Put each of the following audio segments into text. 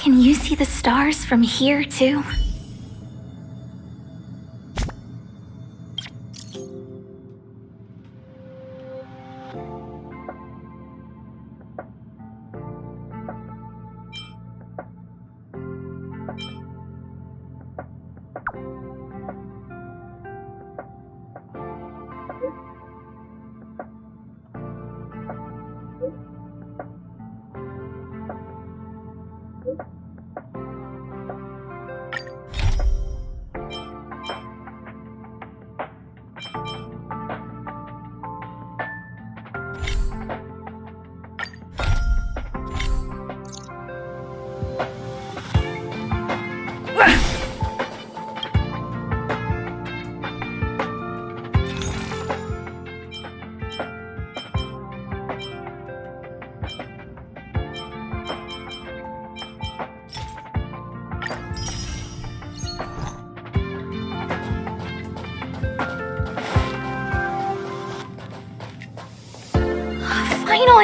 Can you see the stars from here, too?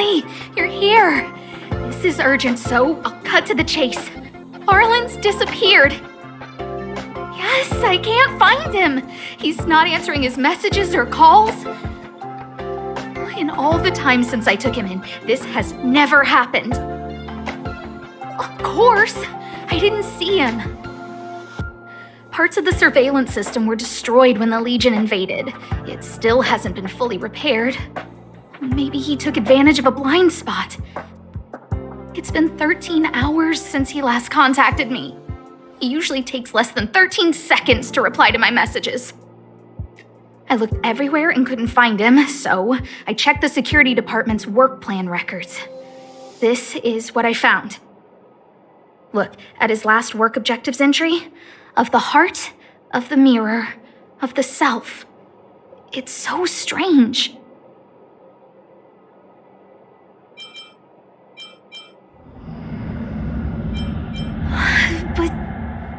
Finally! You're here! This is urgent, so I'll cut to the chase. Arlen's disappeared. Yes, I can't find him. He's not answering his messages or calls. In all the time since I took him in, this has never happened. Of course, I didn't see him. Parts of the surveillance system were destroyed when the Legion invaded. It still hasn't been fully repaired. Maybe he took advantage of a blind spot. It's been 13 hours since he last contacted me. He usually takes less than 13 seconds to reply to my messages. I looked everywhere and couldn't find him, so I checked the security department's work plan records. This is what I found. Look at his last work objectives entry. Of the heart, of the mirror, of the self. It's so strange.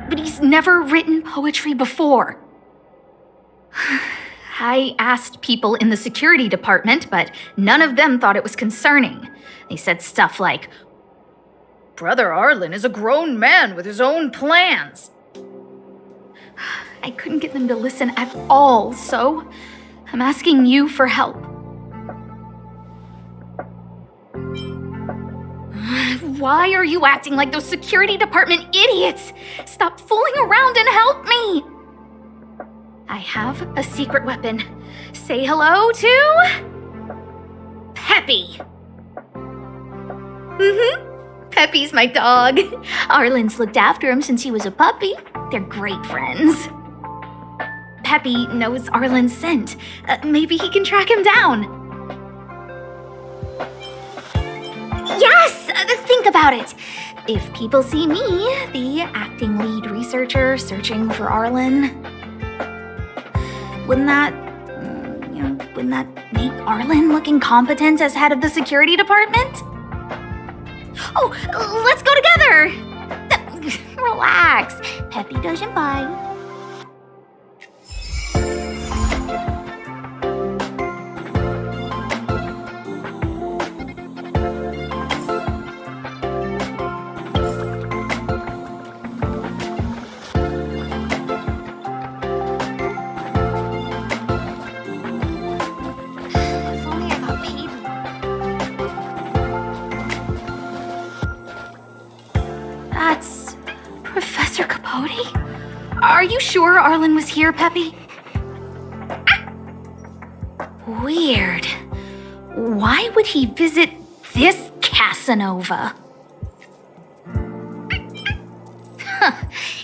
But he's never written poetry before. I asked people in the security department, but none of them thought it was concerning. They said stuff like, "Brother Arlen is a grown man with his own plans." I couldn't get them to listen at all, so I'm asking you for help. Why are you acting like those security department idiots? Stop fooling around and help me! I have a secret weapon. Say hello to... Peppy. Peppy's my dog. Arlen's looked after him since he was a puppy. They're great friends. Peppy knows Arlen's scent. Maybe he can track him down. Yes! Think about it. If people see me, the acting lead researcher searching for Arlen, wouldn't that make Arlen look incompetent as head of the security department? Oh, let's go together! Relax. Peppy doesn't bite. If only I got paid more. That's Professor Capote? Are you sure Arlen was here, Peppy? Weird. Why would he visit this Casanova?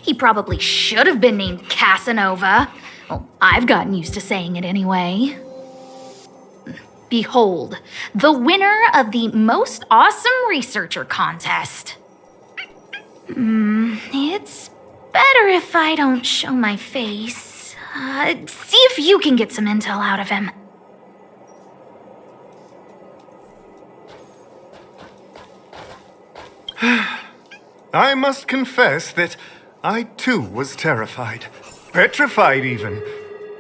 He probably should have been named Casanova. Well, I've gotten used to saying it anyway. Behold, the winner of the Most Awesome Researcher contest. It's better if I don't show my face. See if you can get some intel out of him. I must confess that I too was terrified. Petrified even.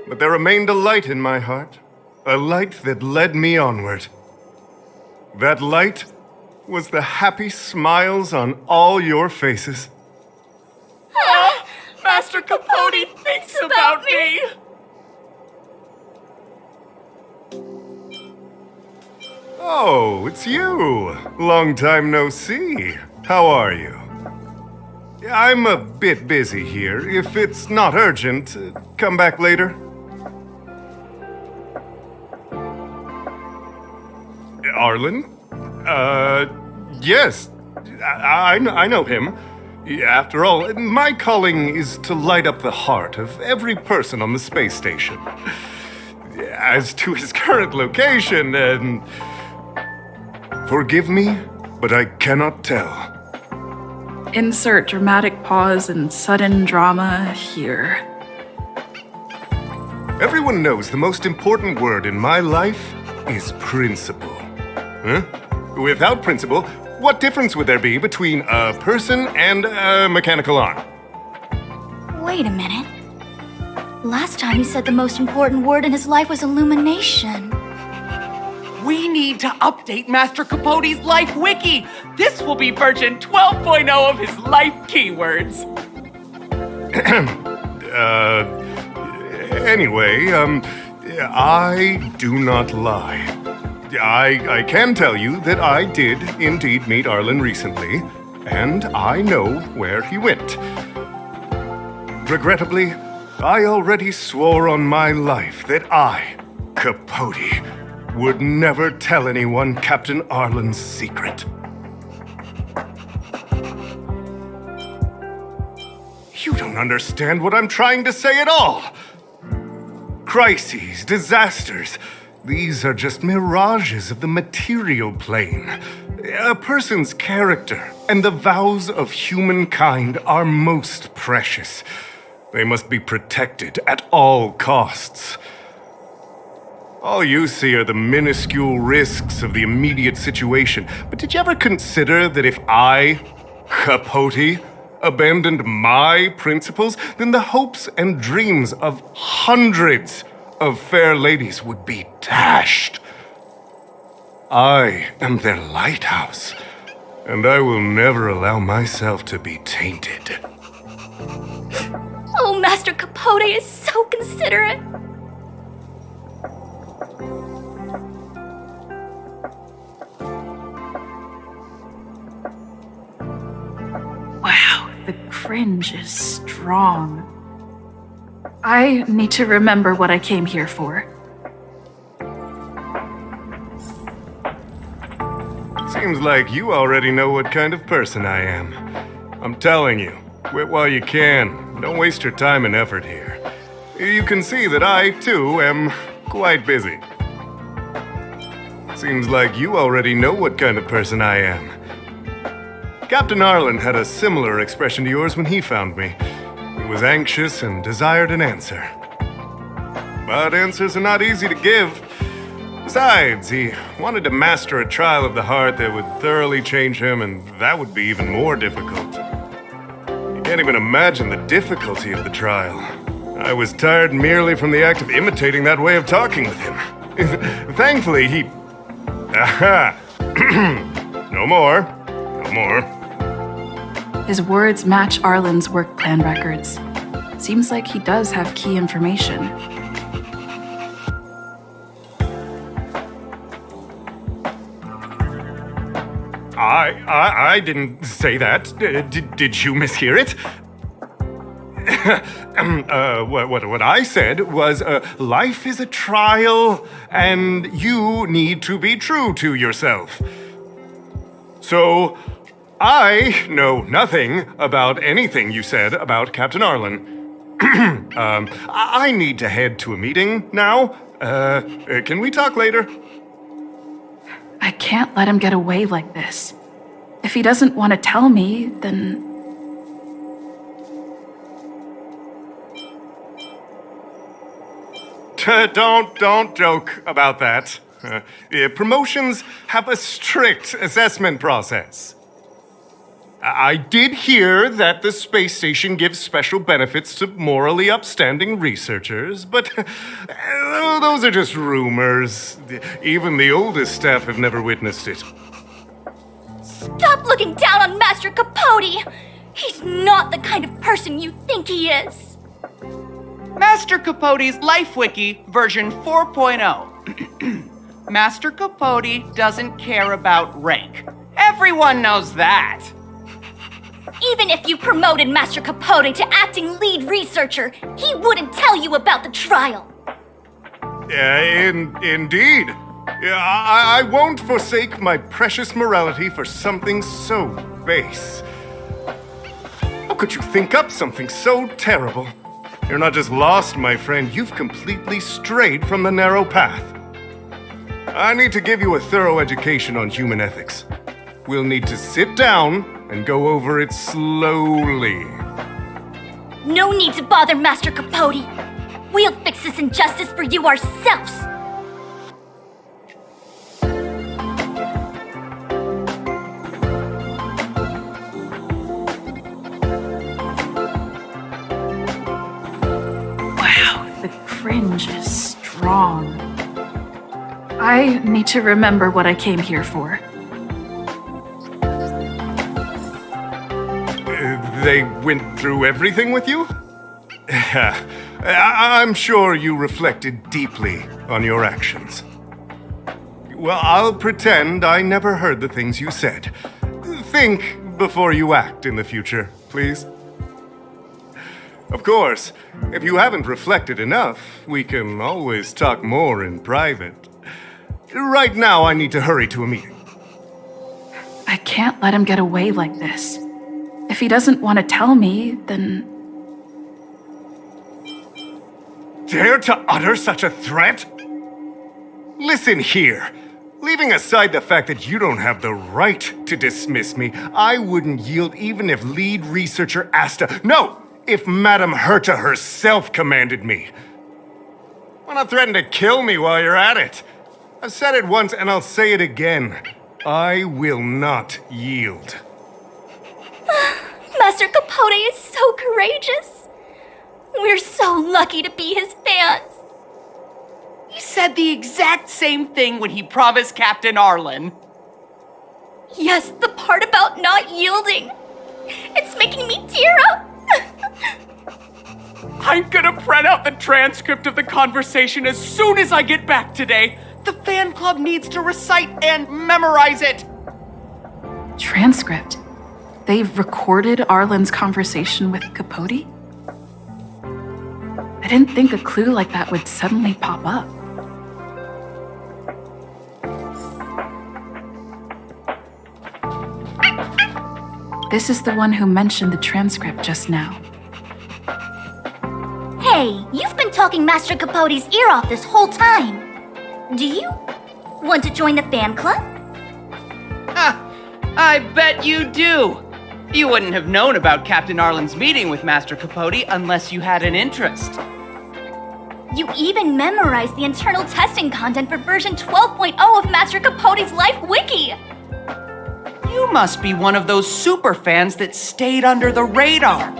But there remained a light in my heart. A light that led me onward. That light was the happy smiles on all your faces. Master Capote thinks about me! Oh, it's you. Long time no see. How are you? I'm a bit busy here. If it's not urgent, come back later. Arlen? Yes. I know him. After all, my calling is to light up the heart of every person on the space station. As to his current location, forgive me, but I cannot tell. Insert dramatic pause and sudden drama here. Everyone knows the most important word in my life is principle. Huh? Without principle, what difference would there be between a person and a mechanical arm? Wait a minute. Last time he said the most important word in his life was illumination. We need to update Master Capote's life wiki. This will be version 12.0 of his life keywords. Anyway, I do not lie. I can tell you that I did indeed meet Arlen recently, and I know where he went. Regrettably, I already swore on my life that I, Capote, would never tell anyone Captain Arlen's secret. You don't understand what I'm trying to say at all. Crises, disasters, these are just mirages of the material plane. A person's character and the vows of humankind are most precious. They must be protected at all costs. All you see are the minuscule risks of the immediate situation. But did you ever consider that if I, Capote, abandoned my principles, then the hopes and dreams of hundreds of fair ladies would be dashed? I am their lighthouse, and I will never allow myself to be tainted. Oh, Master Capote is so considerate. Wow, the cringe is strong. I need to remember what I came here for. Seems like you already know what kind of person I am. I'm telling you, quit while you can. Don't waste your time and effort here. You can see that I, too, am quite busy. Seems like you already know what kind of person I am. Captain Arlen had a similar expression to yours when he found me. He was anxious and desired an answer. But answers are not easy to give. Besides, he wanted to master a trial of the heart that would thoroughly change him, and that would be even more difficult. You can't even imagine the difficulty of the trial. I was tired merely from the act of imitating that way of talking with him. Thankfully, he... Aha! No more. No more. His words match Arlen's work plan records. Seems like he does have key information. I didn't say that. Did you mishear it? What I said was, life is a trial, and you need to be true to yourself. So, I know nothing about anything you said about Captain Arlen. I need to head to a meeting now. Can we talk later? I can't let him get away like this. If he doesn't want to tell me, then... Don't joke about that. Promotions have a strict assessment process. I did hear that the space station gives special benefits to morally upstanding researchers, but those are just rumors. Even the oldest staff have never witnessed it. Stop looking down on Master Capote! He's not the kind of person you think he is. Master Capote's life wiki version 4.0. Master Capote doesn't care about rank. Everyone knows that. Even if you promoted Master Capote to acting lead researcher, he wouldn't tell you about the trial. Indeed. I won't forsake my precious morality for something so base. How could you think up something so terrible? You're not just lost, my friend, you've completely strayed from the narrow path. I need to give you a thorough education on human ethics. We'll need to sit down and go over it slowly. No need to bother Master Capote. We'll fix this injustice for you ourselves. Wow, the cringe is strong. I need to remember what I came here for. They went through everything with you? I'm sure you reflected deeply on your actions. Well, I'll pretend I never heard the things you said. Think before you act in the future, please. Of course, if you haven't reflected enough, we can always talk more in private. Right now, I need to hurry to a meeting. I can't let him get away like this. If he doesn't want to tell me, then... Dare to utter such a threat? Listen here. Leaving aside the fact that you don't have the right to dismiss me, I wouldn't yield even if lead researcher Asta... No! If Madame Herta herself commanded me. Why not threaten to kill me while you're at it? I've said it once and I'll say it again. I will not yield. Master Capote is so courageous. We're so lucky to be his fans. He said the exact same thing when he promised Captain Arlen. Yes, the part about not yielding. It's making me tear up. I'm gonna print out the transcript of the conversation as soon as I get back today. The fan club needs to recite and memorize it. Transcript? They've recorded Arlen's conversation with Capote? I didn't think a clue like that would suddenly pop up. This is the one who mentioned the transcript just now. Hey, you've been talking Master Capote's ear off this whole time. Do you want to join the fan club? I bet you do. You wouldn't have known about Captain Arlen's meeting with Master Capote unless you had an interest. You even memorized the internal testing content for version 12.0 of Master Capote's Life Wiki. You must be one of those super fans that stayed under the radar.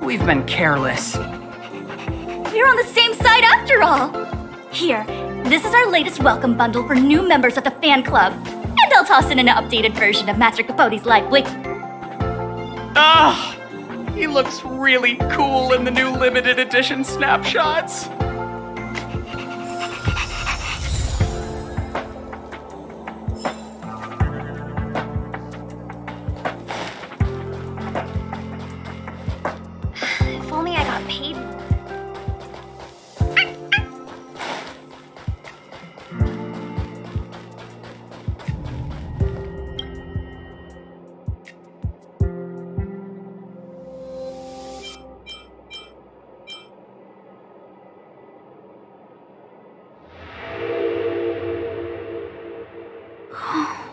We've been careless. We're on the same side after all. Here, this is our latest welcome bundle for new members of the fan club. And I'll toss in an updated version of Master Capote's Life Wiki. He looks really cool in the new limited edition snapshots. If only I got paid.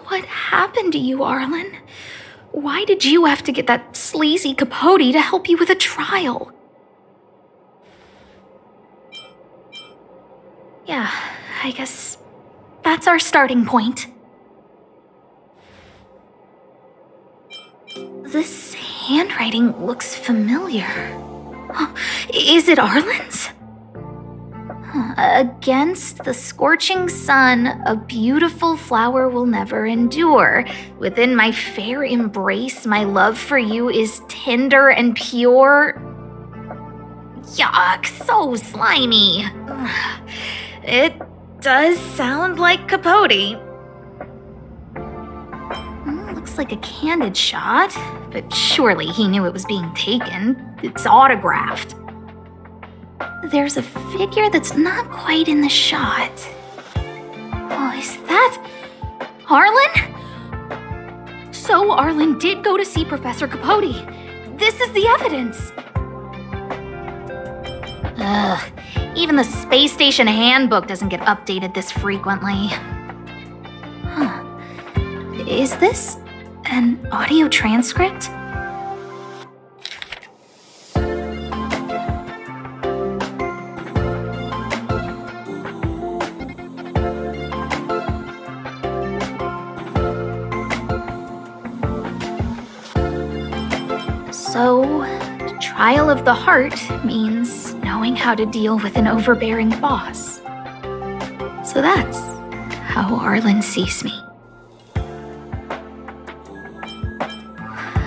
What happened to you, Arlen? Why did you have to get that sleazy Capote to help you with a trial? Yeah, I guess that's our starting point. This handwriting looks familiar. Is it Arlen's? Against the scorching sun, a beautiful flower will never endure. Within my fair embrace, my love for you is tender and pure. Yuck, so slimy. It does sound like Capote. Looks like a candid shot, but surely he knew it was being taken. It's autographed. There's a figure that's not quite in the shot. Oh, is that Arlen? So Arlen did go to see Professor Capote. This is the evidence. Ugh, even the space station handbook doesn't get updated this frequently. Huh. Is this an audio transcript? So, trial of the heart means knowing how to deal with an overbearing boss. So that's how Arlen sees me.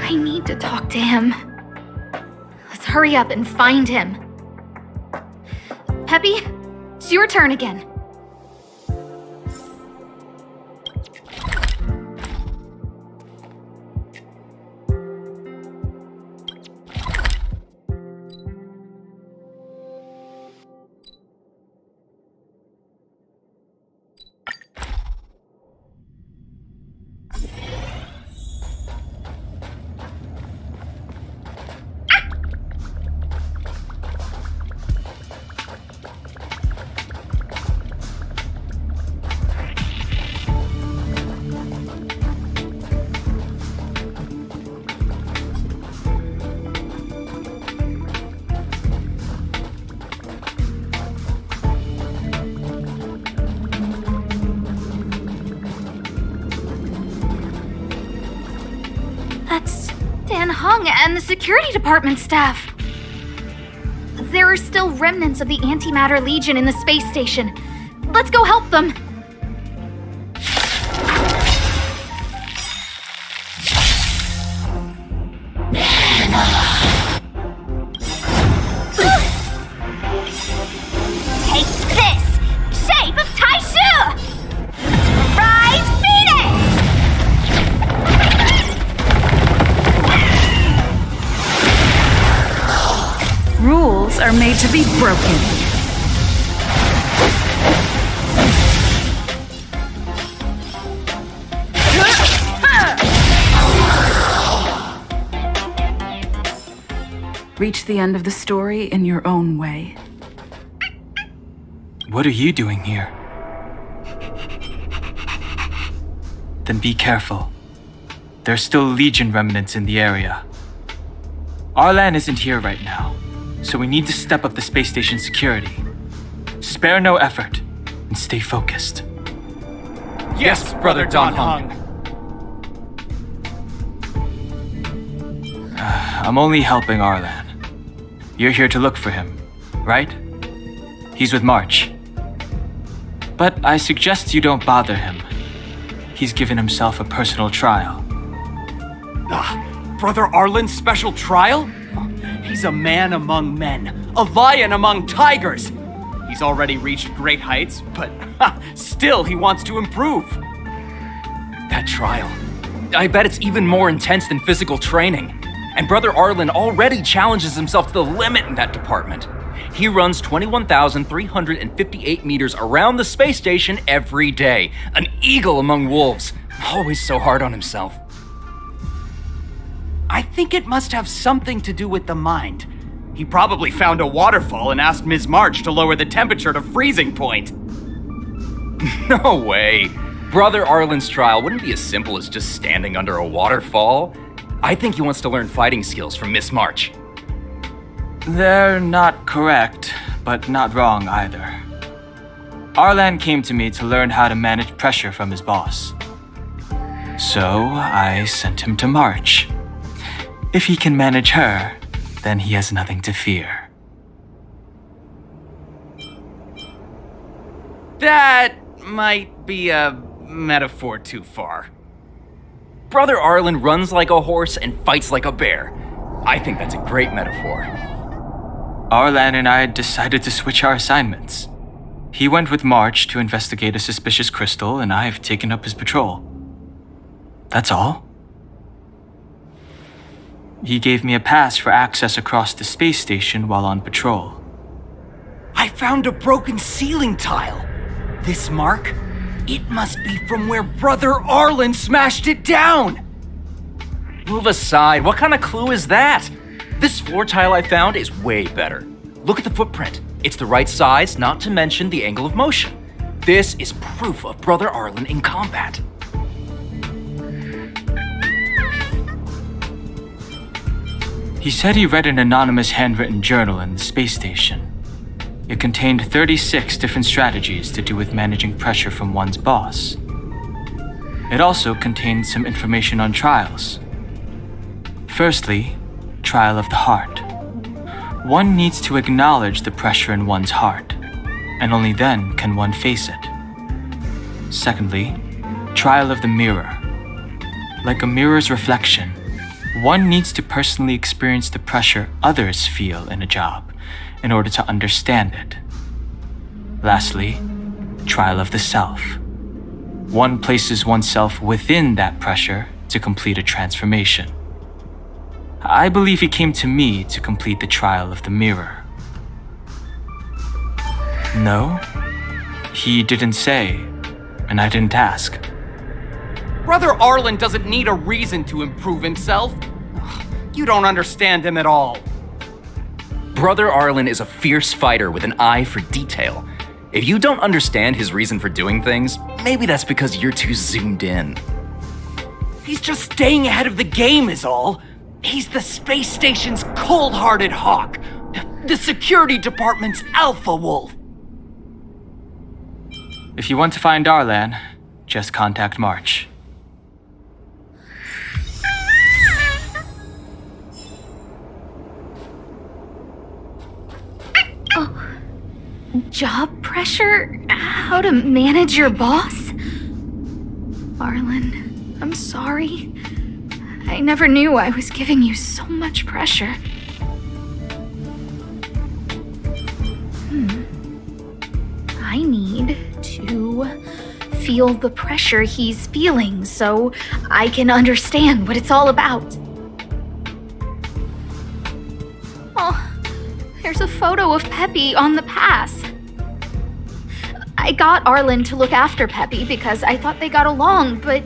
I need to talk to him. Let's hurry up and find him. Peppy, it's your turn again. That's Dan Hung and the security department staff. There are still remnants of the Antimatter Legion in the space station. Let's go help them. Take this! Shape of Taishu! Rise, Phoenix! Rules are made to be broken. Reach the end of the story in your own way. What are you doing here? Then be careful. There are still Legion remnants in the area. Arlan isn't here right now, so we need to step up the space station security. Spare no effort, and stay focused. Yes, Brother Don Hung. I'm only helping Arlan. You're here to look for him, right? He's with March. But I suggest you don't bother him. He's given himself a personal trial. Brother Arlen's special trial? He's a man among men, a lion among tigers. He's already reached great heights, but still he wants to improve. That trial. I bet it's even more intense than physical training. And Brother Arlen already challenges himself to the limit in that department. He runs 21,358 meters around the space station every day. An eagle among wolves. Always so hard on himself. I think it must have something to do with the mind. He probably found a waterfall and asked Ms. March to lower the temperature to freezing point. No way. Brother Arlen's trial wouldn't be as simple as just standing under a waterfall. I think he wants to learn fighting skills from Miss March. They're not correct, but not wrong either. Arlan came to me to learn how to manage pressure from his boss. So I sent him to March. If he can manage her, then he has nothing to fear. That might be a metaphor too far. Brother Arlen runs like a horse and fights like a bear. I think that's a great metaphor. Arlan and I decided to switch our assignments. He went with March to investigate a suspicious crystal, and I've taken up his patrol. That's all. He gave me a pass for access across the space station while on patrol. I found a broken ceiling tile. This mark? It must be from where Brother Arlen smashed it down! Move aside, what kind of clue is that? This floor tile I found is way better. Look at the footprint. It's the right size, not to mention the angle of motion. This is proof of Brother Arlen in combat. He said he read an anonymous handwritten journal in the space station. It contained 36 different strategies to do with managing pressure from one's boss. It also contained some information on trials. Firstly, trial of the heart. One needs to acknowledge the pressure in one's heart, and only then can one face it. Secondly, trial of the mirror. Like a mirror's reflection, one needs to personally experience the pressure others feel in a job in order to understand it. Lastly, trial of the self. One places oneself within that pressure to complete a transformation. I believe he came to me to complete the trial of the mirror. No, he didn't say, and I didn't ask. Brother Arlen doesn't need a reason to improve himself. You don't understand him at all. Brother Arlen is a fierce fighter with an eye for detail. If you don't understand his reason for doing things, maybe that's because you're too zoomed in. He's just staying ahead of the game is all. He's the space station's cold-hearted hawk. The security department's alpha wolf. If you want to find Arlan, just contact March. Job pressure? How to manage your boss? Arlen, I'm sorry. I never knew I was giving you so much pressure. I need to feel the pressure he's feeling so I can understand what it's all about. Oh, there's a photo of Peppy on the pass. I got Arlen to look after Peppy because I thought they got along, but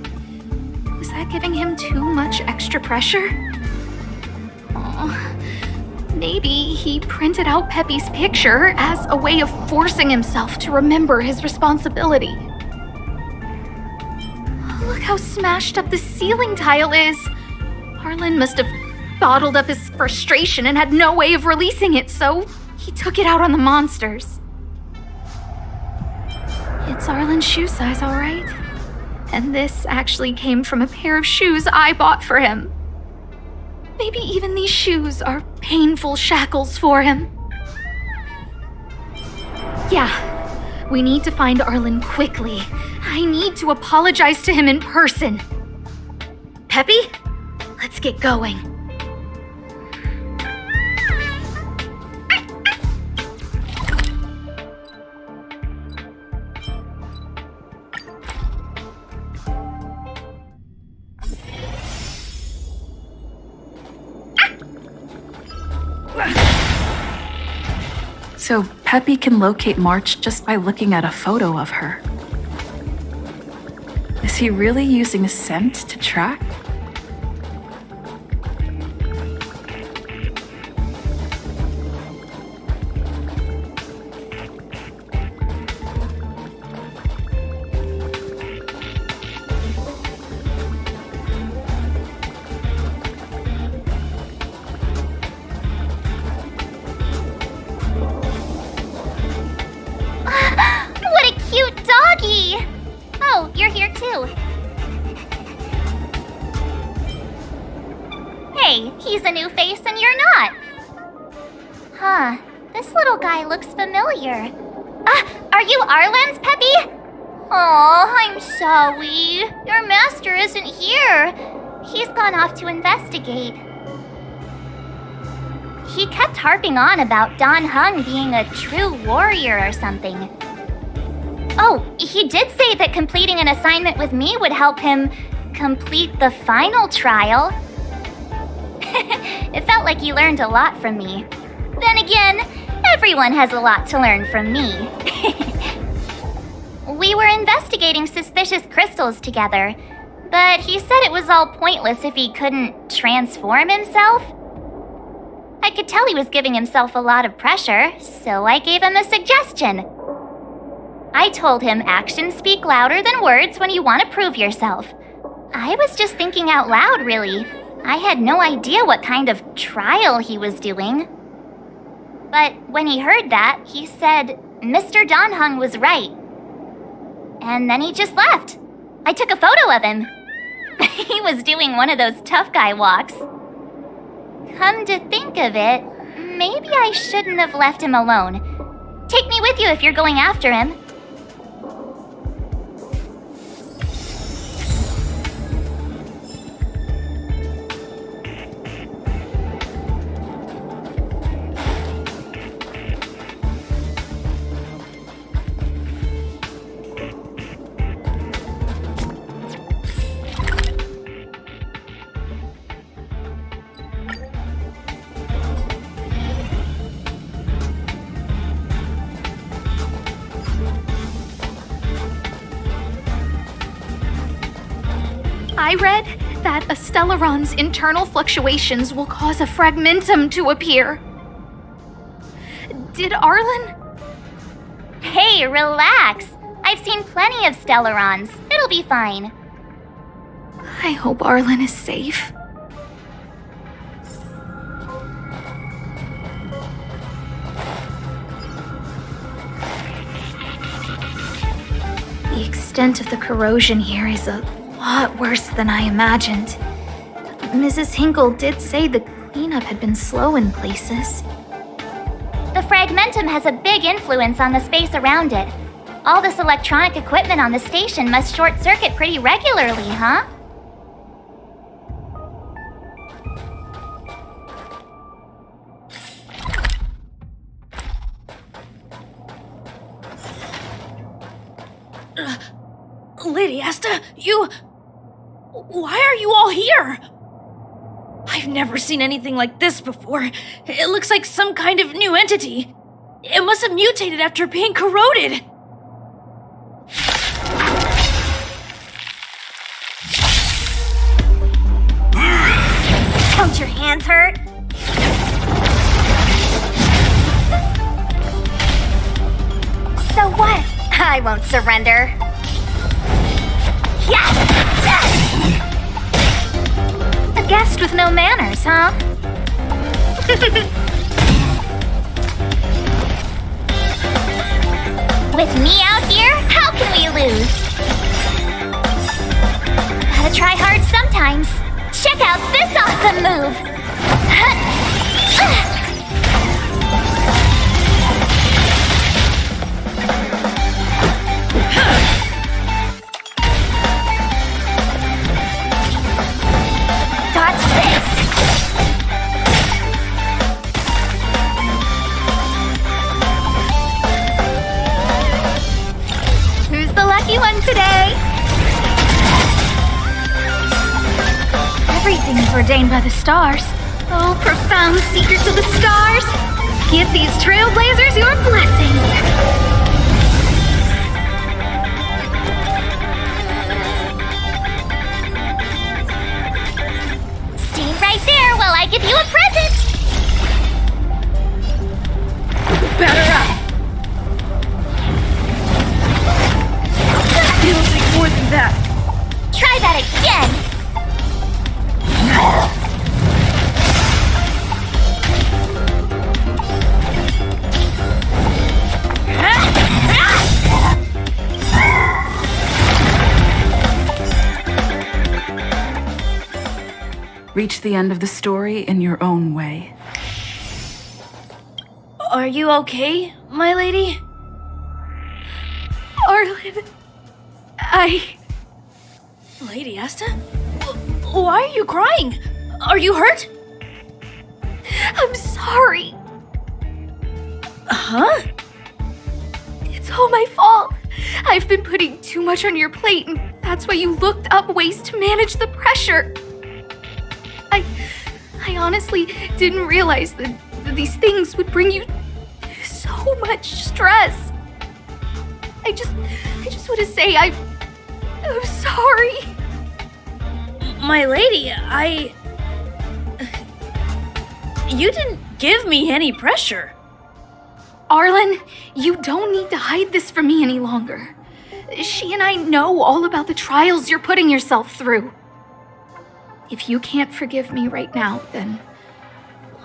was that giving him too much extra pressure? Oh, maybe he printed out Peppy's picture as a way of forcing himself to remember his responsibility. Look how smashed up the ceiling tile is. Arlen must have bottled up his frustration and had no way of releasing it, so he took it out on the monsters. It's Arlen's shoe size, all right? And this actually came from a pair of shoes I bought for him. Maybe even these shoes are painful shackles for him. Yeah, we need to find Arlen quickly. I need to apologize to him in person. Peppy, let's get going. So Peppy can locate March just by looking at a photo of her. Is he really using scent to track? What a cute doggy! Oh, you're here too. Hey, he's a new face and you're not. Huh, this little guy looks familiar. Are you Arlen's Peppy? Aw, I'm sorry. Your master isn't here. He's gone off to investigate. He kept harping on about Don Hung being a true warrior or something. Oh, he did say that completing an assignment with me would help him complete the final trial. It felt like he learned a lot from me. Then again, everyone has a lot to learn from me. We were investigating suspicious crystals together, but he said it was all pointless if he couldn't transform himself. I could tell he was giving himself a lot of pressure, so I gave him a suggestion. I told him actions speak louder than words when you want to prove yourself. I was just thinking out loud, really. I had no idea what kind of trial he was doing. But when he heard that, he said Mr. Don Hung was right. And then he just left. I took a photo of him. He was doing one of those tough guy walks. Come to think of it, maybe I shouldn't have left him alone. Take me with you if you're going after him. I read that a Stellaron's internal fluctuations will cause a fragmentum to appear. Did Arlen? Hey, relax. I've seen plenty of Stellarons. It'll be fine. I hope Arlen is safe. The extent of the corrosion here is a lot worse than I imagined. Mrs. Hinkle did say the cleanup had been slow in places. The fragmentum has a big influence on the space around it. All this electronic equipment on the station must short circuit pretty regularly, huh? Lady Asta, why are you all here? I've never seen anything like this before. It looks like some kind of new entity. It must have mutated after being corroded. Don't your hands hurt? So what? I won't surrender. Yeah! A guest with no manners, huh? With me out here, how can we lose? Gotta try hard sometimes. Check out this awesome move! Dodge this! Who's the lucky one today? Everything is ordained by the stars. Oh, profound secrets of the stars! Give these trailblazers your blessing! Stay right there while I give you a present! Batter up! It'll take more than that. Try that again! Reach the end of the story in your own way. Are you okay, my lady? Arlen, Lady Asta? Why are you crying? Are you hurt? I'm sorry. Huh? It's all my fault. I've been putting too much on your plate, and that's why you looked up ways to manage the pressure. I honestly didn't realize that these things would bring you so much stress. I just want to say I'm sorry. My lady, You didn't give me any pressure. Arlen, you don't need to hide this from me any longer. She and I know all about the trials you're putting yourself through. If you can't forgive me right now, then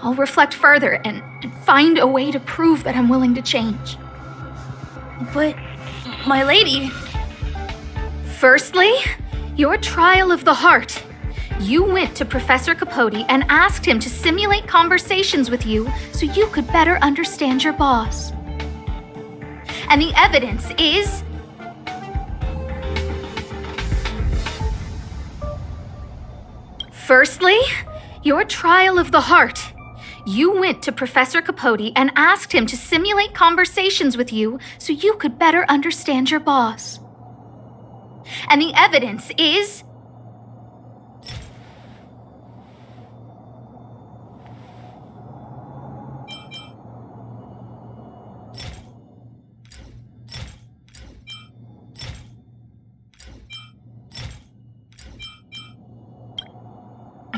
I'll reflect further and find a way to prove that I'm willing to change. But, my lady... Firstly, your trial of the heart. You went to Professor Capote and asked him to simulate conversations with you so you could better understand your boss. And the evidence is... Firstly, your trial of the heart. You went to Professor Capote and asked him to simulate conversations with you so you could better understand your boss. And the evidence is...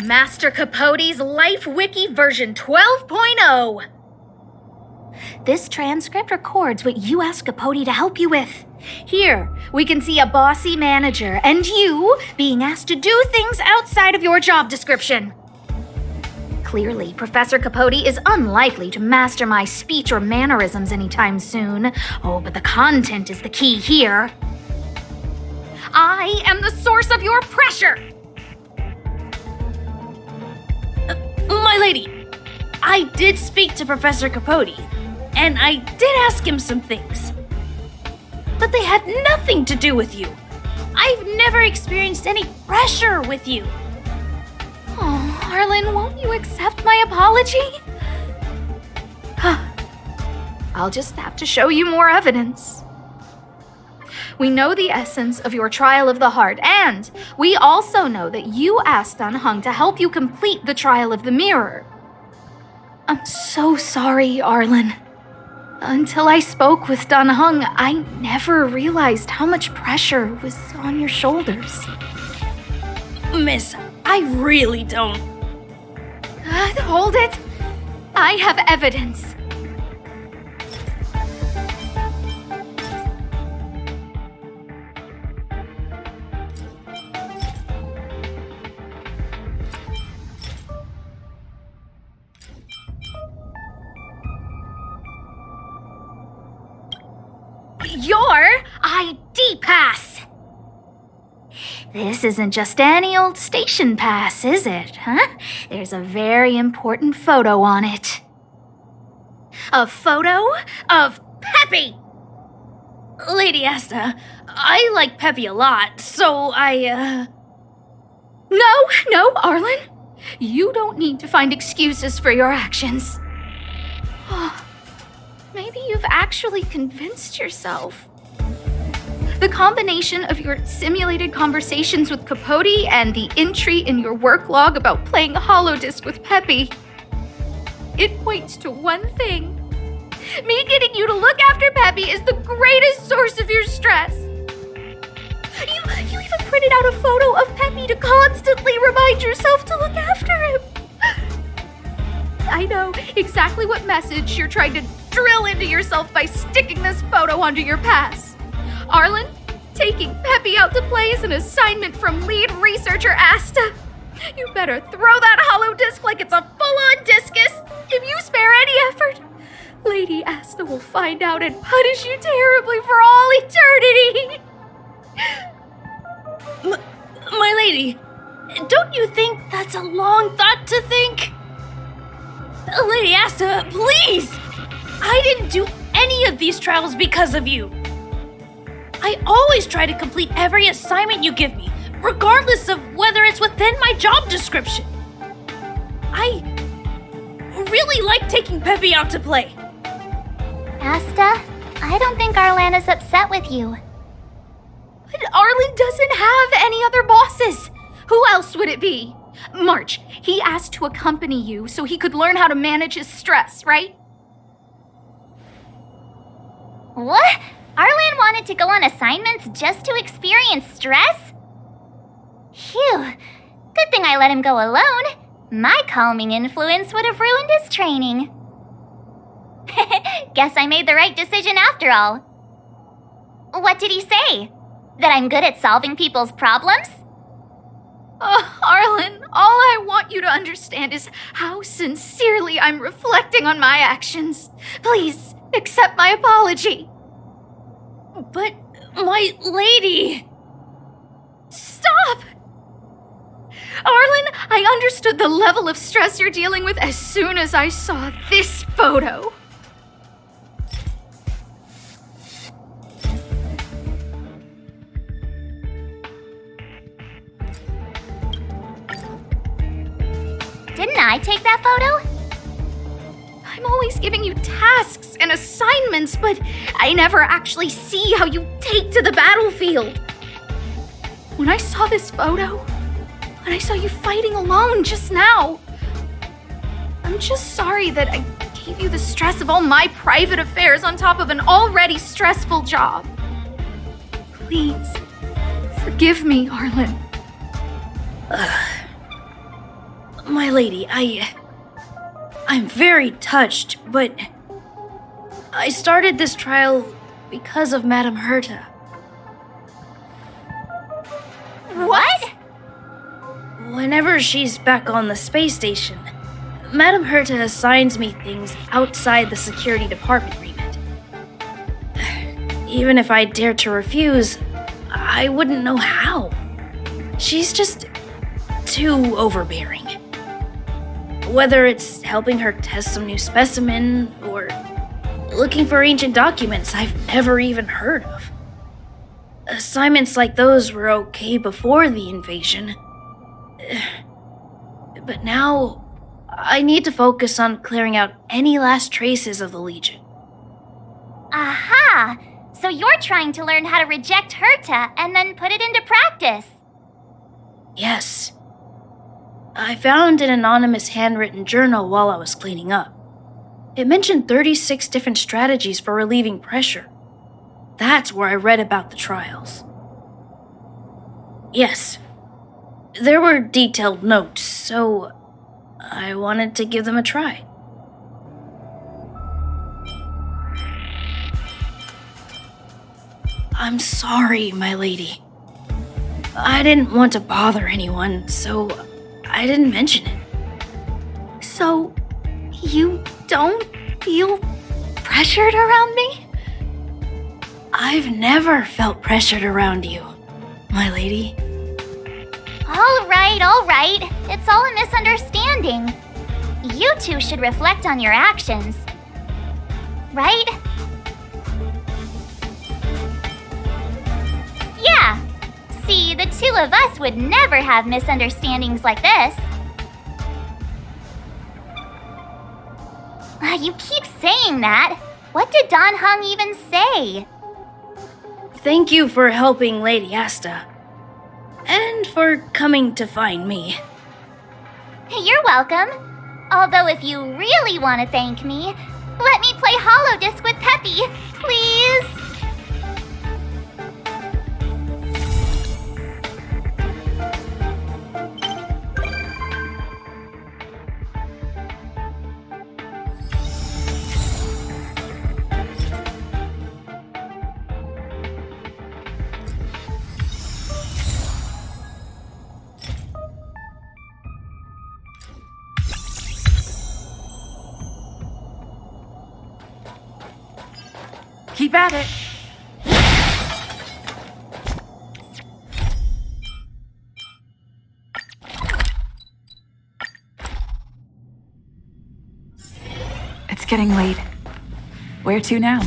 Master Capote's Life Wiki version 12.0. This transcript records what you asked Capote to help you with. Here, we can see a bossy manager and you being asked to do things outside of your job description. Clearly, Professor Capote is unlikely to master my speech or mannerisms anytime soon. Oh, but the content is the key here. I am the source of your pressure! My lady, I did speak to Professor Capote, and I did ask him some things. But they had nothing to do with you. I've never experienced any pressure with you. Oh, Arlen, won't you accept my apology? I'll just have to show you more evidence. We know the essence of your trial of the heart, and we also know that you asked Dunhung to help you complete the trial of the mirror. I'm so sorry, Arlen. Until I spoke with Dunhung, I never realized how much pressure was on your shoulders. Miss, I really don't. Hold it. I have evidence. Your ID pass. This isn't just any old station pass, is it, huh? There's a very important photo on it. A photo of Peppy! Lady Asta, I like Peppy a lot, so No, Arlen. You don't need to find excuses for your actions. Maybe you've actually convinced yourself. The combination of your simulated conversations with Capote and the entry in your work log about playing holodisc with Peppy, it points to one thing. Me getting you to look after Peppy is the greatest source of your stress. You even printed out a photo of Peppy to constantly remind yourself to look after him. I know exactly what message you're trying to drill into yourself by sticking this photo onto your pass. Arlen, taking Peppy out to play is an assignment from lead researcher Asta. You better throw that holodisc like it's a full-on discus. If you spare any effort, Lady Asta will find out and punish you terribly for all eternity. My lady, don't you think that's a long thought to think? Lady Asta, please! I didn't do any of these trials because of you. I always try to complete every assignment you give me, regardless of whether it's within my job description. I really like taking Peppy out to play. Asta, I don't think Arlan is upset with you. But Arlen doesn't have any other bosses. Who else would it be? March, he asked to accompany you so he could learn how to manage his stress, right? What? Arlan wanted to go on assignments just to experience stress? Phew. Good thing I let him go alone. My calming influence would have ruined his training. Guess I made the right decision after all. What did he say? That I'm good at solving people's problems? Arlen, all I want you to understand is how sincerely I'm reflecting on my actions. Please, accept my apology. But, my lady... Stop! Arlen, I understood the level of stress you're dealing with as soon as I saw this photo. Didn't I take that photo? I'm always giving you tasks and assignments, but I never actually see how you take to the battlefield. When I saw this photo, when I saw you fighting alone just now, I'm just sorry that I gave you the stress of all my private affairs on top of an already stressful job. Please, forgive me, Arlen. My lady, I'm very touched, but I started this trial because of Madame Herta. What? Whenever she's back on the space station, Madame Herta assigns me things outside the security department remit. Even if I dared to refuse, I wouldn't know how. She's just too overbearing. Whether it's helping her test some new specimen or looking for ancient documents I've never even heard of. Assignments like those were okay before the invasion. But now, I need to focus on clearing out any last traces of the Legion. Aha! So you're trying to learn how to reject Herta and then put it into practice. Yes. I found an anonymous handwritten journal while I was cleaning up. It mentioned 36 different strategies for relieving pressure. That's where I read about the trials. Yes. There were detailed notes, so I wanted to give them a try. I'm sorry, my lady. I didn't want to bother anyone, so I didn't mention it. So, you don't feel pressured around me? I've never felt pressured around you, my lady. All right. It's all a misunderstanding. You two should reflect on your actions. Right? Yeah. See, the two of us would never have misunderstandings like this. You keep saying that. What did Don Hung even say? Thank you for helping Lady Asta. And for coming to find me. You're welcome. Although if you really want to thank me, let me play Holodisc with Peppy, please. Keep at it. It's getting late. Where to now?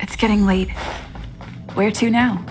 It's getting late. Where to now?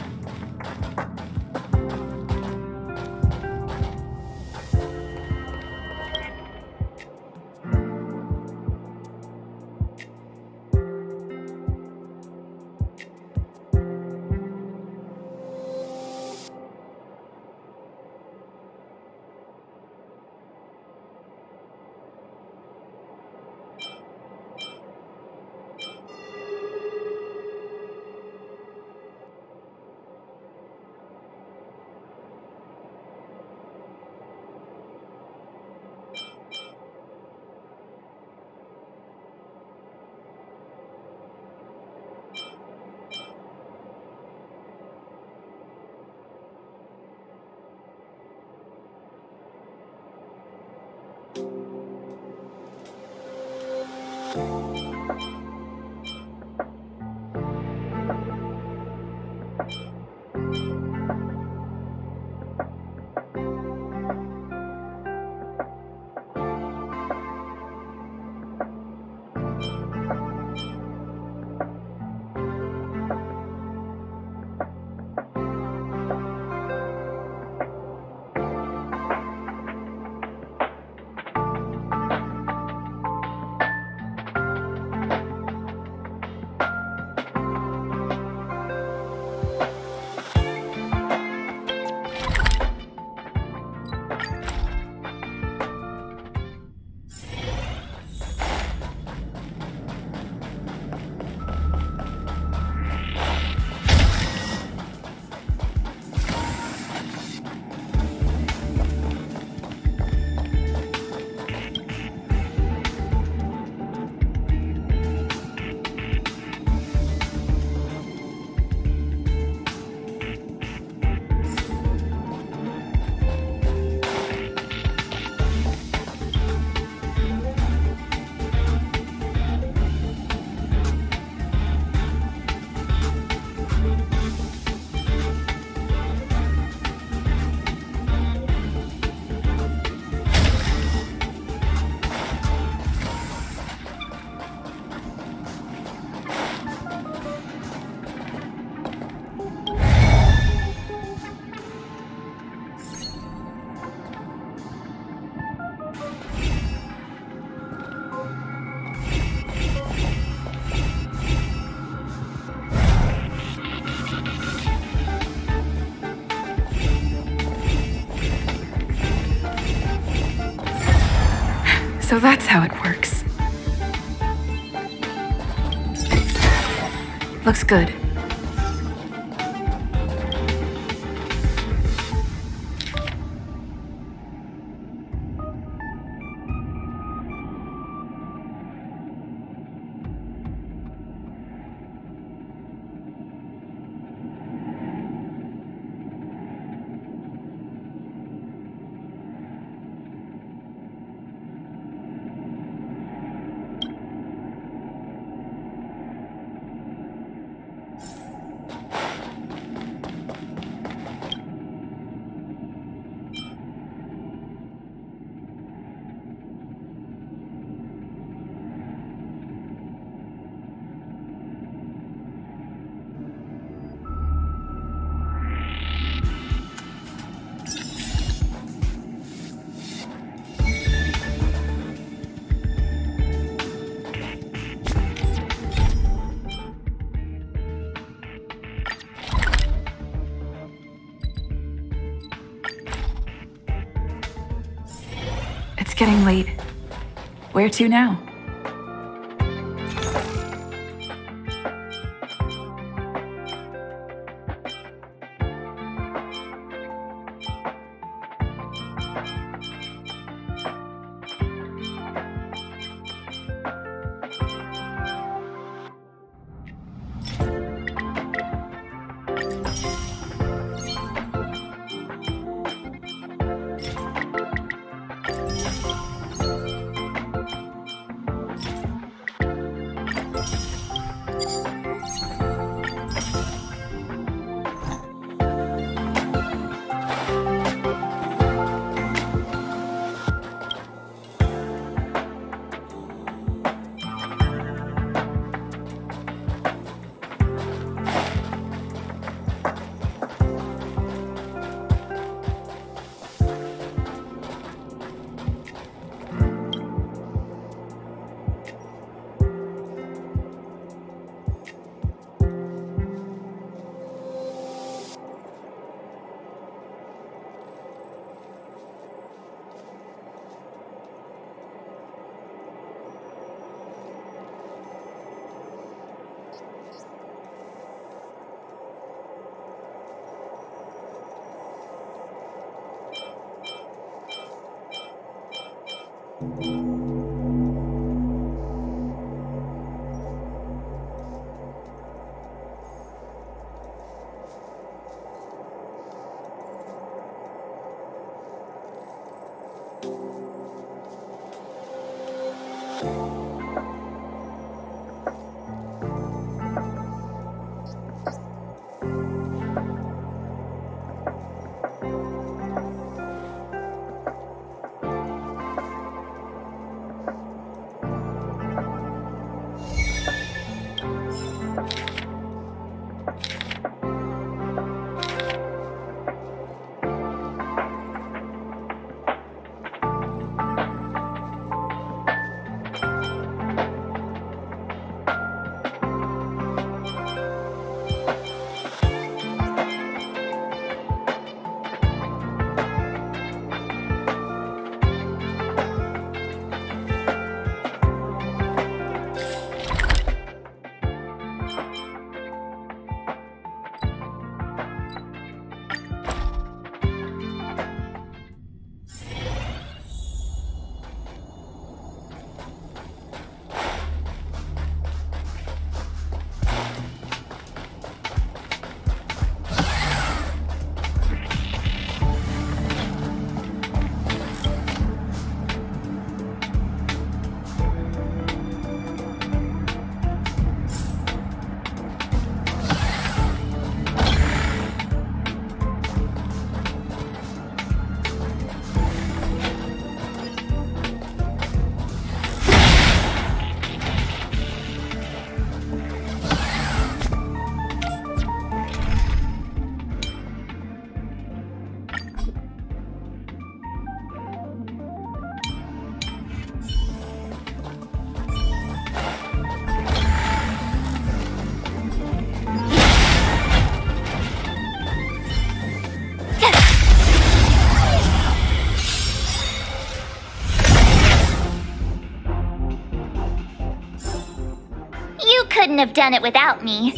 So that's how it works. Looks good. It's getting late. Where to now? couldn't have done it without me.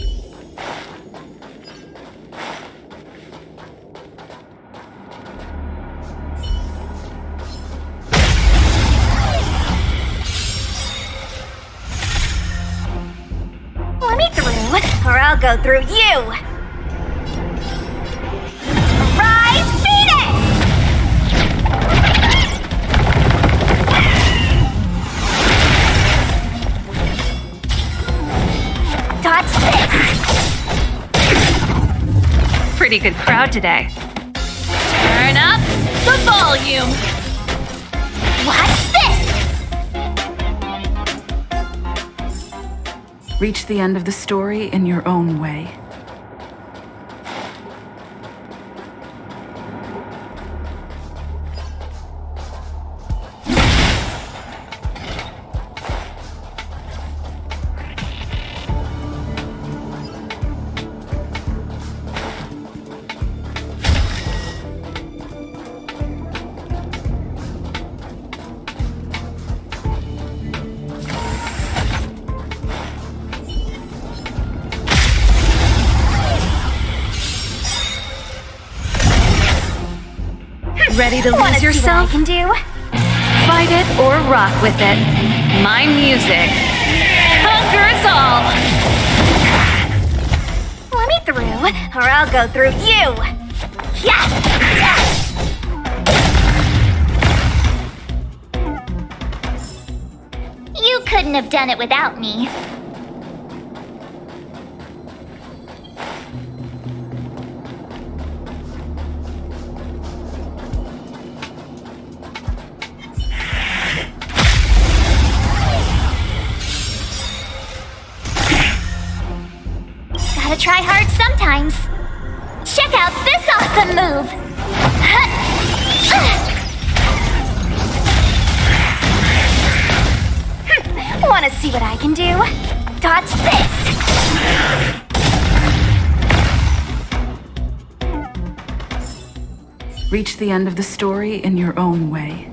Let me through, or I'll go through you! Rise, Venus! Dodge this! Pretty good crowd today. Turn up the volume! Watch this! Reach the end of the story in your own way. Ready to Wanna lose see what I yourself? can do? Fight it or rock with it. My music conquers all. Let me through, or I'll go through you! Yeah! You couldn't have done it without me. Gotta try hard sometimes. Check out this awesome move! Wanna see what I can do? Dodge this! Reach the end of the story in your own way.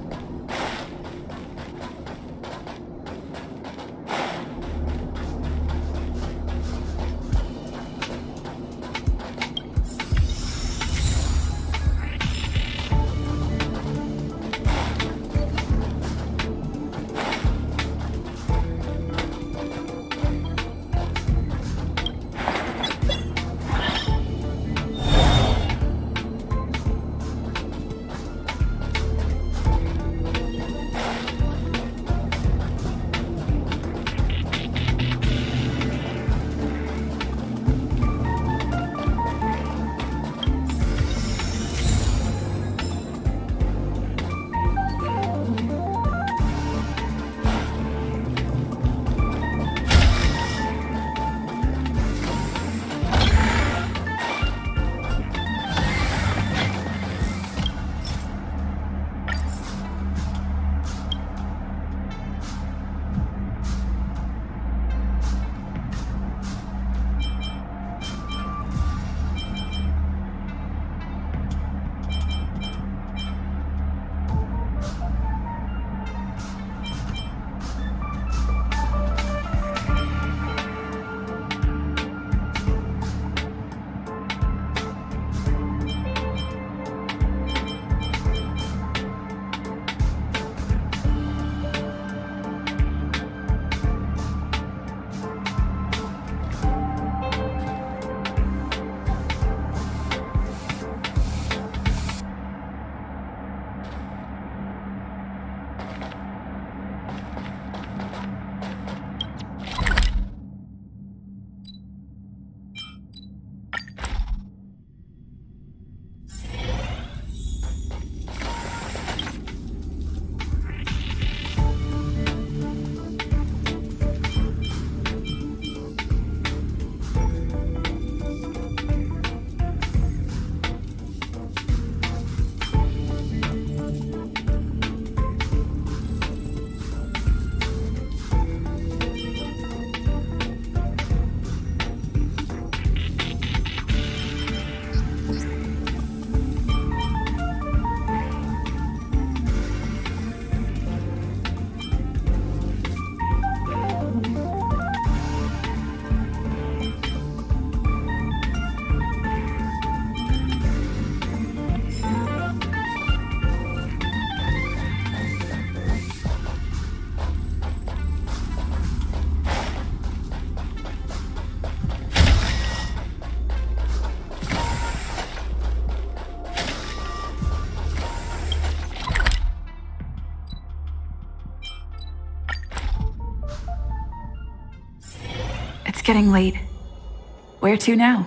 It's getting late. Where to now?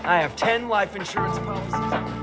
I have 10 life insurance policies.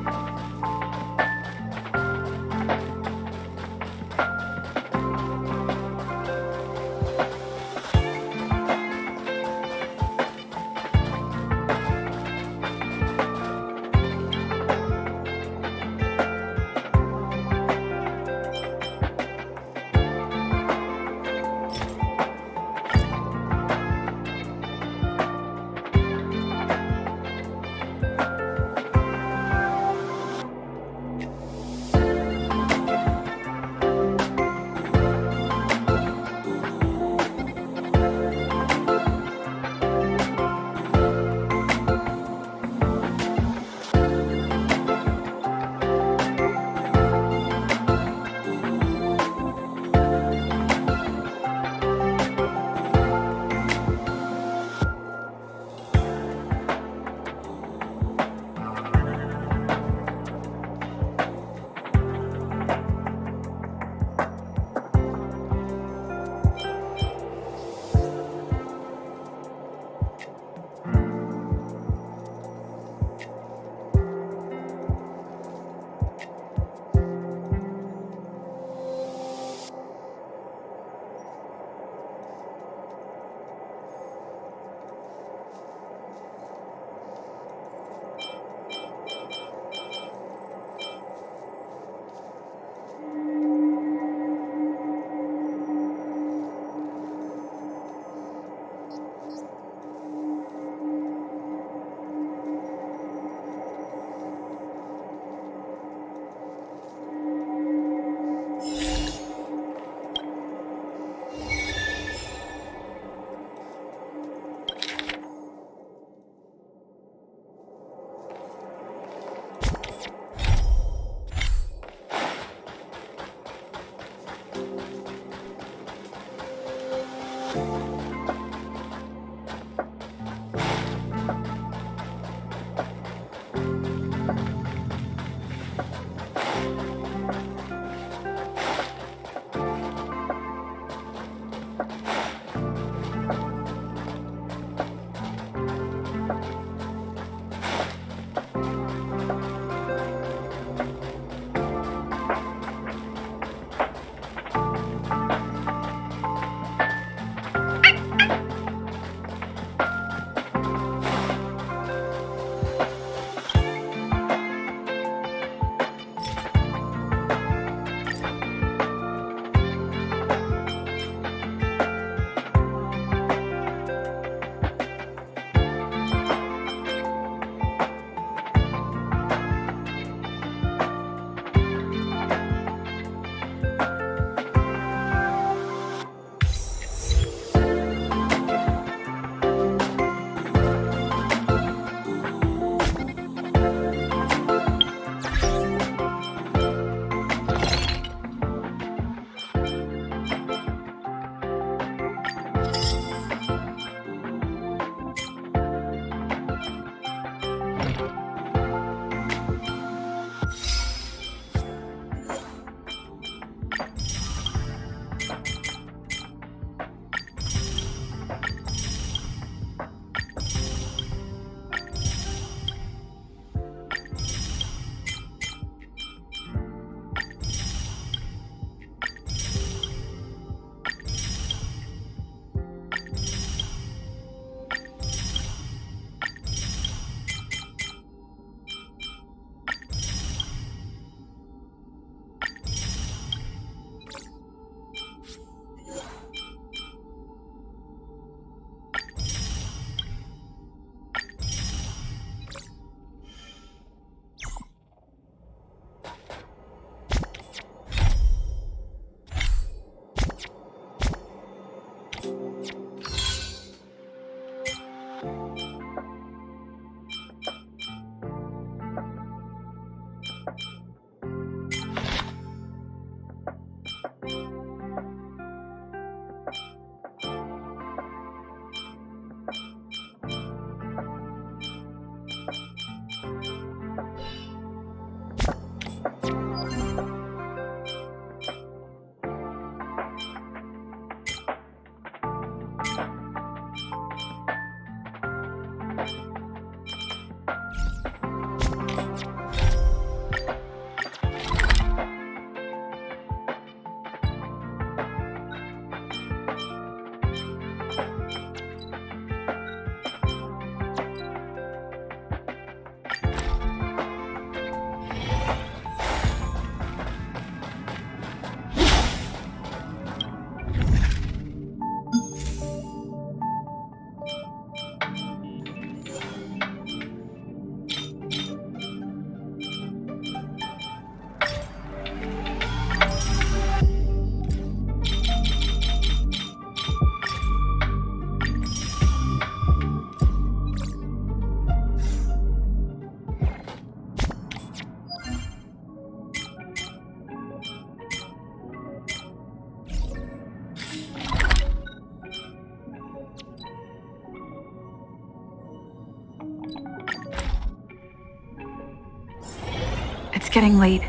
It's getting late.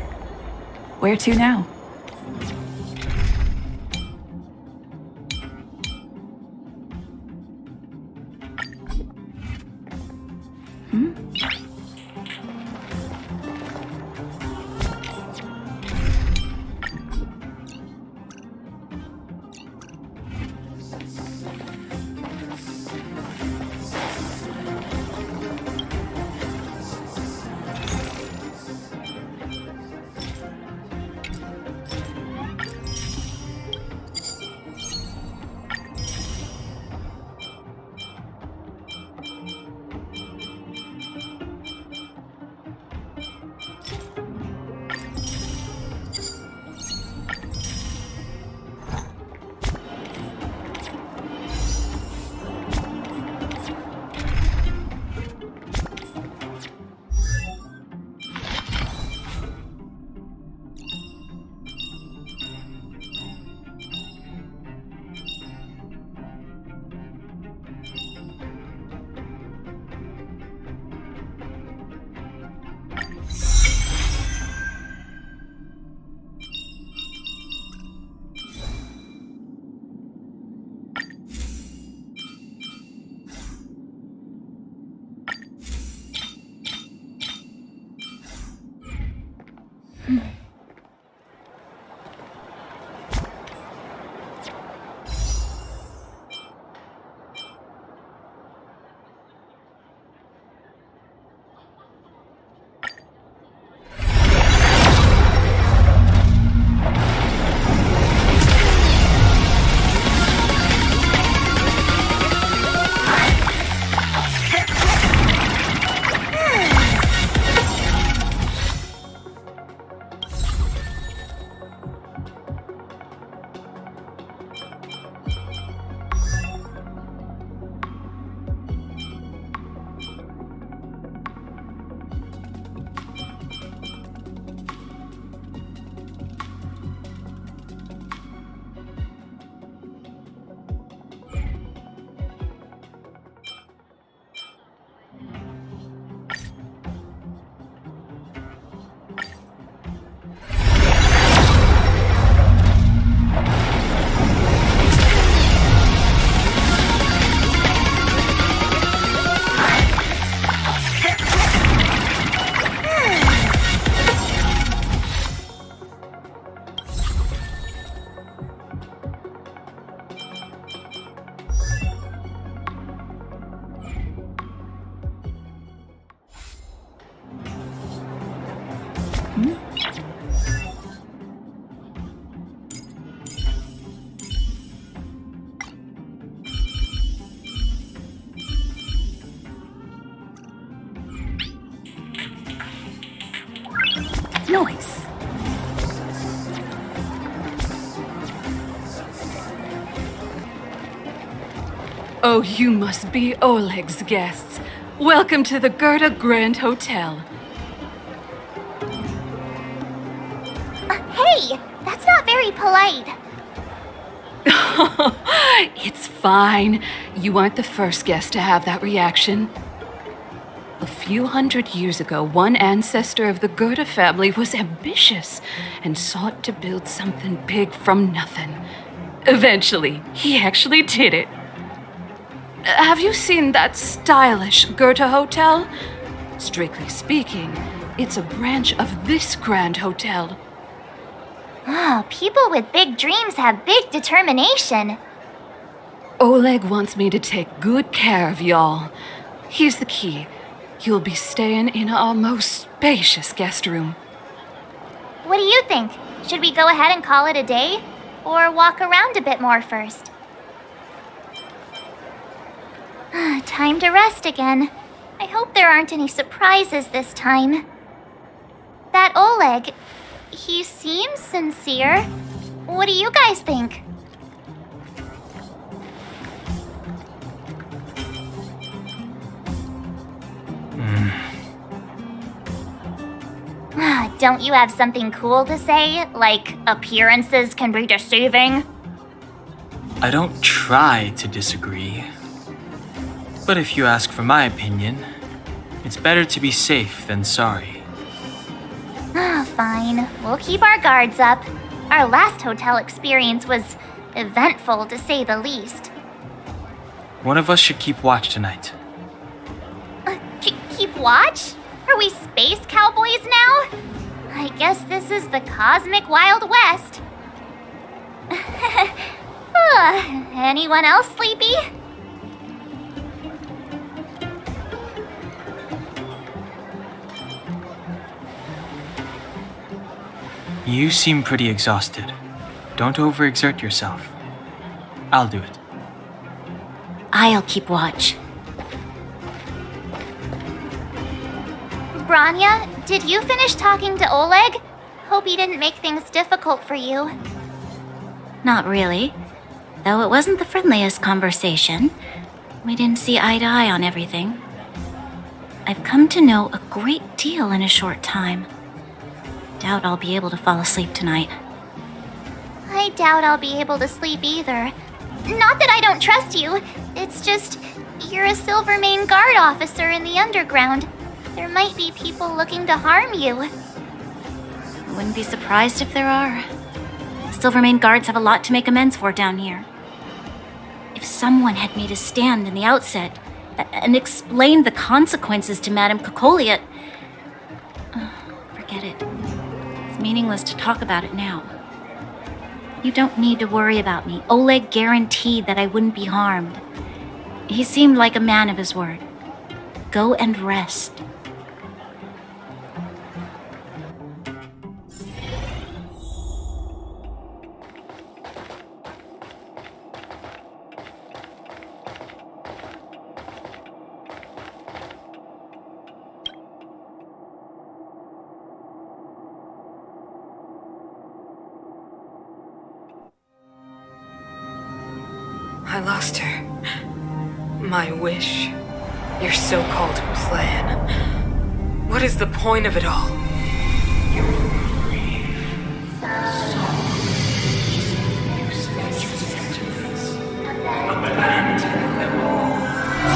Where to now? Noise. So you must be Oleg's guests. Welcome to the Gerda Grand Hotel. Hey, that's not very polite. It's fine. You aren't the first guest to have that reaction. A few hundred years ago, one ancestor of the Gerda family was ambitious and sought to build something big from nothing. Eventually, he actually did it. Have you seen that stylish Gerda hotel? Strictly speaking, it's a branch of this grand hotel. Oh, people with big dreams have big determination. Oleg wants me to take good care of y'all. Here's the key. You'll be staying in our most spacious guest room. What do you think? Should we go ahead and call it a day? Or walk around a bit more first? Time to rest again. I hope there aren't any surprises this time. That Oleg, he seems sincere. What do you guys think? Don't you have something cool to say? Like, appearances can be deceiving? I don't try to disagree. But if you ask for my opinion, it's better to be safe than sorry. Fine. We'll keep our guards up. Our last hotel experience was eventful, to say the least. One of us should keep watch tonight. Keep watch? Are we space cowboys now? I guess this is the cosmic Wild West. Anyone else sleepy? You seem pretty exhausted. Don't overexert yourself. I'll do it. I'll keep watch. Branya, did you finish talking to Oleg? Hope he didn't make things difficult for you. Not really. Though it wasn't the friendliest conversation. We didn't see eye to eye on everything. I've come to know a great deal in a short time. Doubt I'll be able to fall asleep tonight. I doubt I'll be able to sleep either. Not that I don't trust you. It's just, you're a Silvermane Guard officer in the underground. There might be people looking to harm you. I wouldn't be surprised if there are. Silvermane Guards have a lot to make amends for down here. If someone had made a stand in the outset and explained the consequences to Madame Cocolia, forget it. It's meaningless to talk about it now. You don't need to worry about me. Oleg guaranteed that I wouldn't be harmed. He seemed like a man of his word. Go and rest. I lost her. My wish. Your so-called plan. What is the point of it all?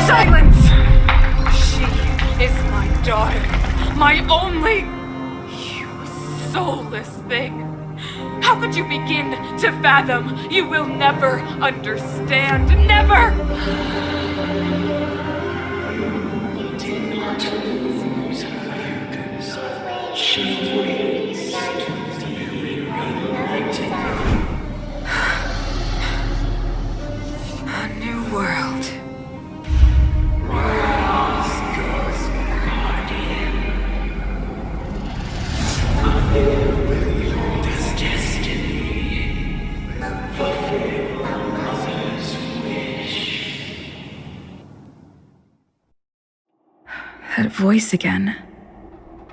Silence! She is my daughter. My only... You soulless thing. How could you begin to fathom? You will never understand. Never! A new world. That voice again.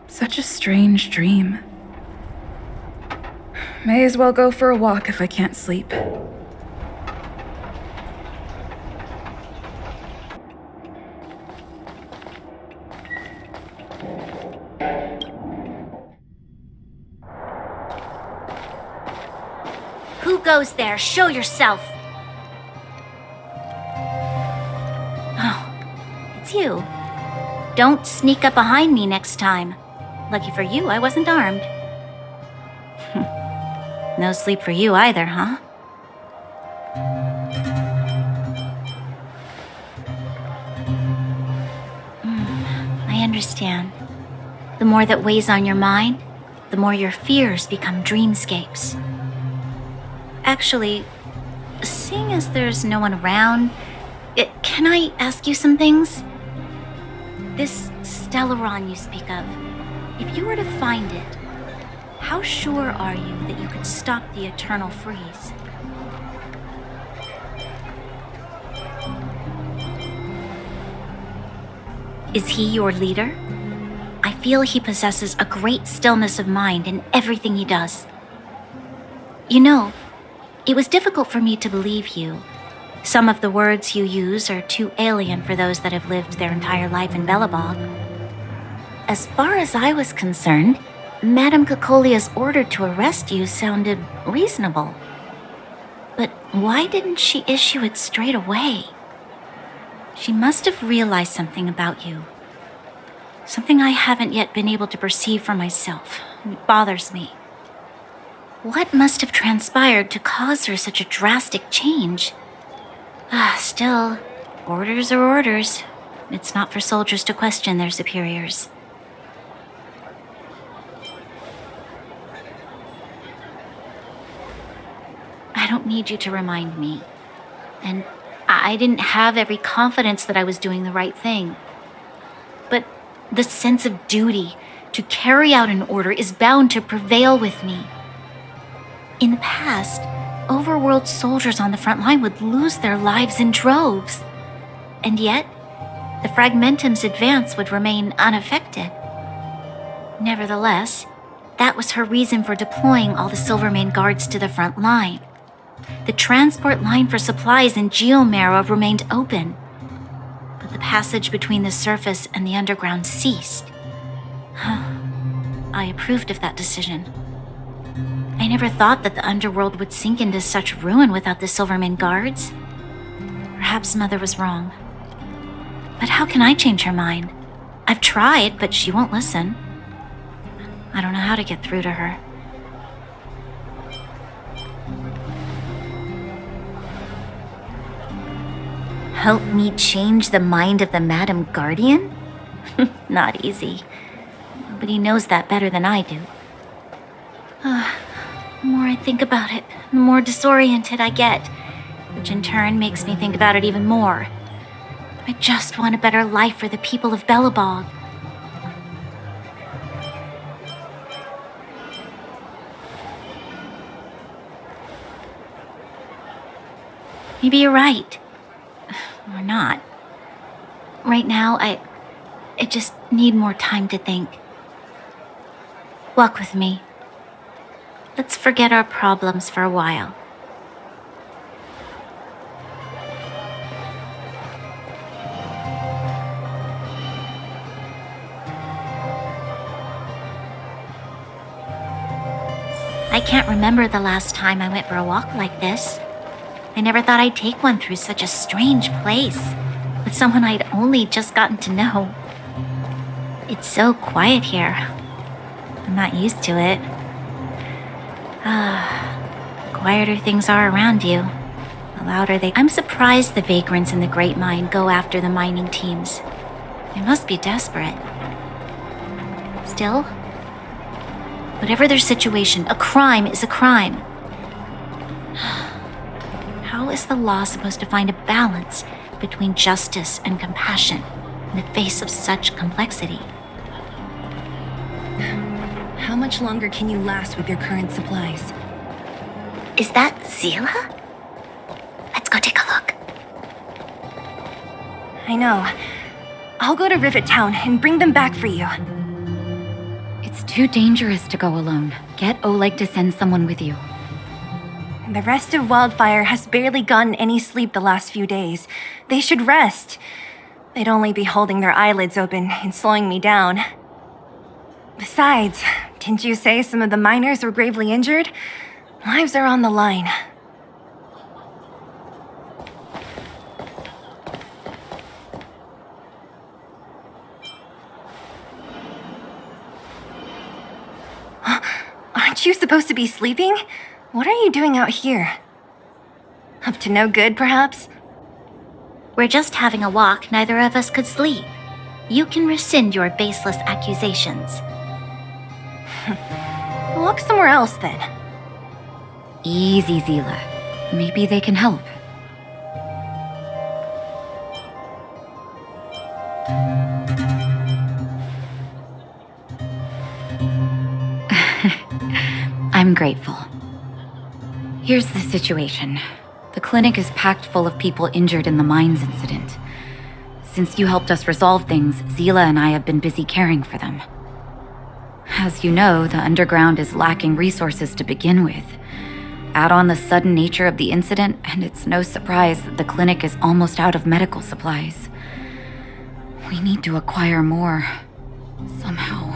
Such a strange dream. May as well go for a walk if I can't sleep. goes there? Show yourself. Oh, it's you. Don't sneak up behind me next time. Lucky for you, I wasn't armed. No sleep for you either, huh? I understand. The more that weighs on your mind, the more your fears become dreamscapes. Actually, seeing as there's no one around, can I ask you some things? This Stellaron you speak of, if you were to find it, how sure are you that you could stop the eternal freeze? Is he your leader? I feel he possesses a great stillness of mind in everything he does. You know, it was difficult for me to believe you. Some of the words you use are too alien for those that have lived their entire life in Belobog. As far as I was concerned, Madame Cocolia's order to arrest you sounded reasonable. But why didn't she issue it straight away? She must have realized something about you. Something I haven't yet been able to perceive for myself. It bothers me. What must have transpired to cause her such a drastic change? Still, orders are orders. It's not for soldiers to question their superiors. I don't need you to remind me. And I didn't have every confidence that I was doing the right thing. But the sense of duty to carry out an order is bound to prevail with me. In the past, overworld soldiers on the front line would lose their lives in droves. And yet, the Fragmentum's advance would remain unaffected. Nevertheless, that was her reason for deploying all the Silvermane guards to the front line. The transport line for supplies in Geomera remained open, but the passage between the surface and the underground ceased. I approved of that decision. I never thought that the underworld would sink into such ruin without the Silvermane guards. Perhaps Mother was wrong. But how can I change her mind? I've tried, but she won't listen. I don't know how to get through to her. Help me change the mind of the Madam Guardian? Not easy. Nobody knows that better than I do. The more I think about it, the more disoriented I get, which in turn makes me think about it even more. I just want a better life for the people of Belobog. Maybe you're right. Or not. Right now, I just need more time to think. Walk with me. Let's forget our problems for a while. I can't remember the last time I went for a walk like this. I never thought I'd take one through such a strange place, with someone I'd only just gotten to know. It's so quiet here. I'm not used to it. Quieter things are around you, the louder they... I'm surprised the vagrants in the Great Mine go after the mining teams. They must be desperate. Still, whatever their situation, a crime is a crime. How is the law supposed to find a balance between justice and compassion in the face of such complexity? How much longer can you last with your current supplies? Is that Zila? Let's go take a look. I know. I'll go to Rivet Town and bring them back for you. It's too dangerous to go alone. Get Oleg to send someone with you. The rest of Wildfire has barely gotten any sleep the last few days. They should rest. They'd only be holding their eyelids open and slowing me down. Besides, didn't you say some of the miners were gravely injured? Lives are on the line. Aren't you supposed to be sleeping? What are you doing out here? Up to no good, perhaps? We're just having a walk. Neither of us could sleep. You can rescind your baseless accusations. Look somewhere else, then. Easy, Zila. Maybe they can help. I'm grateful. Here's the situation. The clinic is packed full of people injured in the mines incident. Since you helped us resolve things, Zila and I have been busy caring for them. As you know, the underground is lacking resources to begin with. Add on the sudden nature of the incident, and it's no surprise that the clinic is almost out of medical supplies. We need to acquire more, somehow.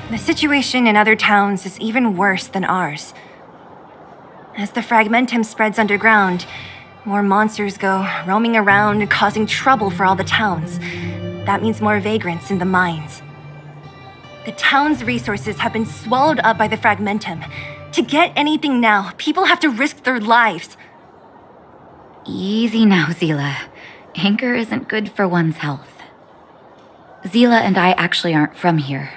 The situation in other towns is even worse than ours. As the fragmentum spreads underground, more monsters go roaming around, causing trouble for all the towns. That means more vagrants in the mines. The town's resources have been swallowed up by the fragmentum. To get anything now, people have to risk their lives. Easy now, Zila. Anger isn't good for one's health. Zila and I actually aren't from here.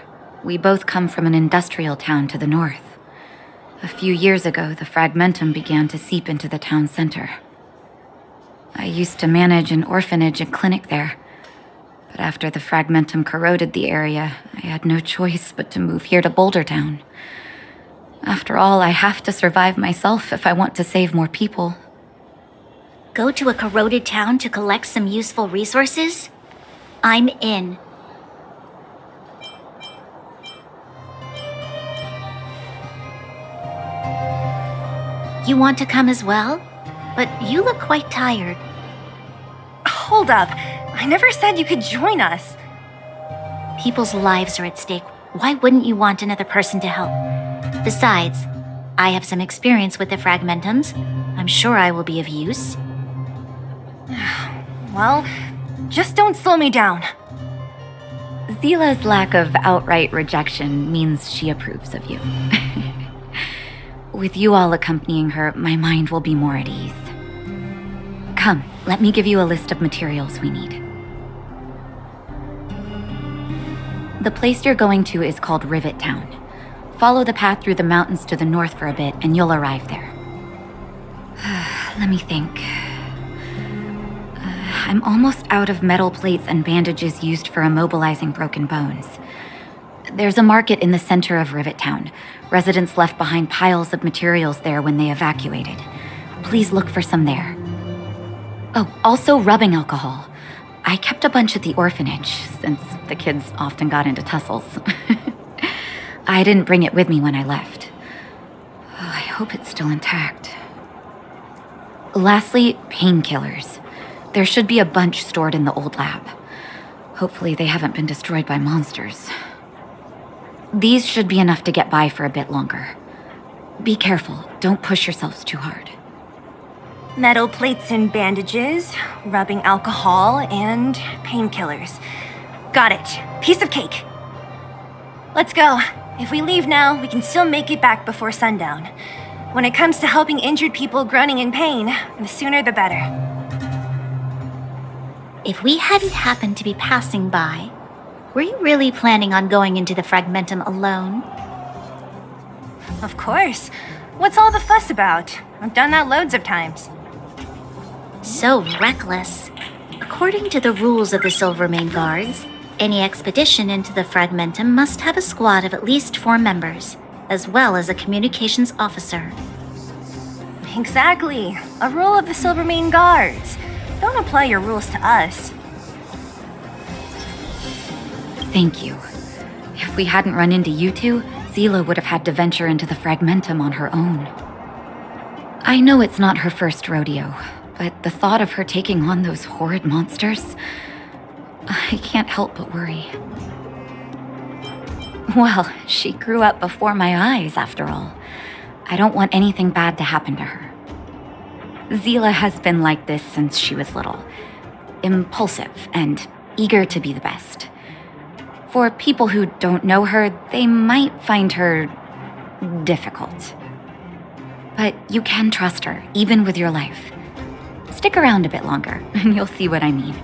We both come from an industrial town to the north. A few years ago, the fragmentum began to seep into the town center. I used to manage an orphanage and clinic there. But after the fragmentum corroded the area, I had no choice but to move here to Boulder Town. After all, I have to survive myself if I want to save more people. Go to a corroded town to collect some useful resources? I'm in. You want to come as well? But you look quite tired. Hold up. I never said you could join us. People's lives are at stake. Why wouldn't you want another person to help? Besides, I have some experience with the fragmentums. I'm sure I will be of use. Well, just don't slow me down. Zila's lack of outright rejection means she approves of you. With you all accompanying her, my mind will be more at ease. Come, let me give you a list of materials we need. The place you're going to is called Rivet Town. Follow the path through the mountains to the north for a bit, and you'll arrive there. Let me think. I'm almost out of metal plates and bandages used for immobilizing broken bones. There's a market in the center of Rivet Town. Residents left behind piles of materials there when they evacuated. Please look for some there. Oh, also rubbing alcohol. I kept a bunch at the orphanage, since the kids often got into tussles. I didn't bring it with me when I left. Oh, I hope it's still intact. Lastly, painkillers. There should be a bunch stored in the old lab. Hopefully they haven't been destroyed by monsters. These should be enough to get by for a bit longer. Be careful, don't push yourselves too hard. Metal plates and bandages, rubbing alcohol, and painkillers. Got it. Piece of cake. Let's go. If we leave now, we can still make it back before sundown. When it comes to helping injured people groaning in pain, the sooner the better. If we hadn't happened to be passing by, were you really planning on going into the fragmentum alone? Of course. What's all the fuss about? I've done that loads of times. So reckless. According to the rules of the Silvermane Guards, any expedition into the fragmentum must have a squad of at least 4 members, as well as a communications officer. Exactly. A rule of the Silvermane Guards. Don't apply your rules to us. Thank you. If we hadn't run into you two, Zila would have had to venture into the fragmentum on her own. I know it's not her first rodeo, but the thought of her taking on those horrid monsters, I can't help but worry. Well, she grew up before my eyes, after all. I don't want anything bad to happen to her. Zila has been like this since she was little. Impulsive and eager to be the best. For people who don't know her, they might find her difficult. But you can trust her, even with your life. Stick around a bit longer, and you'll see what I mean.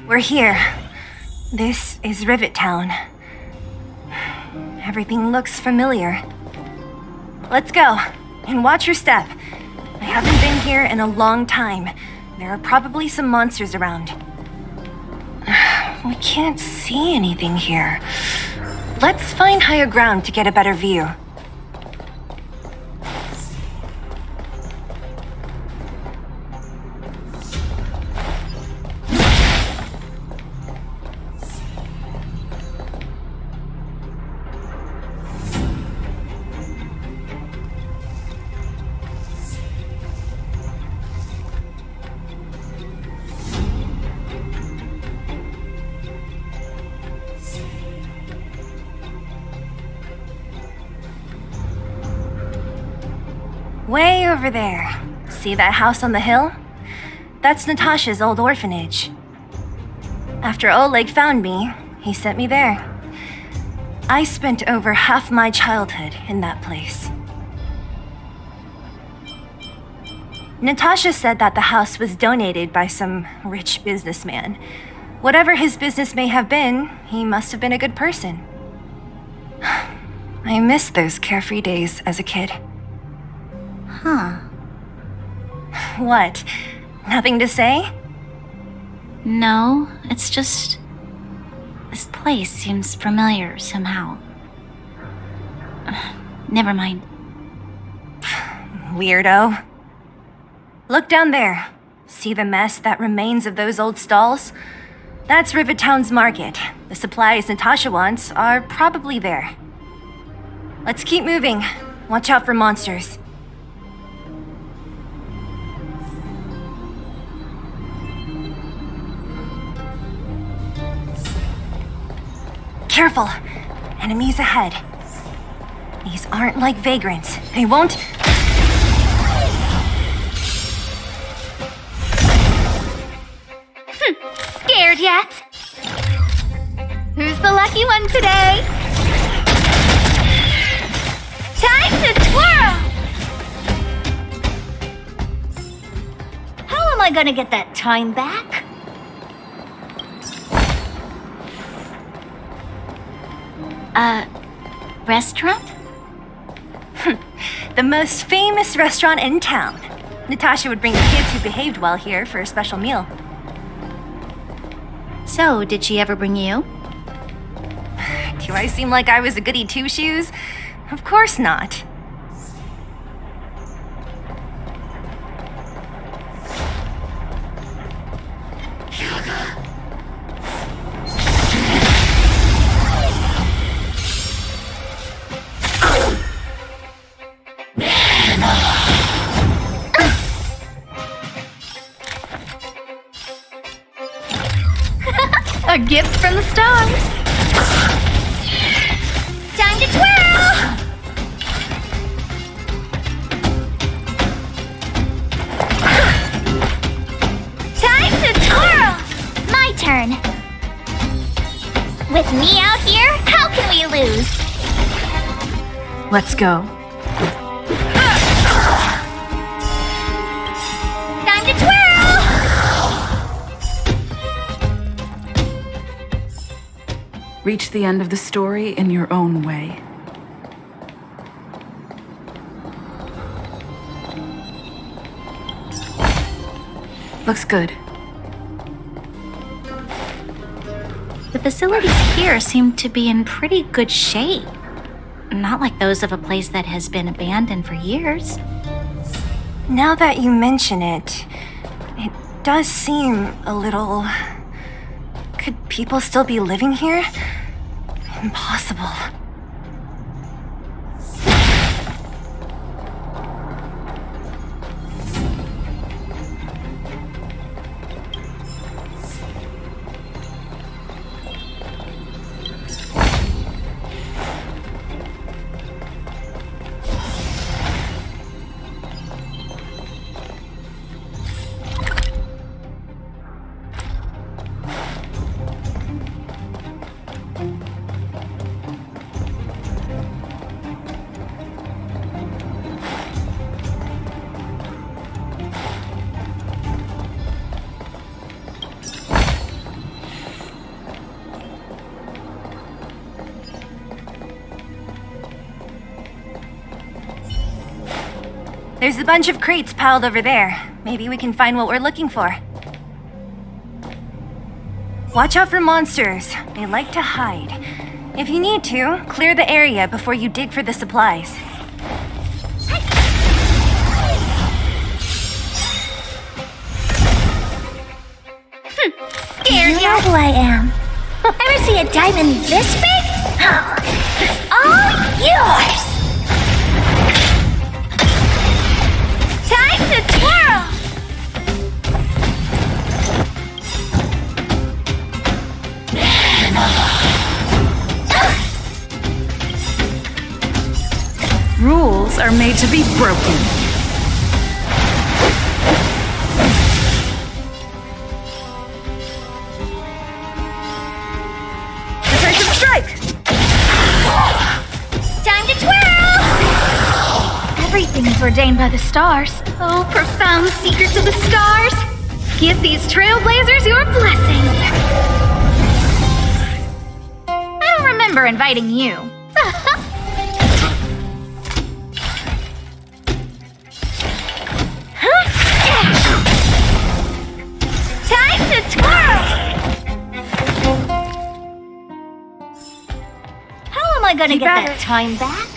We're here. This is Rivet Town. Everything looks familiar. Let's go, and watch your step. I haven't been here in a long time. There are probably some monsters around. We can't see anything here. Let's find higher ground to get a better view. Way over there. See that house on the hill? That's Natasha's old orphanage. After Oleg found me, he sent me there. I spent over half my childhood in that place. Natasha said that the house was donated by some rich businessman. Whatever his business may have been, he must have been a good person. I miss those carefree days as a kid. Huh. What? Nothing to say? No, it's just... this place seems familiar somehow. Never mind. Weirdo. Look down there. See the mess that remains of those old stalls? That's Rivet Town's market. The supplies Natasha wants are probably there. Let's keep moving. Watch out for monsters. Careful! Enemies ahead. These aren't like vagrants. They won't... Scared yet? Who's the lucky one today? Time to twirl! How am I gonna get that time back? Restaurant? The most famous restaurant in town. Natasha would bring the kids who behaved well here for a special meal. So, did she ever bring you? Do I seem like I was a goody two-shoes? Of course not. gift from the stars. Time to twirl! Time to twirl! My turn. With me out here, how can we lose? Let's go. Time to twirl! Reach the end of the story in your own way. Looks good. The facilities here seem to be in pretty good shape. Not like those of a place that has been abandoned for years. Now that you mention it, it does seem a little... Could people still be living here? Impossible. There's a bunch of crates piled over there. Maybe we can find what we're looking for. Watch out for monsters. They like to hide. If you need to, clear the area before you dig for the supplies. Scared you know who I am. Ever see a diamond this big? It's all yours! Time to twirl! Rules are made to be broken. Decisive strike! Time to twirl! Everything is ordained by the stars. Oh, profound secrets of the stars. Give these trailblazers your blessing. I don't remember inviting you. Time to twirl! How am I gonna get that time back?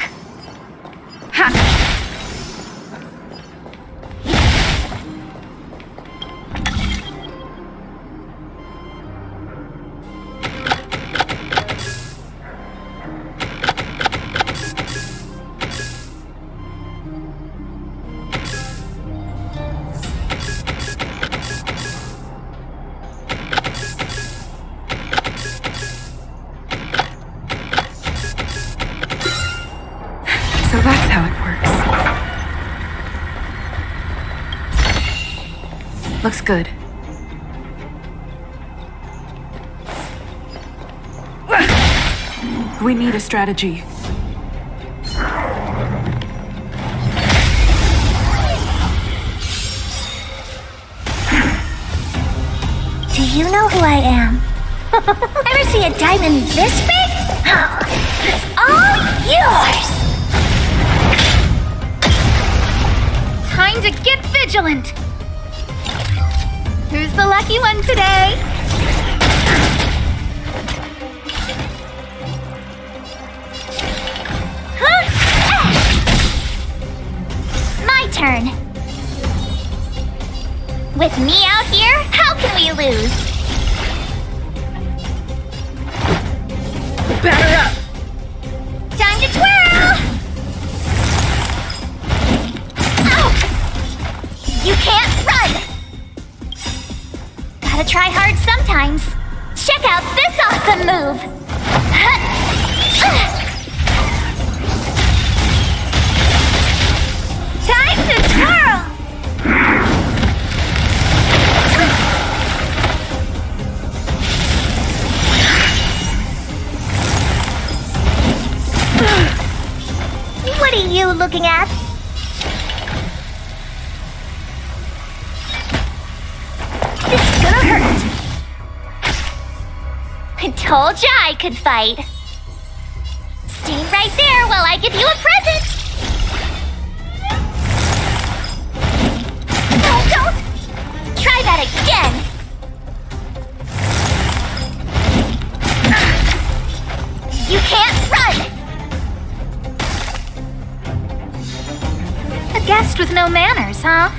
So that's how it works. Looks good. We need a strategy. Do you know who I am? Ever see a diamond this big? It's all yours! Time to get vigilant. Who's the lucky one today? My turn. With me out here, how can we lose? Batter up! Time to twirl! Ow! You can't run! Gotta try hard sometimes. Check Check out this awesome move! Time to twirl! What are you looking at? It's gonna hurt. I told ya I could fight. Stay right there while I give you a present. No, don't! Try that again. You can't run! A guest with no manners, huh?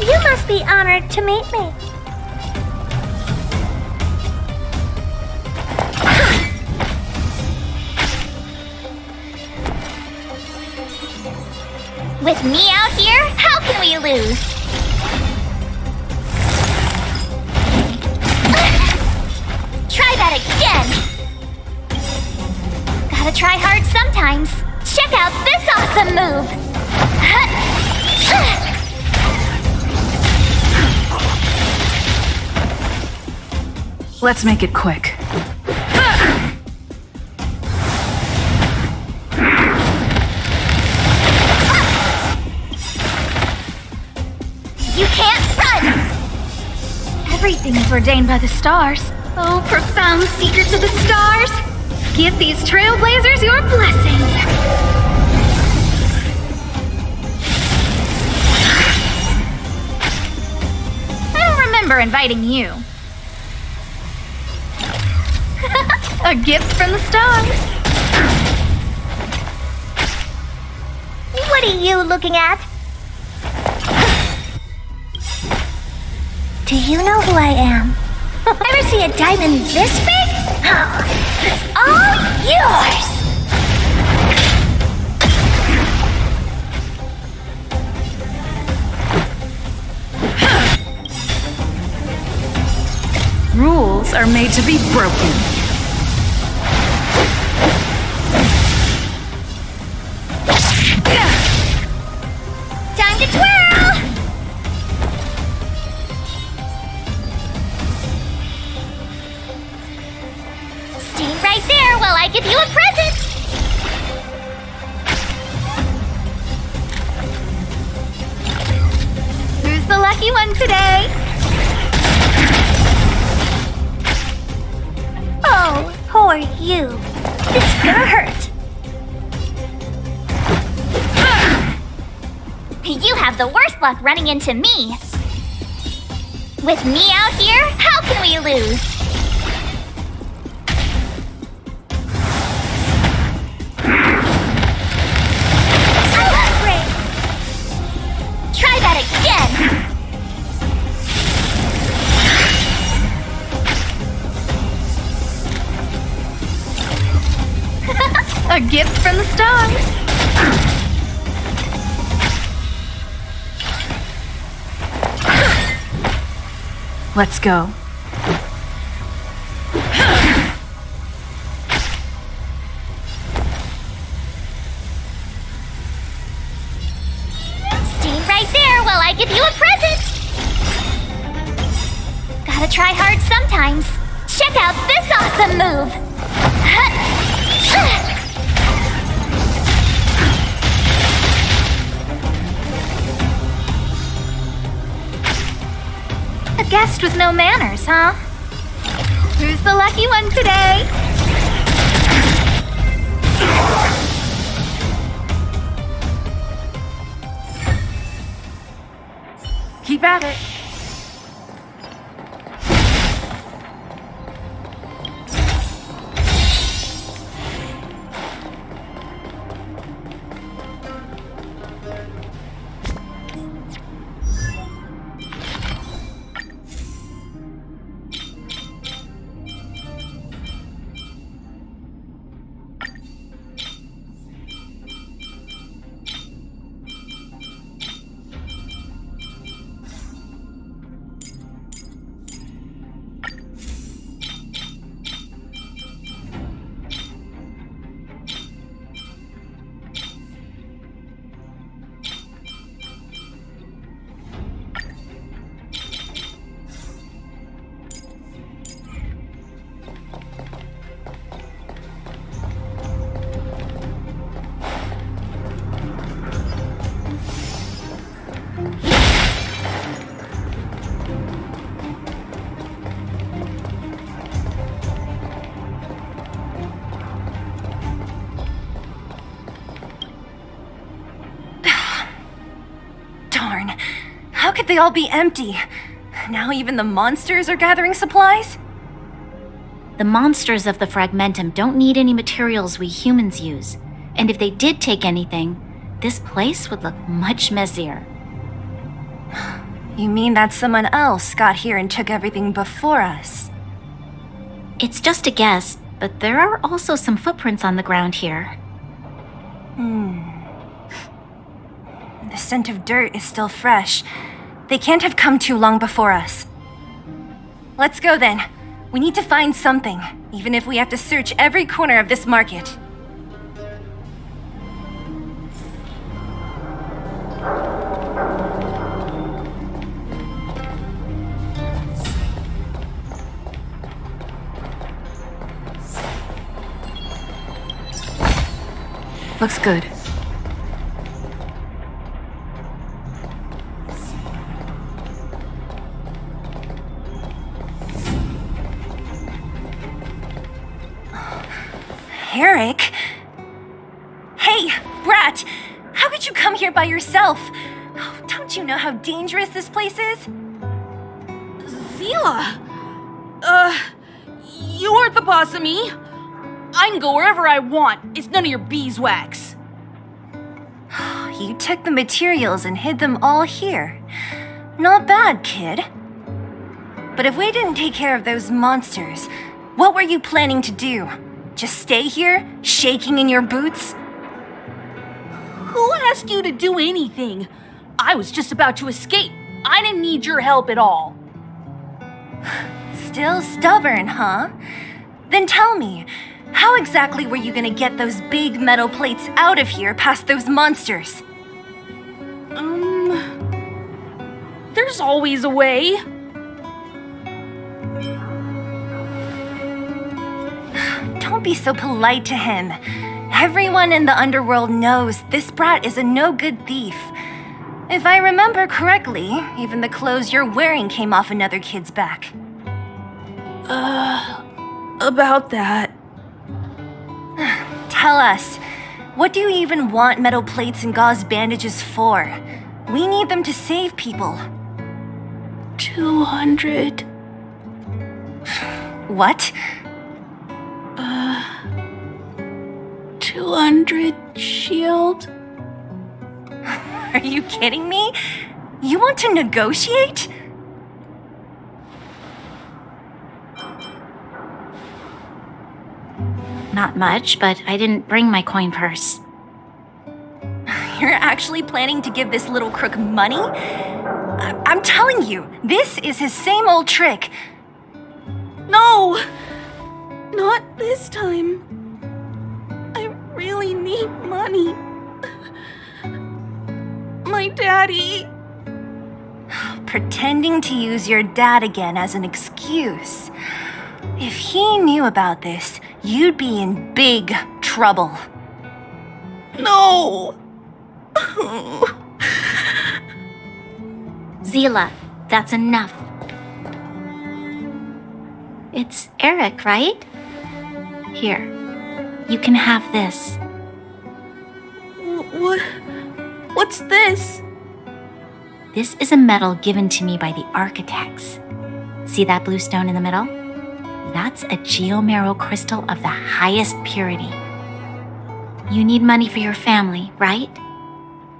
You must be honored to meet me. With me out here, how can we lose? Try that again. Gotta try hard sometimes. Check out this awesome move. Let's make it quick. You can't run! Everything is ordained by the stars. Oh, profound secrets of the stars! Give these trailblazers your blessing! I don't remember inviting you. A gift from the stars. What are you looking at? Do you know who I am? Ever see a diamond this big? It's all yours! Rules are made to be broken. Time to twirl! Stay right there while I give you a present! Who's the lucky one today? Oh, poor you. It's gonna hurt. You have the worst luck running into me. With me out here, how can we lose? Try that again. A gift from the stars. Let's go. Stay right there while I give you a present. Gotta try hard sometimes. Check out this awesome move. A guest with no manners, huh? Who's the lucky one today? Keep at it. they all be empty? Now even the monsters are gathering supplies? The monsters of the Fragmentum don't need any materials we humans use. And if they did take anything, this place would look much messier. You mean that someone else got here and took everything before us? It's just a guess, but there are also some footprints on the ground here. The scent of dirt is still fresh. They can't have come too long before us. Let's go then. We need to find something, even if we have to search every corner of this market. Looks good. Eric? Hey, Brat! How could you come here by yourself? Oh, don't you know how dangerous this place is? Zila! You aren't the boss of me. I can go wherever I want. It's none of your beeswax. You took the materials and hid them all here. Not bad, kid. But if we didn't take care of those monsters, what were you planning to do? Just stay here, shaking in your boots? Who asked you to do anything? I was just about to escape. I didn't need your help at all. Still stubborn, huh? Then tell me, how exactly were you gonna get those big metal plates out of here past those monsters? There's always a way. Don't be so polite to him. Everyone in the underworld knows this brat is a no-good thief. If I remember correctly, even the clothes you're wearing came off another kid's back. About that. Tell us, what do you even want metal plates and gauze bandages for? We need them to save people. 200. What? 200 shield? Are you kidding me? You want to negotiate? Not much, but I didn't bring my coin purse. You're actually planning to give this little crook money? I'm telling you, this is his same old trick. No! Not this time. I really need money. My daddy. Pretending to use your dad again as an excuse. If he knew about this, you'd be in big trouble. No! Zila, that's enough. It's Eric, right? Here, you can have this. What's this? This is a medal given to me by the architects. See that blue stone in the middle? That's a geomerald crystal of the highest purity. You need money for your family, right?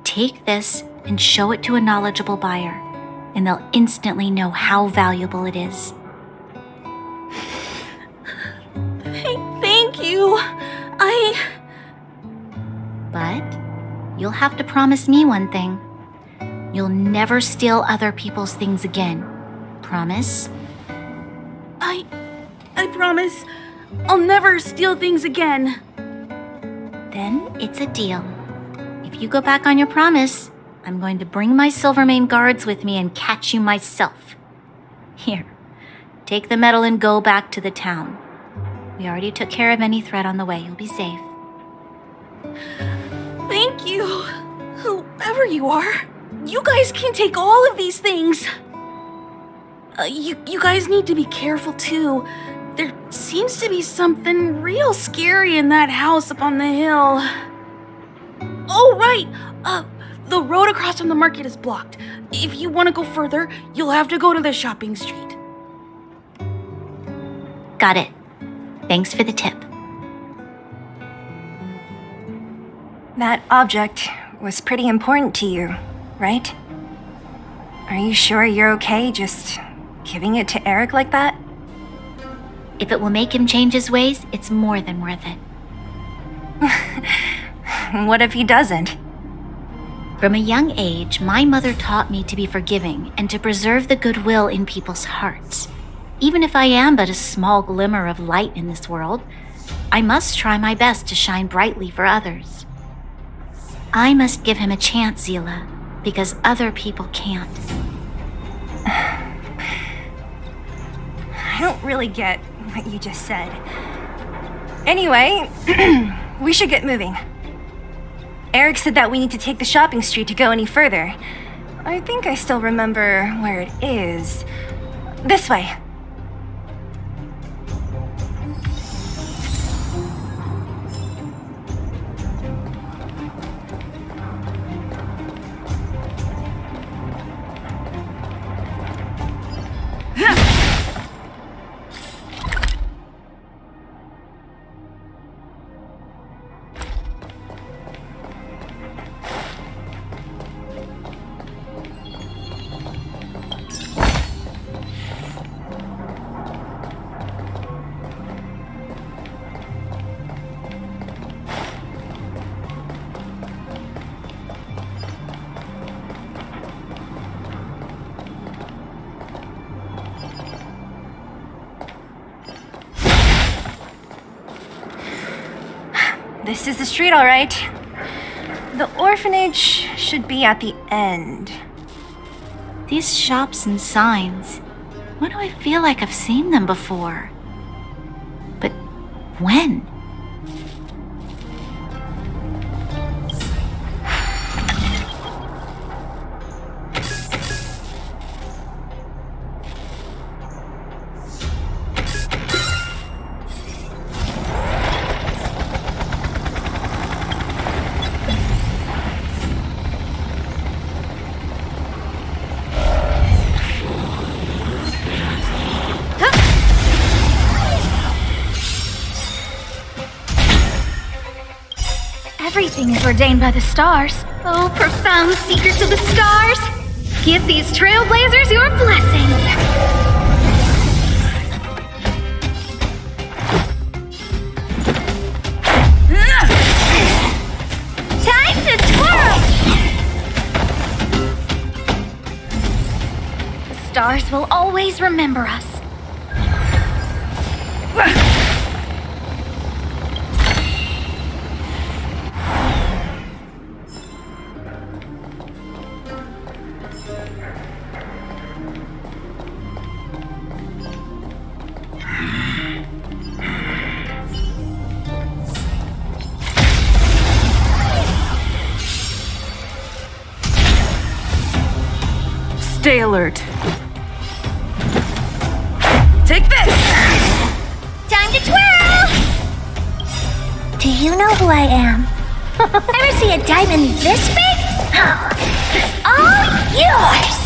Take this and show it to a knowledgeable buyer, and they'll instantly know how valuable it is. Thank you. But you'll have to promise me one thing. You'll never steal other people's things again. Promise? I promise. I'll never steal things again. Then it's a deal. If you go back on your promise, I'm going to bring my Silvermane guards with me and catch you myself. Here, take the medal and go back to the town. We already took care of any threat on the way. You'll be safe. Thank you. Whoever you are, you guys can take all of these things. You guys need to be careful too. There seems to be something real scary in that house up on the hill. Oh, right. The road across from the market is blocked. If you want to go further, you'll have to go to the shopping street. Got it. Thanks for the tip. That object was pretty important to you, right? Are you sure you're okay just giving it to Eric like that? If it will make him change his ways, it's more than worth it. What if he doesn't? From a young age, my mother taught me to be forgiving and to preserve the goodwill in people's hearts. Even if I am but a small glimmer of light in this world, I must try my best to shine brightly for others. I must give him a chance, Zila, because other people can't. I don't really get what you just said. Anyway, we should get moving. Eric said that we need to take the shopping street to go any further. I think I still remember where it is. This way. This is the street, all right. The orphanage should be at the end. These shops and signs, why do I feel like I've seen them before? But when? Everything is ordained by the stars. Oh, profound secrets of the stars! Give these trailblazers your blessing! Time to twirl! The stars will always remember us. Stay alert. Take this! Time to twirl! Do you know who I am? Ever see a diamond this big? It's all yours!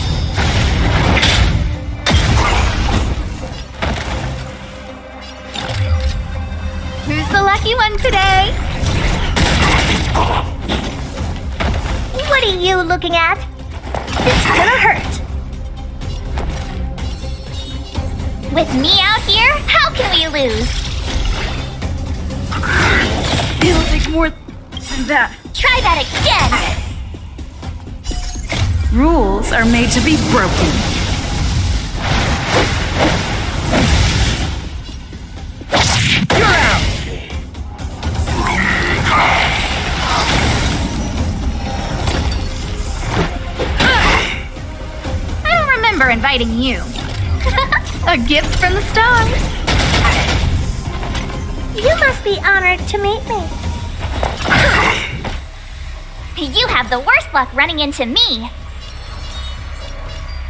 Who's the lucky one today? What are you looking at? It's gonna hurt. With me out here, how can we lose? It'll take more than that. Try that again! Rules are made to be broken. You're out! I don't remember inviting you. A gift from the stars. You must be honored to meet me. You have the worst luck running into me.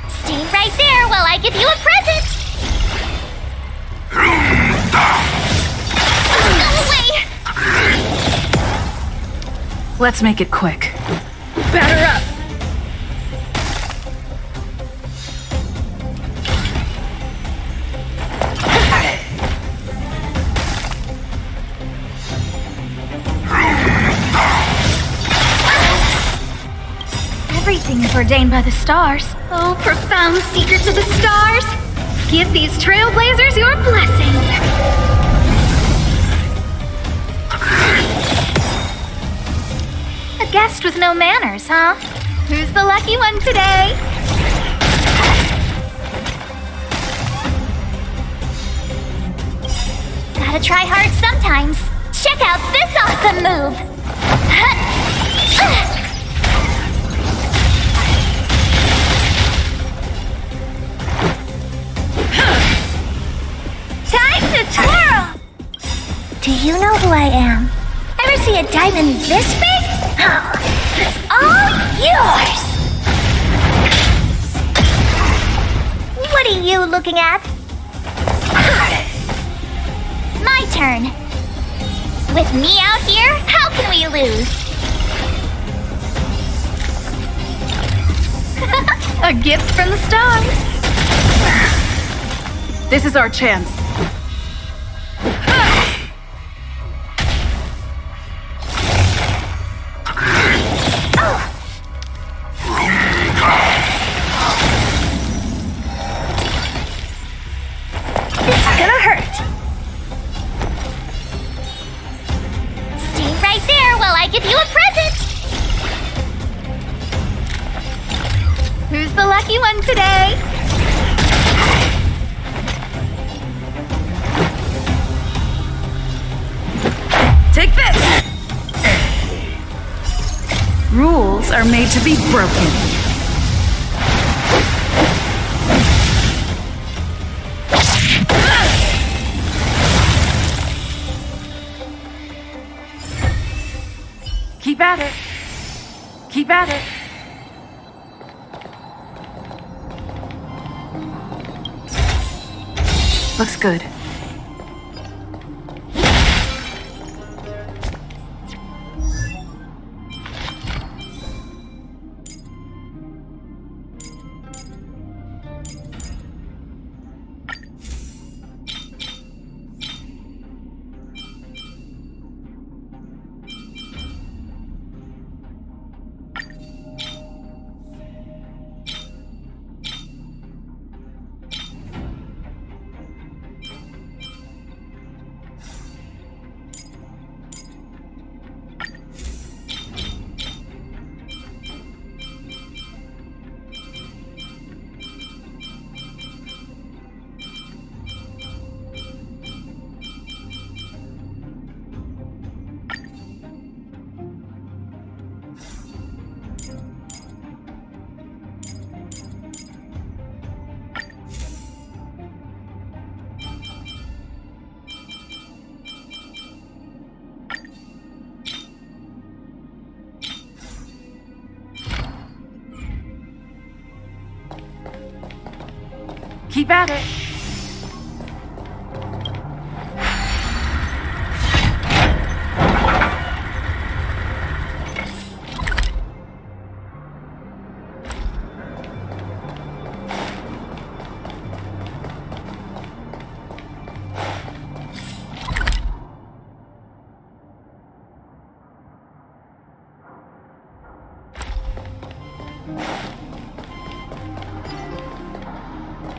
Stay right there while I give you a present. Go away! Let's make it quick. Batter up! ordained by the stars. Oh, profound secrets of the stars! Give these trailblazers your blessing! A guest with no manners, huh? Who's the lucky one today? Gotta try hard sometimes. Check out this awesome move! Time to twirl! Do you know who I am? Ever see a diamond this big? Oh, it's all yours! What are you looking at? My turn. With me out here, how can we lose? A gift from the stars. This is our chance. It's gonna hurt. Stay right there while I give you a present! Who's the lucky one today? Take this! Rules are made to be broken. Keep at it. Keep at it. Looks good. Keep at it.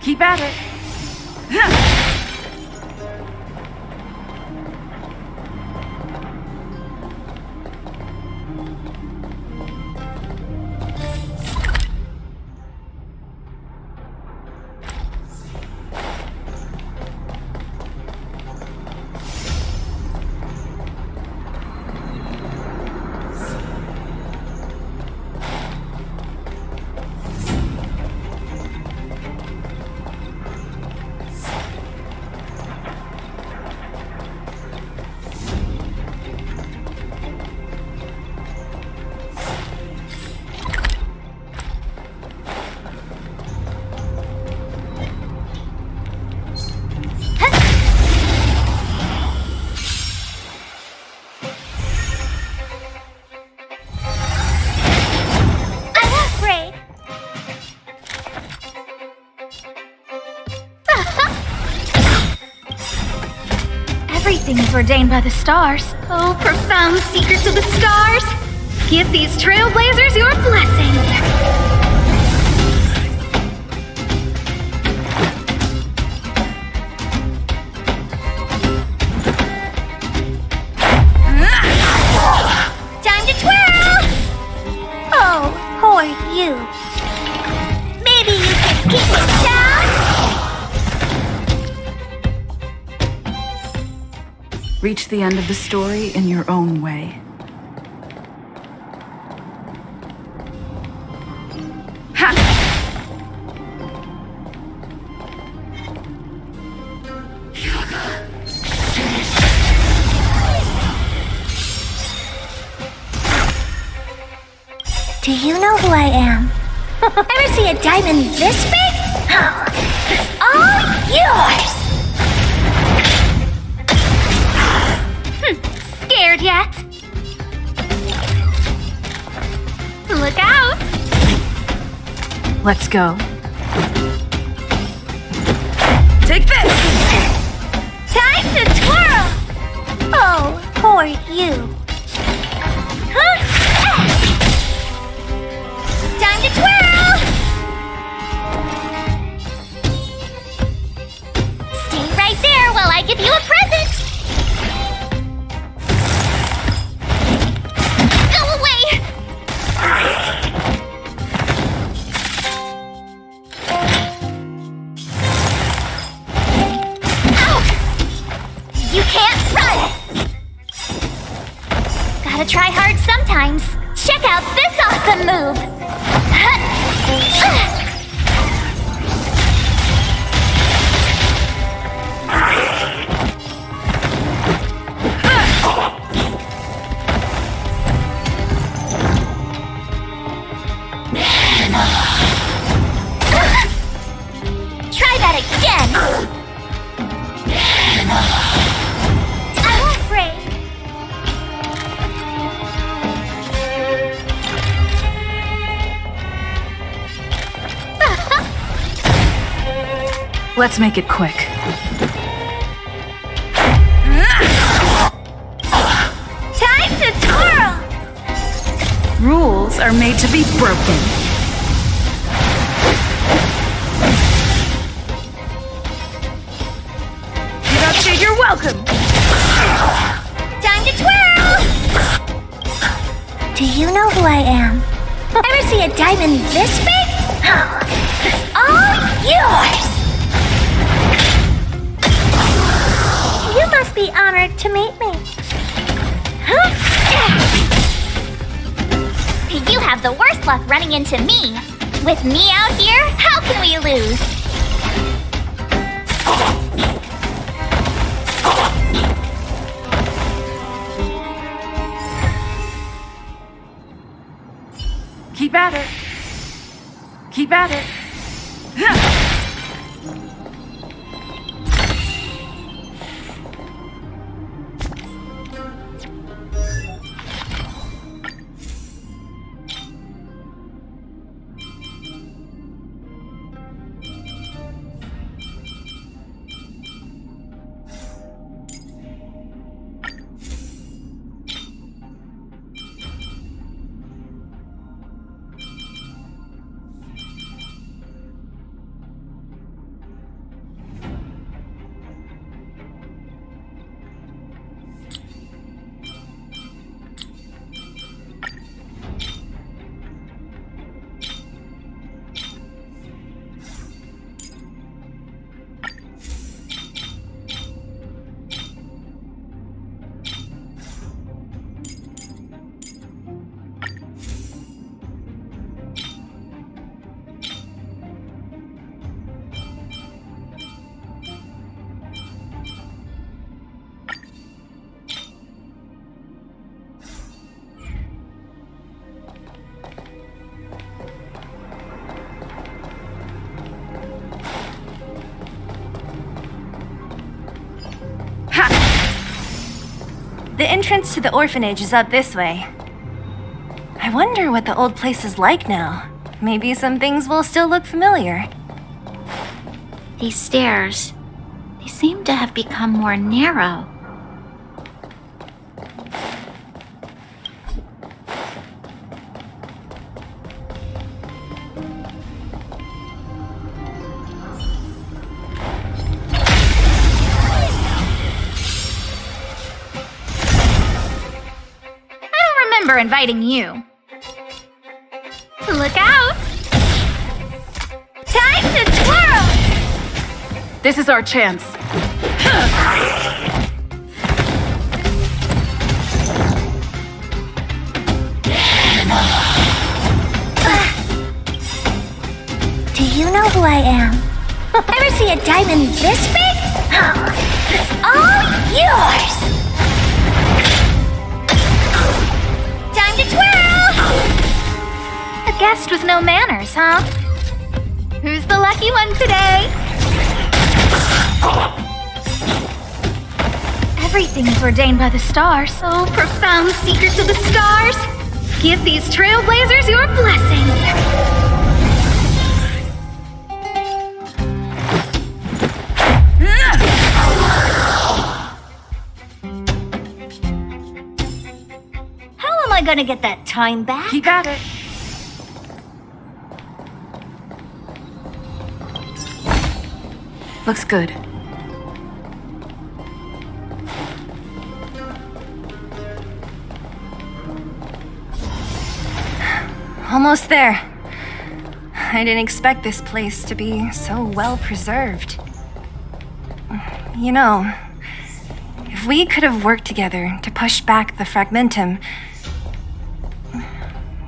Keep at it. Everything is ordained by the stars. Oh, profound secrets of the stars! Give these trailblazers your blessing! Reach the end of the story in your own way. Do you know who I am? Ever see a diamond this big? It's all yours! Scared yet? Look out! Let's go. Take this! Time to twirl! Oh, poor you. Time to twirl! Stay right there while I give you a present! Go away! Ow! You can't run! Gotta try hard sometimes. Check out this awesome move! Try that again! I won't break. Let's make it quick. Time to twirl! Rules are made to be broken. You're welcome. Time to twirl! Do you know who I am? Ever see a diamond this big? It's all yours! You must be honored to meet me. You have the worst luck running into me. With me out here, how can we lose? Keep at it. Keep at it. The entrance to the orphanage is up this way. I wonder what the old place is like now. Maybe some things will still look familiar. These stairs, they seem to have become more narrow. Inviting you. Look out! Time to twirl! This is our chance. know who I am? Ever see a diamond this big? It's all yours! Time to twirl! A guest with no manners, huh? Who's the lucky one today? Everything is ordained by the stars. Oh, profound secrets of the stars. Give these trailblazers your blessing. How am I gonna get that time back? You got it. Looks good. Almost there. I didn't expect this place to be so well preserved. You know, if we could have worked together to push back the fragmentum,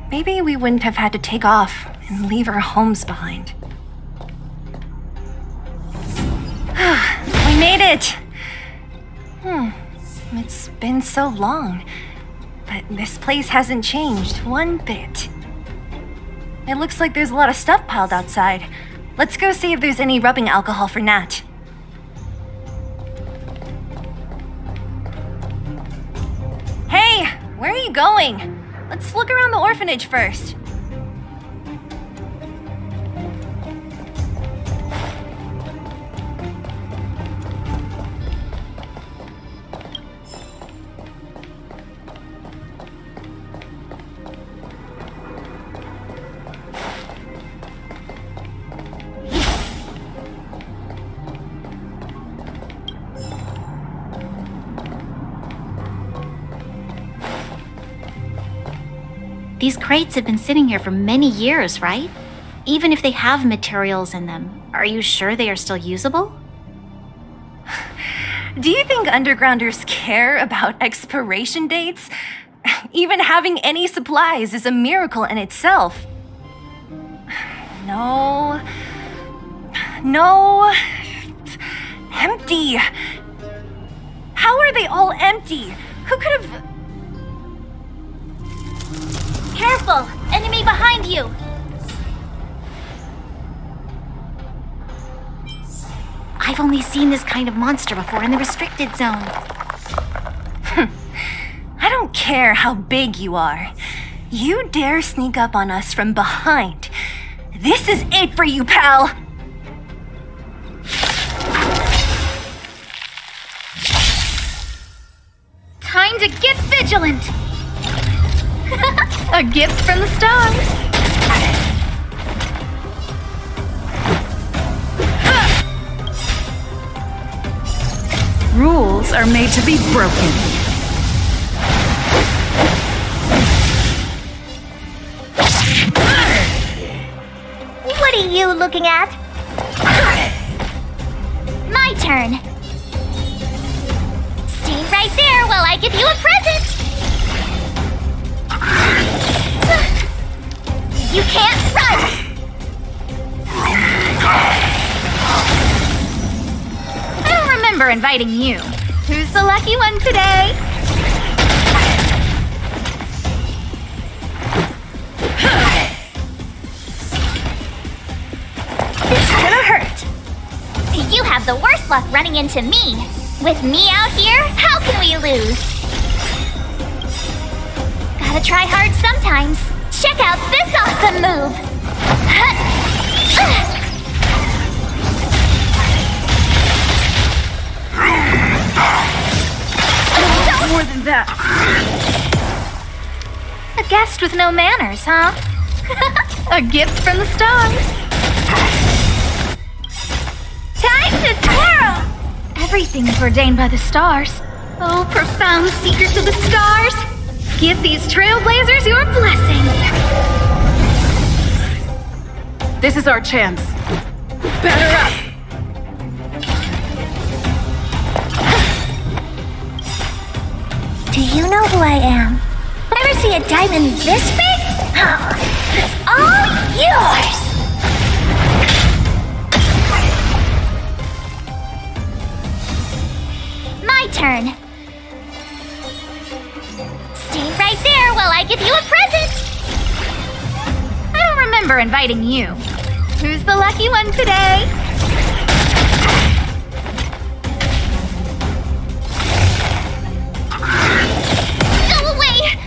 maybe we wouldn't have had to take off and leave our homes behind. We made it! It's been so long, but this place hasn't changed one bit. It looks like there's a lot of stuff piled outside. Let's go see if there's any rubbing alcohol for Nat. Hey, where are you going? Let's look around the orphanage first. These crates have been sitting here for many years, right? Even if they have materials in them, are you sure they are still usable? Do you think undergrounders care about expiration dates? Even having any supplies is a miracle in itself. No. Empty. How are they all empty? Who could have... Careful! Enemy behind you! I've only seen this kind of monster before in the restricted zone. I don't care how big you are. You dare sneak up on us from behind. This is it for you, pal! Time to get vigilant! A gift from the stars! Rules are made to be broken. What are you looking at? My turn. Stay right there while I give you a present. You can't run! I don't remember inviting you. Who's the lucky one today? It's gonna hurt. You have the worst luck running into me. With me out here, how can we lose? Gotta try hard sometimes. Check out this awesome move! More than that. A guest with no manners, huh? A gift from the stars. Time to twirl! Everything is ordained by the stars. Oh, profound secrets of the stars. Give these trailblazers your blessing. This is our chance. Batter up! Do you know who I am? Ever see a diamond this big? It's all yours! my turn. Stay right there while I give you a present. I don't remember inviting you. Who's the lucky one today? Go away!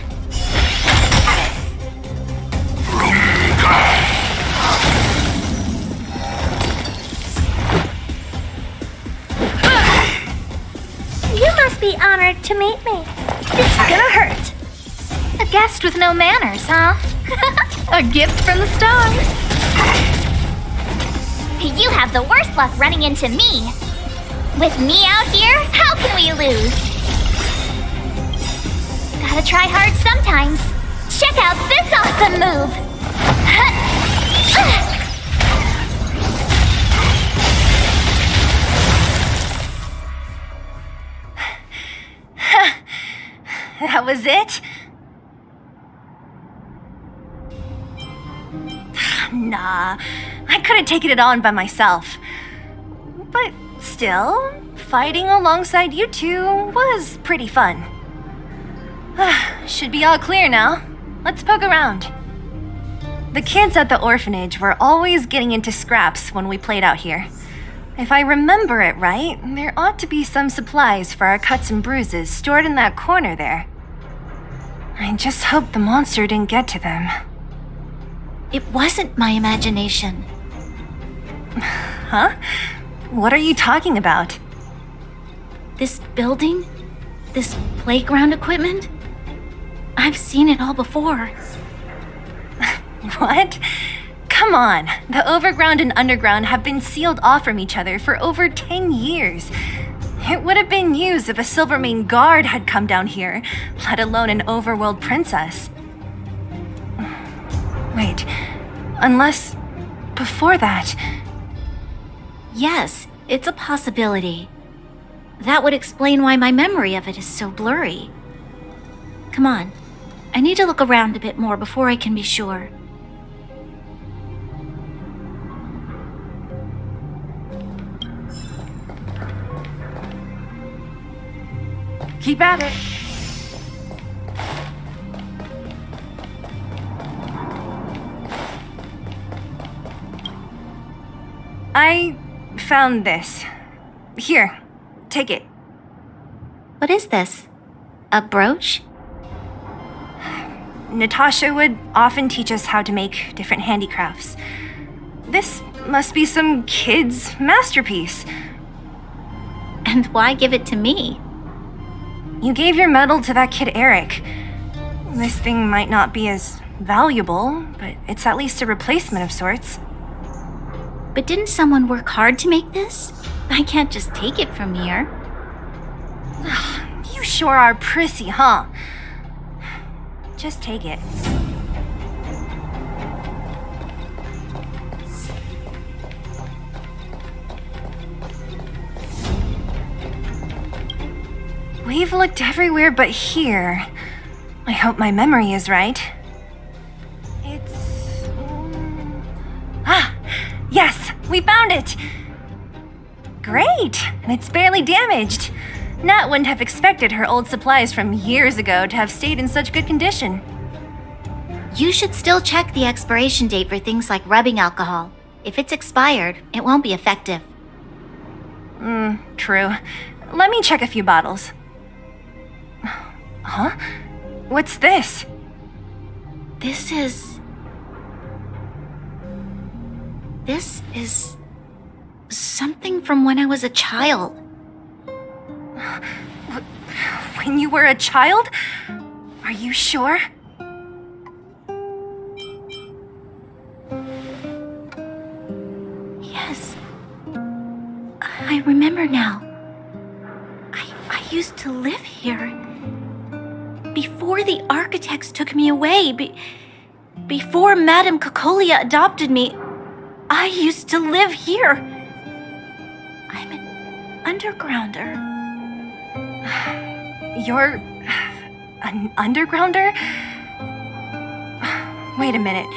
You must be honored to meet me. It's gonna hurt. A guest with no manners, huh? A gift from the stars. You have the worst luck running into me. With me out here, how can we lose? Gotta try hard sometimes. Check out this awesome move! That was it? Nah, I couldn't take it on by myself. But still, fighting alongside you two was pretty fun. Should be all clear now. Let's poke around. The kids at the orphanage were always getting into scraps when we played out here. If I remember it right, there ought to be some supplies for our cuts and bruises stored in that corner there. I just hope the monster didn't get to them. It wasn't my imagination. Huh? What are you talking about? This building? This playground equipment? I've seen it all before. What? Come on. The overground and underground have been sealed off from each other for over 10 years. It would have been used if a Silvermane guard had come down here, let alone an overworld princess. Wait, unless before that. Yes, it's a possibility. That would explain why my memory of it is so blurry. Come on, I need to look around a bit more before I can be sure. Keep at it. I found this. Here, take it. What is this? A brooch? Natasha would often teach us how to make different handicrafts. This must be some kid's masterpiece. And why give it to me? You gave your medal to that kid Eric. This thing might not be as valuable, but it's at least a replacement of sorts. But didn't someone work hard to make this? I can't just take it from here. You sure are prissy, huh? Just take it. We've looked everywhere but here. I hope my memory is right. It's... Yes! We found it! Great! And it's barely damaged. Nat wouldn't have expected her old supplies from years ago to have stayed in such good condition. You should still check the expiration date for things like rubbing alcohol. If it's expired, it won't be effective. True. Let me check a few bottles. Huh? What's this? This is something from when I was a child. When you were a child? Are you sure? Yes. I remember now. I used to live here. Before the architects took me away, before Madame Cocolia adopted me, I used to live here. I'm an undergrounder. You're an undergrounder? Wait a minute.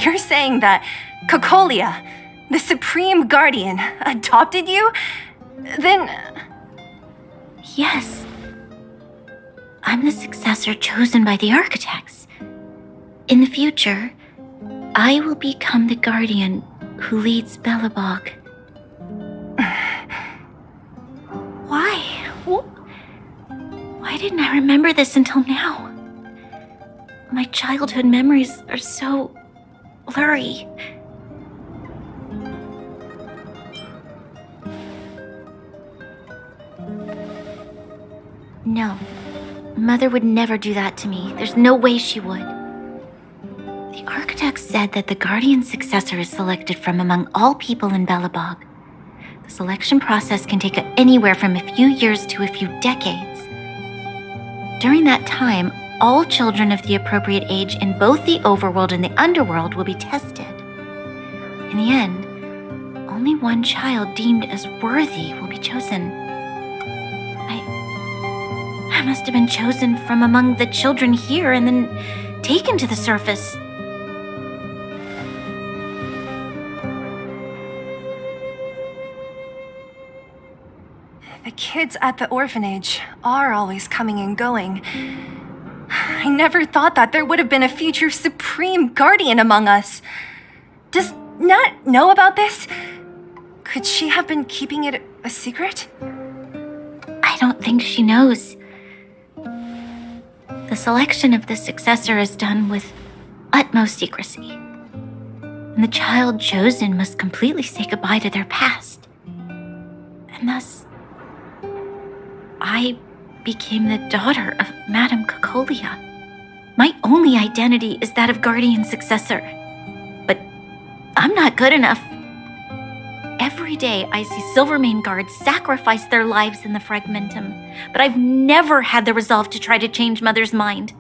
You're saying that Cocolia, the Supreme Guardian, adopted you? Then... Yes. I'm the successor chosen by the architects. In the future, I will become the guardian who leads Belobog. Why? Why didn't I remember this until now? My childhood memories are so blurry. No, Mother would never do that to me. There's no way she would. The architect said that the guardian successor is selected from among all people in Belobog. The selection process can take anywhere from a few years to a few decades. During that time, all children of the appropriate age in both the overworld and the underworld will be tested. In the end, only one child deemed as worthy will be chosen. I must have been chosen from among the children here and then taken to the surface. The kids at the orphanage are always coming and going. I never thought that there would have been a future supreme guardian among us. Does Nat know about this? Could she have been keeping it a secret? I don't think she knows. The selection of the successor is done with utmost secrecy. And the child chosen must completely say goodbye to their past. And thus, I became the daughter of Madame Cocolia. My only identity is that of guardian successor. But I'm not good enough. Every day I see Silvermane guards sacrifice their lives in the Fragmentum, but I've never had the resolve to try to change Mother's mind.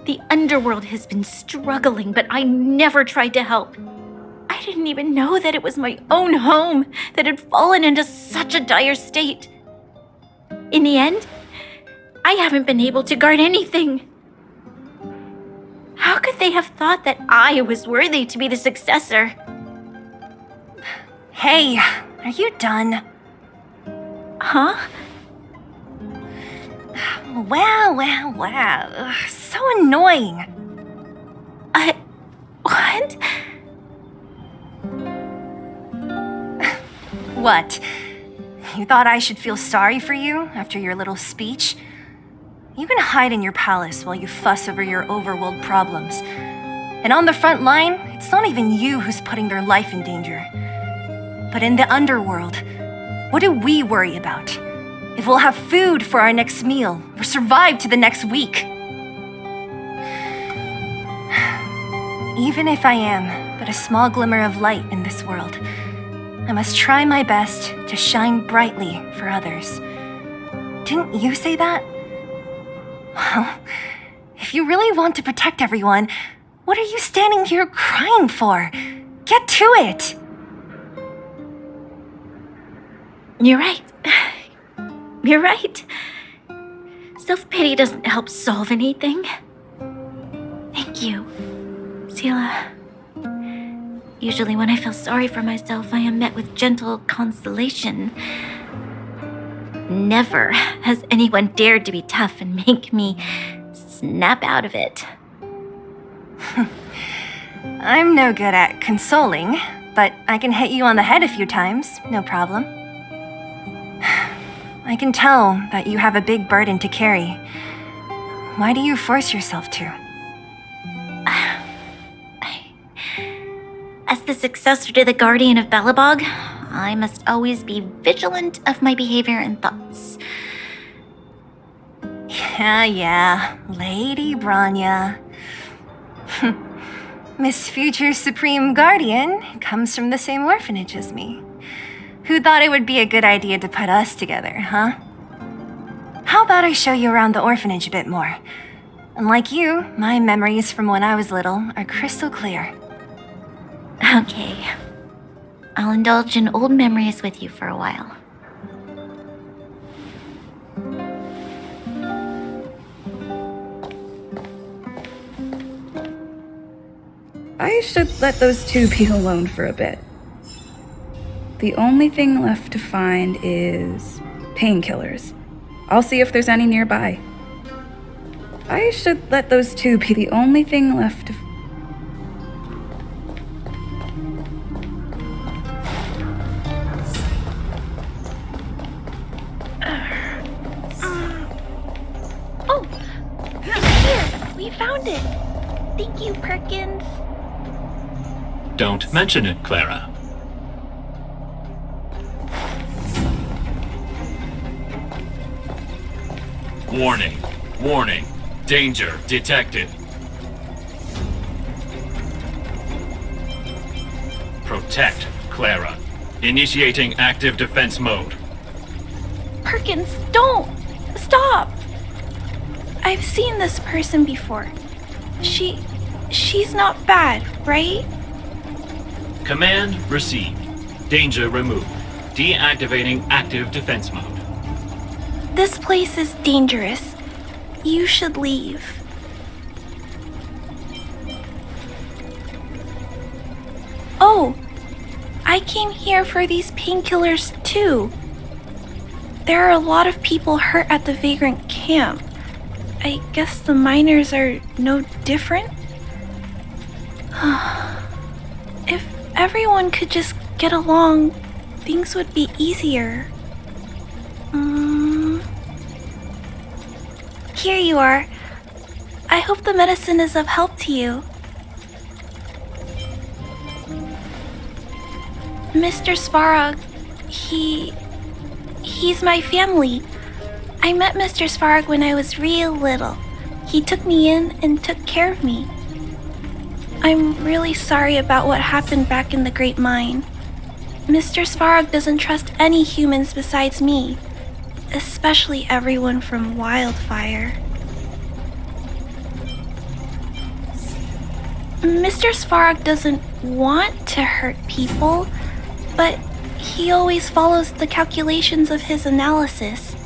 The underworld has been struggling, but I never tried to help. I didn't even know that it was my own home that had fallen into such a dire state. In the end, I haven't been able to guard anything. How could they have thought that I was worthy to be the successor? Hey, are you done? Huh? Wow. Ugh, so annoying. What? What? You thought I should feel sorry for you after your little speech? You can hide in your palace while you fuss over your overworld problems. And on the front line, it's not even you who's putting their life in danger. But in the underworld, what do we worry about? If we'll have food for our next meal or survive to the next week. Even if I am but a small glimmer of light in this world, I must try my best to shine brightly for others. Didn't you say that? Well, if you really want to protect everyone, what are you standing here crying for? Get to it! You're right. You're right. Self-pity doesn't help solve anything. Thank you, Zila. Usually when I feel sorry for myself, I am met with gentle consolation. Never has anyone dared to be tough and make me snap out of it. I'm no good at consoling, but I can hit you on the head a few times, no problem. I can tell that you have a big burden to carry. Why do you force yourself to? As the successor to the Guardian of Belobog, I must always be vigilant of my behavior and thoughts. Yeah, Lady Branya. Miss Future Supreme Guardian comes from the same orphanage as me. Who thought it would be a good idea to put us together, huh? How about I show you around the orphanage a bit more? Unlike you, my memories from when I was little are crystal clear. Okay. I'll indulge in old memories with you for a while. I should let those two be alone for a bit. The only thing left to find is painkillers. I'll see if there's any nearby. I should let those two be the only thing left of... Oh! It's here! We found it! Thank you, Perkins. Don't mention it, Clara. Warning. Warning. Danger detected. Protect Clara. Initiating active defense mode. Perkins, don't! Stop! I've seen this person before. She's not bad, right? Command received. Danger removed. Deactivating active defense mode. This place is dangerous. You should leave. Oh, I came here for these painkillers too. There are a lot of people hurt at the vagrant camp. I guess the miners are no different? If everyone could just get along, things would be easier. Here you are. I hope the medicine is of help to you. Mr. Svarog, he's my family. I met Mr. Svarog when I was real little. He took me in and took care of me. I'm really sorry about what happened back in the Great Mine. Mr. Svarog doesn't trust any humans besides me, especially everyone from Wildfire. Mr. Svarog doesn't want to hurt people, but he always follows the calculations of his analysis.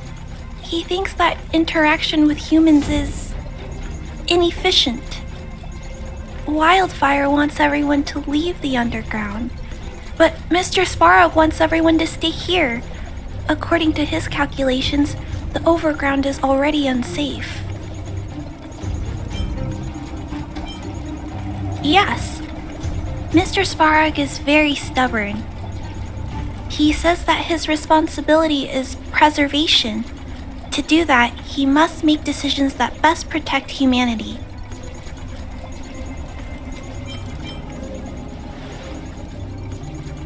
He thinks that interaction with humans is inefficient. Wildfire wants everyone to leave the underground, but Mr. Svarog wants everyone to stay here. According to his calculations, the overground is already unsafe. Yes, Mr. Svarog is very stubborn. He says that his responsibility is preservation. To do that, he must make decisions that best protect humanity.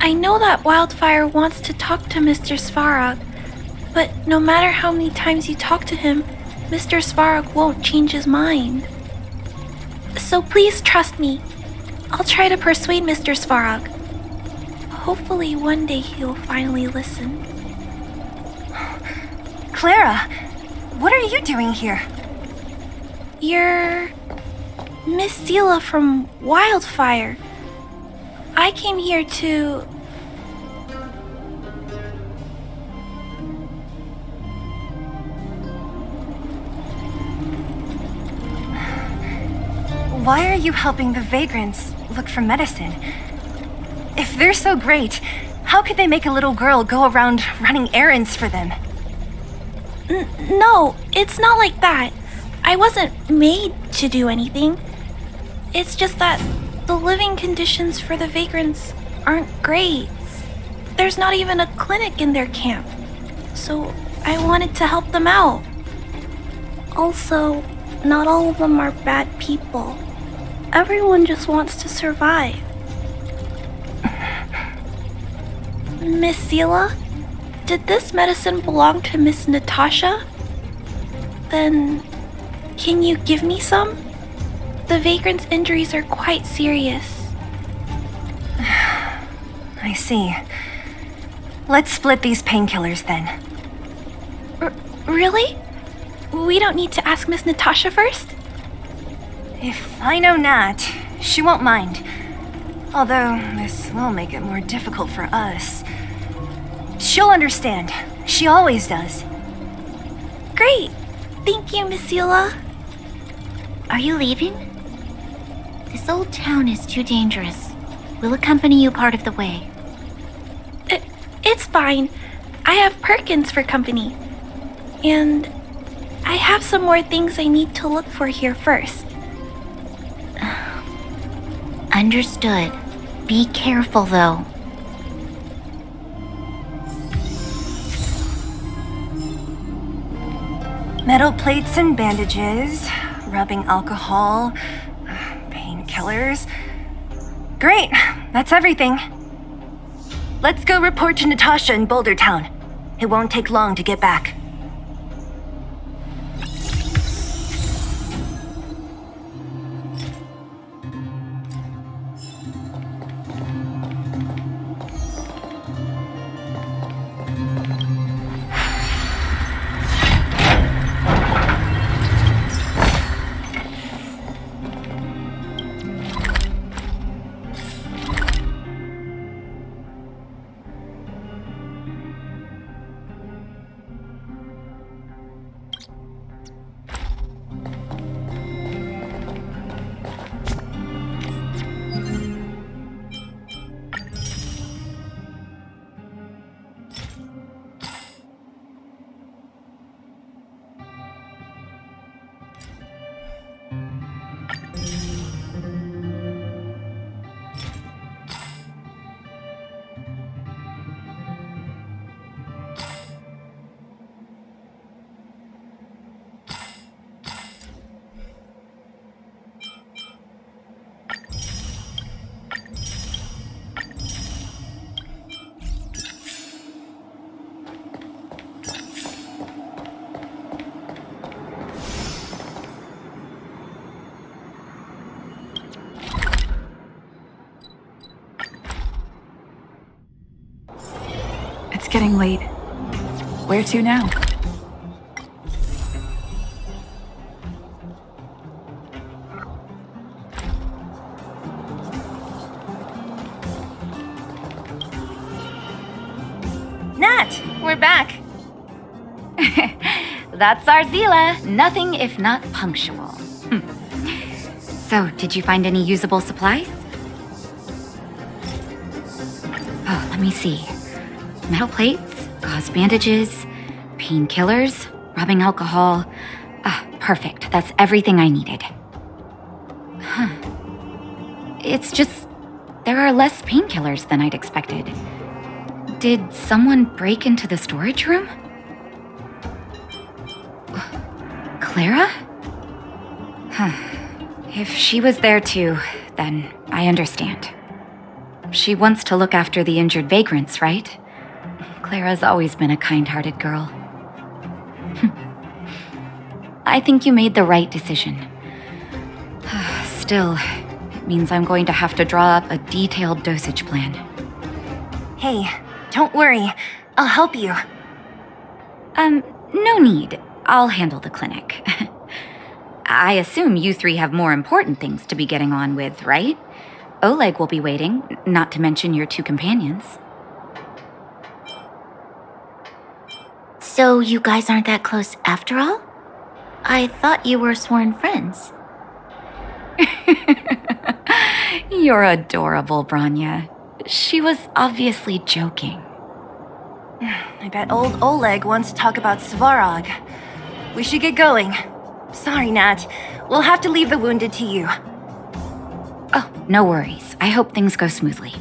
I know that Wildfire wants to talk to Mr. Svarog, but no matter how many times you talk to him, Mr. Svarog won't change his mind. So please trust me. I'll try to persuade Mr. Svarog. Hopefully one day he'll finally listen. Clara, what are you doing here? You're Miss Zila from Wildfire. I came here to... Why are you helping the vagrants look for medicine? If they're so great, how could they make a little girl go around running errands for them? No, it's not like that. I wasn't made to do anything. It's just that the living conditions for the vagrants aren't great. There's not even a clinic in their camp, so I wanted to help them out. Also, not all of them are bad people. Everyone just wants to survive. Miss Zila, did this medicine belong to Miss Natasha? Then, can you give me some? The vagrant's injuries are quite serious. I see. Let's split these painkillers then. Really? We don't need to ask Miss Natasha first? If I know Nat, she won't mind. Although, this will make it more difficult for us. She'll understand. She always does. Great! Thank you, Miss Zila. Are you leaving? This old town is too dangerous. We'll accompany you part of the way. It's fine. I have Perkins for company. And I have some more things I need to look for here first. Understood. Be careful, though. Metal plates and bandages, rubbing alcohol, painkillers. Great, that's everything. Let's go report to Natasha in Boulder Town. It won't take long to get back. It's getting late. Where to now? Nat, we're back. That's our Zila. Nothing if not punctual. So, did you find any usable supplies? Oh, let me see. Metal plates, gauze bandages, painkillers, rubbing alcohol. Perfect. That's everything I needed. Huh. It's just, there are less painkillers than I'd expected. Did someone break into the storage room? Clara? Huh. If she was there too, then I understand. She wants to look after the injured vagrants, right? Clara's always been a kind-hearted girl. I think you made the right decision. Still, it means I'm going to have to draw up a detailed dosage plan. Hey, don't worry. I'll help you. No need. I'll handle the clinic. I assume you three have more important things to be getting on with, right? Oleg will be waiting, not to mention your two companions. So you guys aren't that close after all? I thought you were sworn friends. You're adorable, Branya. She was obviously joking. I bet old Oleg wants to talk about Svarog. We should get going. Sorry, Nat. We'll have to leave the wounded to you. Oh, no worries. I hope things go smoothly.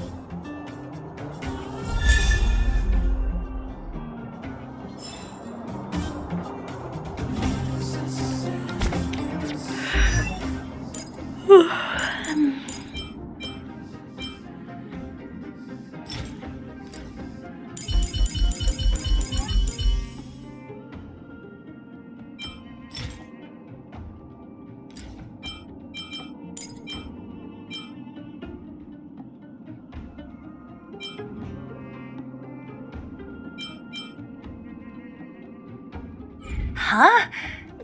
Huh?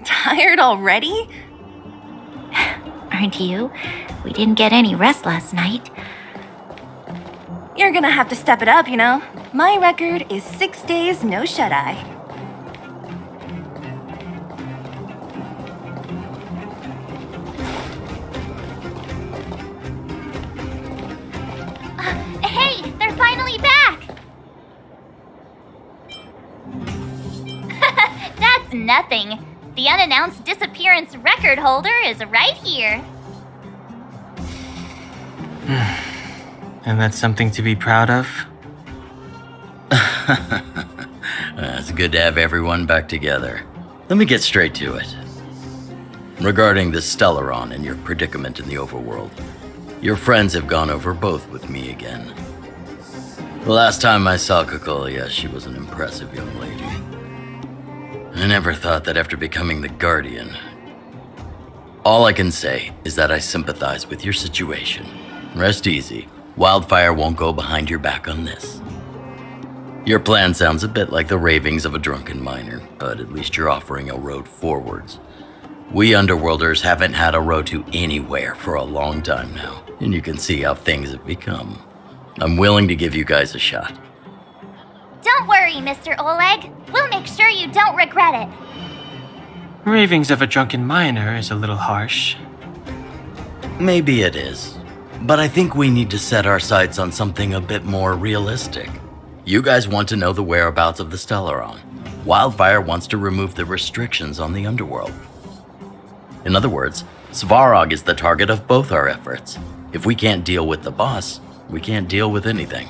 Tired already? Aren't you? We didn't get any rest last night. You're gonna have to step it up, you know? My record is 6 days, no shut-eye. Hey, they're finally back! That's nothing. The unannounced disappearance record holder is right here. And that's something to be proud of? It's good to have everyone back together. Let me get straight to it. Regarding the Stellaron and your predicament in the overworld, your friends have gone over both with me again. The last time I saw Kokolia, she was an impressive young lady. I never thought that after becoming the Guardian. All I can say is that I sympathize with your situation. Rest easy. Wildfire won't go behind your back on this. Your plan sounds a bit like the ravings of a drunken miner, but at least you're offering a road forwards. We Underworlders haven't had a road to anywhere for a long time now, and you can see how things have become. I'm willing to give you guys a shot. Don't worry, Mr. Oleg. We'll make sure you don't regret it. Ravings of a drunken miner is a little harsh. Maybe it is, but I think we need to set our sights on something a bit more realistic. You guys want to know the whereabouts of the Stellaron. Wildfire wants to remove the restrictions on the Underworld. In other words, Svarog is the target of both our efforts. If we can't deal with the boss, we can't deal with anything.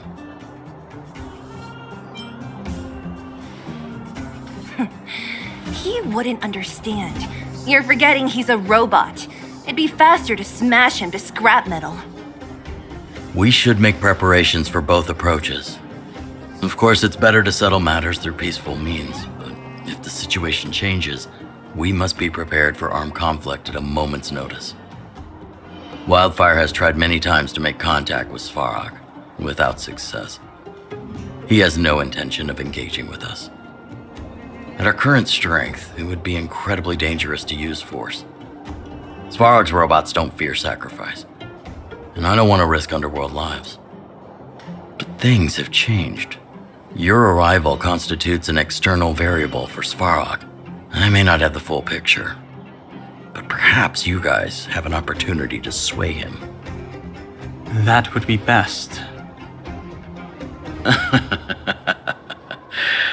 He wouldn't understand. You're forgetting he's a robot. It'd be faster to smash him to scrap metal. We should make preparations for both approaches. Of course, it's better to settle matters through peaceful means, but if the situation changes, we must be prepared for armed conflict at a moment's notice. Wildfire has tried many times to make contact with Svarog, without success. He has no intention of engaging with us. At our current strength, it would be incredibly dangerous to use force. Svarog's robots don't fear sacrifice, and I don't want to risk Underworld lives. But things have changed. Your arrival constitutes an external variable for Svarog. I may not have the full picture, but perhaps you guys have an opportunity to sway him. That would be best.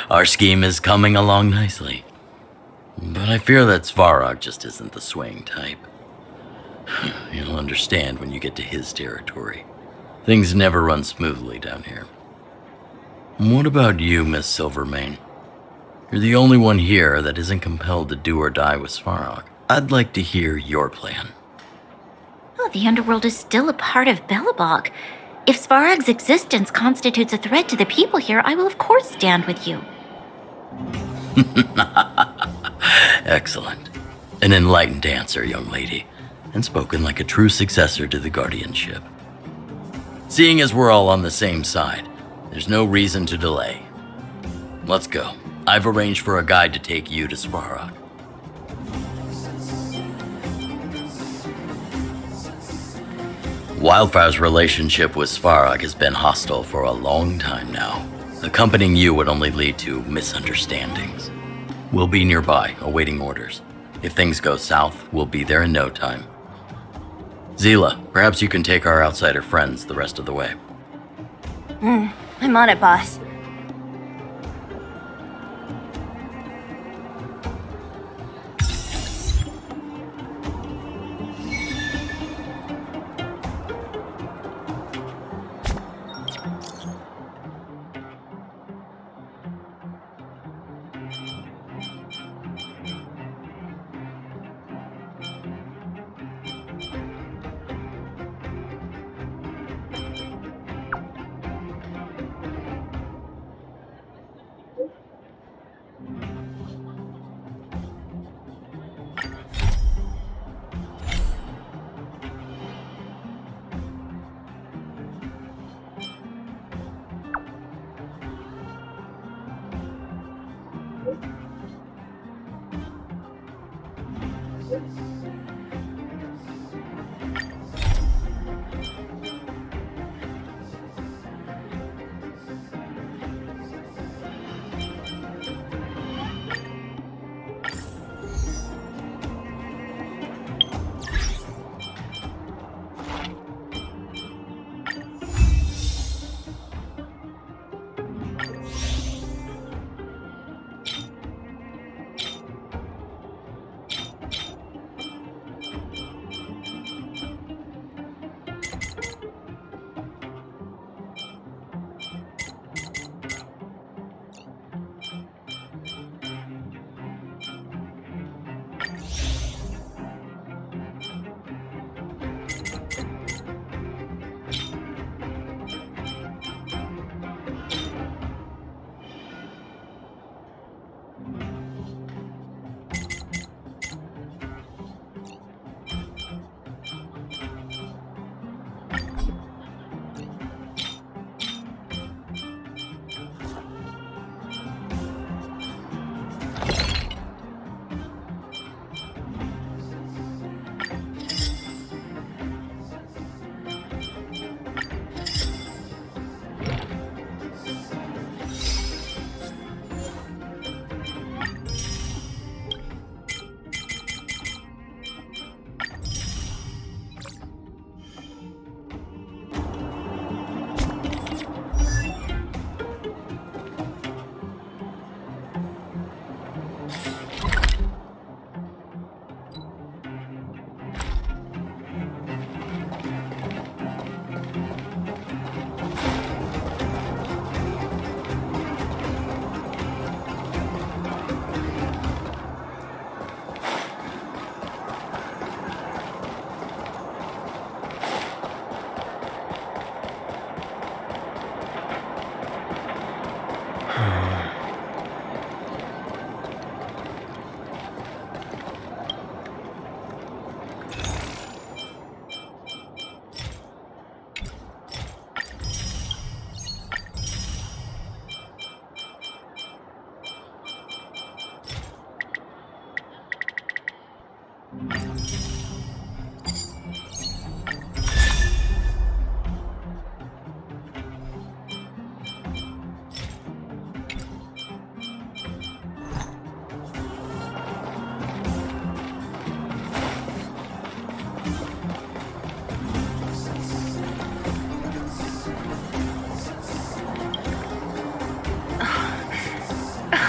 Our scheme is coming along nicely, but I fear that Svarog just isn't the swaying type. You'll understand when you get to his territory. Things never run smoothly down here. What about you, Miss Silvermane? You're the only one here that isn't compelled to do or die with Svarog. I'd like to hear your plan. Oh, the Underworld is still a part of Belobog. If Svarog's existence constitutes a threat to the people here, I will of course stand with you. Excellent. An enlightened answer, young lady, and spoken like a true successor to the guardianship. Seeing as we're all on the same side, there's no reason to delay. Let's go. I've arranged for a guide to take you to Svarog. Wildfire's relationship with Svarog has been hostile for a long time now. Accompanying you would only lead to misunderstandings. We'll be nearby, awaiting orders. If things go south, we'll be there in no time. Zila, perhaps you can take our outsider friends the rest of the way. I'm on it, boss.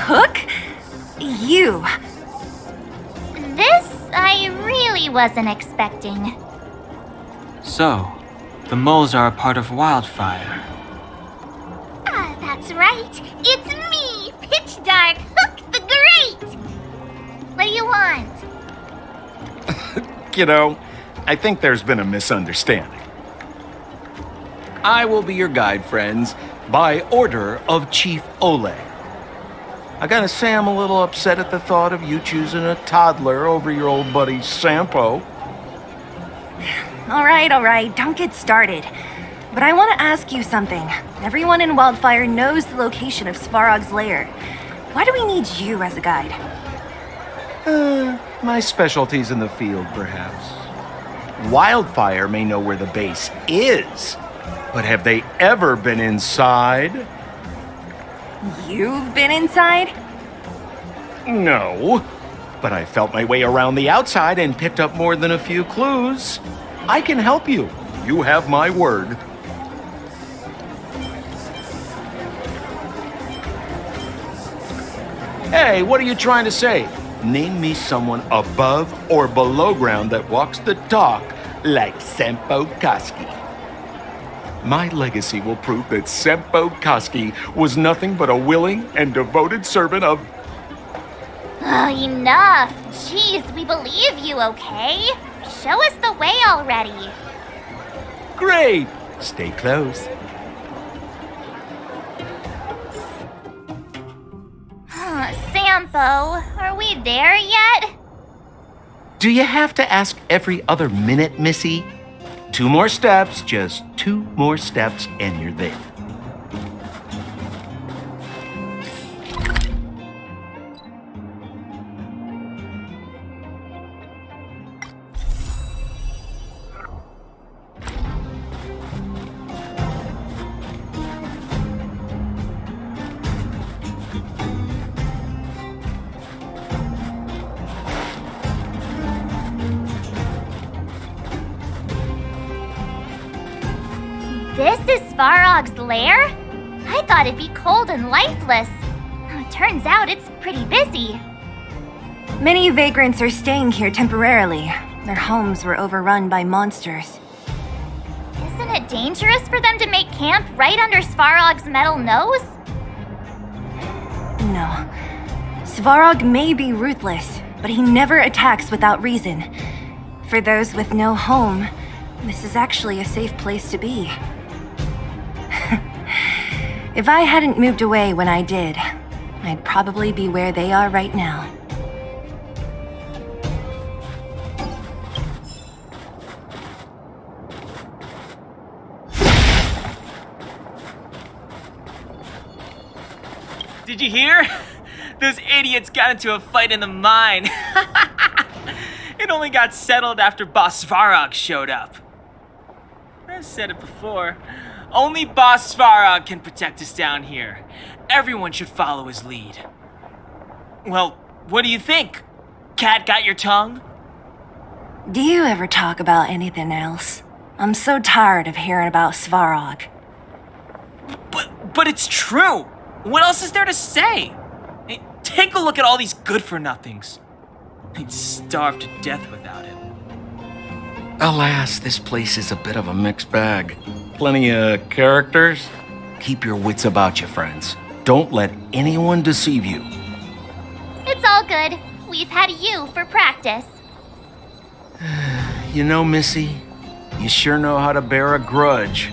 Hook? You. This I really wasn't expecting. So, the moles are a part of Wildfire. Ah, that's right. It's me, Pitch Dark Hook the Great. What do you want? Kiddo, I think there's been a misunderstanding. I will be your guide, friends, by order of Chief Ole. I gotta say I'm a little upset at the thought of you choosing a toddler over your old buddy Sampo. All right, don't get started. But I want to ask you something. Everyone in Wildfire knows the location of Svarog's lair. Why do we need you as a guide? My specialty's in the field, perhaps. Wildfire may know where the base is, but have they ever been inside? You've been inside? No, but I felt my way around the outside and picked up more than a few clues. I can help you. You have my word. Hey, what are you trying to say? Name me someone above or below ground that walks the talk like Sempo Koski. My legacy will prove that Sempo Koski was nothing but a willing and devoted servant of... Oh, enough. Jeez, we believe you, okay? Show us the way already. Great! Stay close. Sampo, are we there yet? Do you have to ask every other minute, Missy? 2 more steps, just 2 more steps, and you're there. This is Svarog's lair? I thought it'd be cold and lifeless. Turns out it's pretty busy. Many vagrants are staying here temporarily. Their homes were overrun by monsters. Isn't it dangerous for them to make camp right under Svarog's metal nose? No. Svarog may be ruthless, but he never attacks without reason. For those with no home, this is actually a safe place to be. If I hadn't moved away when I did, I'd probably be where they are right now. Did you hear? Those idiots got into a fight in the mine. It only got settled after Boss Svarog showed up. I've said it before. Only Boss Svarog can protect us down here. Everyone should follow his lead. Well, what do you think? Cat got your tongue? Do you ever talk about anything else? I'm so tired of hearing about Svarog. But it's true. What else is there to say? Hey, take a look at all these good-for-nothings. They'd starve to death without it. Alas, this place is a bit of a mixed bag. Plenty of characters. Keep your wits about you, friends. Don't let anyone deceive you. It's all good. We've had you for practice. You know, Missy, you sure know how to bear a grudge.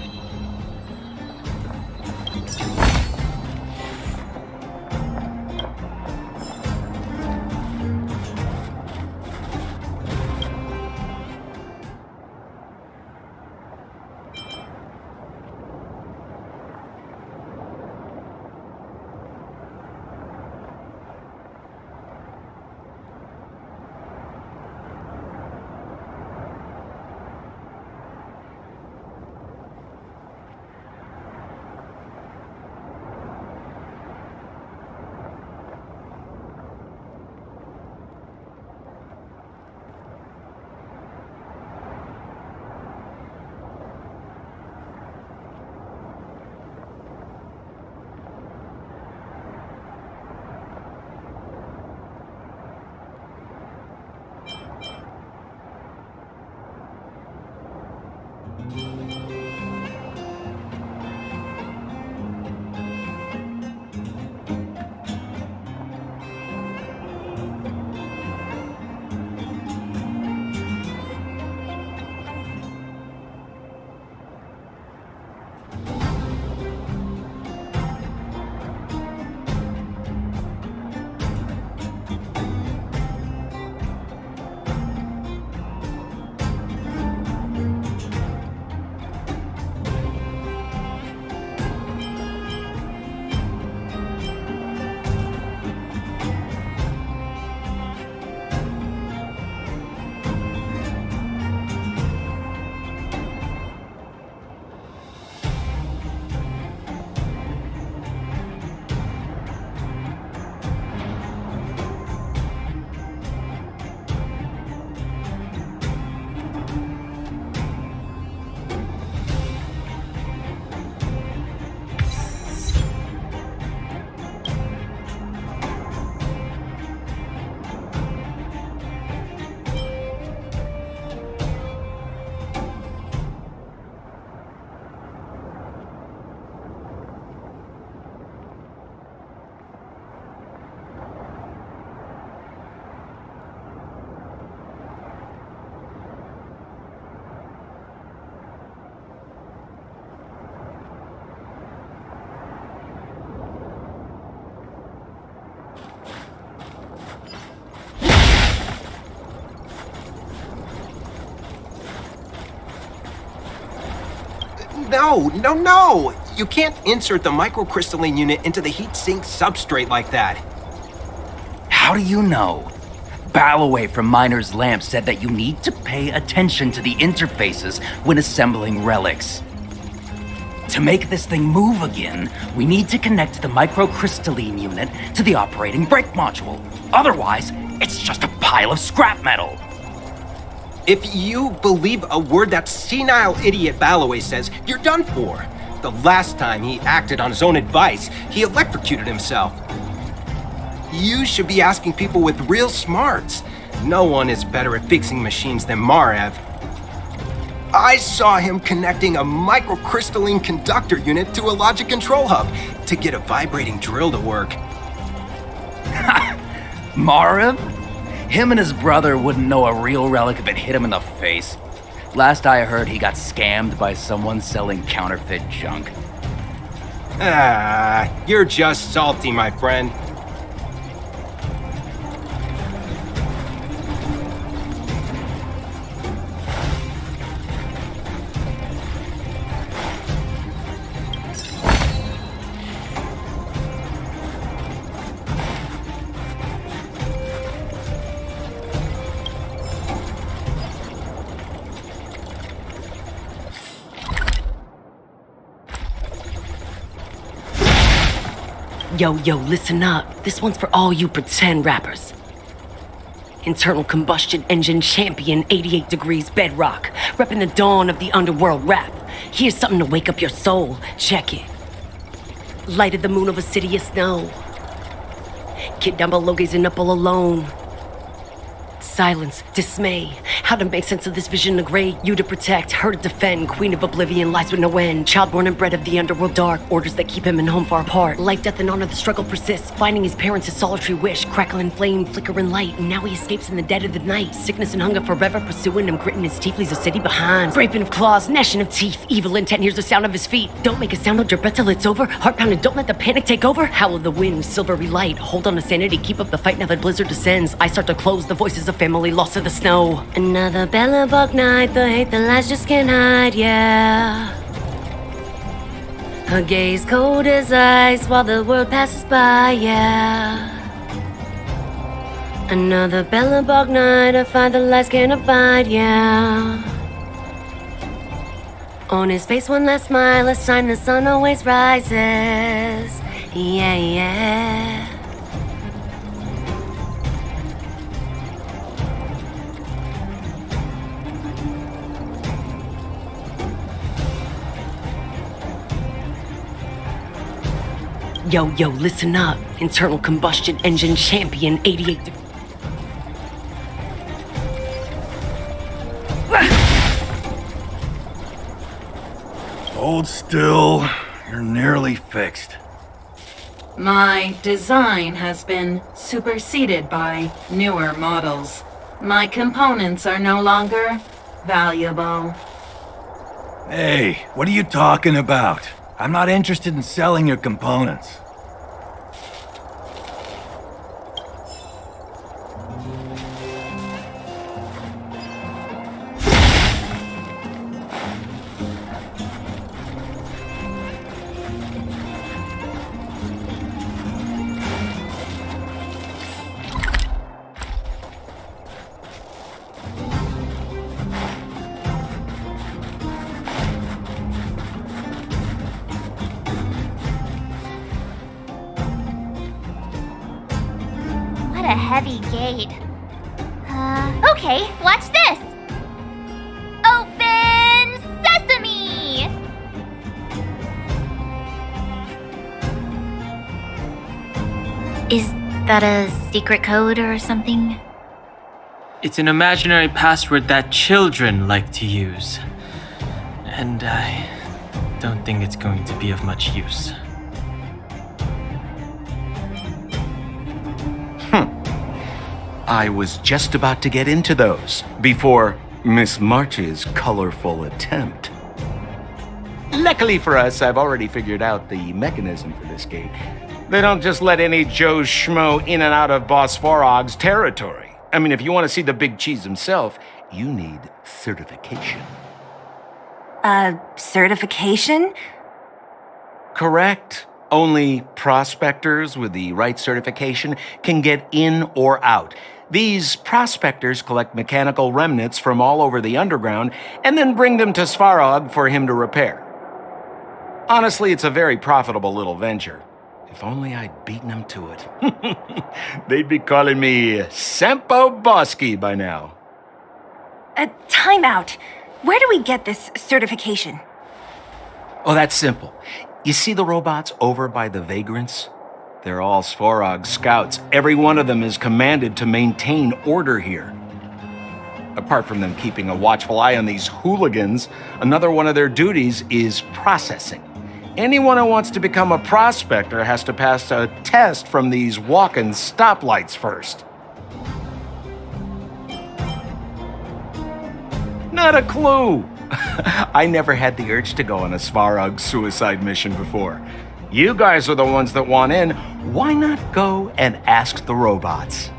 No! You can't insert the microcrystalline unit into the heat sink substrate like that. How do you know? Balloway from Miner's Lamp said that you need to pay attention to the interfaces when assembling relics. To make this thing move again, we need to connect the microcrystalline unit to the operating brake module. Otherwise, it's just a pile of scrap metal. If you believe a word that senile idiot Balloway says, you're done for. The last time he acted on his own advice, he electrocuted himself. You should be asking people with real smarts. No one is better at fixing machines than Marev. I saw him connecting a microcrystalline conductor unit to a logic control hub to get a vibrating drill to work. Marev? Him and his brother wouldn't know a real relic if it hit him in the face. Last I heard, he got scammed by someone selling counterfeit junk. You're just salty, my friend. Yo, listen up. This one's for all you pretend rappers. Internal combustion engine champion, 88 degrees bedrock, repping the dawn of the underworld rap. Here's something to wake up your soul. Check it. Light of the moon over city of snow. Kid down below gazing up all alone. Silence, dismay. How to make sense of this vision of gray? You to protect, her to defend. Queen of oblivion lies with no end. Child born and bred of the underworld dark. Orders that keep him and home far apart. Life, death, and honor, the struggle persists. Finding his parents his solitary wish. Crackling flame, flickering light. And now he escapes in the dead of the night. Sickness and hunger forever pursuing him. Gritting his teeth, leaves a city behind. Scraping of claws, gnashing of teeth. Evil intent, hears the sound of his feet. Don't make a sound, don't drip till it's over. Heart pounding, don't let the panic take over. Howl of the wind, silvery light. Hold on to sanity, keep up the fight now that blizzard descends. I start to close the voices of family lost to the snow. Another Bellabog night, the hate, the lies just can't hide, yeah. Her gaze cold as ice while the world passes by, yeah. Another Bellabog night, I find the lies can't abide, yeah. On his face one last smile, a sign the sun always rises, yeah, yeah. Yo, listen up. Internal combustion engine champion, 88 Hold still. You're nearly fixed. My design has been superseded by newer models. My components are no longer valuable. Hey, what are you talking about? I'm not interested in selling your components. What a heavy gate. Okay, watch this! Open sesame! Is that a secret code or something? It's an imaginary password that children like to use. And I don't think it's going to be of much use. I was just about to get into those before Miss March's colorful attempt. Luckily for us, I've already figured out the mechanism for this gate. They don't just let any Joe Schmo in and out of Boss Farog's territory. I mean, if you want to see the big cheese himself, you need certification. A certification? Correct. Only prospectors with the right certification can get in or out. These prospectors collect mechanical remnants from all over the underground and then bring them to Svarog for him to repair. Honestly, it's a very profitable little venture. If only I'd beaten them to it. They'd be calling me Sempo Bosky by now. Time out. Where do we get this certification? Oh, that's simple. You see the robots over by the vagrants? They're all Svarog scouts. Every one of them is commanded to maintain order here. Apart from them keeping a watchful eye on these hooligans, another one of their duties is processing. Anyone who wants to become a prospector has to pass a test from these walking stoplights first. Not a clue. I never had the urge to go on a Svarog suicide mission before. You guys are the ones that want in. Why not go and ask the robots?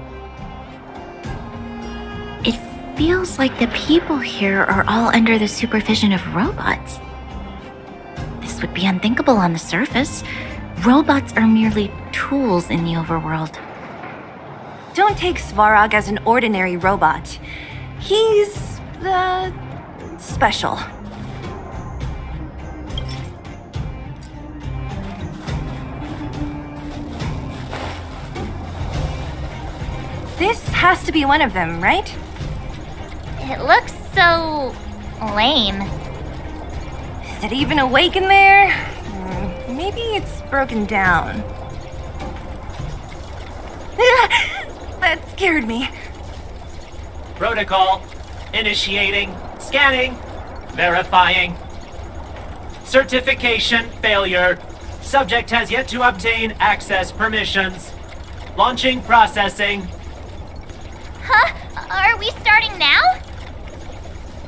It feels like the people here are all under the supervision of robots. This would be unthinkable on the surface. Robots are merely tools in the overworld. Don't take Svarog as an ordinary robot. He's, special. This has to be one of them, right? It looks so lame. Is it even awake in there? Maybe it's broken down. That scared me. Protocol. Initiating. Scanning. Verifying. Certification failure. Subject has yet to obtain access permissions. Launching processing. Huh? Are we starting now?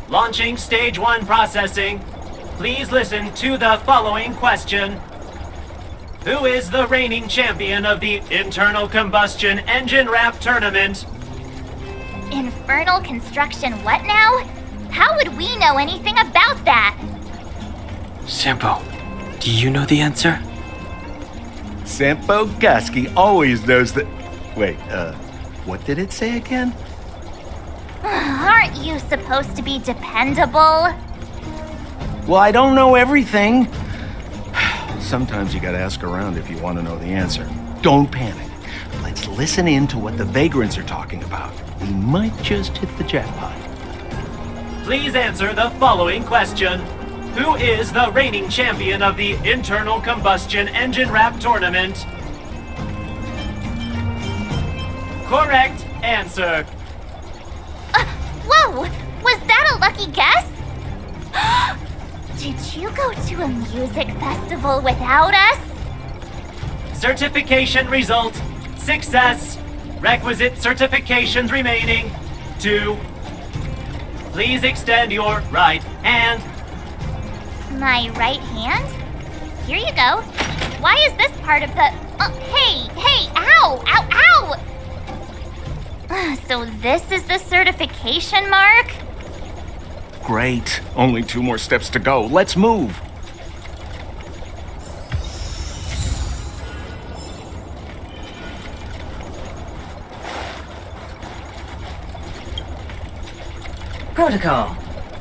Launching stage 1 processing. Please listen to the following question. Who is the reigning champion of the Internal Combustion Engine Wrap Tournament? Infernal construction what now? How would we know anything about that? Sempo, do you know the answer? Sempo Gaski always knows that... Wait, what did it say again? Aren't you supposed to be dependable? Well, I don't know everything. Sometimes you gotta ask around if you want to know the answer. Don't panic. Let's listen in to what the vagrants are talking about. We might just hit the jackpot. Please answer the following question. Who is the reigning champion of the Internal Combustion Engine Wrap Tournament? Correct answer. Whoa! Was that a lucky guess? Did you go to a music festival without us? Certification result. Success. Requisite certifications remaining. 2. Please extend your right hand. My right hand? Here you go. Why is this part of the... hey, ow, ow, ow! So this is the certification mark? Great. Only 2 more steps to go. Let's move. Protocol.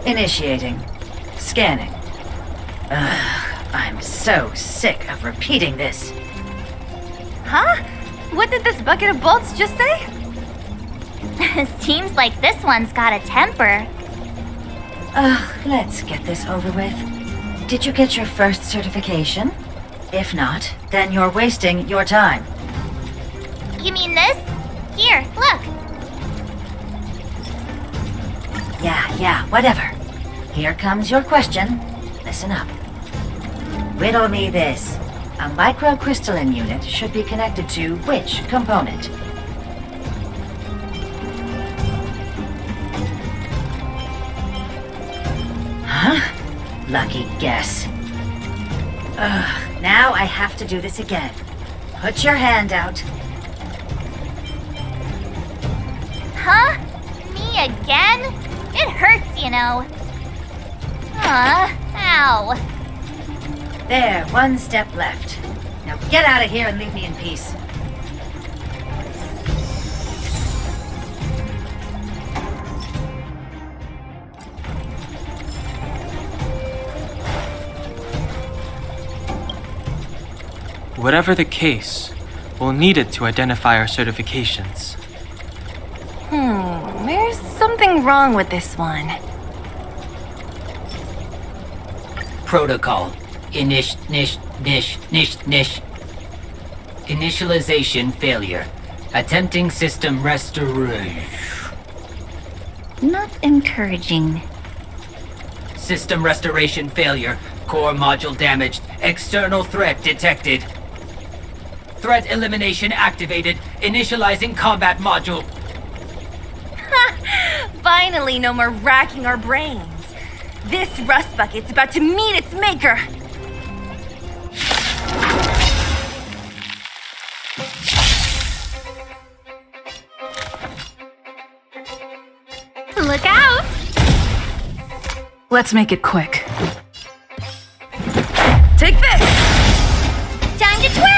Initiating. Scanning. I'm so sick of repeating this. Huh? What did this bucket of bolts just say? Seems like this one's got a temper. Let's get this over with. Did you get your first certification? If not, then you're wasting your time. You mean this? Here, look. Yeah, whatever. Here comes your question. Listen up. Riddle me this. A microcrystalline unit should be connected to which component? Huh? Lucky guess. Now I have to do this again. Put your hand out. Huh? Me again? It hurts, you know. Ow. There, one step left. Now get out of here and leave me in peace. Whatever the case, we'll need it to identify our certifications. There's something wrong with this one. Protocol. Initialization failure. Attempting system restoration. Not encouraging. System restoration failure. Core module damaged. External threat detected. Threat elimination activated. Initializing combat module. Finally, no more racking our brains. This rust bucket's about to meet its maker. Look out! Let's make it quick. Take this! Time to twirl!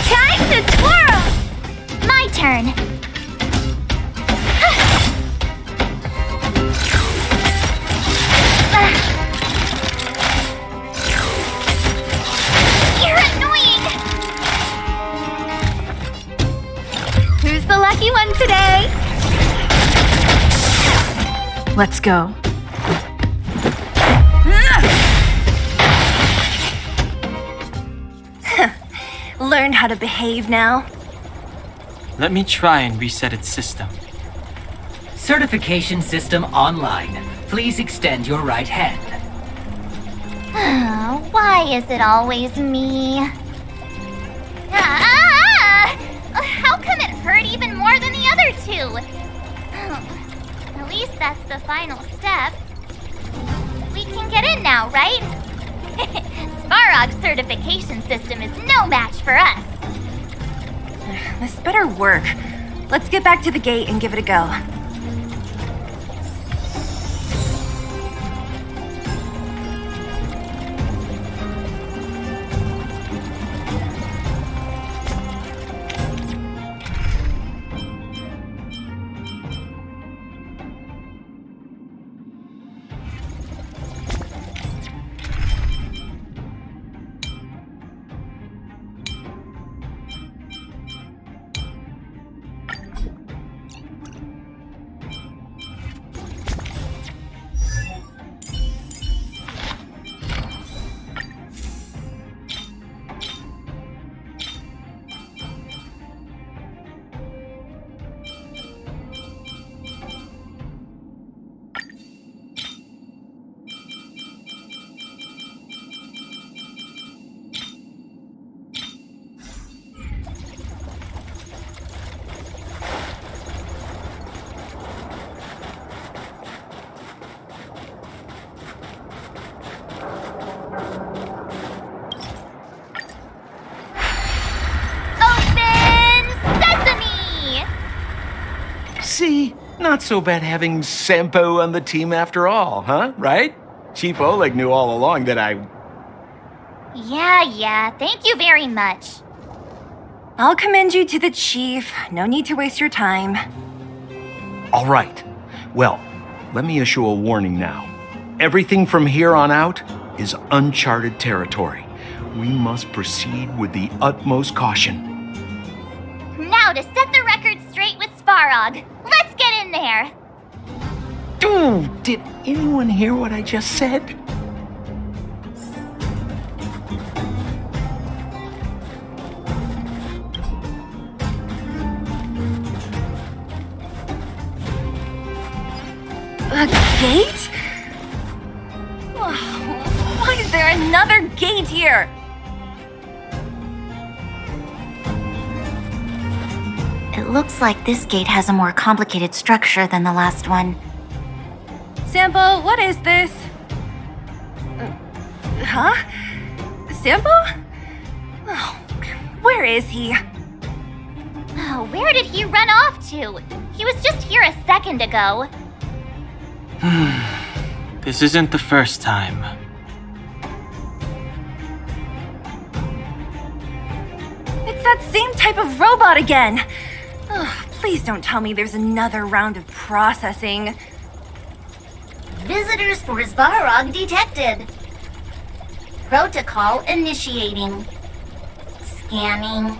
Time to twirl! My turn. You're annoying! Who's the lucky one today? Let's go. Learn how to behave now. Let me try and reset its system. Certification system online. Please extend your right hand. Why is it always me? How come it hurt even more than the other two? At least that's the final step. We can get in now, right? Svarog's certification system is no match for us. This better work. Let's get back to the gate and give it a go. See? Not so bad having Sampo on the team after all, huh? Right? Chief Oleg knew all along that I... Yeah, thank you very much. I'll commend you to the chief. No need to waste your time. All right. Well, let me issue a warning now. Everything from here on out is uncharted territory. We must proceed with the utmost caution. Now to set the record straight with Svarog. Let's get in there. Dude, did anyone hear what I just said? A gate? Why is there another gate here? It looks like this gate has a more complicated structure than the last one. Sampo, what is this? Huh? Sampo? Oh, where is he? Oh, where did he run off to? He was just here a second ago. This isn't the first time. It's that same type of robot again. Ugh, please don't tell me there's another round of processing. Visitors for Svarog detected. Protocol initiating. Scanning.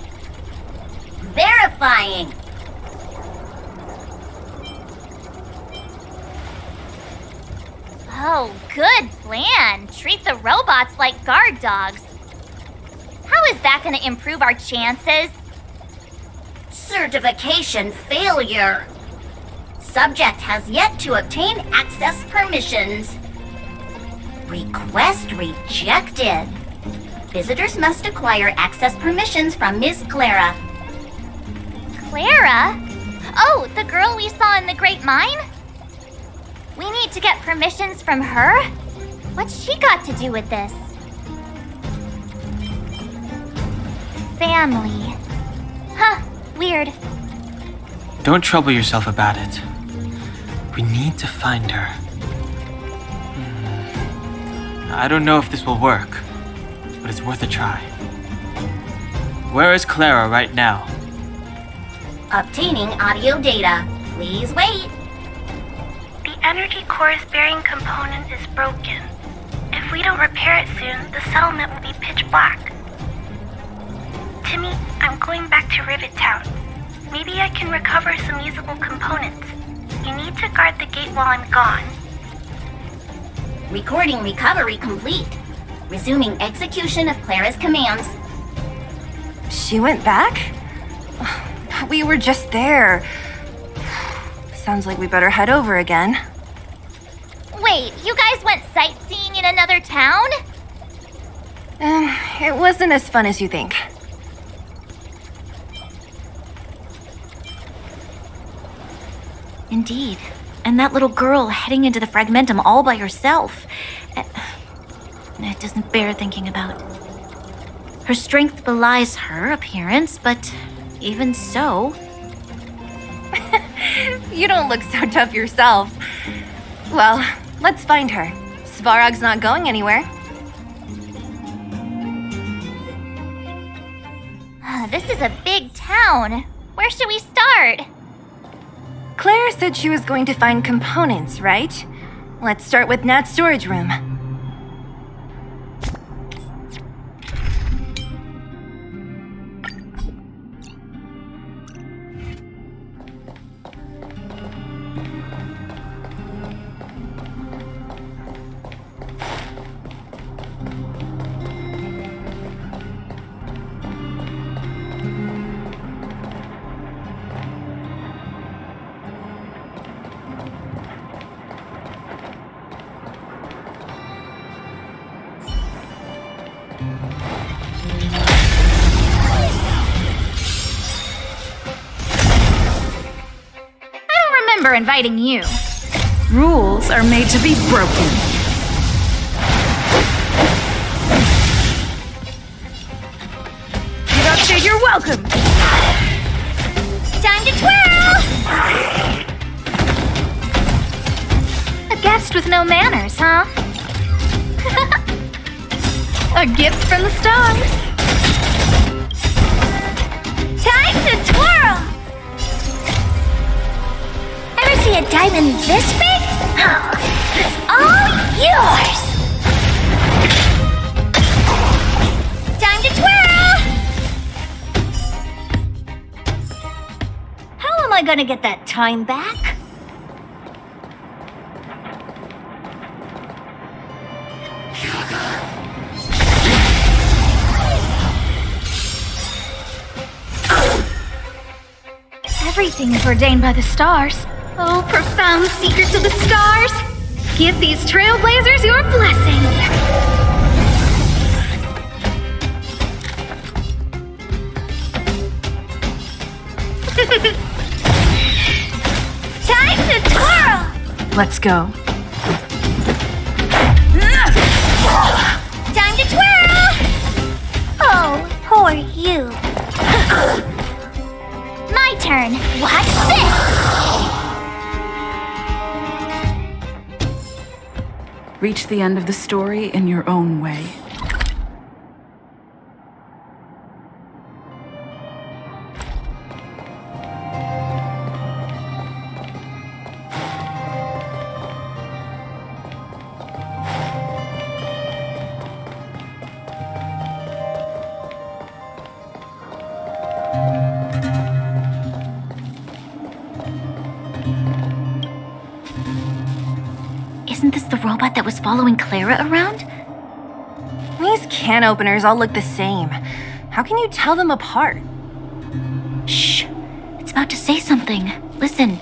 Verifying. Oh, good plan. Treat the robots like guard dogs. How is that going to improve our chances? Certification failure. Subject has yet to obtain access permissions. Request rejected. Visitors must acquire access permissions from Miss Clara. Clara? Oh, the girl we saw in the Great Mine? We need to get permissions from her? What's she got to do with this? Family. Huh, weird. Don't trouble yourself about it. We need to find her. I don't know if this will work, but it's worth a try. Where is Clara right now? Obtaining audio data. Please wait. The energy core's bearing component is broken. If we don't repair it soon, the settlement will be pitch black. Timmy, I'm going back to Rivet Town. Maybe I can recover some musical components. You need to guard the gate while I'm gone. Recording recovery complete. Resuming execution of Clara's commands. She went back? We were just there. Sounds like we better head over again. Wait, you guys went sightseeing in another town? It wasn't as fun as you think. Indeed. And that little girl heading into the Fragmentum all by herself. It doesn't bear thinking about. Her strength belies her appearance, but even so... You don't look so tough yourself. Well, let's find her. Svarog's not going anywhere. This is a big town. Where should we start? Claire said she was going to find components, right? Let's start with Nat's storage room. Inviting you. Rules are made to be broken. Get up there, you're welcome. Time to twirl! A guest with no manners, huh? A gift from the stars. Time to twirl! Ever see a diamond this big? Oh, it's all yours! Time to twirl! How am I gonna get that time back? Everything is ordained by the stars. Oh, profound secrets of the stars! Give these trailblazers your blessing! Time to twirl! Let's go. Time to twirl! Oh, poor you. My reach the end of the story in your own way. Isn't this the robot that was following Clara around? These can openers all look the same. How can you tell them apart? Shh! It's about to say something. Listen.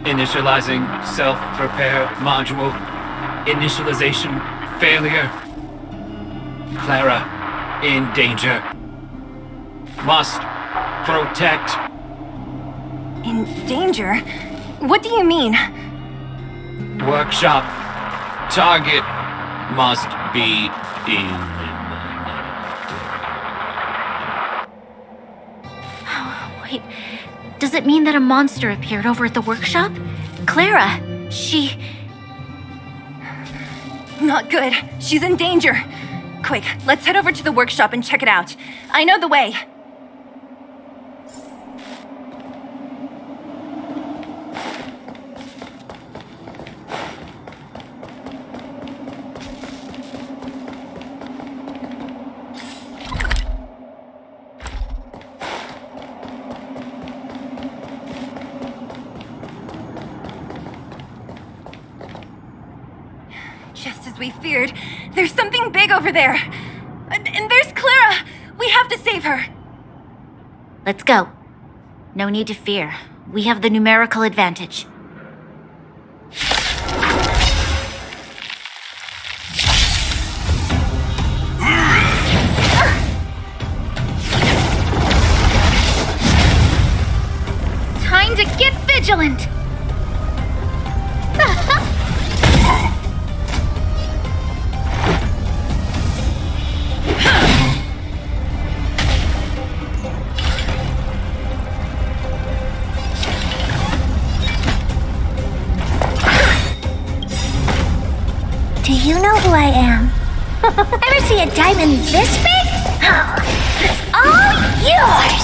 Initializing self-repair module. Initialization failure. Clara in danger. Must protect. In danger? What do you mean? Workshop. Target must be eliminated. Wait, does it mean that a monster appeared over at the workshop? Clara, she... Not good. She's in danger. Quick, let's head over to the workshop and check it out. I know the way. Just as we feared, there's something big over there. And there's Clara! We have to save her! Let's go. No need to fear. We have the numerical advantage. Time to get vigilant! Do you know who I am? Ever see a diamond this big? Oh, it's all yours!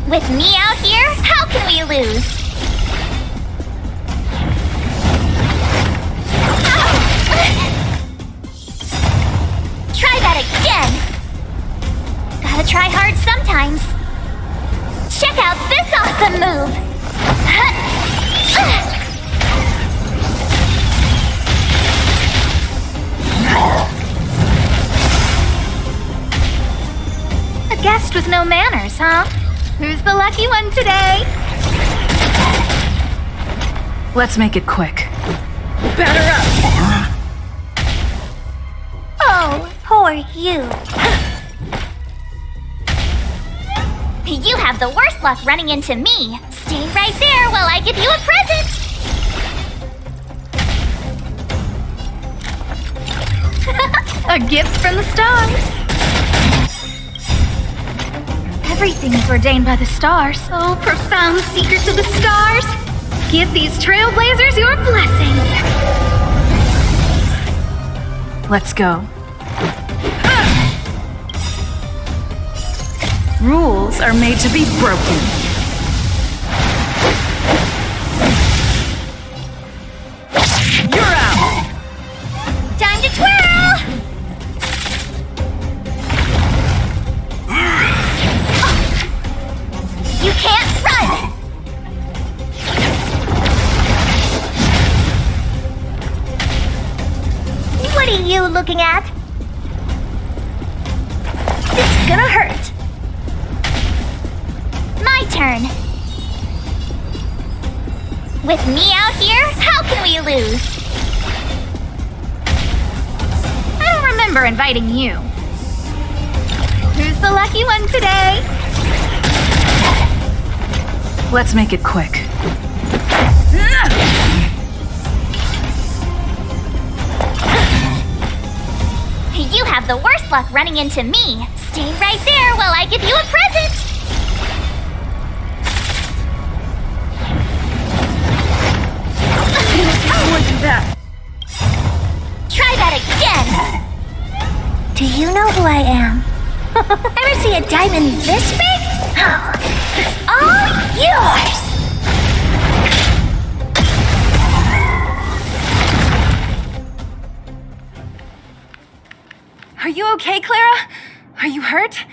With me out here, how can we lose? Try that again! Gotta try hard sometimes. Check out this awesome move! A guest with no manners, huh? Who's the lucky one today? Let's make it quick. Batter up! Oh, poor you. You have the worst luck running into me. Stay right there while I give you a present! A gift from the stars. Everything is ordained by the stars. Oh, profound secrets of the stars. Give these trailblazers your blessing. Let's go. Rules are made to be broken. You're out! Time to twirl! You can't run! What are you looking at? It's gonna hurt. My turn. With me out here, how can we lose? I don't remember inviting you. Who's the lucky one today? Let's make it quick. You have the worst luck running into me. Stay right there while I give you a present. Try that again! Do you know who I am? Ever see a diamond this big? It's all yours! Are you okay, Clara? Are you hurt?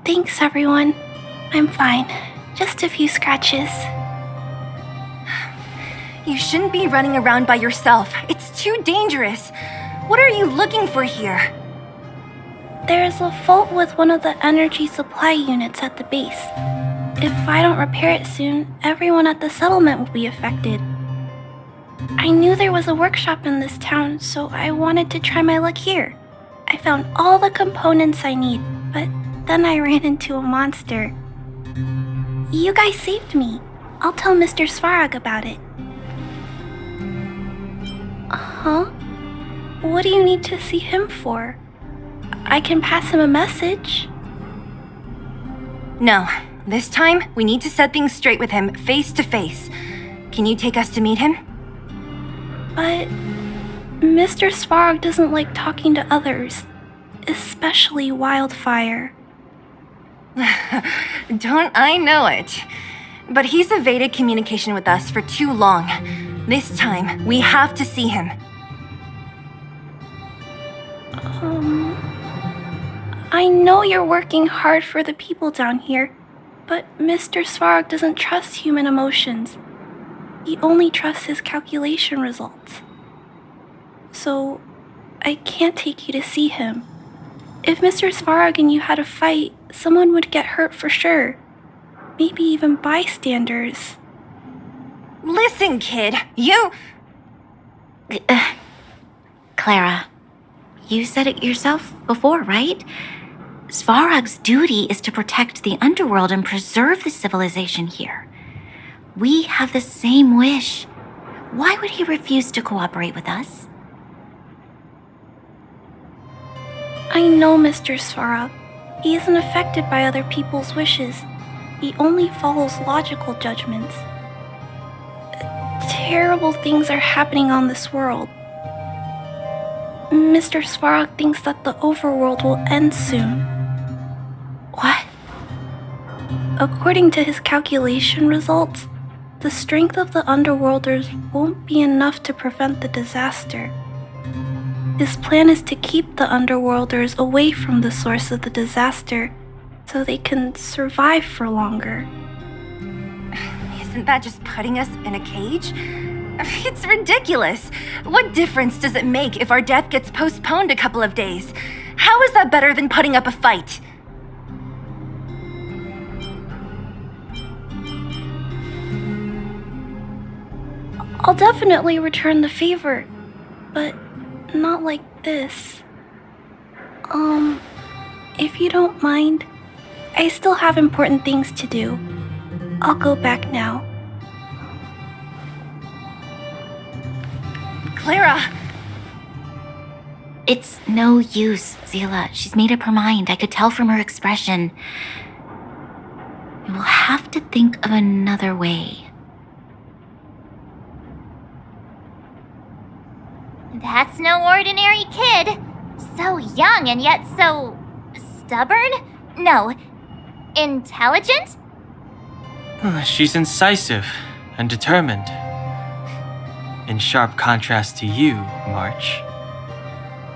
Thanks, everyone. I'm fine. Just a few scratches. You shouldn't be running around by yourself. It's too dangerous. What are you looking for here? There's a fault with one of the energy supply units at the base. If I don't repair it soon, everyone at the settlement will be affected. I knew there was a workshop in this town, so I wanted to try my luck here. I found all the components I need, but then I ran into a monster. You guys saved me. I'll tell Mr. Svarog about it. Huh? What do you need to see him for? I can pass him a message. No. This time, we need to set things straight with him, face to face. Can you take us to meet him? But Mr. Svarog doesn't like talking to others, especially Wildfire. Don't I know it? But he's evaded communication with us for too long. This time, we have to see him. I know you're working hard for the people down here, but Mr. Svarog doesn't trust human emotions. He only trusts his calculation results. So, I can't take you to see him. If Mr. Svarog and you had a fight, someone would get hurt for sure. Maybe even bystanders. Listen, kid, you... Clara, you said it yourself before, right? Svarog's duty is to protect the underworld and preserve the civilization here. We have the same wish. Why would he refuse to cooperate with us? I know Mr. Svarog. He isn't affected by other people's wishes. He only follows logical judgments. Terrible things are happening on this world. Mr. Svarog thinks that the overworld will end soon. What? According to his calculation results, the strength of the underworlders won't be enough to prevent the disaster. His plan is to keep the underworlders away from the source of the disaster so they can survive for longer. Isn't that just putting us in a cage? It's ridiculous. What difference does it make if our death gets postponed a couple of days? How is that better than putting up a fight? I'll definitely return the favor, but not like this. If you don't mind, I still have important things to do. I'll go back now. Clara! It's no use, Zila. She's made up her mind. I could tell from her expression. We will have to think of another way. That's no ordinary kid. So young and yet so stubborn? No, intelligent? She's incisive and determined. In sharp contrast to you, March.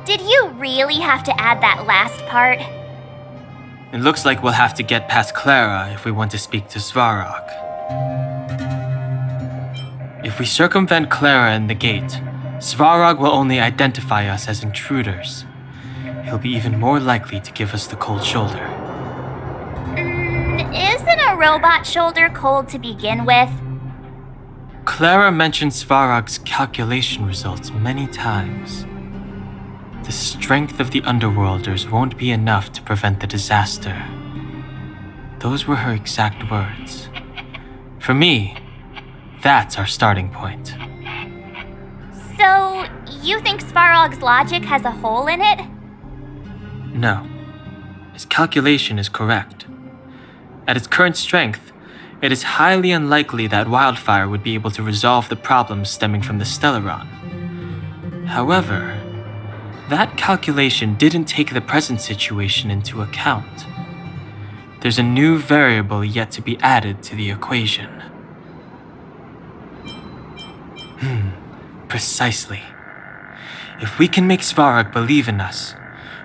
Did you really have to add that last part? It looks like we'll have to get past Clara if we want to speak to Svarog. If we circumvent Clara and the gate, Svarog will only identify us as intruders. He'll be even more likely to give us the cold shoulder. Isn't a robot shoulder cold to begin with? Clara mentioned Svarog's calculation results many times. The strength of the Underworlders won't be enough to prevent the disaster. Those were her exact words. For me, that's our starting point. So, you think Svarog's logic has a hole in it? No. His calculation is correct. At its current strength, it is highly unlikely that Wildfire would be able to resolve the problems stemming from the Stellaron. However, that calculation didn't take the present situation into account. There's a new variable yet to be added to the equation. Precisely. If we can make Svarog believe in us,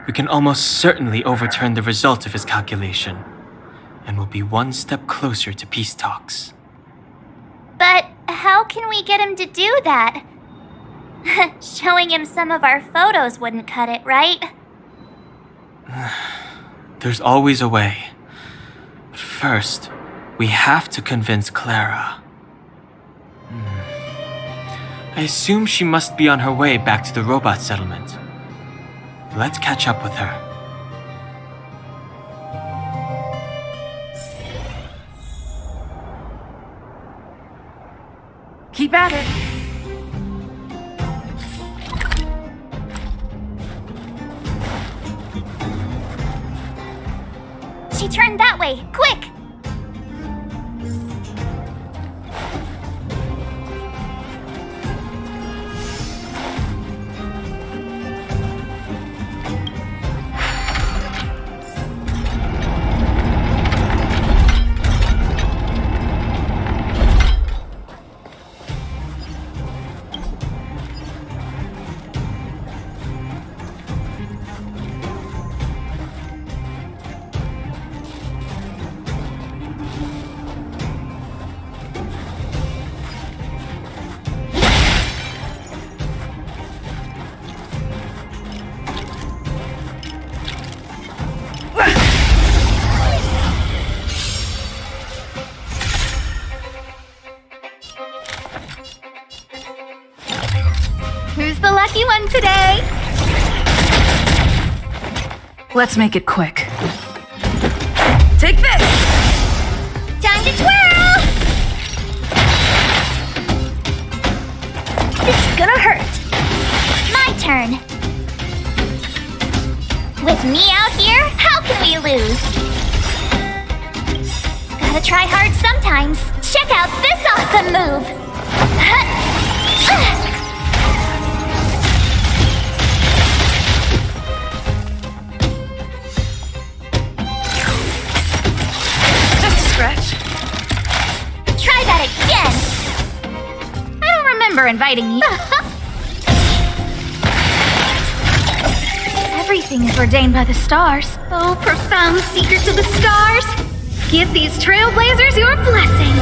we can almost certainly overturn the result of his calculation, and will be one step closer to peace talks. But how can we get him to do that? Showing him some of our photos wouldn't cut it, right? There's always a way. But first, we have to convince Clara. I assume she must be on her way back to the robot settlement. Let's catch up with her. Keep at it. She turned that way! Quick! Who's the lucky one today? Let's make it quick. Take this! Time to twirl! It's gonna hurt. My turn. With me out here, how can we lose? Gotta try hard sometimes. Check out this awesome move! Stretch. Try that again! I don't remember inviting you. Everything is ordained by the stars. Oh, profound secrets of the stars! Give these trailblazers your blessing!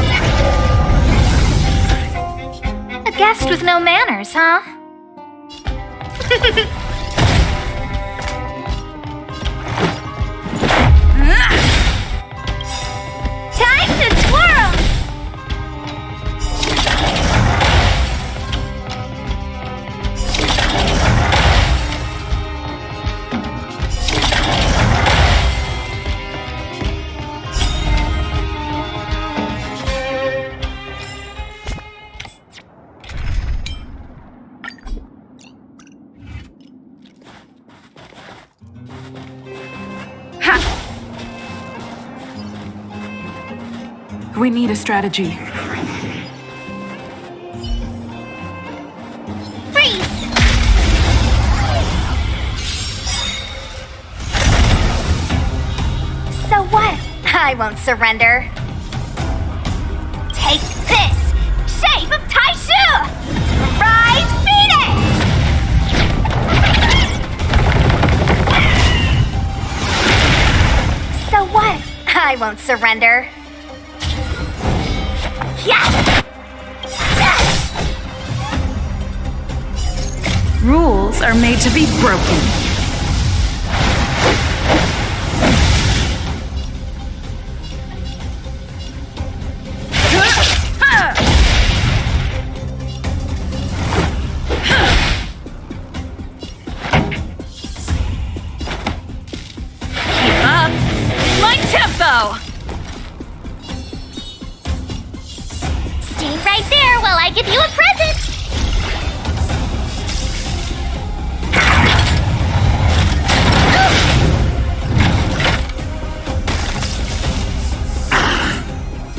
A guest with no manners, huh? Time to twirl! We need a strategy. Freeze! So what? I won't surrender. Take this! Shape of Taishu! Rise Phoenix! So what? I won't surrender. Yes! Rules are made to be broken. Keep up. My tempo! Stay right there while I give you a present!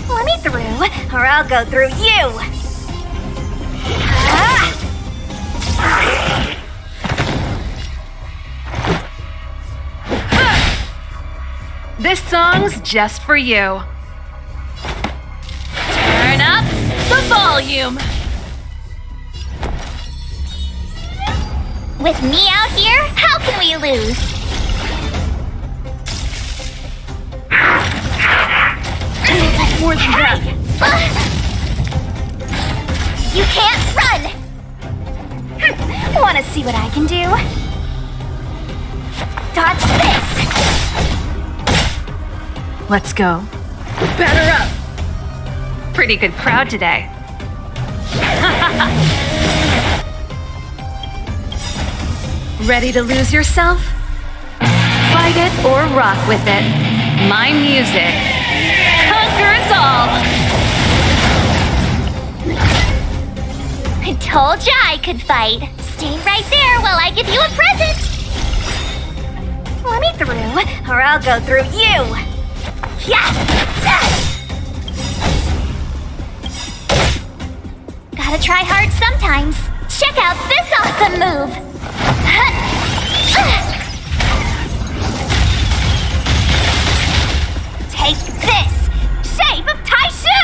Let me I'll go through you! This song's just for you. Turn up the volume. With me out here, how can we lose? More than that. You can't run! Wanna see what I can do? Dodge this! Let's go. Batter up. Pretty good crowd today. Ready to lose yourself? Fight it or rock with it. My music conquers all. I told ya I could fight. Stay right there while I give you a present. Let me through, or I'll go through you! Yeah! Gotta try hard sometimes. Check out this awesome move! Take this! Shape of Taishu!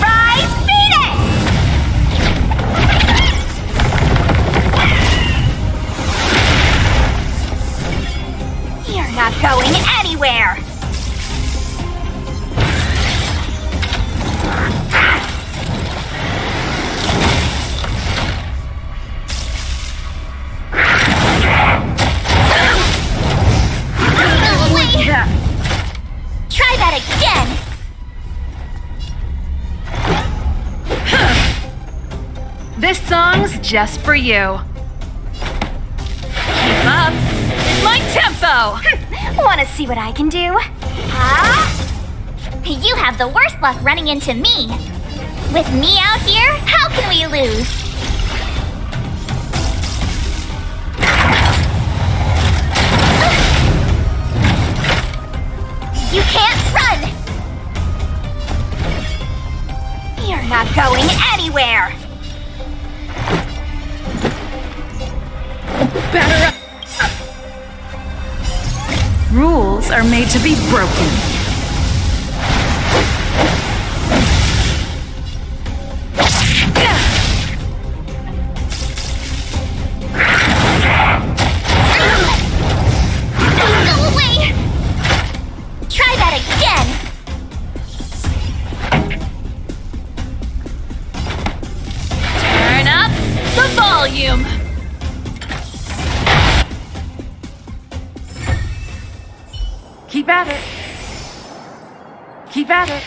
Rise Phoenix! You're not going anywhere! Try that again! This song's just for you. Keep up with my tempo. Wanna see what I can do? You have the worst luck running into me. With me out here, how can we lose? You can't run! You're not going anywhere! Batter up. Rules are made to be broken. Keep at it. Keep at it.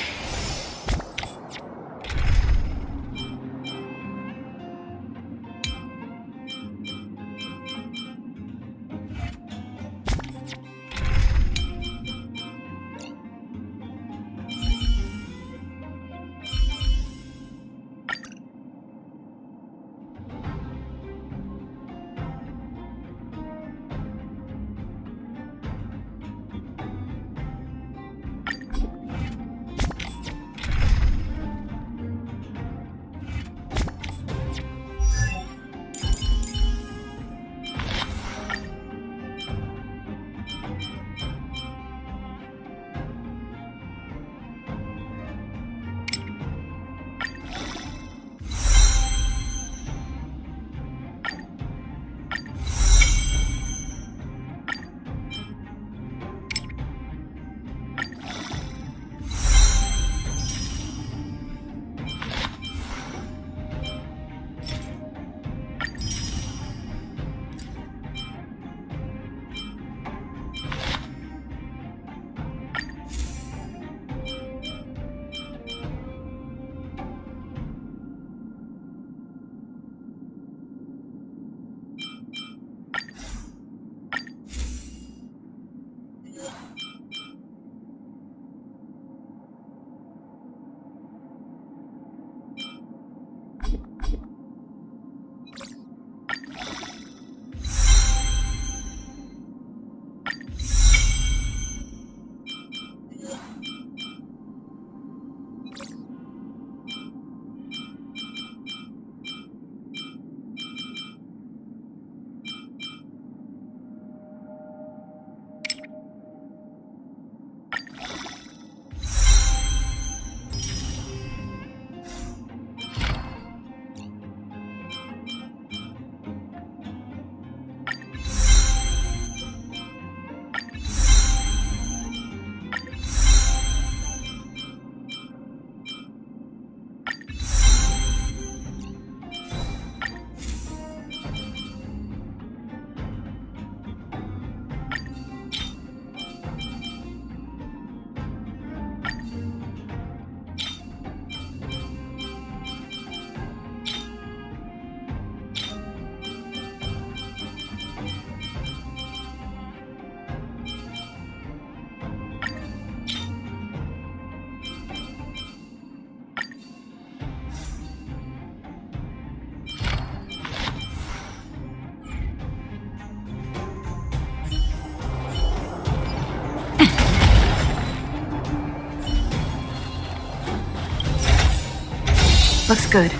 Looks good.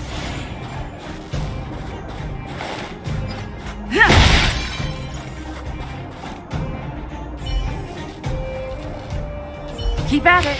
Keep at it.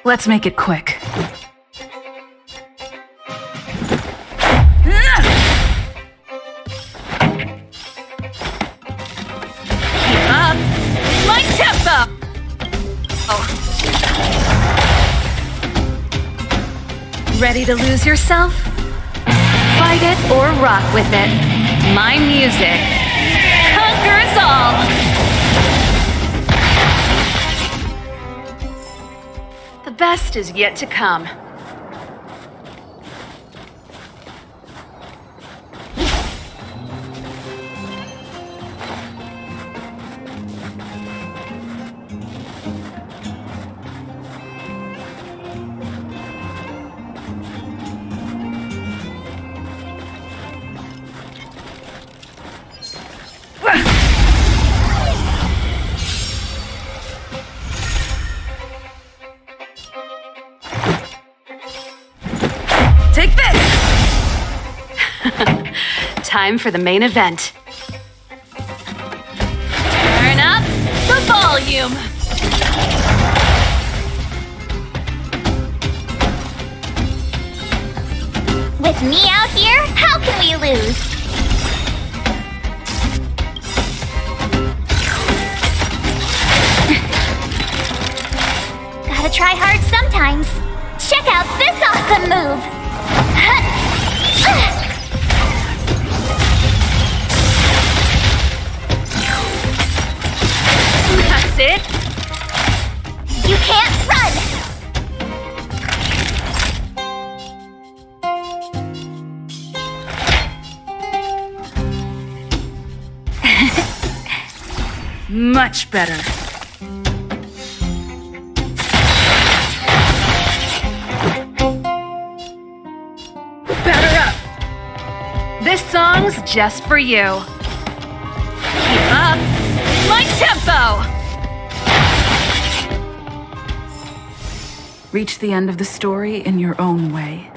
Let's make it quick. Keep up! My tempo! Oh. Ready to lose yourself? Fight it or rock with it. My music conquers all! The best is yet to come. Take this! Time for the main event. Turn up the volume! With me out here, how can we lose? Gotta try hard sometimes. Check out this awesome move! That's it? You can't run! Much better. Batter up! This song's just for you. Keep up my tempo! Reach the end of the story in your own way.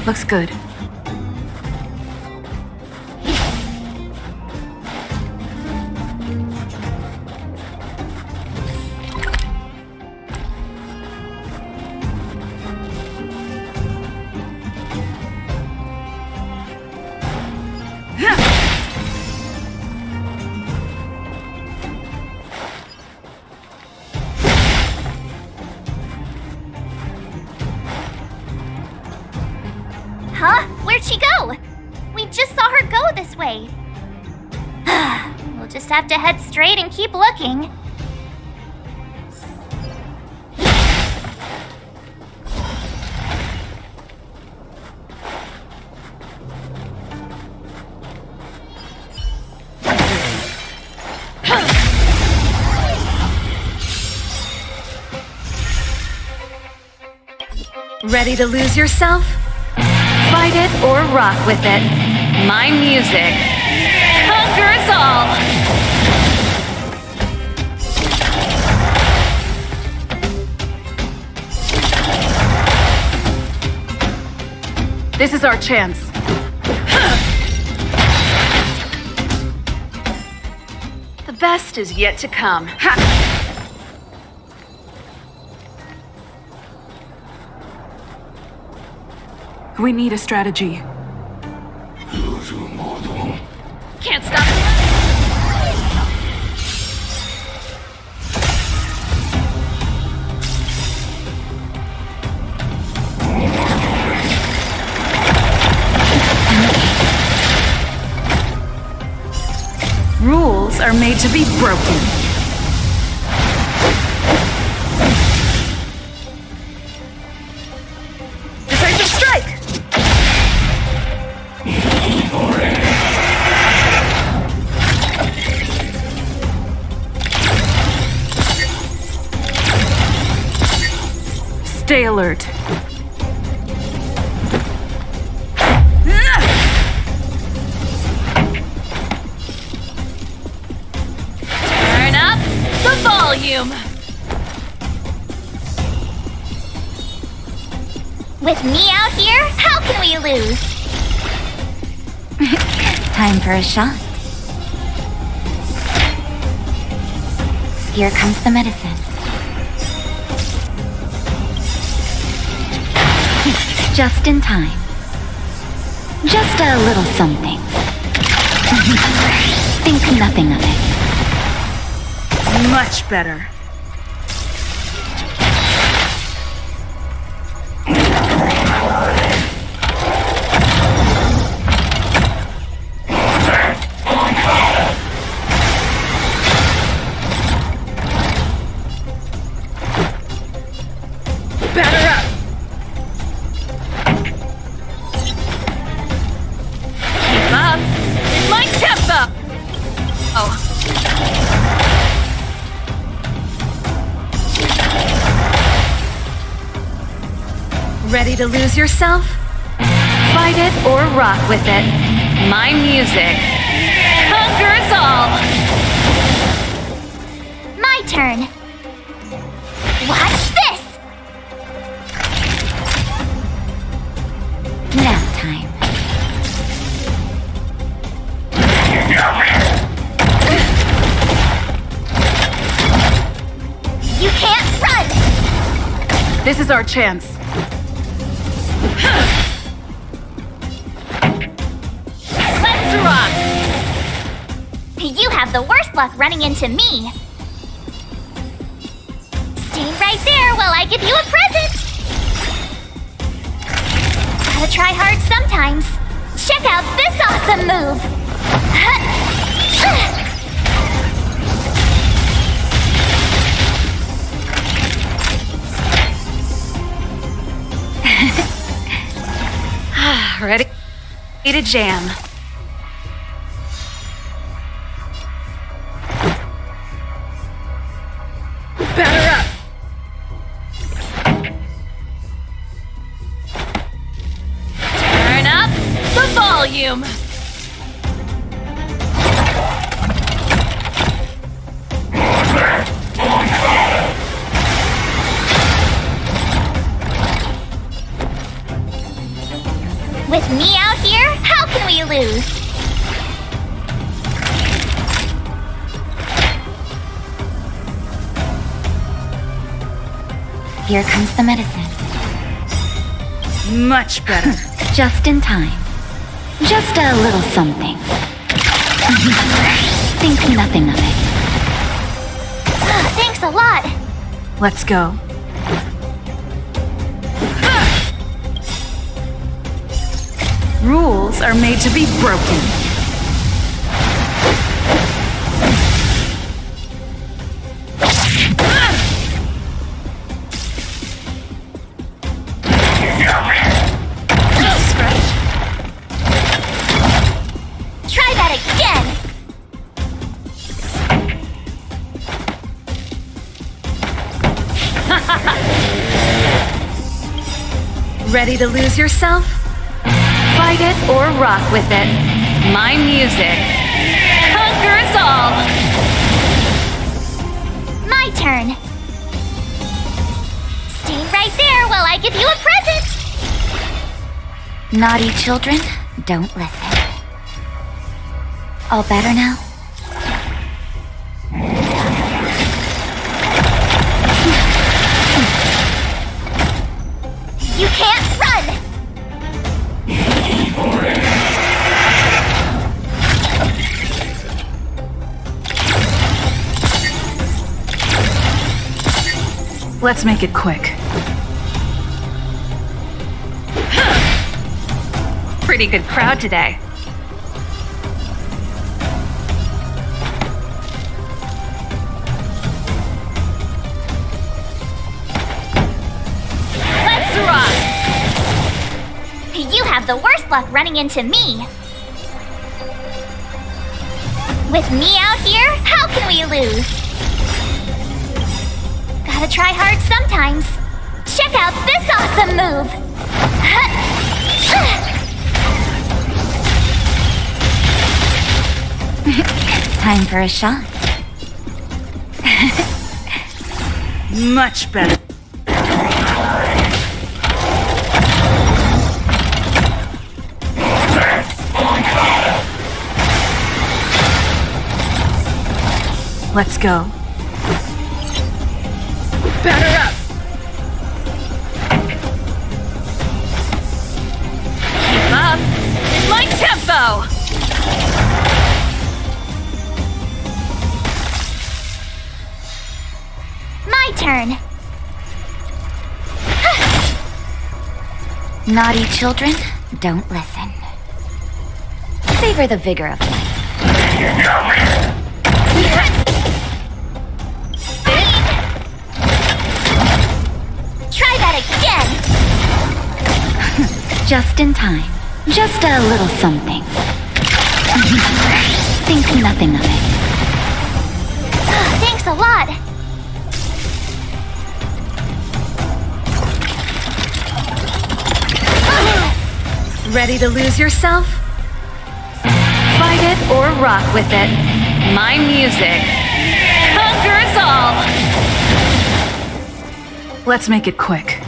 Looks good. Huh? Where'd she go? We just saw her go this way. We'll just have to head straight and keep looking. Ready to lose yourself? Fight it or rock with it. My music conquers all! This is our chance. The best is yet to come. Ha! We need a strategy. Can't stop. Rules are made to be broken. Decisive strike! Stay alert. Turn up the volume. With me out here, how can we lose? Time for a shot. Here comes the medicine. Just in time. Just a little something. Think nothing of it. Much better. Batter up! Keep up! It's my tempo! Oh. Ready to lose yourself? Fight it or rock with it. My music conquers all! My turn. Watch this! Nap time. You can't run! This is our chance. Let's rock! You have the worst luck running into me. Stay right there while I give you a present! Gotta try hard sometimes. Check out this awesome move! Ready to jam. Batter up! Turn up the volume! With me out here, how can we lose? Here comes the medicine. Much better. Just in time. Just a little something. Think nothing of it. Thanks a lot. Let's go. Rules are made to be broken. Try that again! Ready to lose yourself? Fight it or rock with it. My music conquers all! My turn. Stay right there while I give you a present! Naughty children, don't listen. All better now? You can't run! Let's make it quick. Pretty good crowd today. Let's rock! You have the worst luck running into me. With me out here, how can we lose? Gotta try hard sometimes. Check out this awesome move! Time for a shot. Much better. Let's go. Batter up! Keep up with my tempo! My turn. Naughty children, don't listen. Savor the vigor of life. Try that again! Just in time. Just a little something. Think nothing of it. Thanks a lot. Ready to lose yourself? Fight it or rock with it. My music conquers all! Let's make it quick.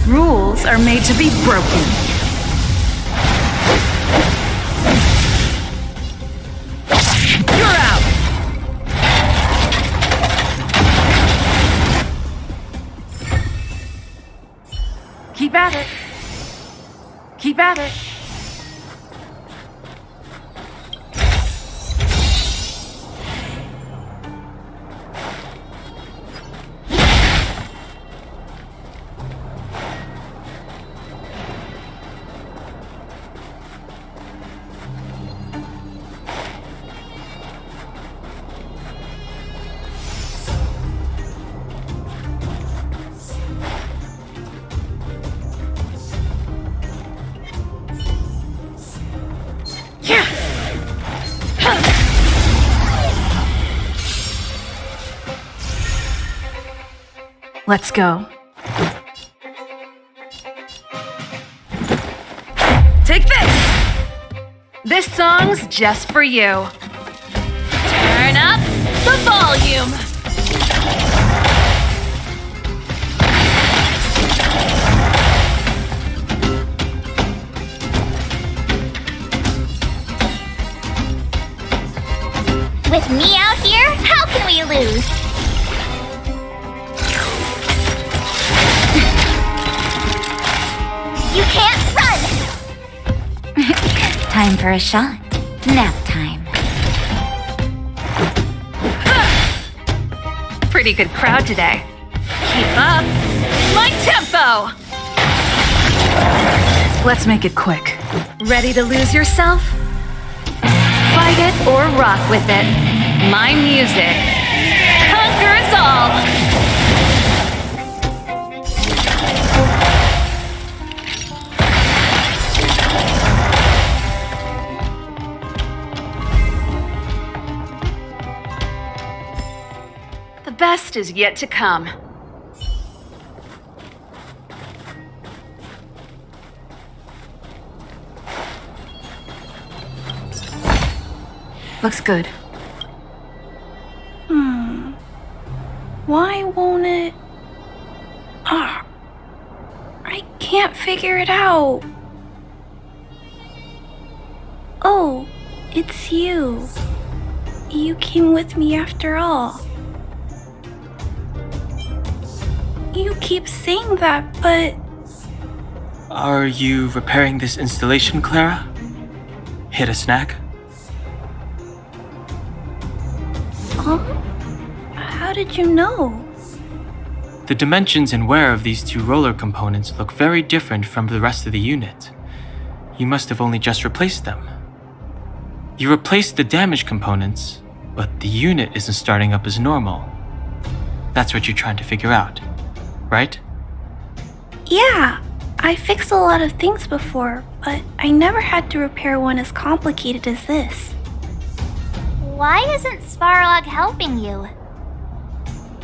Rules are made to be broken. You're out! Keep at it. Keep at it. Let's go. Take this! This song's just for you. Turn up the volume! With me out here, how can we lose? You can't run! Time for a shot. Nap time. pretty good crowd today. Keep up my tempo! Let's make it quick. Ready to lose yourself? Fight it or rock with it. My music conquers all! The best is yet to come. Looks good. Why won't it... I can't figure it out. Oh, it's you. You came with me after all. You keep saying that, but... Are you repairing this installation, Clara? Hit a snag? How did you know? The dimensions and wear of these two roller components look very different from the rest of the unit. You must have only just replaced them. You replaced the damaged components, but the unit isn't starting up as normal. That's what you're trying to figure out, right? Yeah, I fixed a lot of things before, but I never had to repair one as complicated as this. Why isn't Svarog helping you?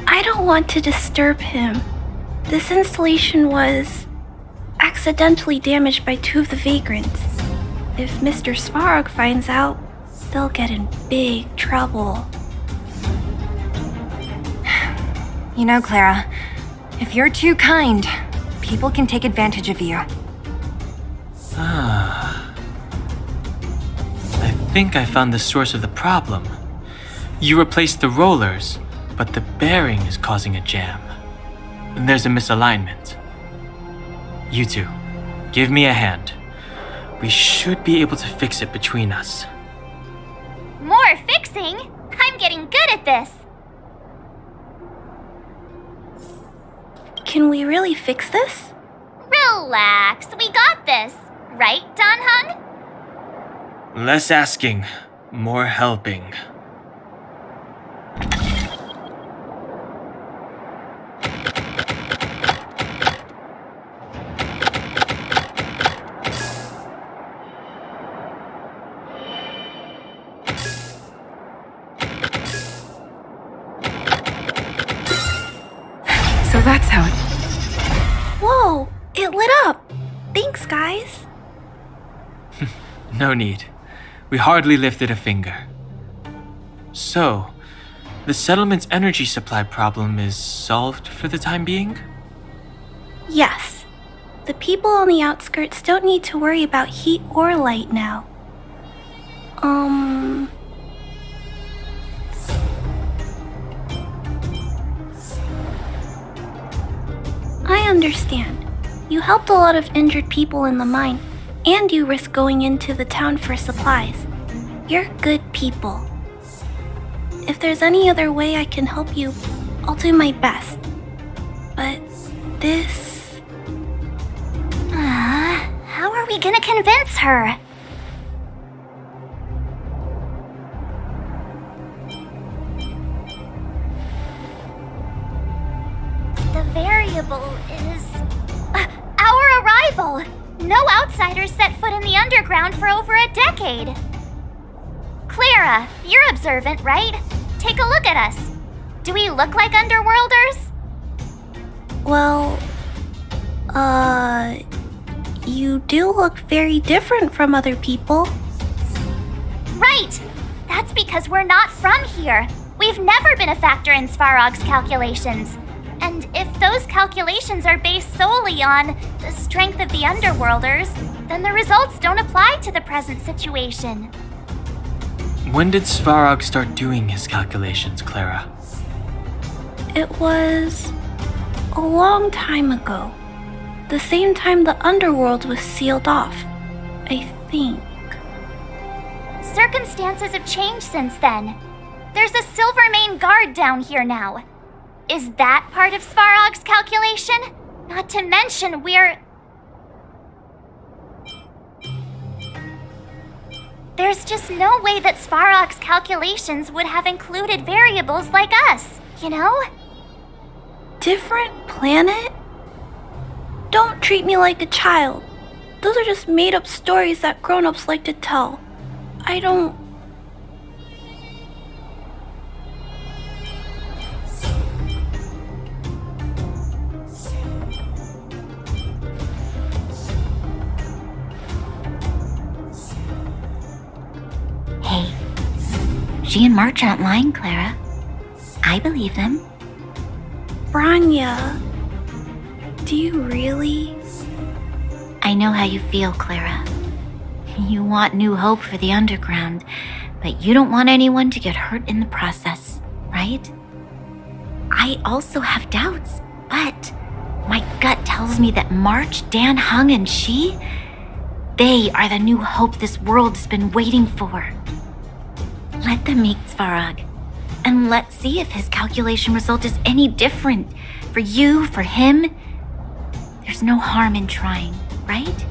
I don't want to disturb him. This installation was accidentally damaged by two of the vagrants. If Mr. Svarog finds out, they'll get in big trouble. You know, Clara, if you're too kind, people can take advantage of you. I think I found the source of the problem. You replaced the rollers, but the bearing is causing a jam. There's a misalignment. You two, give me a hand. We should be able to fix it between us. More fixing? I'm getting good at this. Can we really fix this? Relax, we got this. Right, Don Hung? Less asking, more helping. So that's how it... Whoa, it lit up. Thanks, guys. No need. We hardly lifted a finger. So, the settlement's energy supply problem is solved for the time being? Yes. The people on the outskirts don't need to worry about heat or light now. I understand. You helped a lot of injured people in the mine, and you risked going into the town for supplies. You're good people. If there's any other way I can help you, I'll do my best. But this... How are we gonna convince her? The variable is... our arrival! No outsiders set foot in the underground for over a decade. Clara, you're observant, right? Take a look at us. Do we look like underworlders? Well, you do look very different from other people. Right! That's because we're not from here. We've never been a factor in Svarog's calculations. And if those calculations are based solely on the strength of the underworlders, then the results don't apply to the present situation. When did Svarog start doing his calculations, Clara? It was a long time ago. The same time the underworld was sealed off, I think. Circumstances have changed since then. There's a Silvermane guard down here now. Is that part of Svarog's calculation? Not to mention There's just no way that Svarog's calculations would have included variables like us, you know? Different planet? Don't treat me like a child. Those are just made-up stories that grown-ups like to tell. I don't... Hey, she and March aren't lying, Clara. I believe them. Branya, do you really? I know how you feel, Clara. You want new hope for the underground, but you don't want anyone to get hurt in the process, right? I also have doubts, but my gut tells me that March, Dan Hung, and she, they are the new hope this world has been waiting for. Let them meet Svarog, and let's see if his calculation result is any different. For you, for him, there's no harm in trying, right?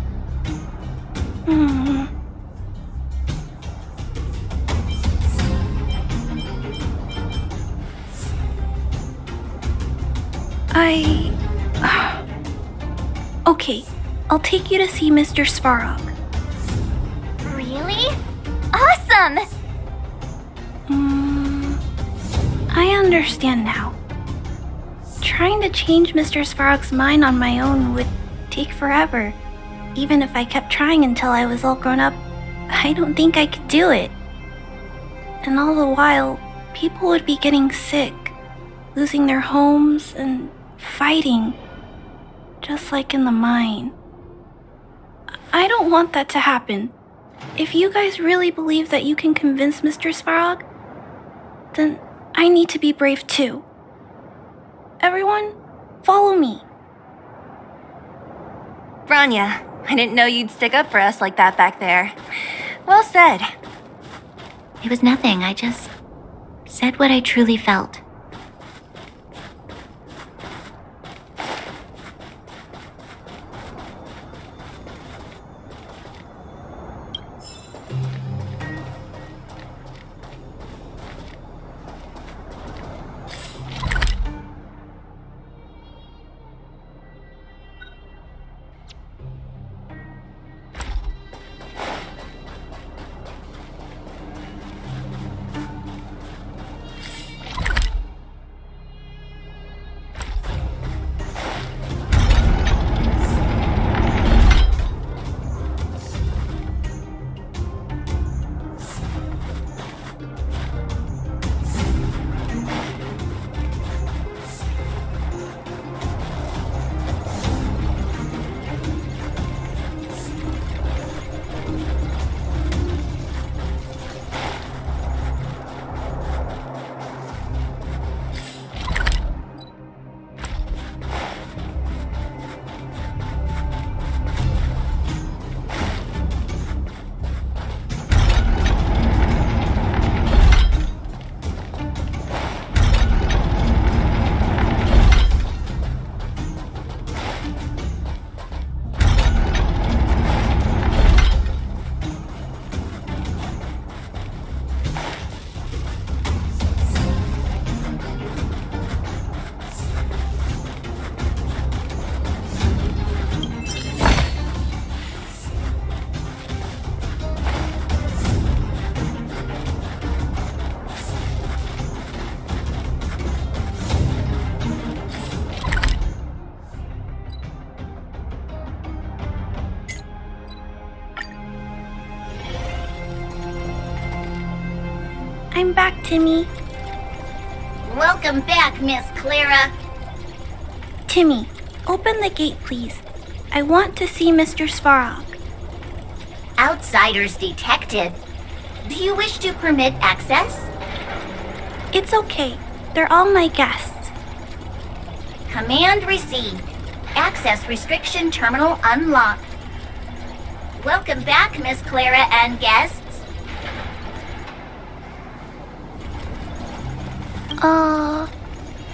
Okay, I'll take you to see Mr. Svarog. Really? Awesome! I understand now. Trying to change Mr. Svarog's mind on my own would take forever. Even if I kept trying until I was all grown up, I don't think I could do it. And all the while, people would be getting sick, losing their homes, and fighting. Just like in the mine. I don't want that to happen. If you guys really believe that you can convince Mr. Svarog, then I need to be brave too. Everyone, follow me. Branya, I didn't know you'd stick up for us like that back there. Well said. It was nothing. I just said what I truly felt. I'm back, Timmy. Welcome back, Miss Clara. Timmy, open the gate, please. I want to see Mr. Svarog. Outsiders detected. Do you wish to permit access? It's okay. They're all my guests. Command received. Access restriction terminal unlocked. Welcome back, Miss Clara and guests.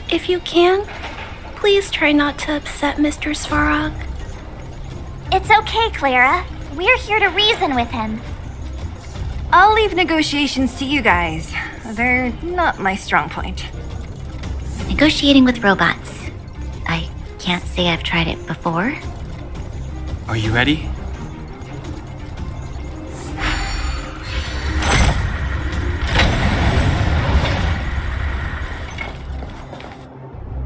If you can, please try not to upset Mr. Svarog. It's okay, Clara. We're here to reason with him. I'll leave negotiations to you guys. They're not my strong point. Negotiating with robots. I can't say I've tried it before. Are you ready?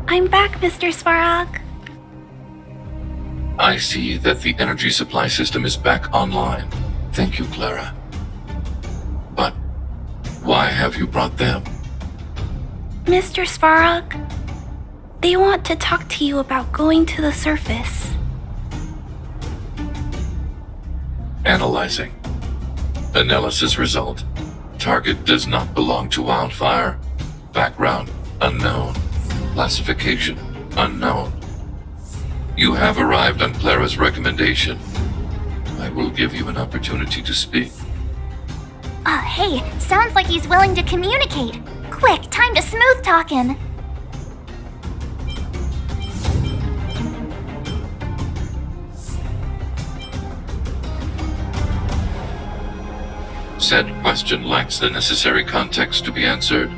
I'm back, Mr. Svarog. I see that the energy supply system is back online. Thank you, Clara. But why have you brought them? Mr. Svarog, they want to talk to you about going to the surface. Analyzing. Analysis result. Target does not belong to Wildfire. Background unknown. Classification unknown. You have arrived on Clara's recommendation. I will give you an opportunity to speak. Oh, hey, sounds like he's willing to communicate. Quick, time to smooth talk him. Said question lacks the necessary context to be answered.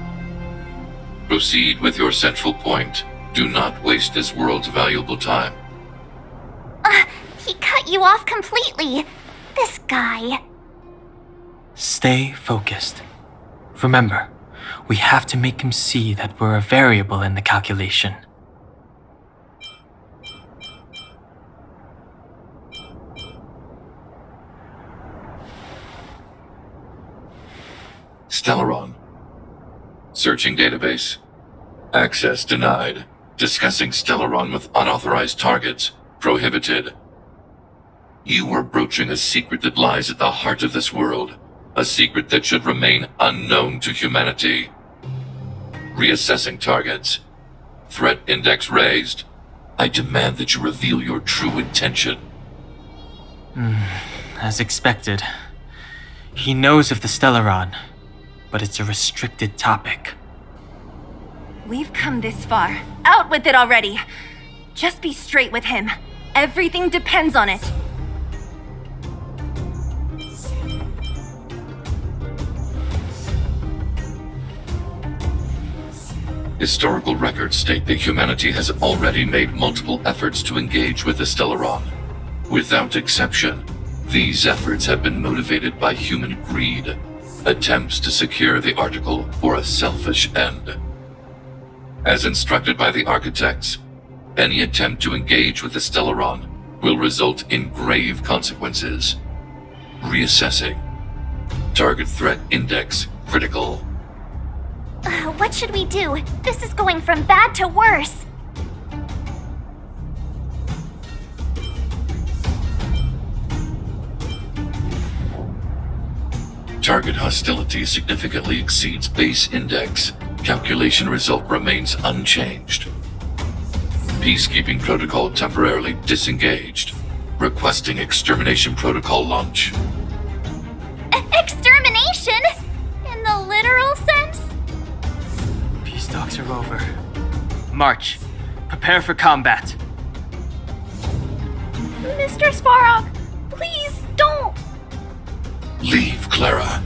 Proceed with your central point. Do not waste this world's valuable time. He cut you off completely. This guy. Stay focused. Remember, we have to make him see that we're a variable in the calculation. Stellaron. Searching database. Access denied. Discussing Stellaron with unauthorized targets. Prohibited. You are broaching a secret that lies at the heart of this world. A secret that should remain unknown to humanity. Reassessing targets. Threat index raised. I demand that you reveal your true intention. As expected. He knows of the Stellaron, but it's a restricted topic. We've come this far. Out with it already! Just be straight with him. Everything depends on it. Historical records state that humanity has already made multiple efforts to engage with the Stellaron. Without exception, these efforts have been motivated by human greed, attempts to secure the article for a selfish end. As instructed by the architects, any attempt to engage with the Stellaron will result in grave consequences. Reassessing. Target threat index critical. What should we do? This is going from bad to worse. Target hostility significantly exceeds base index. Calculation result remains unchanged. Peacekeeping protocol temporarily disengaged. Requesting extermination protocol launch. Extermination? In the literal sense? Peace talks are over. March. Prepare for combat. Mr. Svarog, please don't! Leave, Clara.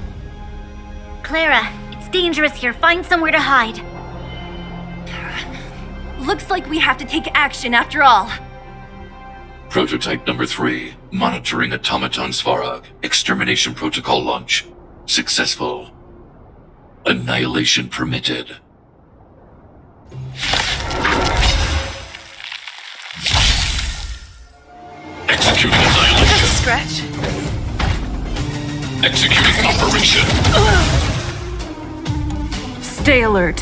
Clara, it's dangerous here. Find somewhere to hide. Looks like we have to take action after all. Prototype number 3. Monitoring automaton Svarog. Extermination protocol launch. Successful. Annihilation permitted. Executing annihilation. Stretch. Executing operation. Stay alert.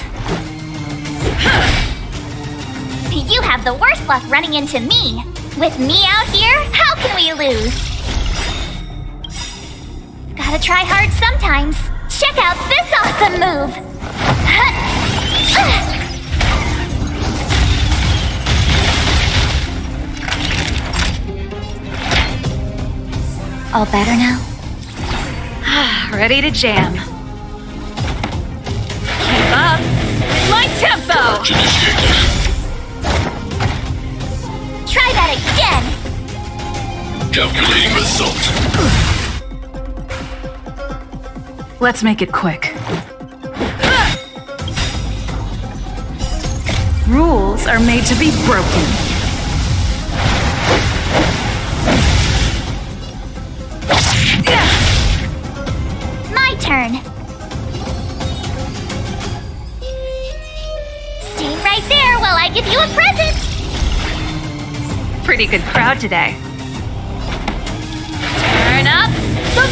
You have the worst luck running into me. With me out here, how can we lose? Gotta try hard sometimes. Check out this awesome move! All better now? Ready to jam. Keep up. My my tempo! Purge initiated. Try that again! Calculating result. Let's make it quick. Rules are made to be broken. My turn. Stay right there while I give you a present. Pretty good crowd today. Turn up the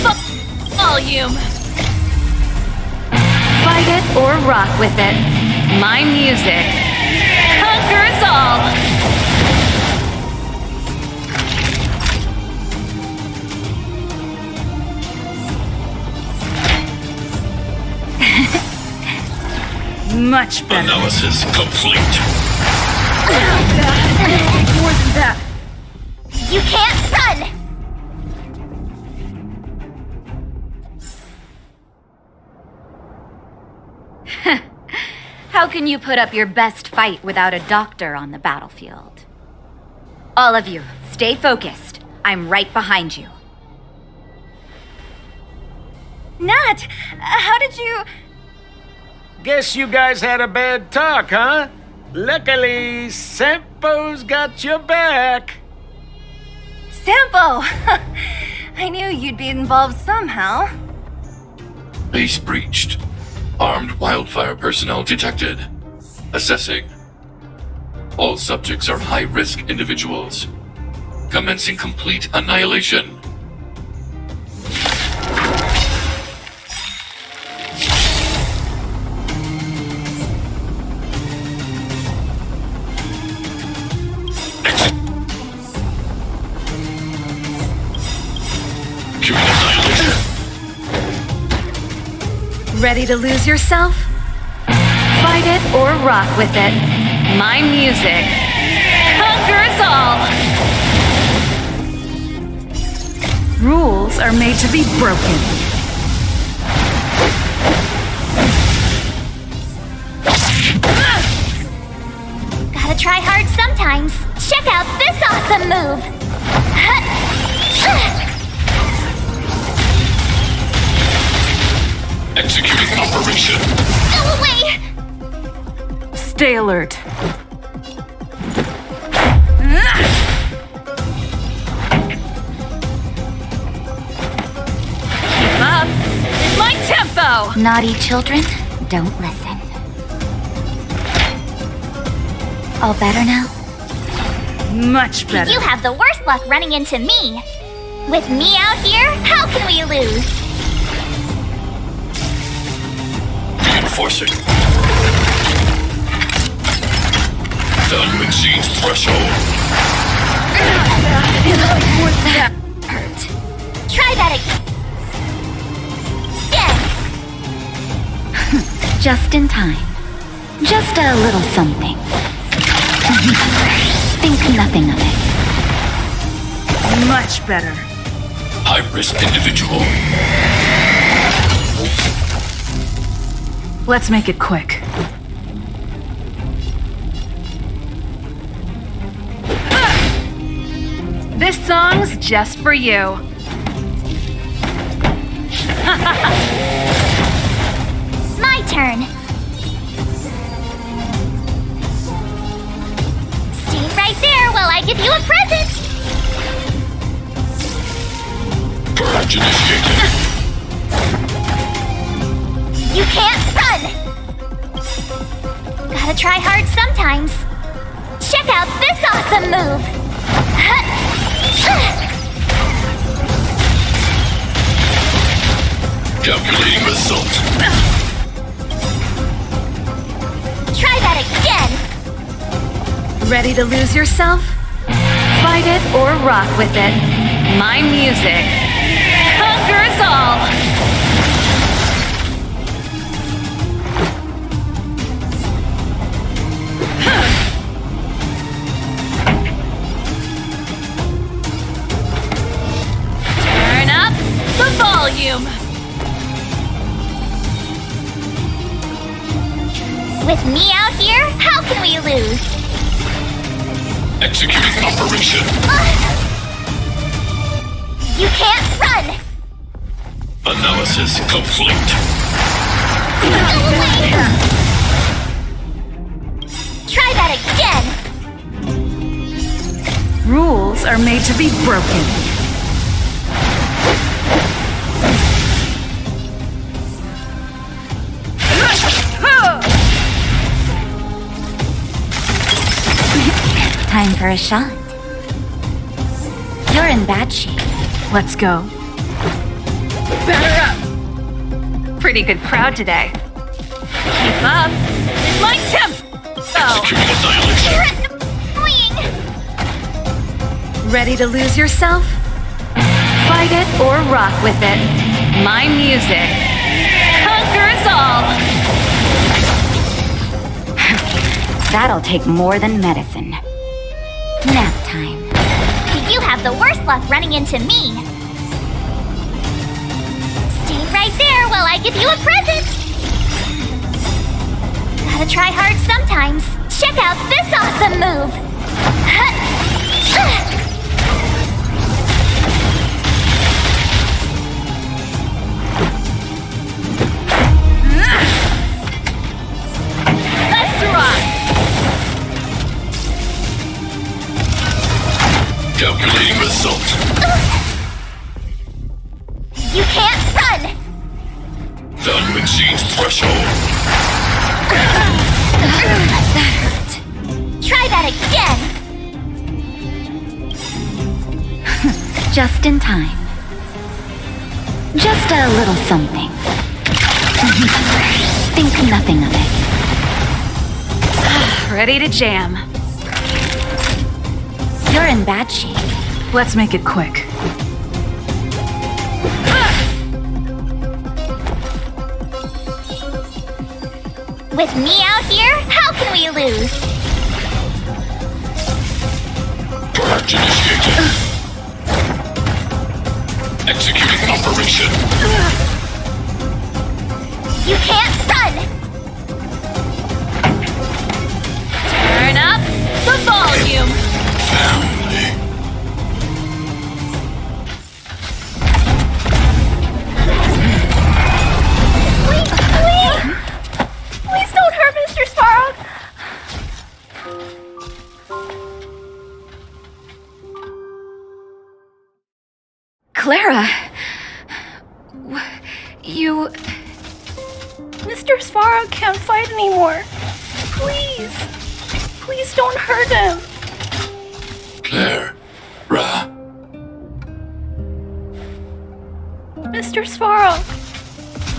volume. Fight it or rock with it. My music conquers all. Much better. Analysis complete. More than that. You can't run! How can you put up your best fight without a doctor on the battlefield? All of you, stay focused. I'm right behind you. Nat, how did you... Guess you guys had a bad talk, huh? Luckily, Sempo's got your back. Sampo! I knew you'd be involved somehow. Base breached. Armed wildfire personnel detected. Assessing. All subjects are high-risk individuals. Commencing complete annihilation. Ready to lose yourself? Fight it or rock with it. My music conquers all. Rules are made to be broken. Gotta try hard sometimes. Check out this awesome move! Executing operation. Go away! Stay alert. Keep up. It's my tempo! Naughty children, don't listen. All better now? Much better. You have the worst luck running into me. With me out here, how can we lose? Reinforcing. Value exceeds threshold. Hurt. Try that again. Just in time. Just a little something. Think nothing of it. Much better. High-risk individual. Let's make it quick. This song's just for you. My turn. Stay right there while I give you a present. Purge initiated. You can't run! Gotta try hard sometimes. Check out this awesome move! Calculating result. Try that again! Ready to lose yourself? Fight it or rock with it. My music conquers all. Turn up the volume. With me out Executing operation. You can't run! Analysis complete. Go away! Try that again! Rules are made to be broken. Time for a shot. You're in bad shape. Let's go. Batter up! Pretty good crowd today. Keep up. It likes him! Oh. You're annoying! Ready to lose yourself? Fight it or rock with it. My music conquers all! That'll take more than medicine. Nap time. You have the worst luck running into me. Stay right there while I give you a present. Gotta try hard sometimes. Check out this awesome move. Let's rock! Calculating result. You can't run! Value exceeds threshold. That hurt. Try that again! Just in time. Just a little something. Think nothing of it. Ready to jam. You're in bad shape. Let's make it quick. With me out here, how can we lose? Purge initiated. Executing operation. You can't run! Turn up the volume! Family. Please don't hurt Mr. Sparrow! Clara! You... Mr. Sparrow can't fight anymore. Please. Please don't hurt him. Clara. Mr. Sparrow,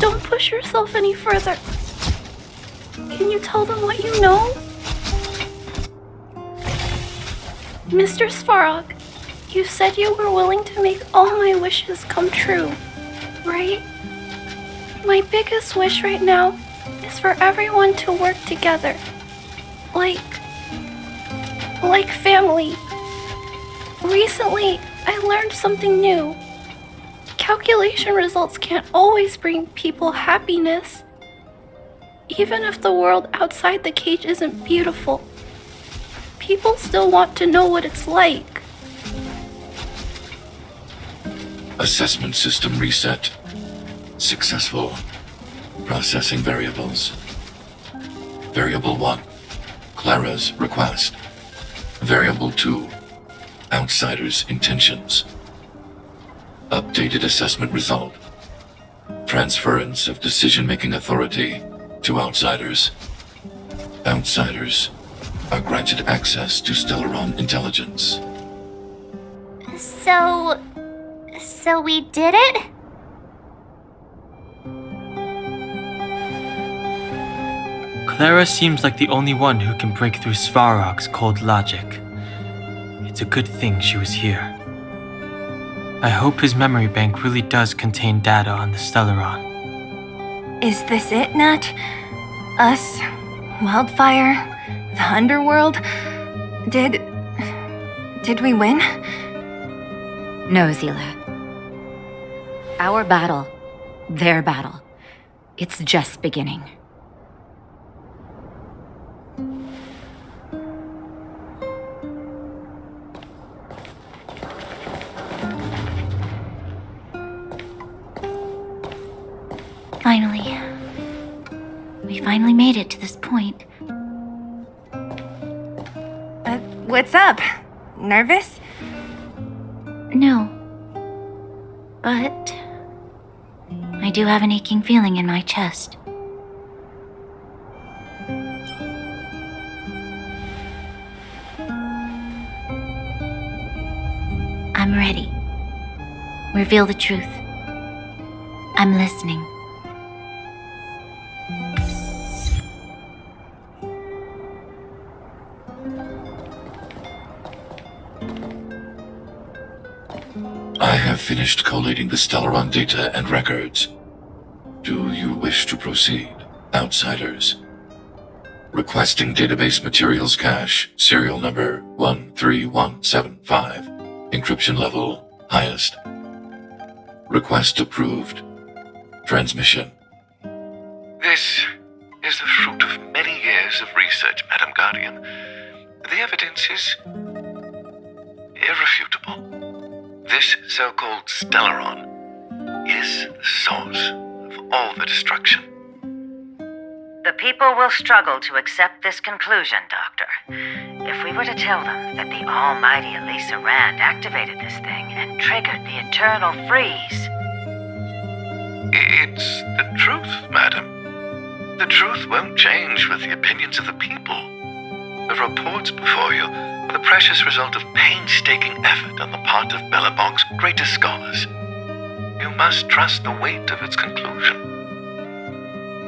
don't push yourself any further. Can you tell them what you know? Mr. Svarog, you said you were willing to make all my wishes come true, right? My biggest wish right now is for everyone to work together. Like family. Recently, I learned something new. Calculation results can't always bring people happiness. Even if the world outside the cage isn't beautiful, people still want to know what it's like. Assessment system reset. Successful. Processing variables. Variable 1. Clara's request. Variable 2. Outsider's intentions. Updated assessment result. Transference of decision-making authority to outsiders. Outsiders are granted access to Stellaron intelligence. So we did it? Clara seems like the only one who can break through Svarog's cold logic. It's a good thing she was here. I hope his memory bank really does contain data on the Stellaron. Is this it, Nat? Us? Wildfire? The underworld? Did we win? No, Zila. Our battle, their battle, it's just beginning. finally made it to this point. What's up? Nervous? No. But I do have an aching feeling in my chest. I'm ready. Reveal the truth. I'm listening. I have finished collating the Stellaron data and records. Do you wish to proceed, outsiders? Requesting database materials cache, serial number 13175. Encryption level, highest. Request approved. Transmission. This is the fruit of many years of research, Madam Guardian. The evidence is irrefutable. This so-called Stellaron is the source of all the destruction. The people will struggle to accept this conclusion, Doctor. If we were to tell them that the almighty Elisa Rand activated this thing and triggered the eternal freeze. It's the truth, madam. The truth won't change with the opinions of the people. The reports before you are the precious result of painstaking effort on the part of Bellabong's greatest scholars. You must trust the weight of its conclusion.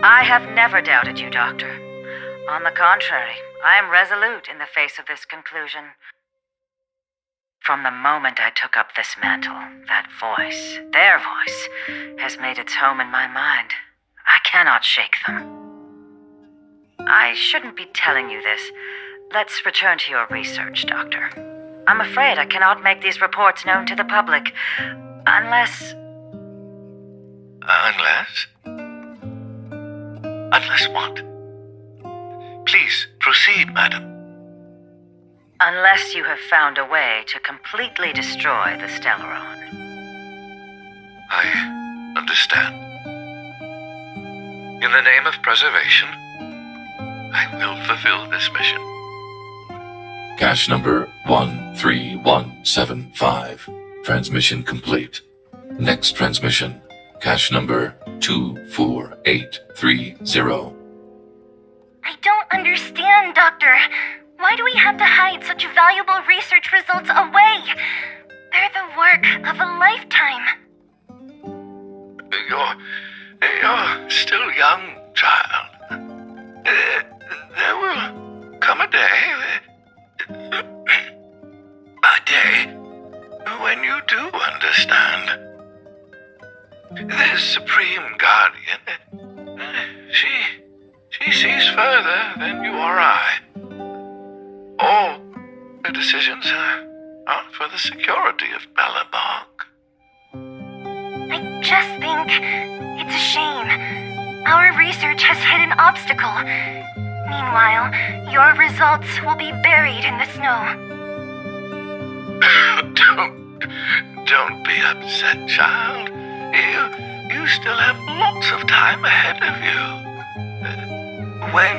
I have never doubted you, Doctor. On the contrary, I am resolute in the face of this conclusion. From the moment I took up this mantle, that voice, their voice, has made its home in my mind. I cannot shake them. I shouldn't be telling you this. Let's return to your research, Doctor. I'm afraid I cannot make these reports known to the public, unless... Unless? Unless what? Please, proceed, madam. Unless you have found a way to completely destroy the Stellaron. I understand. In the name of preservation, I will fulfill this mission. Cache number 13175. Transmission complete. Next transmission. Cache number 24830. I don't understand, Doctor. Why do we have to hide such valuable research results away? They're the work of a lifetime. You're still young, child. There will come a day, when you do understand. This Supreme Guardian, she sees further than you or I. All the decisions are for the security of Bellabong. I just think it's a shame. Our research has hit an obstacle. Meanwhile, your results will be buried in the snow. Don't be upset, child. You still have lots of time ahead of you. When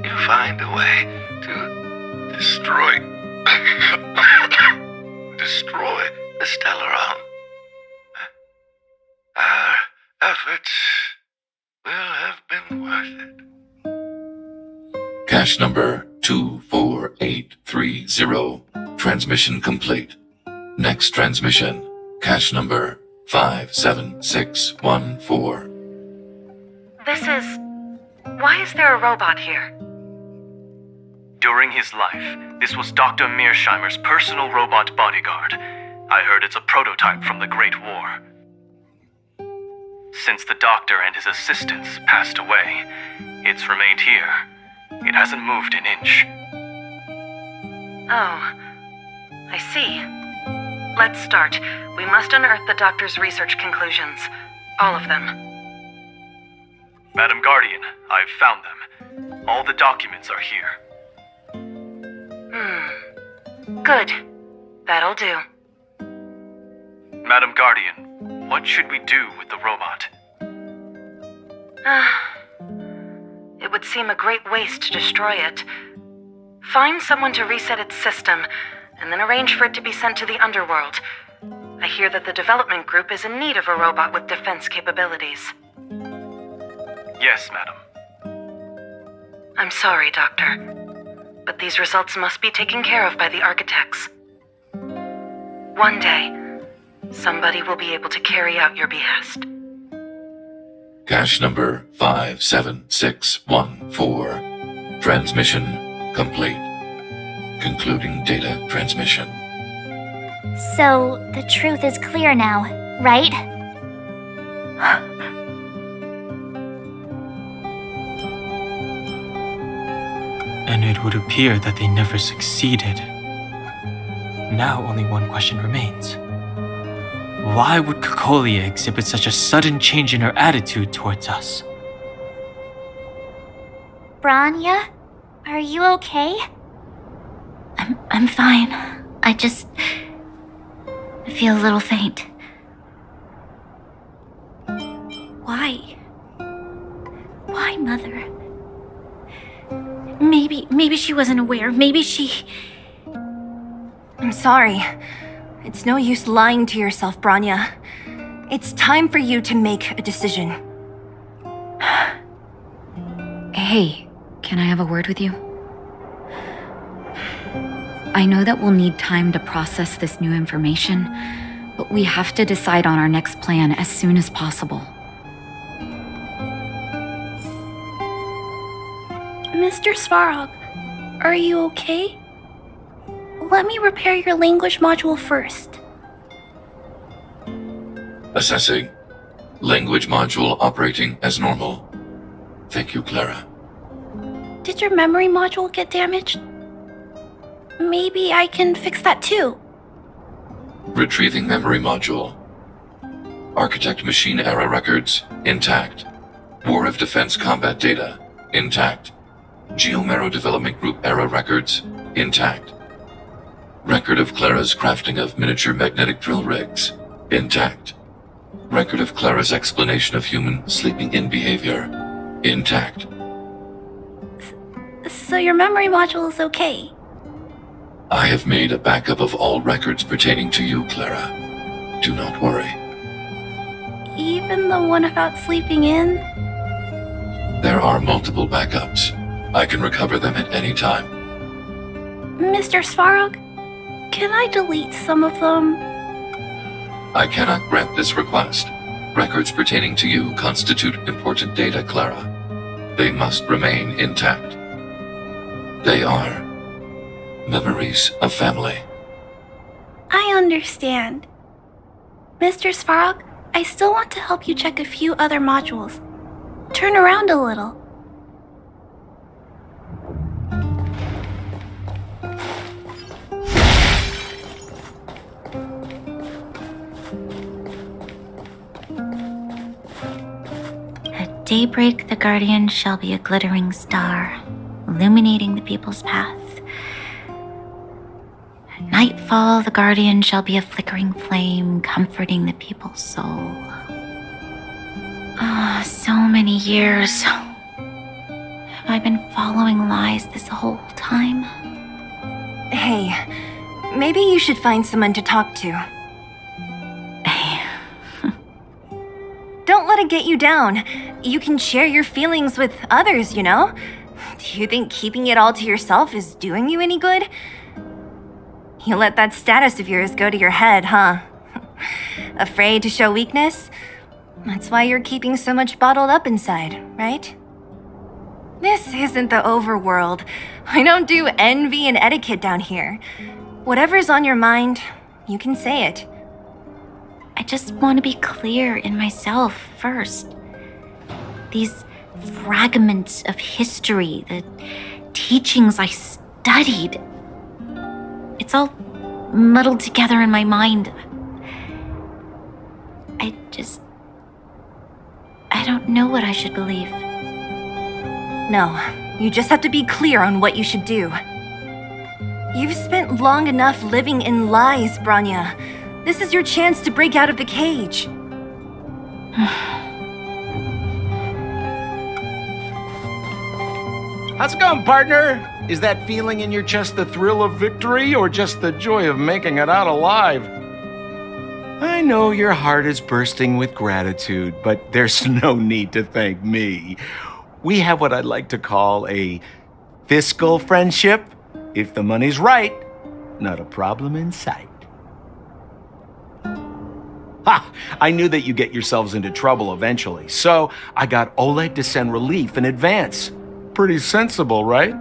you find a way to destroy the Stellaron, our efforts will have been worth it. Cache number 24830. Transmission complete. Next transmission. Cache number 57614. Why is there a robot here? During his life, this was Dr. Mearsheimer's personal robot bodyguard. I heard it's a prototype from the Great War. Since the doctor and his assistants passed away, it's remained here. It hasn't moved an inch. Oh, I see. Let's start. We must unearth the doctor's research conclusions. All of them. Madam Guardian, I've found them. All the documents are here. Good. That'll do. Madam Guardian, what should we do with the robot? It would seem a great waste to destroy it. Find someone to reset its system, and then arrange for it to be sent to the underworld. I hear that the development group is in need of a robot with defense capabilities. Yes, madam. I'm sorry, Doctor, but these results must be taken care of by the architects. One day, somebody will be able to carry out your behest. Cache number 57614. Transmission complete. Concluding data transmission. So, the truth is clear now, right? And it would appear that they never succeeded. Now only one question remains. Why would Kokolia exhibit such a sudden change in her attitude towards us? Branya, are you okay? I'm fine. I feel a little faint. Why? Why, Mother? Maybe she wasn't aware. Maybe she... I'm sorry. It's no use lying to yourself, Branya. It's time for you to make a decision. Hey, can I have a word with you? I know that we'll need time to process this new information, but we have to decide on our next plan as soon as possible. Mr. Svarog, are you okay? Let me repair your language module first. Assessing. Language module operating as normal. Thank you, Clara. Did your memory module get damaged? Maybe I can fix that too. Retrieving memory module. Architect machine era records, intact. War of Defense combat data, intact. Geomero Development Group era records, intact. Record of Clara's crafting of miniature magnetic drill rigs, intact. Record of Clara's explanation of human sleeping-in behavior, intact. So your memory module is okay? I have made a backup of all records pertaining to you, Clara. Do not worry. Even the one about sleeping in? There are multiple backups. I can recover them at any time. Mr. Svarog, can I delete some of them? I cannot grant this request. Records pertaining to you constitute important data, Clara. They must remain intact. They are memories of family. I understand. Mr. Svarog, I still want to help you check a few other modules. Turn around a little. At daybreak, the Guardian shall be a glittering star, illuminating the people's path. At nightfall, the Guardian shall be a flickering flame, comforting the people's soul. Ah, so many years. Have I been following lies this whole time? Hey, maybe you should find someone to talk to. Don't let it get you down. You can share your feelings with others, you know? Do you think keeping it all to yourself is doing you any good? You let that status of yours go to your head, huh? Afraid to show weakness? That's why you're keeping so much bottled up inside, right? This isn't the overworld. I don't do envy and etiquette down here. Whatever's on your mind, you can say it. I just want to be clear in myself first. These fragments of history, the teachings I studied, it's all muddled together in my mind. I don't know what I should believe. No, you just have to be clear on what you should do. You've spent long enough living in lies, Branya. This is your chance to break out of the cage. How's it going, partner? Is that feeling in your chest the thrill of victory or just the joy of making it out alive? I know your heart is bursting with gratitude, but there's no need to thank me. We have what I'd like to call a fiscal friendship. If the money's right, not a problem in sight. Ha! I knew that you'd get yourselves into trouble eventually, so I got Oleg to send relief in advance. Pretty sensible, right?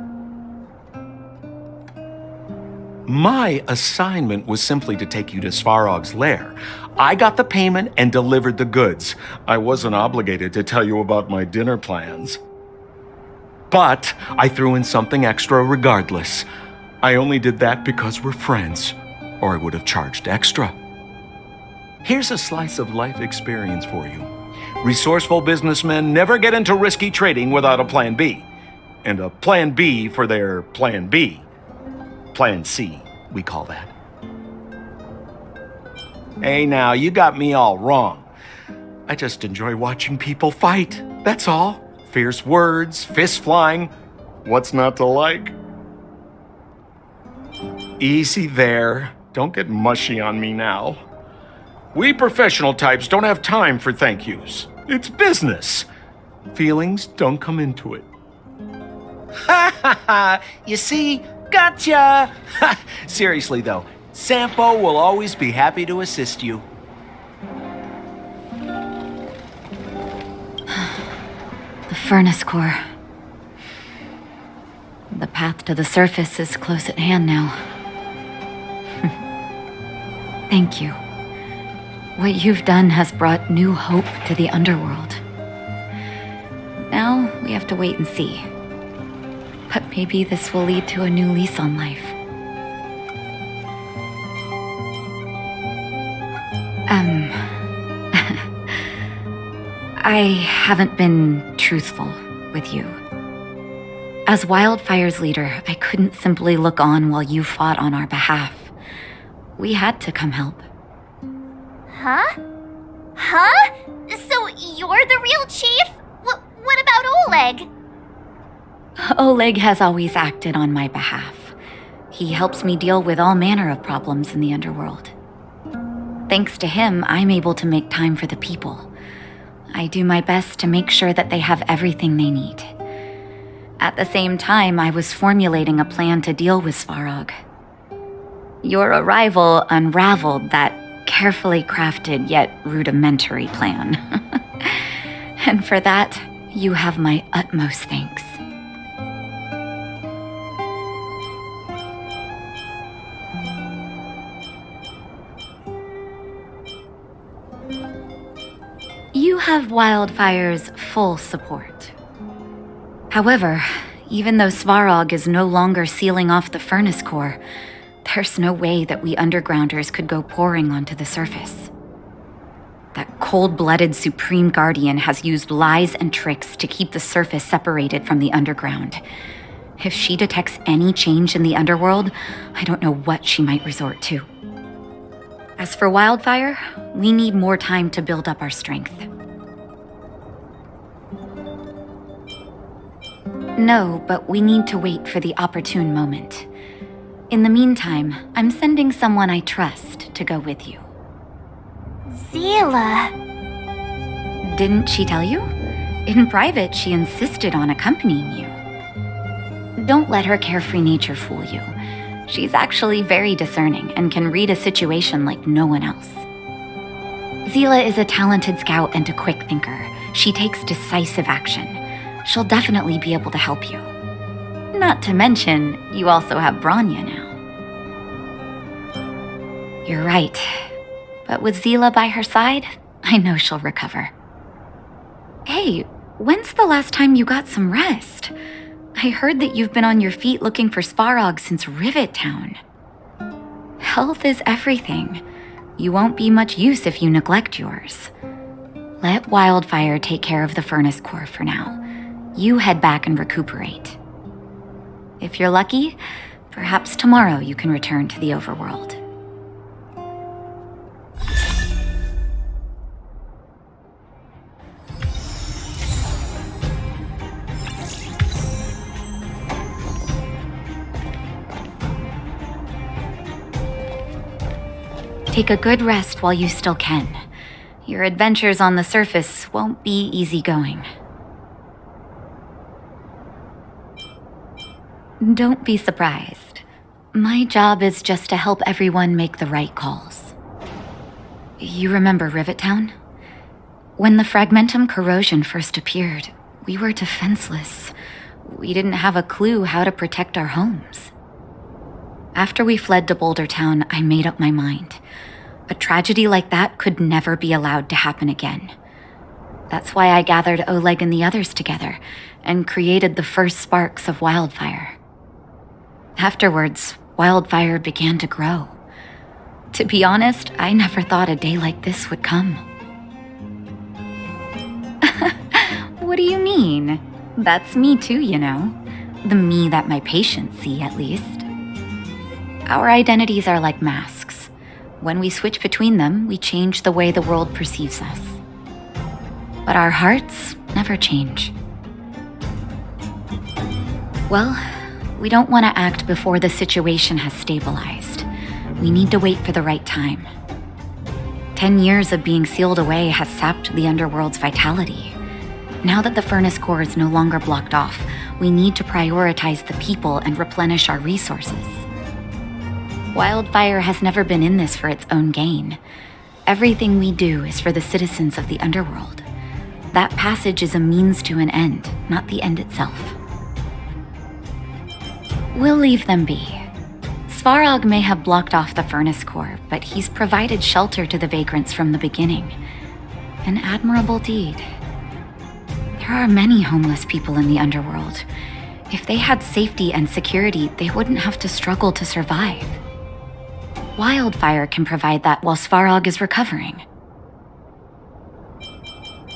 My assignment was simply to take you to Svarog's lair. I got the payment and delivered the goods. I wasn't obligated to tell you about my dinner plans. But I threw in something extra regardless. I only did that because we're friends, or I would have charged extra. Here's a slice of life experience for you. Resourceful businessmen never get into risky trading without a plan B. And a plan B for their plan B. Plan C, we call that. Hey now, you got me all wrong. I just enjoy watching people fight, that's all. Fierce words, fists flying. What's not to like? Easy there. Don't get mushy on me now. We professional types don't have time for thank yous. It's business. Feelings don't come into it. Ha ha ha! You see? Gotcha! Seriously though, Sampo will always be happy to assist you. The furnace core. The path to the surface is close at hand now. Thank you. What you've done has brought new hope to the underworld. Now we have to wait and see. But maybe this will lead to a new lease on life. I haven't been truthful with you. As Wildfire's leader, I couldn't simply look on while you fought on our behalf. We had to come help. Huh? Huh? So you're the real chief? What about Oleg? Oleg has always acted on my behalf. He helps me deal with all manner of problems in the underworld. Thanks to him, I'm able to make time for the people. I do my best to make sure that they have everything they need. At the same time, I was formulating a plan to deal with Svarog. Your arrival unraveled that carefully crafted yet rudimentary plan. And for that, you have my utmost thanks. You have Wildfire's full support. However, even though Svarog is no longer sealing off the furnace core, there's no way that we undergrounders could go pouring onto the surface. That cold-blooded Supreme Guardian has used lies and tricks to keep the surface separated from the underground. If she detects any change in the underworld, I don't know what she might resort to. As for Wildfire, we need more time to build up our strength. No, but we need to wait for the opportune moment. In the meantime, I'm sending someone I trust to go with you. Zila. Didn't she tell you? In private, she insisted on accompanying you. Don't let her carefree nature fool you. She's actually very discerning and can read a situation like no one else. Zila is a talented scout and a quick thinker. She takes decisive action. She'll definitely be able to help you. Not to mention, you also have Branya now. You're right. But with Zila by her side, I know she'll recover. Hey, when's the last time you got some rest? I heard that you've been on your feet looking for Svarog since Rivet Town. Health is everything. You won't be much use if you neglect yours. Let Wildfire take care of the furnace core for now. You head back and recuperate. If you're lucky, perhaps tomorrow you can return to the overworld. Take a good rest while you still can. Your adventures on the surface won't be easy going. Don't be surprised. My job is just to help everyone make the right calls. You remember Rivet Town? When the fragmentum corrosion first appeared, we were defenseless. We didn't have a clue how to protect our homes. After we fled to Boulder Town, I made up my mind. A tragedy like that could never be allowed to happen again. That's why I gathered Oleg and the others together and created the first sparks of wildfire. Afterwards, wildfire began to grow. To be honest, I never thought a day like this would come. What do you mean? That's me too, you know. The me that my patients see, at least. Our identities are like masks. When we switch between them, we change the way the world perceives us. But our hearts never change. Well, we don't want to act before the situation has stabilized. We need to wait for the right time. 10 years of being sealed away has sapped the underworld's vitality. Now that the furnace core is no longer blocked off, we need to prioritize the people and replenish our resources. Wildfire has never been in this for its own gain. Everything we do is for the citizens of the underworld. That passage is a means to an end, not the end itself. We'll leave them be. Svarog may have blocked off the furnace core, but he's provided shelter to the vagrants from the beginning. An admirable deed. There are many homeless people in the underworld. If they had safety and security, they wouldn't have to struggle to survive. Wildfire can provide that while Svarog is recovering.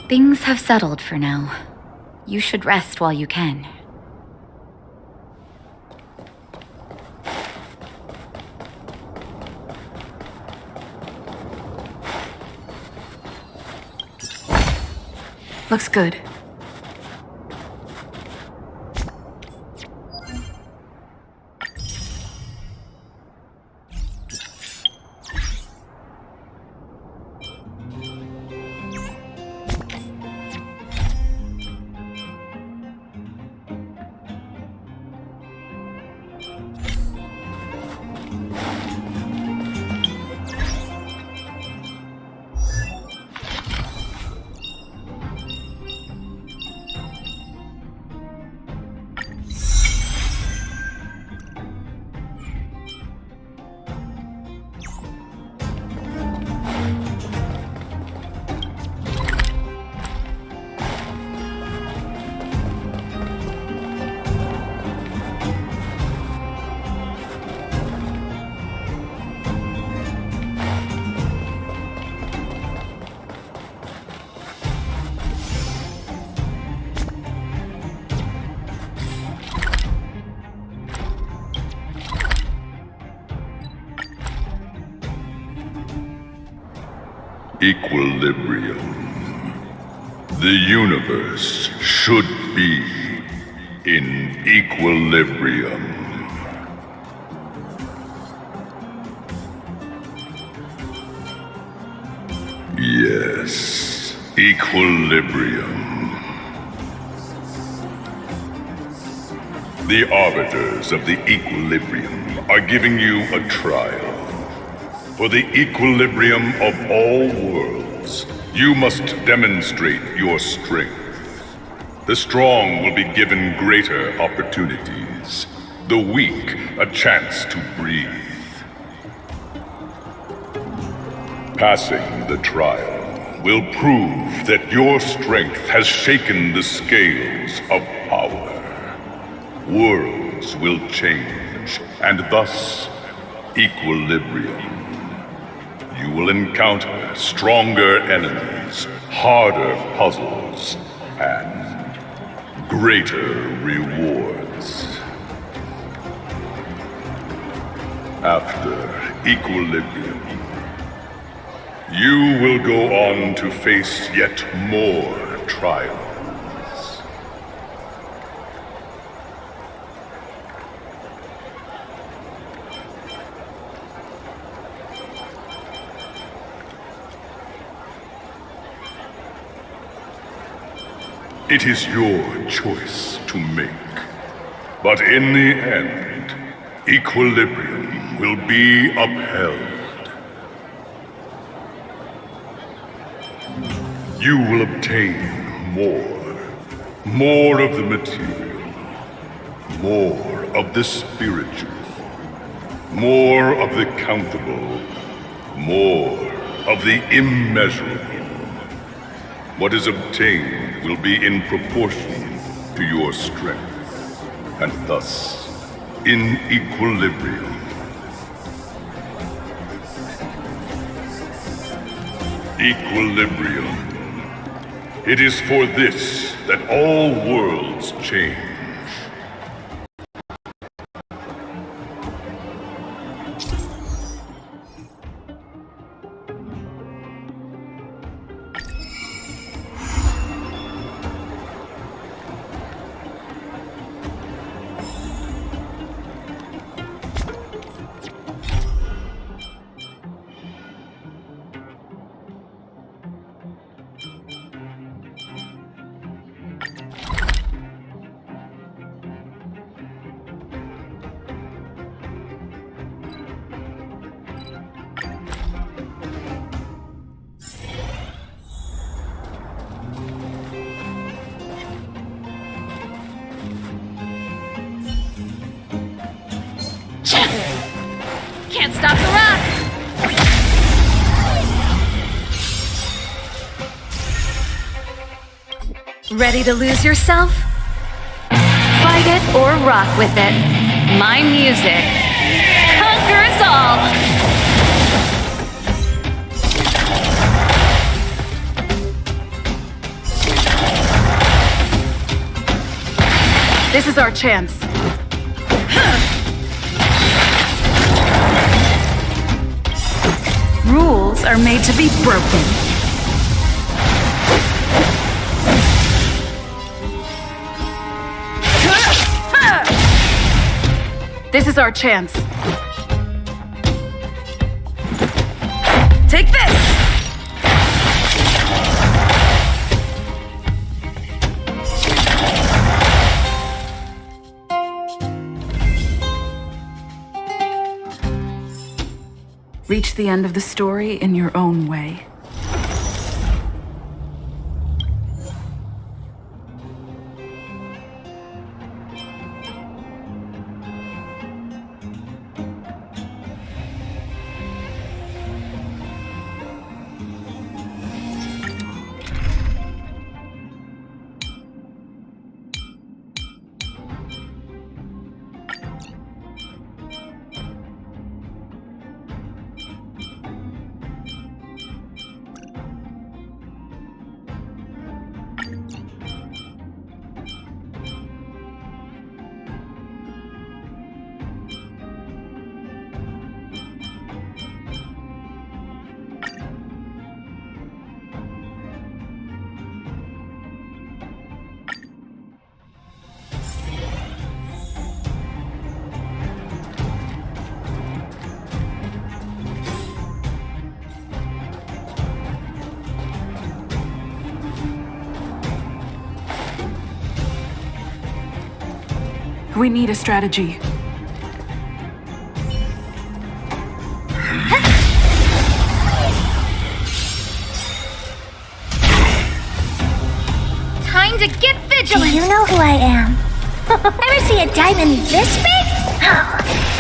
Things have settled for now. You should rest while you can. Looks good. Equilibrium. The universe should be in equilibrium. Yes, equilibrium. The arbiters of the equilibrium are giving you a trial. For the equilibrium of all worlds, you must demonstrate your strength. The strong will be given greater opportunities, the weak a chance to breathe. Passing the trial will prove that your strength has shaken the scales of power. Worlds will change, and thus equilibrium. You will encounter stronger enemies, harder puzzles, and greater rewards. After equilibrium, you will go on to face yet more trials. It is your choice to make. But in the end, equilibrium will be upheld. You will obtain more of the material, more of the spiritual, more of the countable, more of the immeasurable. What is obtained will be in proportion to your strength, and thus in equilibrium. Equilibrium. It is for this that all worlds change. Can't stop the rock! Ready to lose yourself? Fight it or rock with it. My music conquers all! This is our chance. Rules are made to be broken. This is our chance. Take this! Reach the end of the story in your own way. We need a strategy. Time to get vigilant! Do you know who I am? Ever see a diamond this big?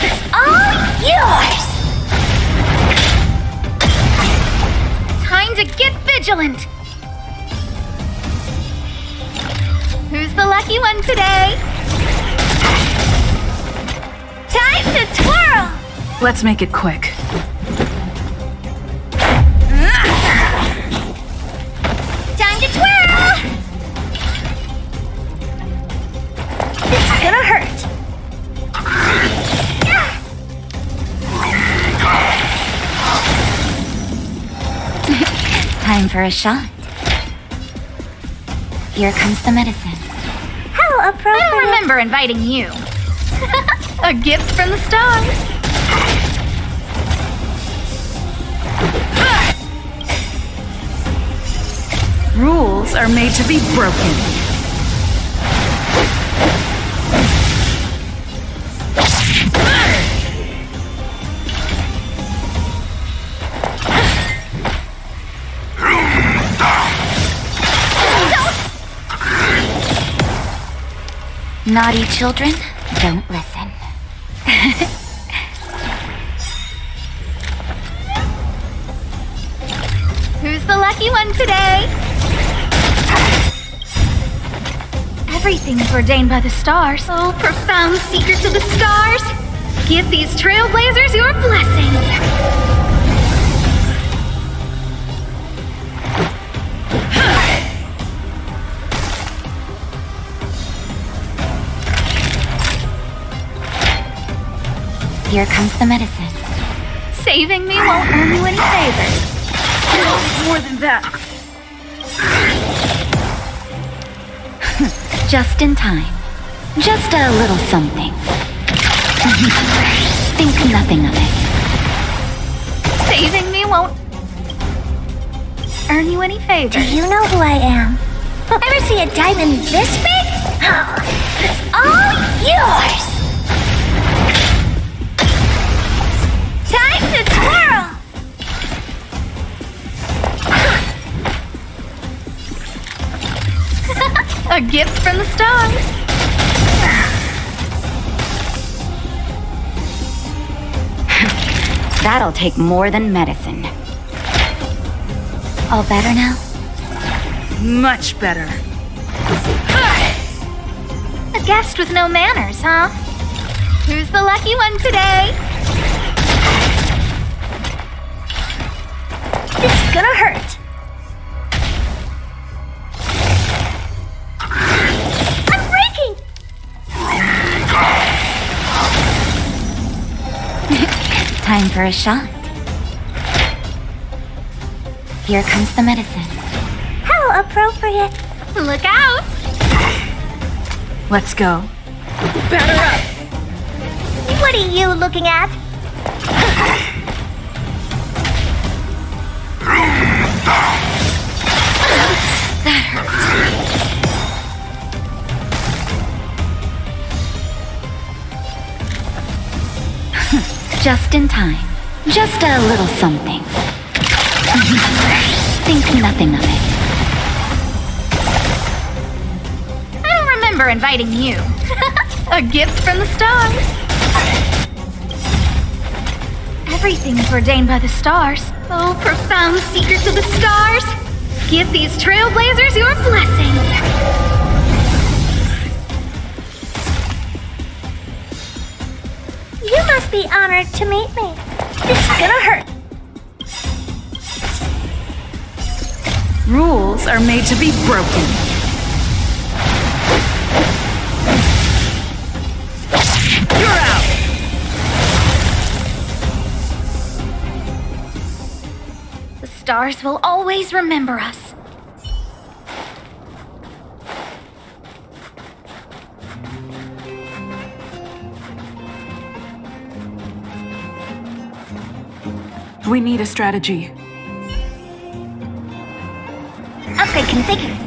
It's all yours! Time to get vigilant! Who's the lucky one today? Time to twirl! Let's make it quick. Time to twirl! This is gonna hurt. Time for a shot. Here comes the medicine. How appropriate. I don't remember inviting you. A gift from the stars. Rules are made to be broken. Naughty children, don't listen. Who's the lucky one today? Everything's ordained by the stars. Oh, profound secrets of the stars. Give these trailblazers your blessing. Here comes the medicine. Saving me won't earn you any favors. More than that. Just in time. Just a little something. Think nothing of it. Saving me won't earn you any favors. Do you know who I am? Ever see a diamond this big? Oh, it's all yours! Time to twirl! A gift from the stars. That'll take more than medicine. All better now? Much better. A guest with no manners, huh? Who's the lucky one today? This is gonna hurt. I'm breaking! Time for a shot. Here comes the medicine. How appropriate. Look out! Let's go. Batter up! What are you looking at? That hurts. Just in time. Just a little something. Think nothing of it. I don't remember inviting you. A gift from the stars. Everything's ordained by the stars. Oh, profound secrets of the stars. Give these trailblazers your blessing. You must be honored to meet me. This is gonna hurt. Rules are made to be broken. You're out! The stars will always remember us. We need a strategy. Upgrade configured.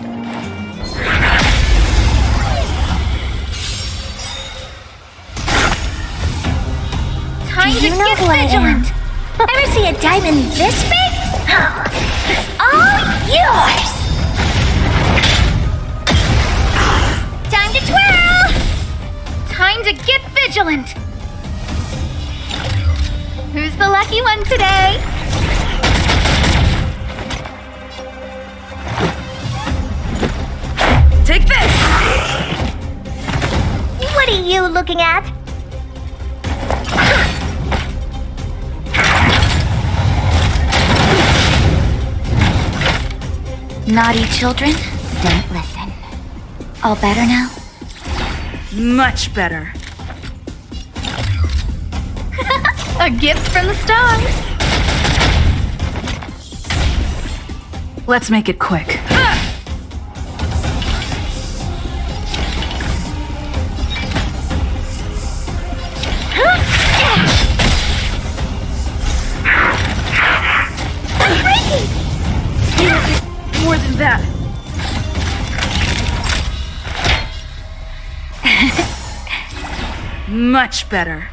Time Do to you know get who vigilant. I am? Ever see a diamond this big? Oh, it's all yours! Time to twirl! Time to get vigilant. Who's the lucky one today? Take this! What are you looking at? Naughty children, don't listen. All better now? Much better. A gift from the stars. Let's make it quick. I'm breaking! More than that. Much better.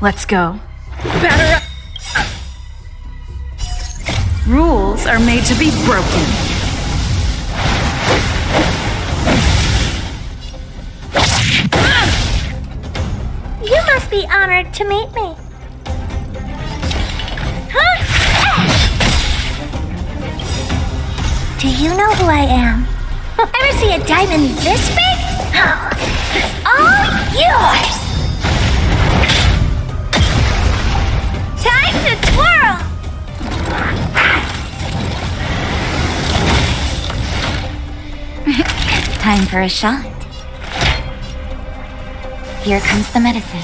Let's go. Batter up. Rules are made to be broken. must be honored to meet me. Do you know who I am? Ever see a diamond this big? It's all yours! Time to twirl! Time for a shot. Here comes the medicine.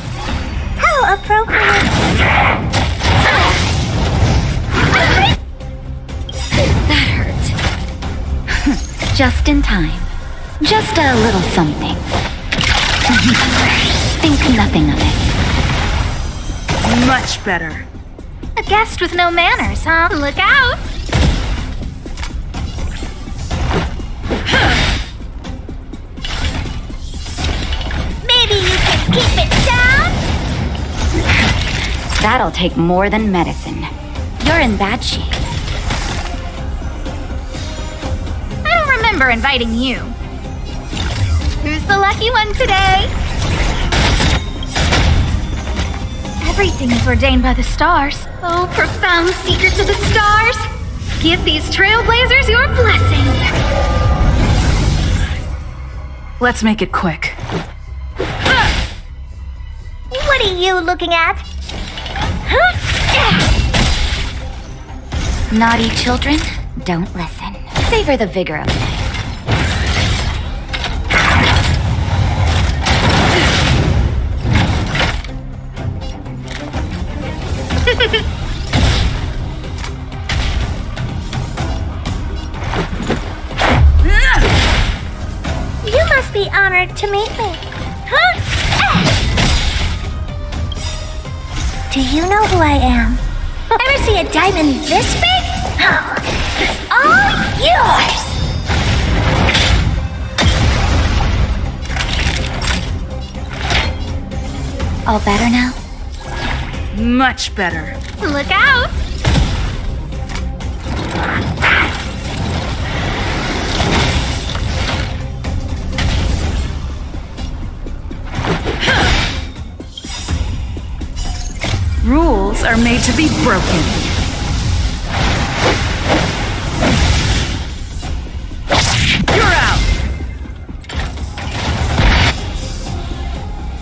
How appropriate! That hurt. Just in time. Just a little something. Think nothing of it. Much better. A guest with no manners, huh? Look out! Maybe you can keep it down? That'll take more than medicine. You're in bad shape. I don't remember inviting you. Who's the lucky one today? Everything is ordained by the stars. Oh, profound secrets of the stars! Give these trailblazers your blessing! Let's make it quick. What are you looking at? Naughty children, don't listen. Savor the vigor of life. You must be honored to meet me. Do you know who I am? Ever see a diamond this big? It's all yours! All better now? Much better. Look out! Rules are made to be broken. You're out!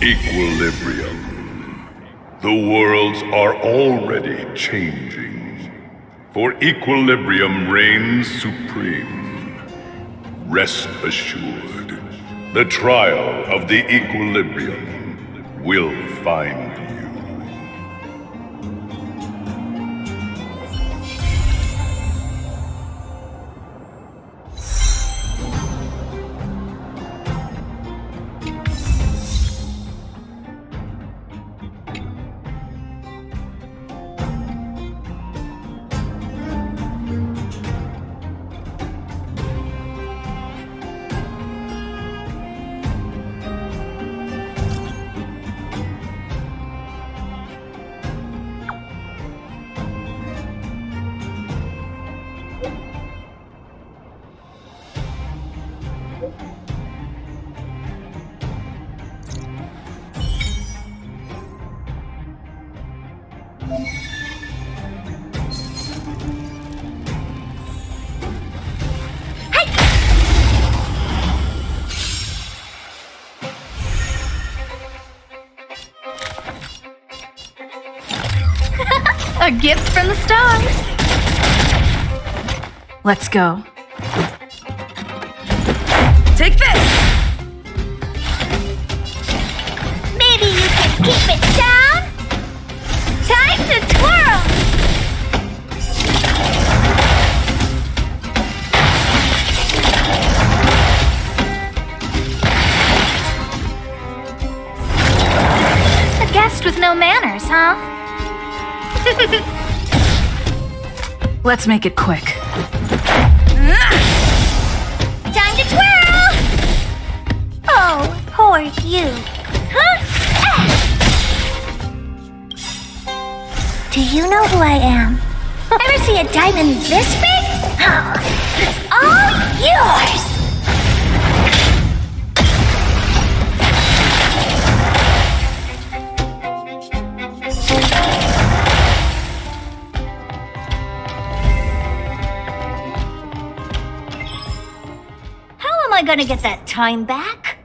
Equilibrium. The worlds are already changing, for equilibrium reigns supreme. Rest assured, the trial of the equilibrium will find you. A gift from the stars. Let's go. Take this! Maybe you can keep it down? Time to twirl! A guest with no manners, huh? Let's make it quick. Time to twirl! Oh, poor you. Do you know who I am? Ever see a diamond this big? It's all yours! gonna get that time back?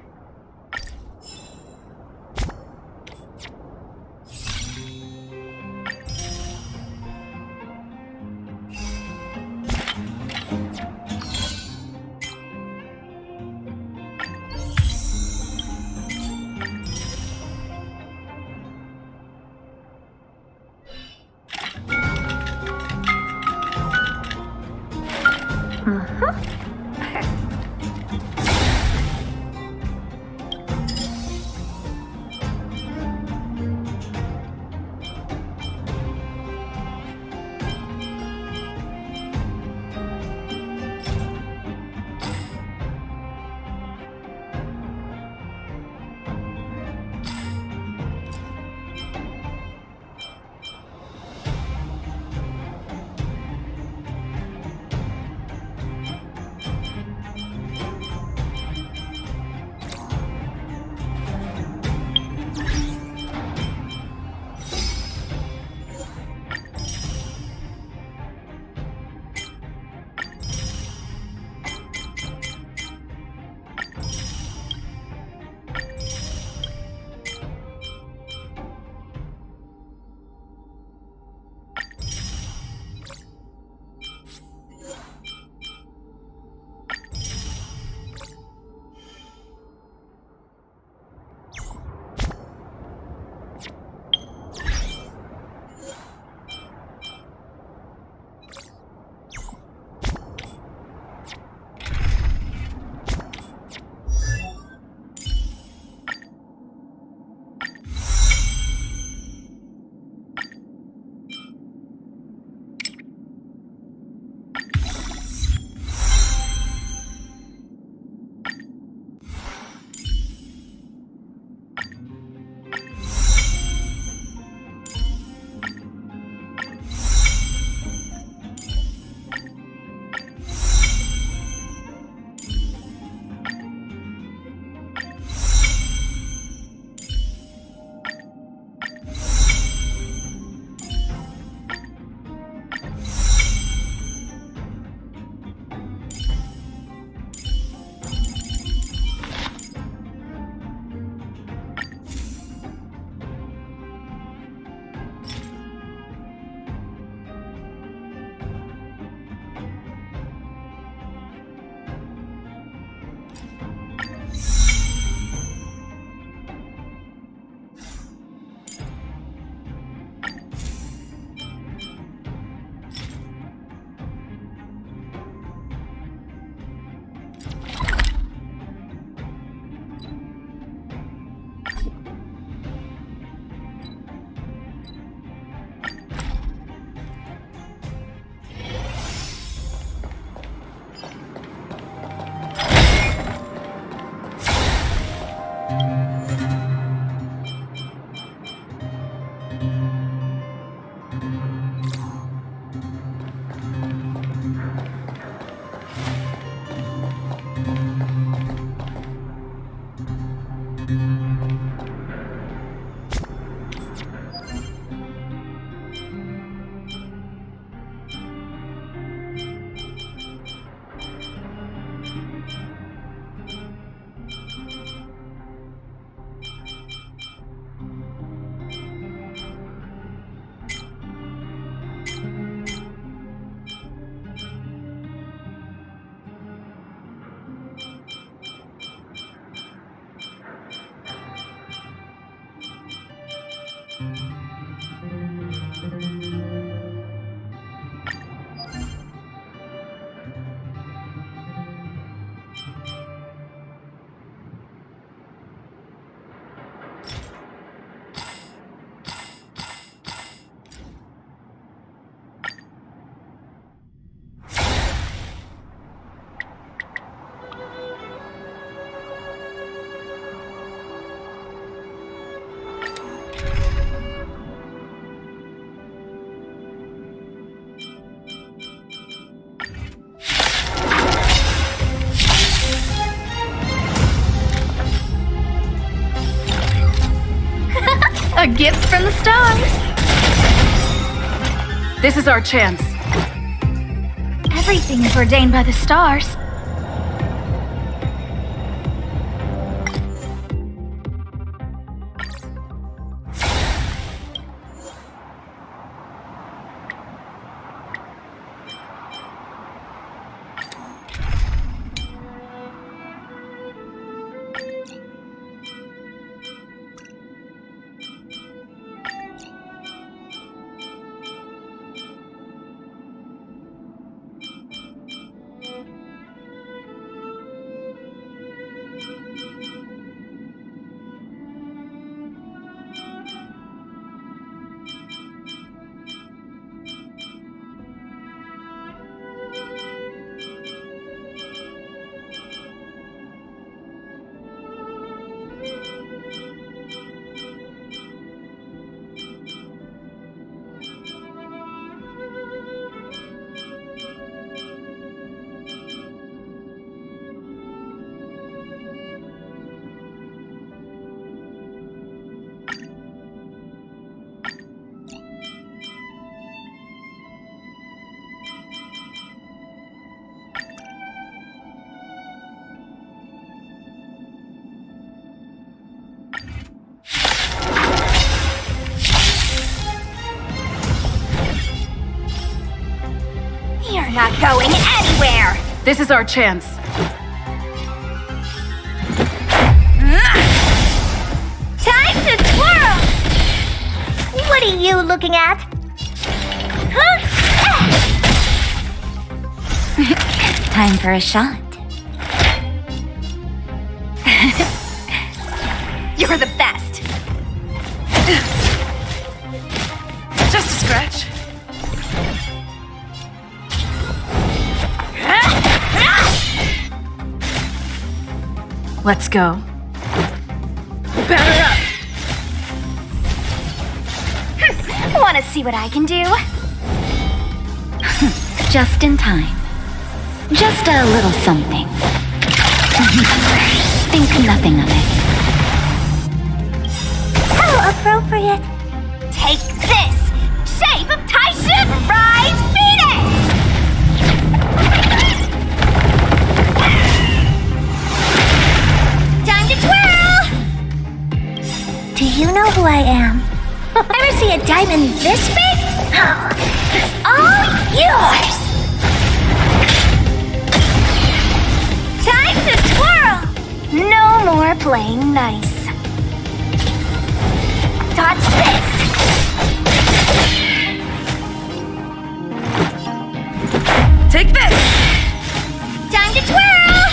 A gift from the stars. This is our chance. Everything is ordained by the stars. going anywhere! This is our chance. Time to twirl! What are you looking at? Huh? Time for a shot. You're the best! Just a scratch. Let's go. Batter up! Wanna see what I can do? Just in time. Just a little something. Think nothing of it. How appropriate! Take this! Shape of Taishin! Rise Phoenix! Time to twirl! Do you know who I am? Ever see a diamond this big? It's all yours! Time to twirl! No more playing nice. Touch this! Take this! Time to twirl!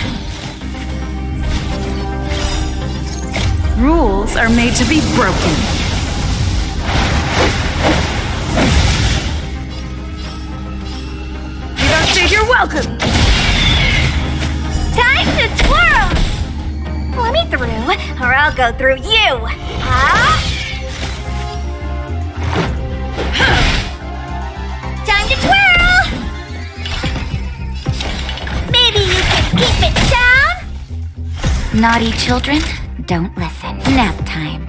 Rules are made to be broken. You don't say you're welcome! Time to twirl! Let me through, or I'll go through you! Huh? Time to twirl! Maybe you can keep it down? Naughty children, don't listen. Nap time.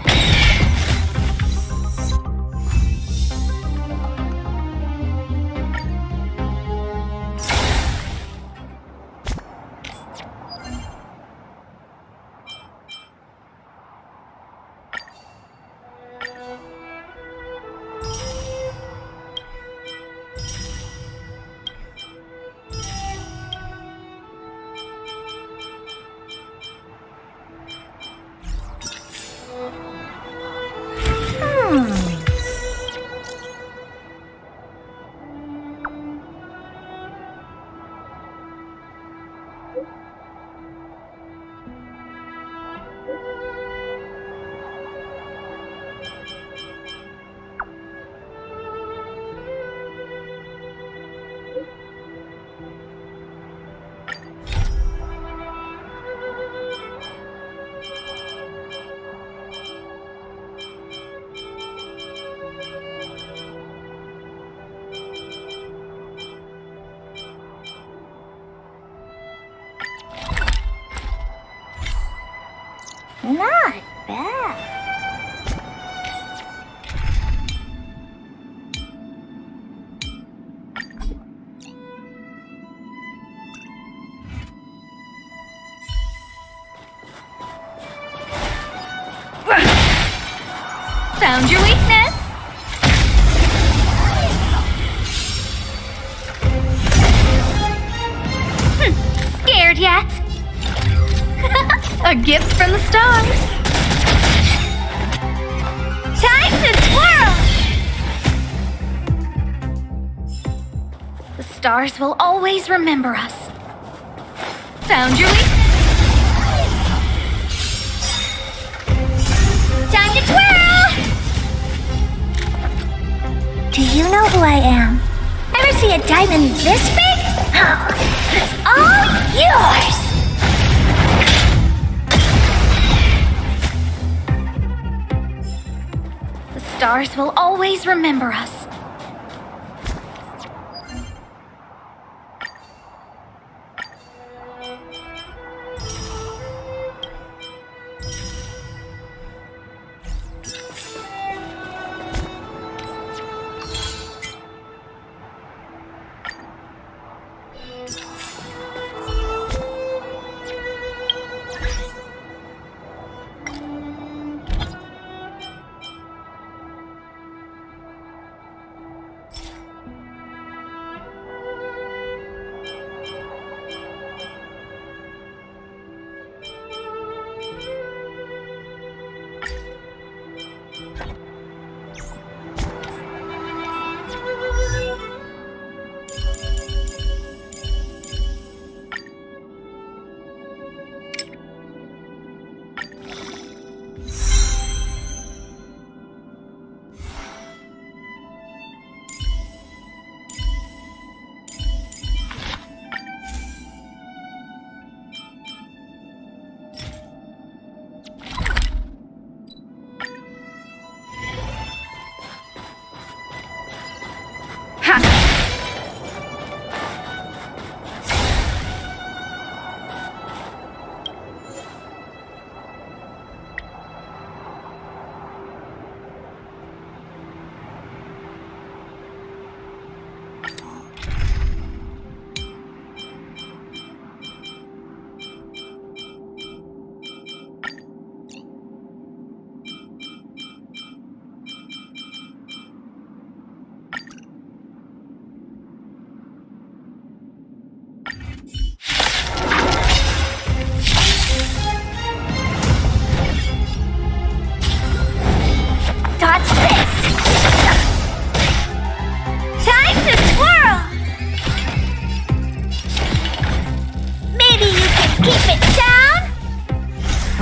Not bad. Found your weakness! Scared yet? A gift from the stars! Time to twirl! The stars will always remember us. Found your weakness! Time to twirl! Do you know who I am? Ever see a diamond this big? It's all yours! The stars will always remember us.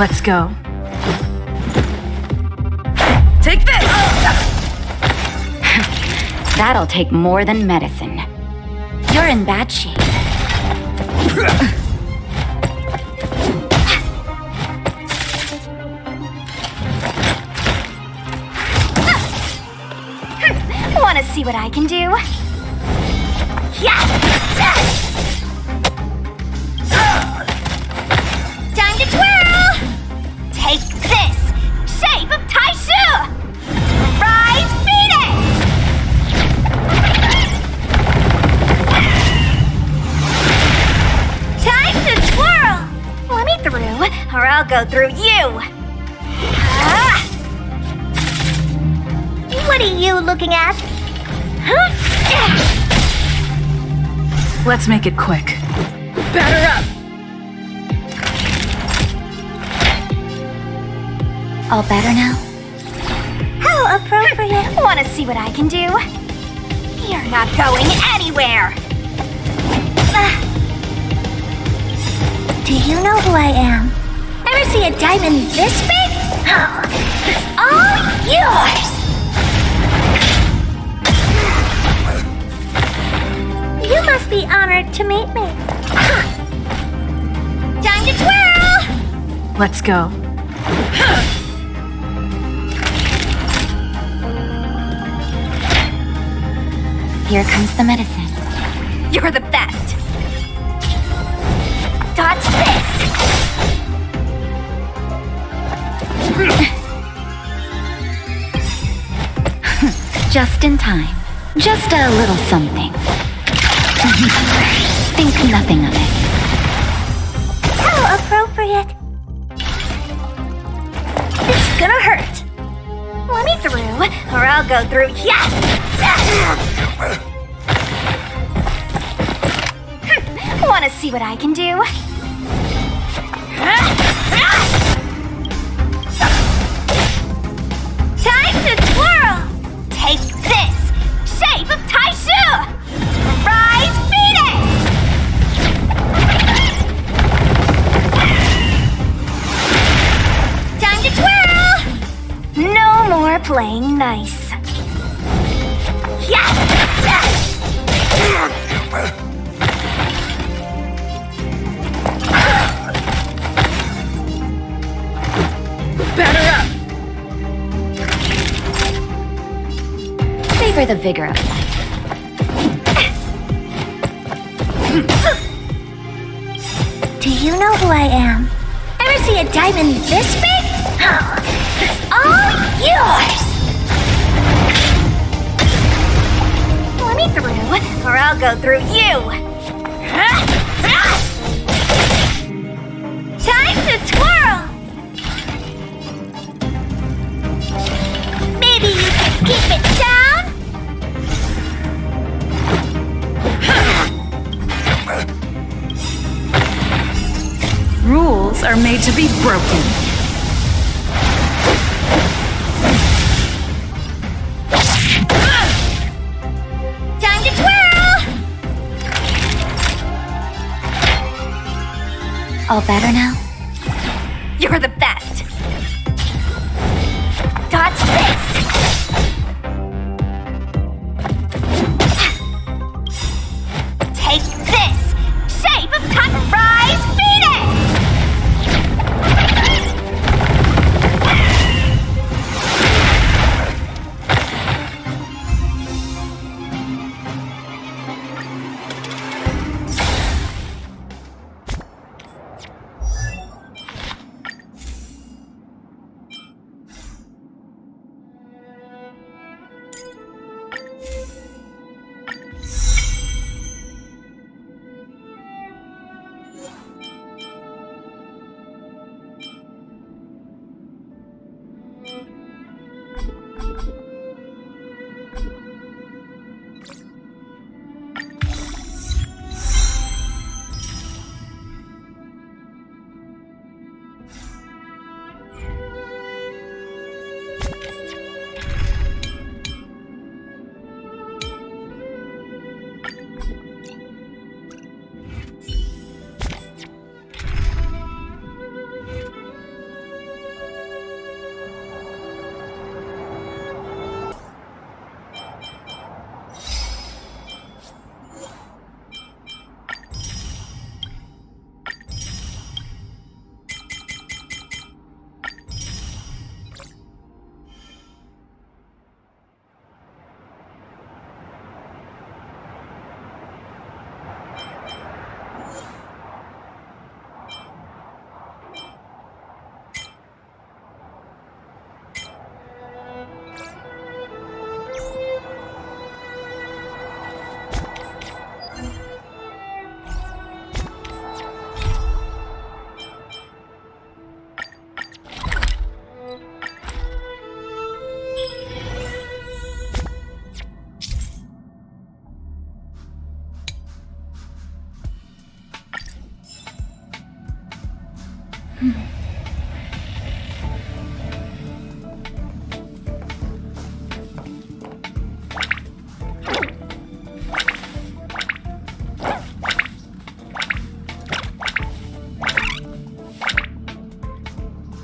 Let's go. Take this! That'll take more than medicine. You're in bad shape. Want to see what I can do? Yeah! Time to twirl! Take this! Shape of Taishu! Rise Phoenix! Time to twirl! Let me through, or I'll go through you! What are you looking at? Let's make it quick. Batter up! All better now? How appropriate. Want to see what I can do? You're not going anywhere! Do you know who I am? Ever see a diamond this big? It's all yours! You must be honored to meet me. Time to twirl! Let's go. Here comes the medicine. You're the best. Dodge this! Just in time. Just a little something. Think nothing of it. How appropriate. It's gonna hurt. Let me through, or I'll go through. Yeah! Want to see what I can do? Time to twirl! Take this! Shape of Taishu! Rise Phoenix! Time to twirl! No more playing nice. Yeah! Batter up! Savor the vigor of life. Do you know who I am? Ever see a diamond this big? It's all yours! Let me through, or I'll go through you! Time to twirl! Maybe you can keep it down? Rules are made to be broken. Time to twirl! All better now? You're the best! Dodge this! Take this! Shape of Rise Phoenix!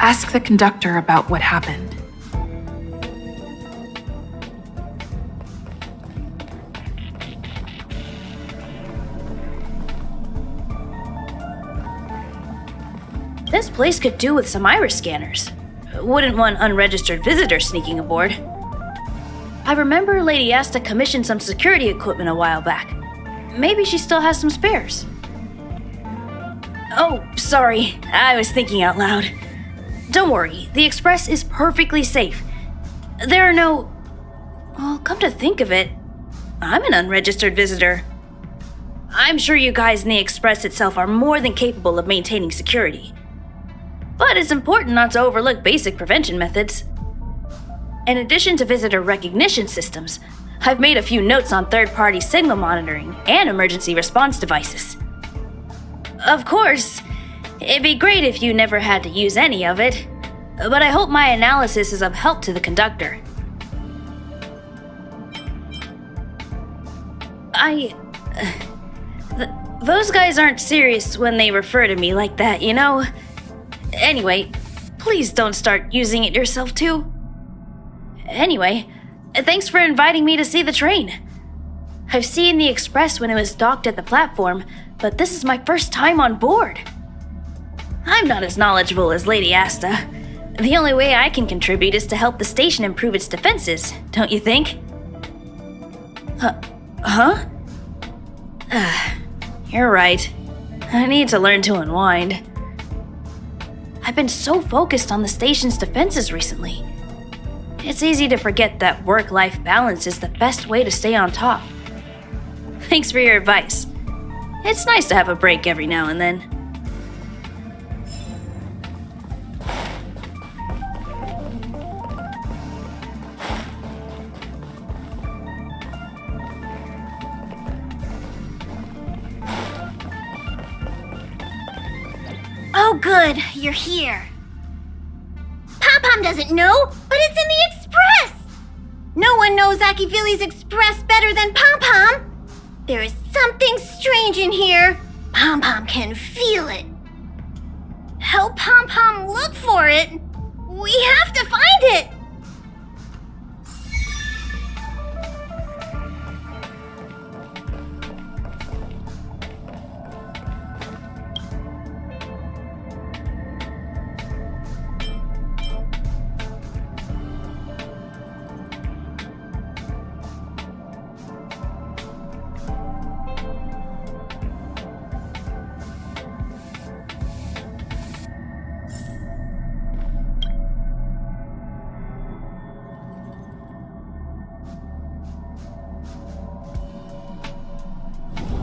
Ask the conductor about what happened. This place could do with some iris scanners. Wouldn't want unregistered visitors sneaking aboard. I remember Lady Asta commissioned some security equipment a while back. Maybe she still has some spares. Oh, sorry. I was thinking out loud. Don't worry, the Express is perfectly safe. There are no... Well, come to think of it, I'm an unregistered visitor. I'm sure you guys in the Express itself are more than capable of maintaining security. But it's important not to overlook basic prevention methods. In addition to visitor recognition systems, I've made a few notes on third-party signal monitoring and emergency response devices. Of course, it'd be great if you never had to use any of it, but I hope my analysis is of help to the conductor. Those guys aren't serious when they refer to me like that, you know? Anyway, please don't start using it yourself too. Anyway, thanks for inviting me to see the train. I've seen the Express when it was docked at the platform, but this is my first time on board. I'm not as knowledgeable as Lady Asta. The only way I can contribute is to help the station improve its defenses, don't you think? Huh? You're right. I need to learn to unwind. I've been so focused on the station's defenses recently. It's easy to forget that work-life balance is the best way to stay on top. Thanks for your advice. It's nice to have a break every now and then. Oh good, you're here. Pom-Pom doesn't know, but it's in the Express! No one knows Akifili's Express better than Pom-Pom. There is something strange in here. Pom-Pom can feel it. Help Pom-Pom look for it. We have to find it.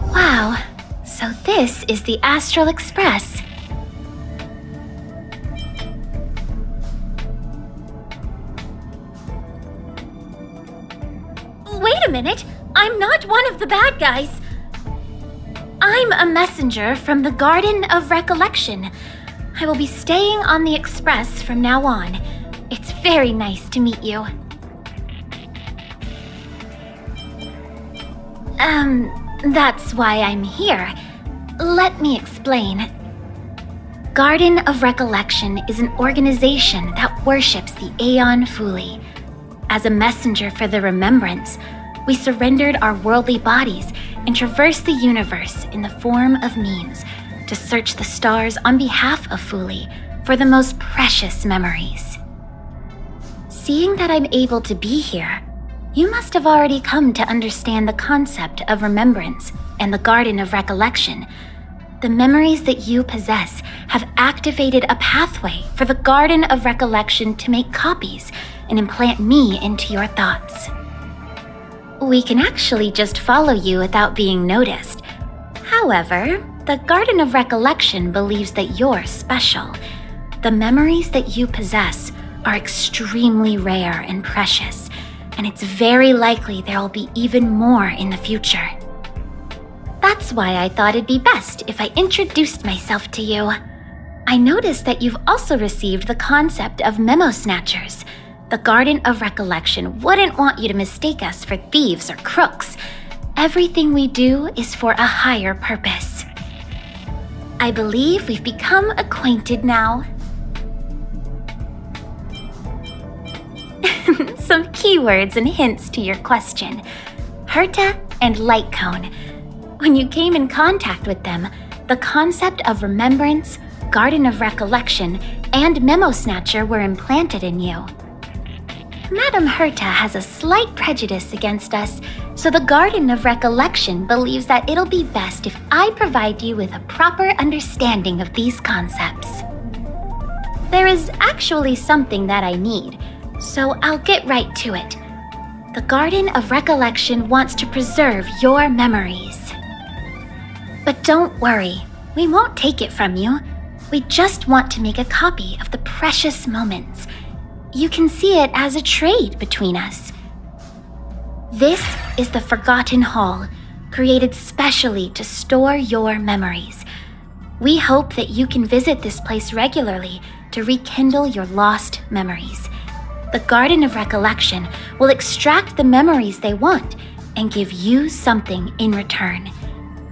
Wow, so this is the Astral Express. Wait a minute, I'm not one of the bad guys. I'm a messenger from the Garden of Recollection. I will be staying on the Express from now on. It's very nice to meet you. That's why I'm here. Let me explain. Garden of Recollection is an organization that worships the Aeon Fuli. As a messenger for the remembrance, we surrendered our worldly bodies and traversed the universe in the form of memes to search the stars on behalf of Fuli for the most precious memories. Seeing that I'm able to be here, you must have already come to understand the concept of remembrance and the Garden of Recollection. The memories that you possess have activated a pathway for the Garden of Recollection to make copies and implant me into your thoughts. We can actually just follow you without being noticed. However, the Garden of Recollection believes that you're special. The memories that you possess are extremely rare and precious, and it's very likely there will be even more in the future. That's why I thought it'd be best if I introduced myself to you. I noticed that you've also received the concept of memo snatchers. The Garden of Recollection wouldn't want you to mistake us for thieves or crooks. Everything we do is for a higher purpose. I believe we've become acquainted now. some keywords and hints to your question. Herta and Light Cone. When you came in contact with them, the concept of remembrance, Garden of Recollection, and Memo Snatcher were implanted in you. Madame Herta has a slight prejudice against us, so the Garden of Recollection believes that it'll be best if I provide you with a proper understanding of these concepts. There is actually something that I need, so I'll get right to it. The Garden of Recollection wants to preserve your memories. But don't worry, we won't take it from you. We just want to make a copy of the precious moments. You can see it as a trade between us. This is the Forgotten Hall, created specially to store your memories. We hope that you can visit this place regularly to rekindle your lost memories. The Garden of Recollection will extract the memories they want and give you something in return,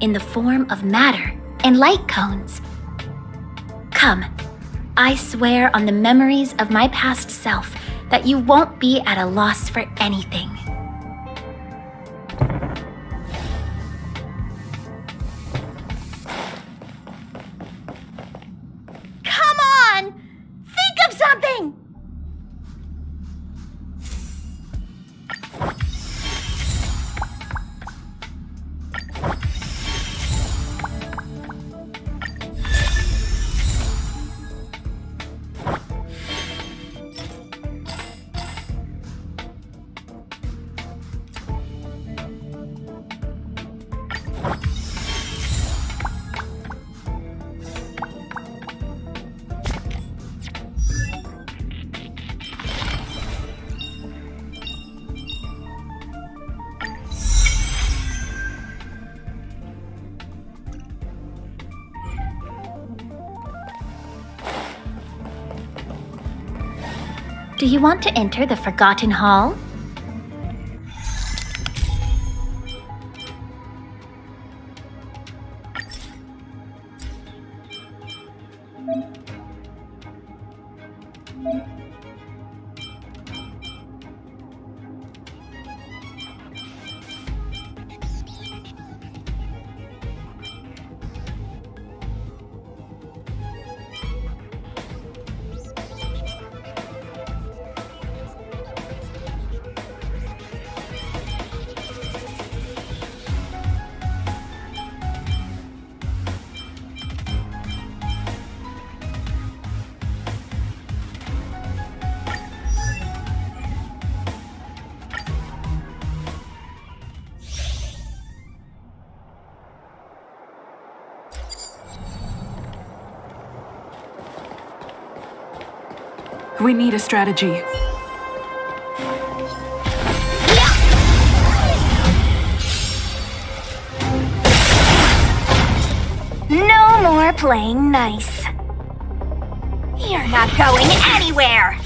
in the form of matter and light cones. Come, I swear on the memories of my past self that you won't be at a loss for anything. Come on! Think of something! Do you want to enter the Forgotten Hall? We need a strategy. No more playing nice. You're not going anywhere!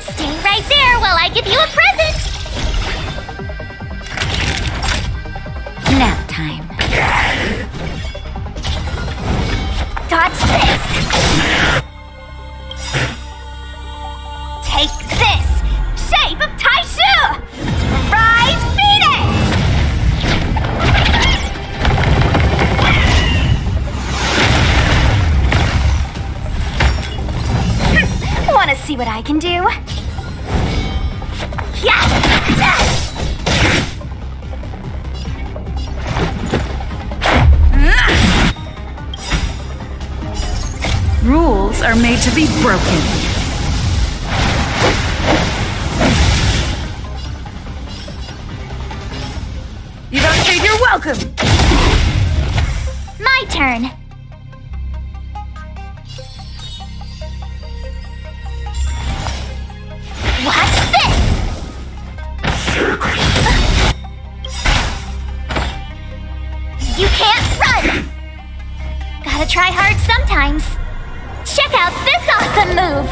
Stay right there while I give you a present! Nap time. Touch this! Take this! Shape of Taishu! Rise Venus! Wanna see what I can do? Yeah! Rules are made to be broken. You don't say you're welcome! My turn. Watch this! You can't run! Gotta try hard sometimes. Check out this awesome move!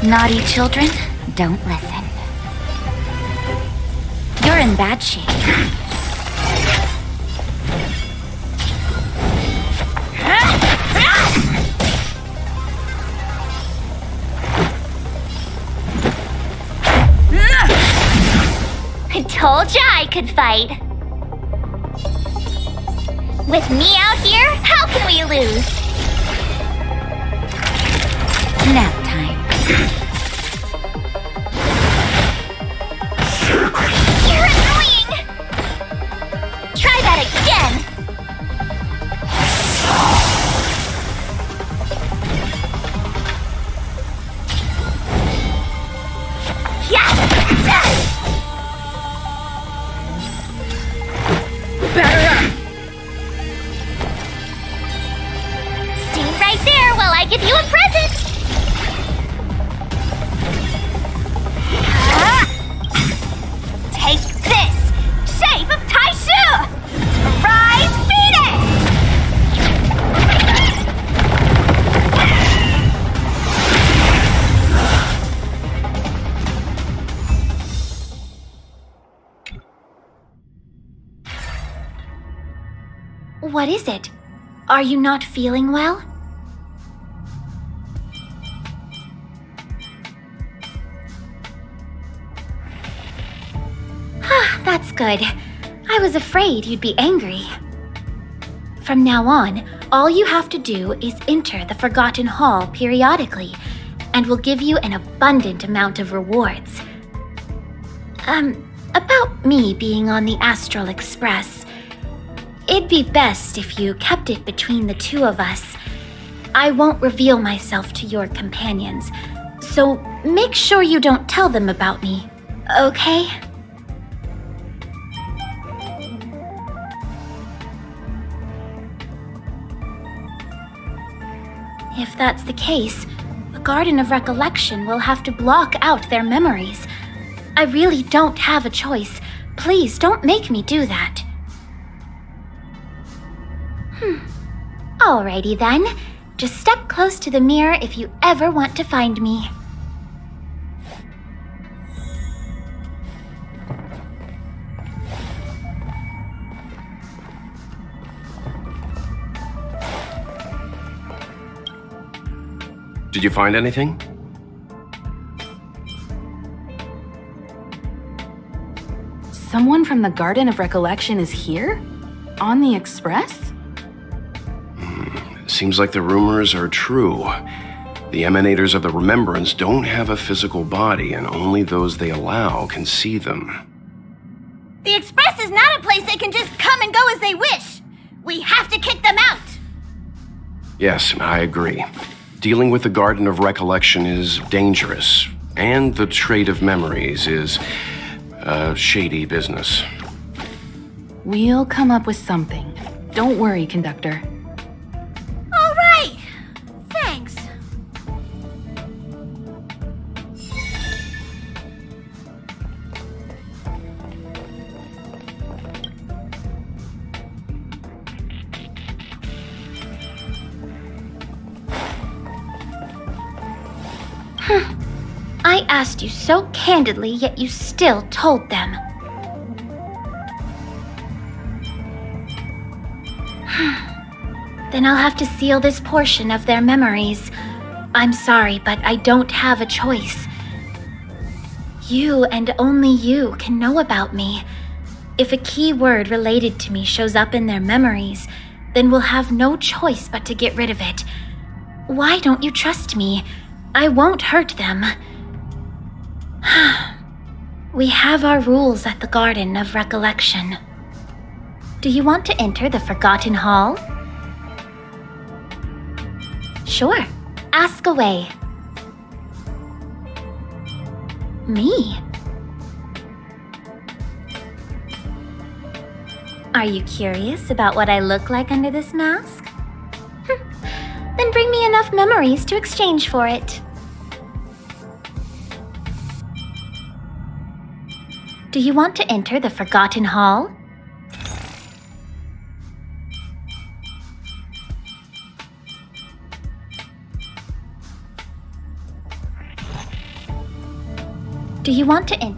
Naughty children, don't listen. You're in bad shape. I told ya I could fight. With me out here, how can we lose? Nap time. You're annoying! Try that again! Right there while I give you a present! Take this! Shape of Taishu! Rise Phoenix! What is it? Are you not feeling well? That's good. I was afraid you'd be angry. From now on, all you have to do is enter the Forgotten Hall periodically, and we'll give you an abundant amount of rewards. About me being on the Astral Express. It'd be best if you kept it between the two of us. I won't reveal myself to your companions, so make sure you don't tell them about me, okay? If that's the case, the Garden of Recollection will have to block out their memories. I really don't have a choice. Please don't make me do that. Alrighty then. Just step close to the mirror if you ever want to find me. Did you find anything? Someone from the Garden of Recollection is here? On the Express? Seems like the rumors are true. The emanators of the Remembrance don't have a physical body, and only those they allow can see them. The Express is not a place they can just come and go as they wish. We have to kick them out. Yes, I agree. Dealing with the Garden of Recollection is dangerous, and the Trade of Memories is shady business. We'll come up with something. Don't worry, Conductor. All right. Thanks. I asked you so candidly, yet you still told them. Then I'll have to seal this portion of their memories. I'm sorry, but I don't have a choice. You and only you can know about me. If a key word related to me shows up in their memories, then we'll have no choice but to get rid of it. Why don't you trust me? I won't hurt them. We have our rules at the Garden of Recollection. Do you want to enter the Forgotten Hall? Sure. Ask away. Me? Are you curious about what I look like under this mask? Then bring me enough memories to exchange for it. Do you want to enter the Forgotten Hall? Do you want to in?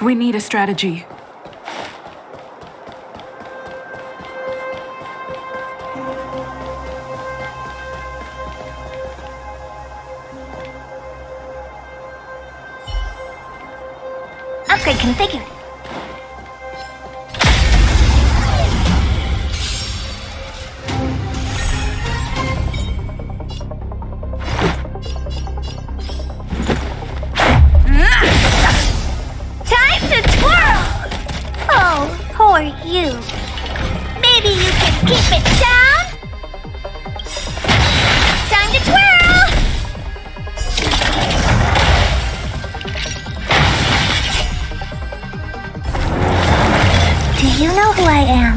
We need a strategy. Upgrade configured. Time to twirl! Oh, poor you. Maybe you can keep it down? Time to twirl! Do you know who I am?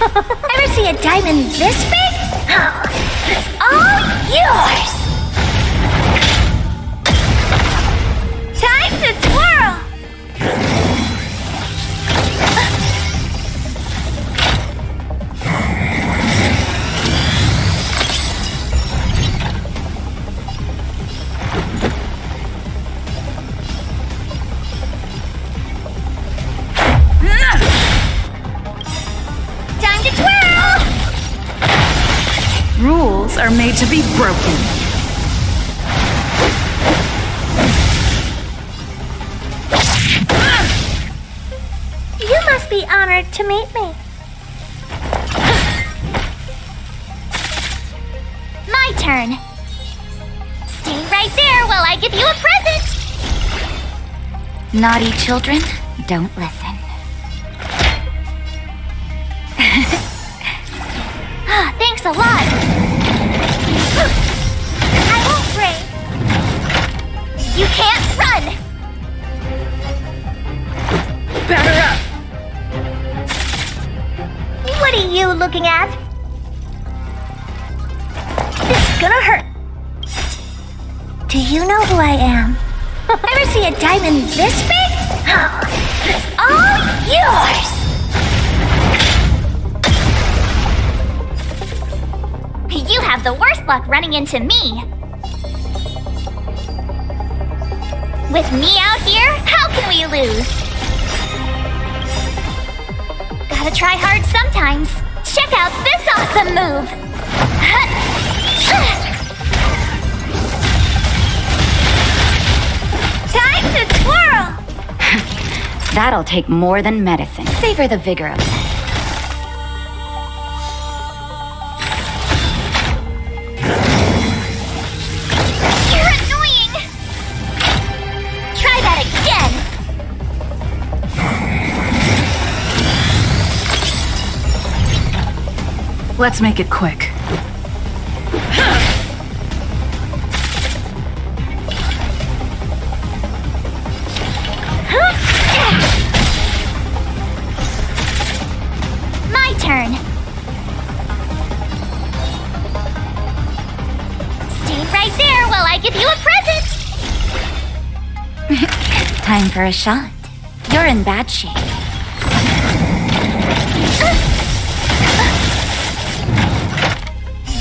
Ever see a diamond this big? Oh, it's all yours! Time to twirl! Time to twirl! Rules are made to be broken. You must be honored to meet me. My turn. Stay right there while I give you a present. Naughty children, don't listen. Thanks a lot. I won't break. You can't run. Batter up! What are you looking at? This is gonna hurt. Do you know who I am? Ever see a diamond this big? Oh, it's all yours! You have the worst luck running into me. With me out here, how can we lose? Gotta try hard sometimes. Check out this awesome move. Time to twirl! That'll take more than medicine. Savor the vigor of it. You're annoying. Try that again. Let's make it quick. My turn. Stay right there while I give you a present. Time for a shot. You're in bad shape.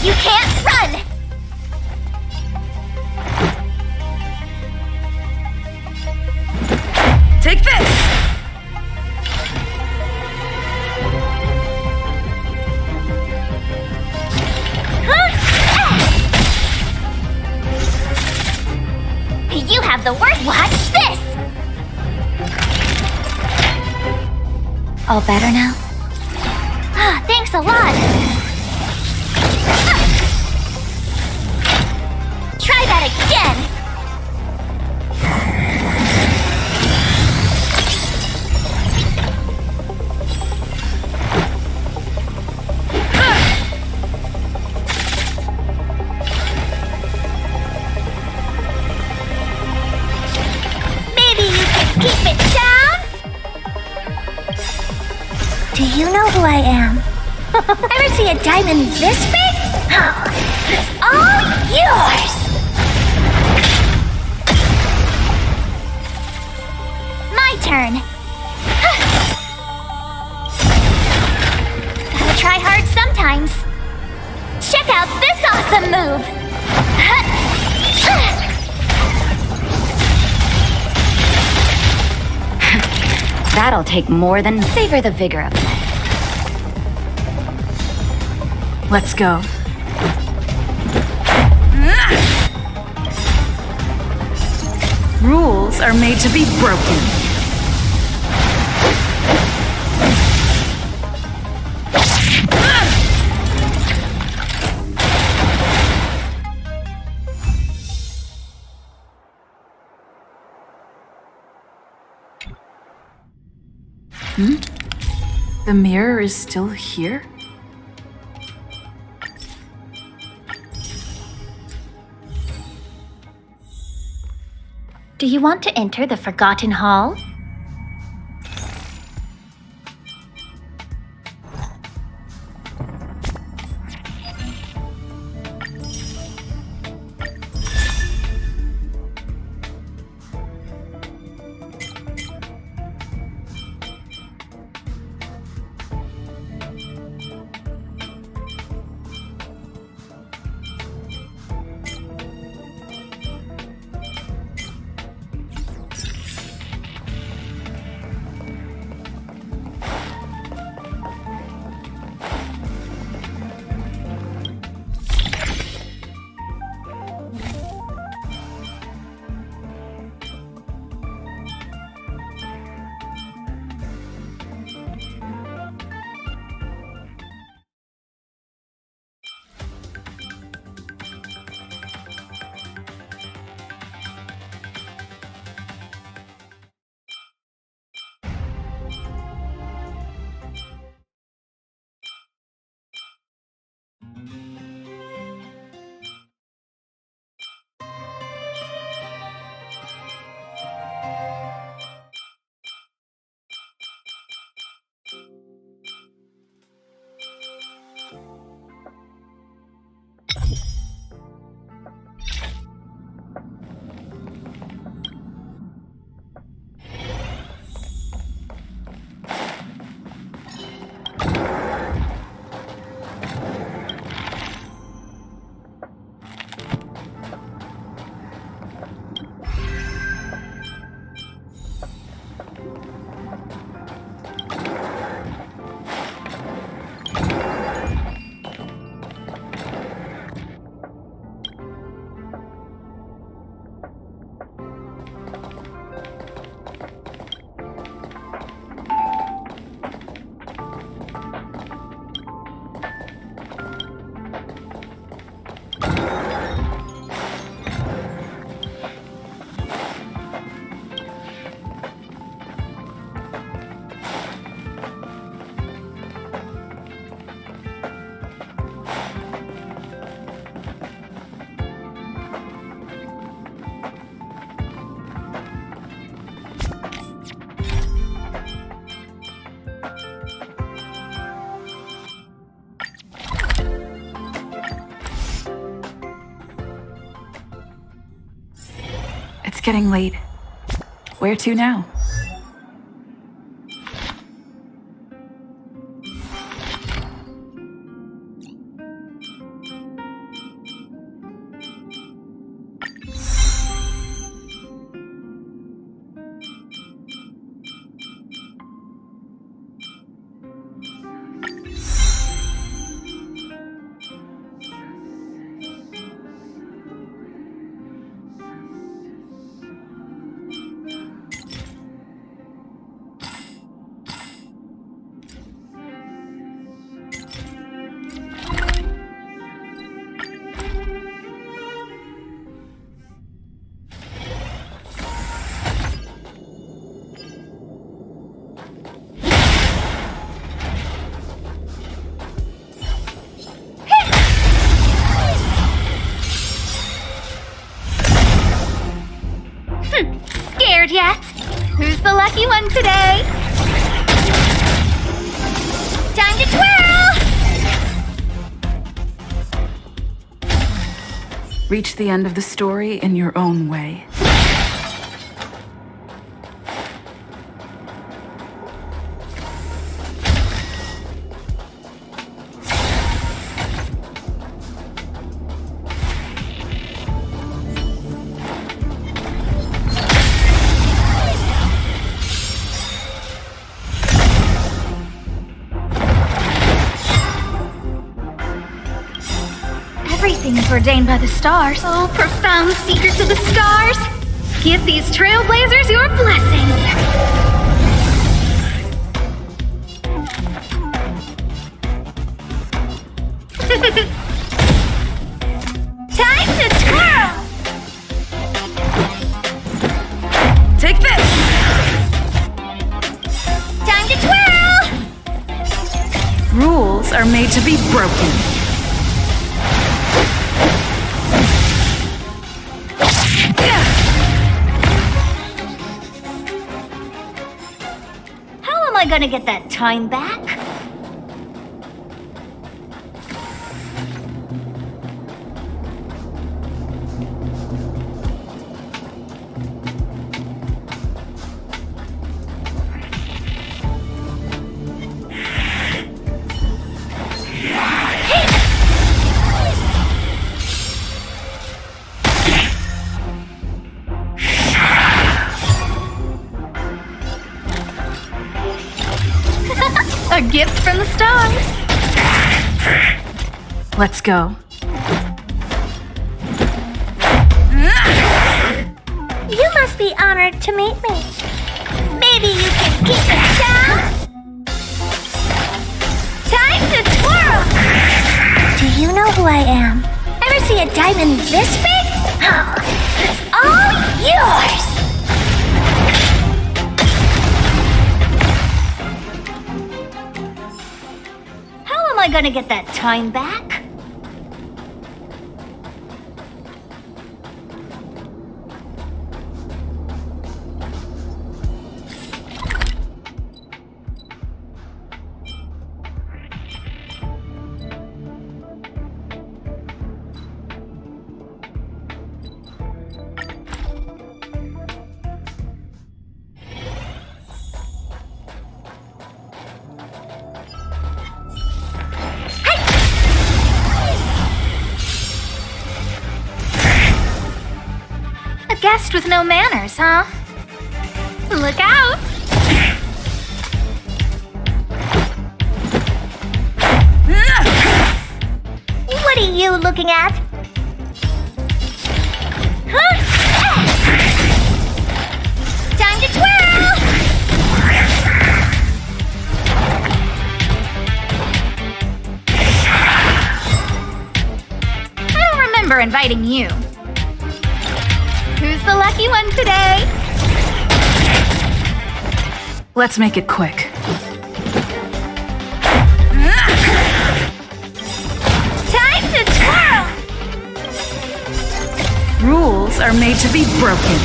You can't run. Take this! You have the worst. Watch this. All better now? Thanks a lot. Try that again. Maybe you can keep it down? Do you know who I am? Ever see a diamond this big? Oh, it's all yours! My turn. Gotta try hard sometimes. Check out this awesome move. That'll take more than savor the vigor of it. Let's go. Rules are made to be broken. The mirror is still here? Do you want to enter the Forgotten Hall? It's getting late. Where to now? the lucky one today? Time to twirl! Reach the end of the story in your own way. Everything's ordained by the stars. Oh, profound secrets of the stars. Give these trailblazers your blessing. Time to twirl! Take this! Time to twirl! Rules are made to be broken. How am I gonna get that time back? A gift from the stars. Let's go. You must be honored to meet me. Maybe you can keep it down? Time to twirl! Do you know who I am? Ever see a diamond this big? Oh, it's all yours! How am I gonna get that time back? A guest with no manners, huh? Look out! What are you looking at? Huh? Time to twirl! I don't remember inviting you. Who's the lucky one today? Let's make it quick. Time to twirl! Rules are made to be broken.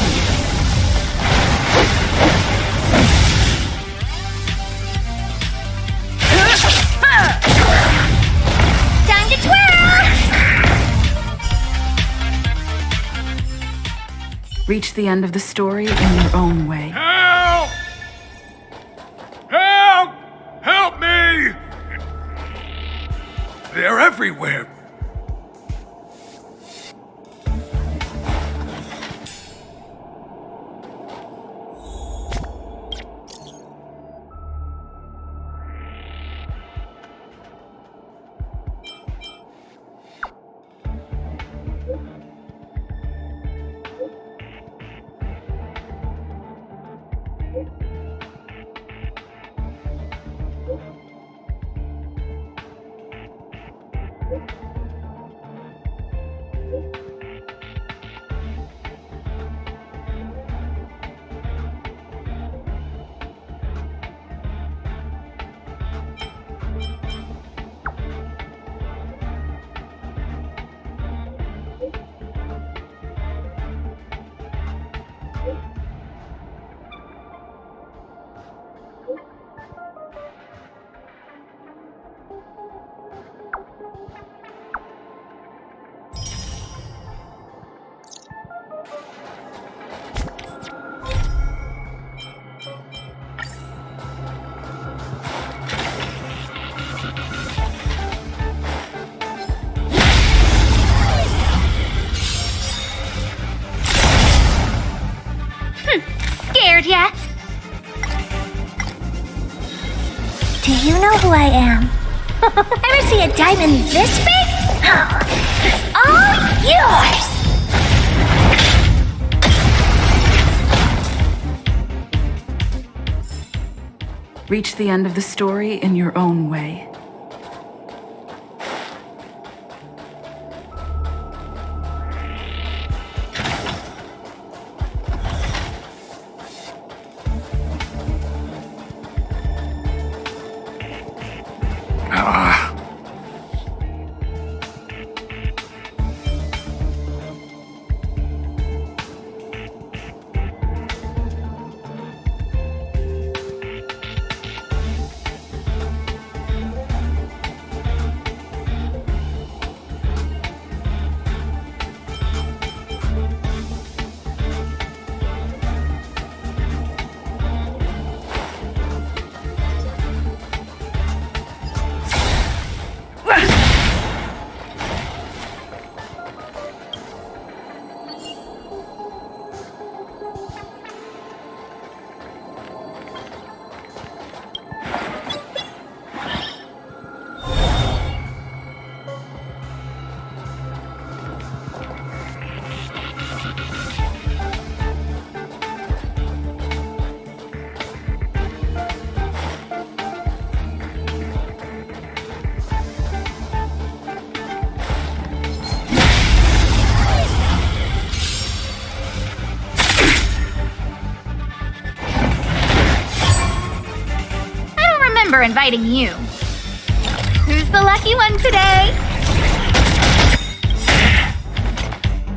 Time to twirl! Reach the end of the story in your own way. Help! Help! Help me! They're everywhere. who I am. Ever see a diamond this big? Oh, it's all yours! Reach the end of the story in your own way. Inviting you. Who's the lucky one today?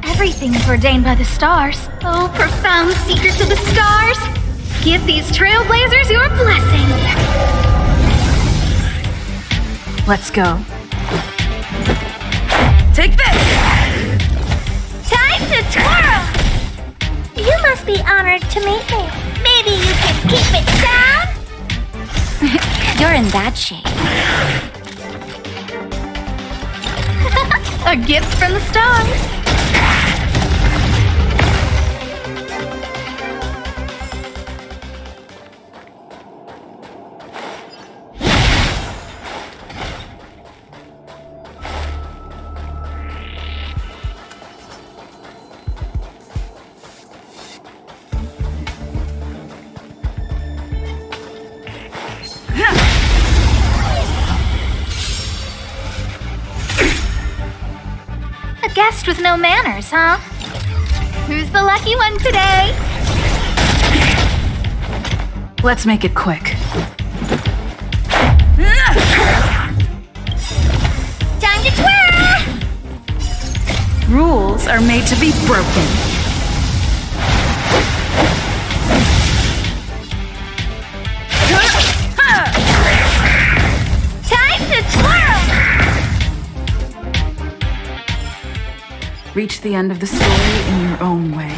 Everything's ordained by the stars. Oh, profound seekers of the stars, give these trailblazers your blessing. Let's go. Take this! Time to twirl! You must be honored to meet me. Maybe you can keep it down? You're in bad shape. A gift from the stars. Guest with no manners, huh? Who's the lucky one today? Let's make it quick. Time to twirl! Rules are made to be broken. Time to twirl! Reach the end of the story in your own way.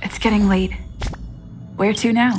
It's getting late. Where to now?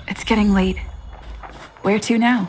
It's getting late. Where to now?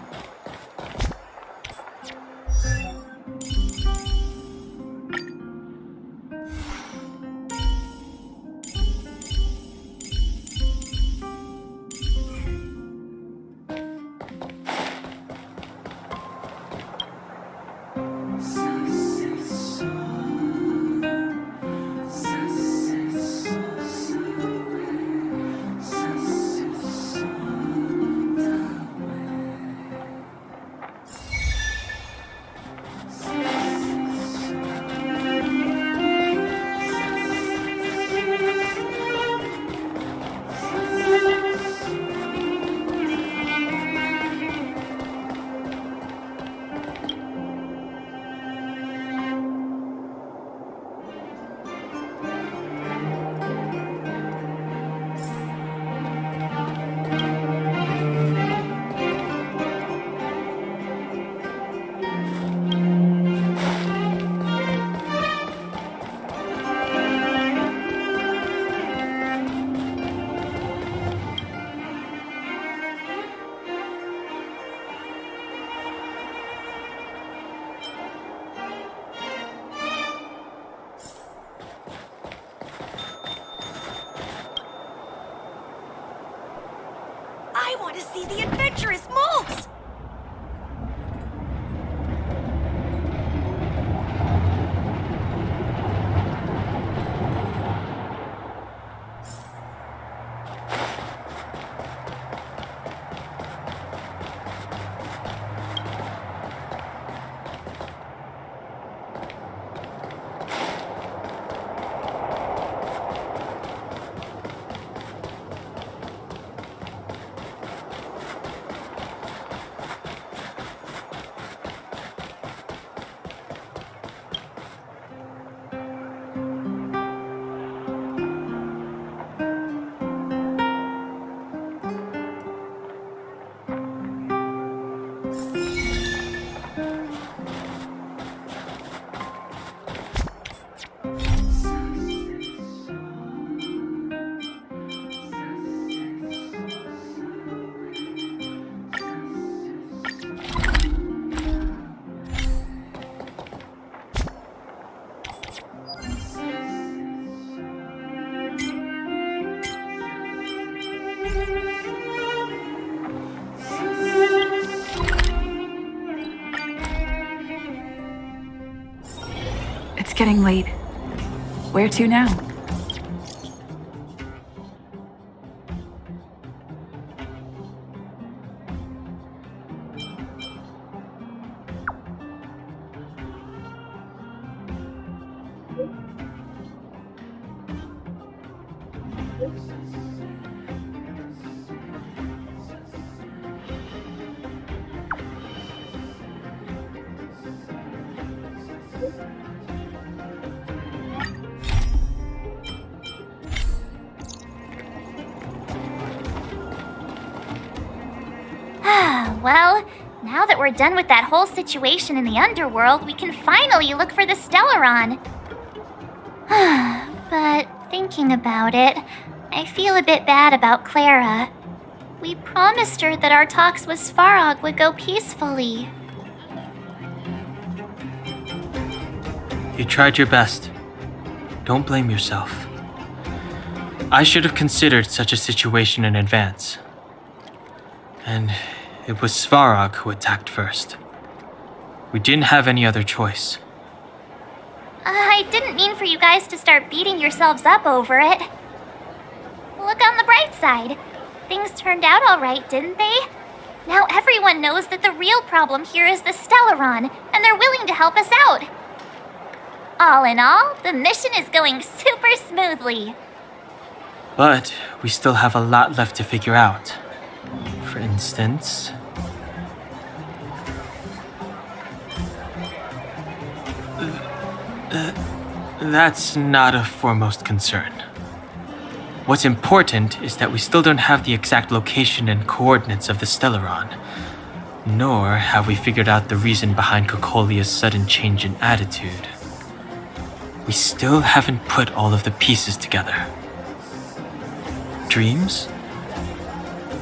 I want to see the adventurous moves! It's getting late. Where to now? Well, now that we're done with that whole situation in the underworld, we can finally look for the Stellaron. But thinking about it, I feel a bit bad about Clara. We promised her that our talks with Svarog would go peacefully. You tried your best. Don't blame yourself. I should have considered such a situation in advance. And it was Svarog who attacked first. We didn't have any other choice. I didn't mean for you guys to start beating yourselves up over it. Look on the bright side. Things turned out all right, didn't they? Now everyone knows that the real problem here is the Stellaron, and they're willing to help us out. All in all, the mission is going super smoothly. But we still have a lot left to figure out. For instance... that's not a foremost concern. What's important is that we still don't have the exact location and coordinates of the Stellaron, nor have we figured out the reason behind Cocolia's sudden change in attitude. We still haven't put all of the pieces together. Dreams?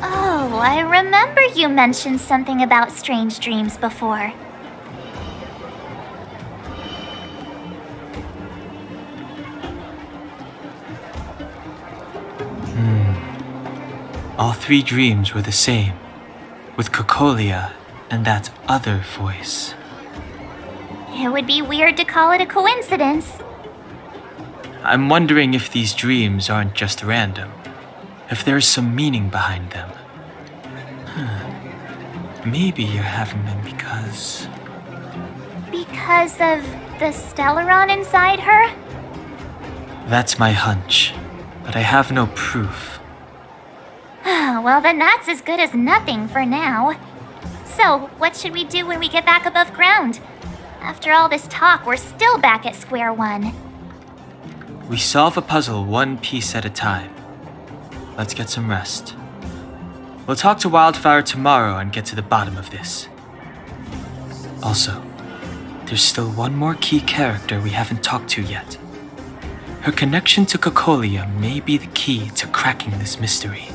Oh, I remember you mentioned something about strange dreams before. All three dreams were the same, with Cocolia and that other voice. It would be weird to call it a coincidence. I'm wondering if these dreams aren't just random, if there's some meaning behind them. Maybe you're having them because... Because of the Stellaron inside her? That's my hunch, but I have no proof. Well, then that's as good as nothing for now. So, what should we do when we get back above ground? After all this talk, we're still back at square one. We solve a puzzle one piece at a time. Let's get some rest. We'll talk to Wildfire tomorrow and get to the bottom of this. Also, there's still one more key character we haven't talked to yet. Her connection to Cocolia may be the key to cracking this mystery.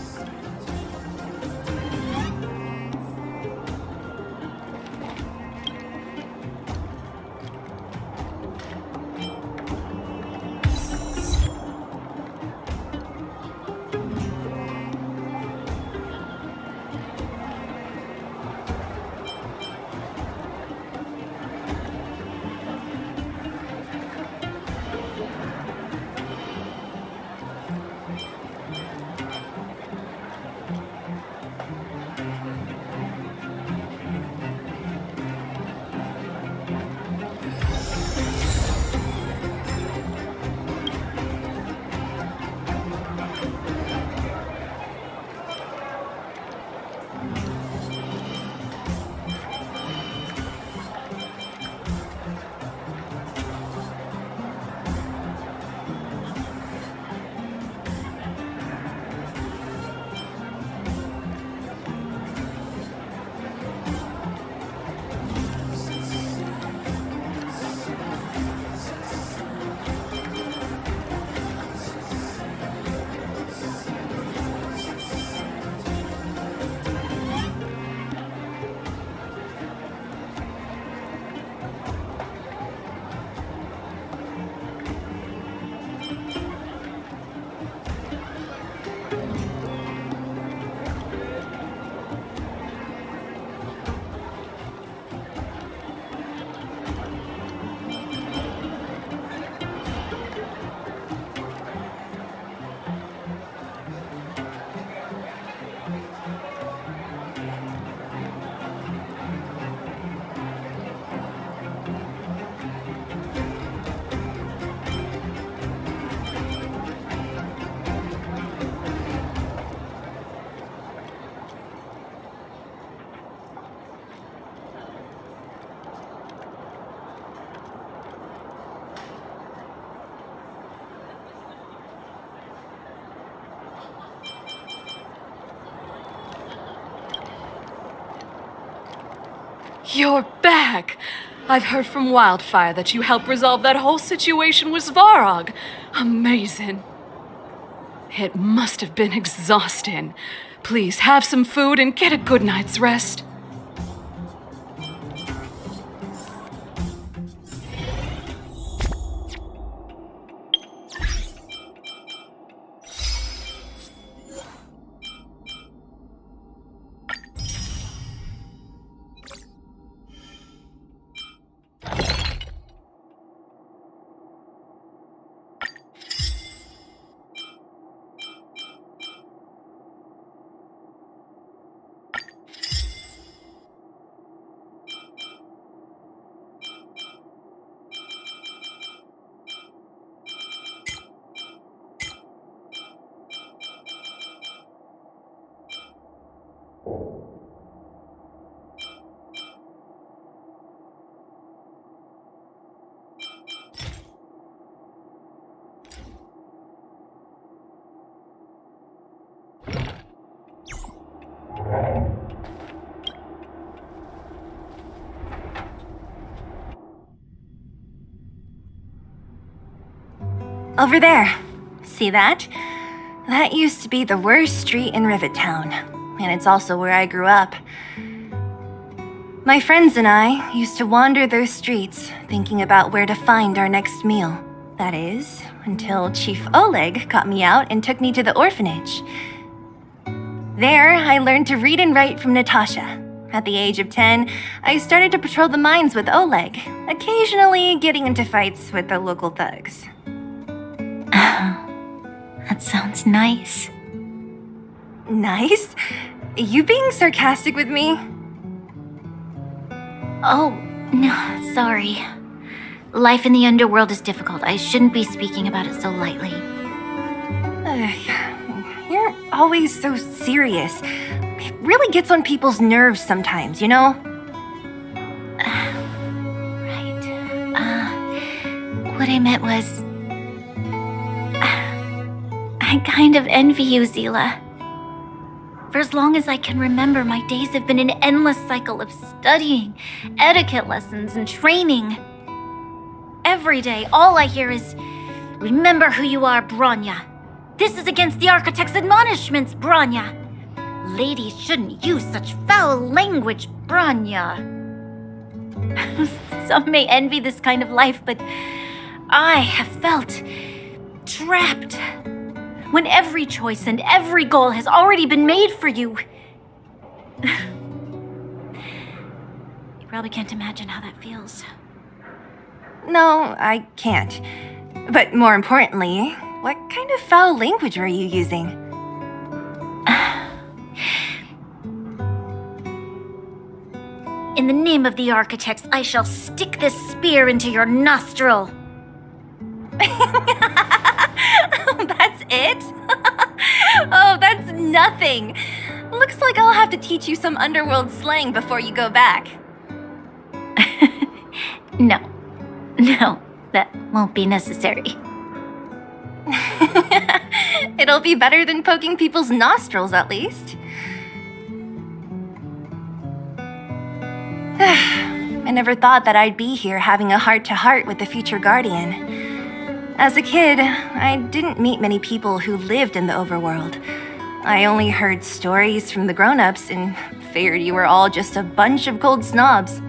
You're back! I've heard from Wildfire that you helped resolve that whole situation with Svarog. Amazing. It must have been exhausting. Please have some food and get a good night's rest. Over there. See that? That used to be the worst street in Rivet Town, and it's also where I grew up. My friends and I used to wander those streets, thinking about where to find our next meal. That is, until Chief Oleg caught me out and took me to the orphanage. There, I learned to read and write from Natasha. At the age of 10, I started to patrol the mines with Oleg, occasionally getting into fights with the local thugs. That sounds nice. Nice? You being sarcastic with me? Oh, no, sorry. Life in the underworld is difficult. I shouldn't be speaking about it so lightly. You're always so serious. It really gets on people's nerves sometimes, you know? Right. What I meant was... I kind of envy you, Zila. For as long as I can remember, my days have been an endless cycle of studying, etiquette lessons, and training. Every day, all I hear is, "Remember who you are, Bronya. This is against the Architect's admonishments, Bronya. Ladies shouldn't use such foul language, Bronya." Some may envy this kind of life, but I have felt trapped. When every choice and every goal has already been made for you. You probably can't imagine how that feels. No, I can't. But more importantly, what kind of foul language were you using? In the name of the Architects, I shall stick this spear into your nostril. That's it? Oh, that's nothing. Looks like I'll have to teach you some underworld slang before you go back. No, that won't be necessary. It'll be better than poking people's nostrils, at least. I never thought that I'd be here having a heart-to-heart with the future Guardian. As a kid, I didn't meet many people who lived in the overworld. I only heard stories from the grown-ups and figured you were all just a bunch of cold snobs.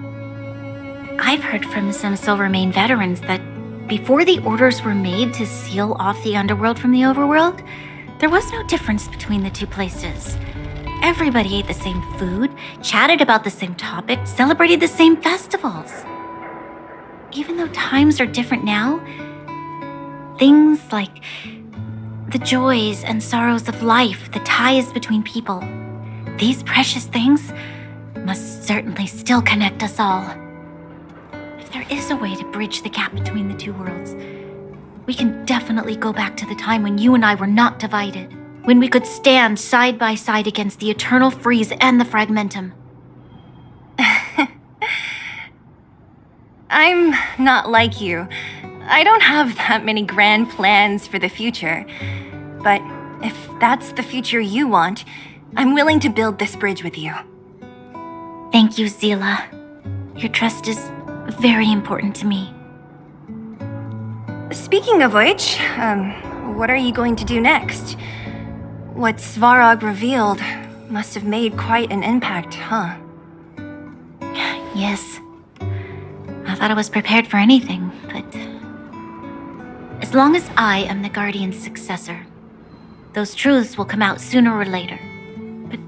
I've heard from some Silvermane veterans that before the orders were made to seal off the underworld from the overworld, there was no difference between the two places. Everybody ate the same food, chatted about the same topics, celebrated the same festivals. Even though times are different now, things like the joys and sorrows of life, the ties between people, these precious things must certainly still connect us all. If there is a way to bridge the gap between the two worlds, we can definitely go back to the time when you and I were not divided, when we could stand side by side against the Eternal Freeze and the Fragmentum. I'm not like you. I don't have that many grand plans for the future. But if that's the future you want, I'm willing to build this bridge with you. Thank you, Zila. Your trust is very important to me. Speaking of which, what are you going to do next? What Svarog revealed must have made quite an impact, huh? Yes. I thought I was prepared for anything, but... As long as I am the Guardian's successor, those truths will come out sooner or later. But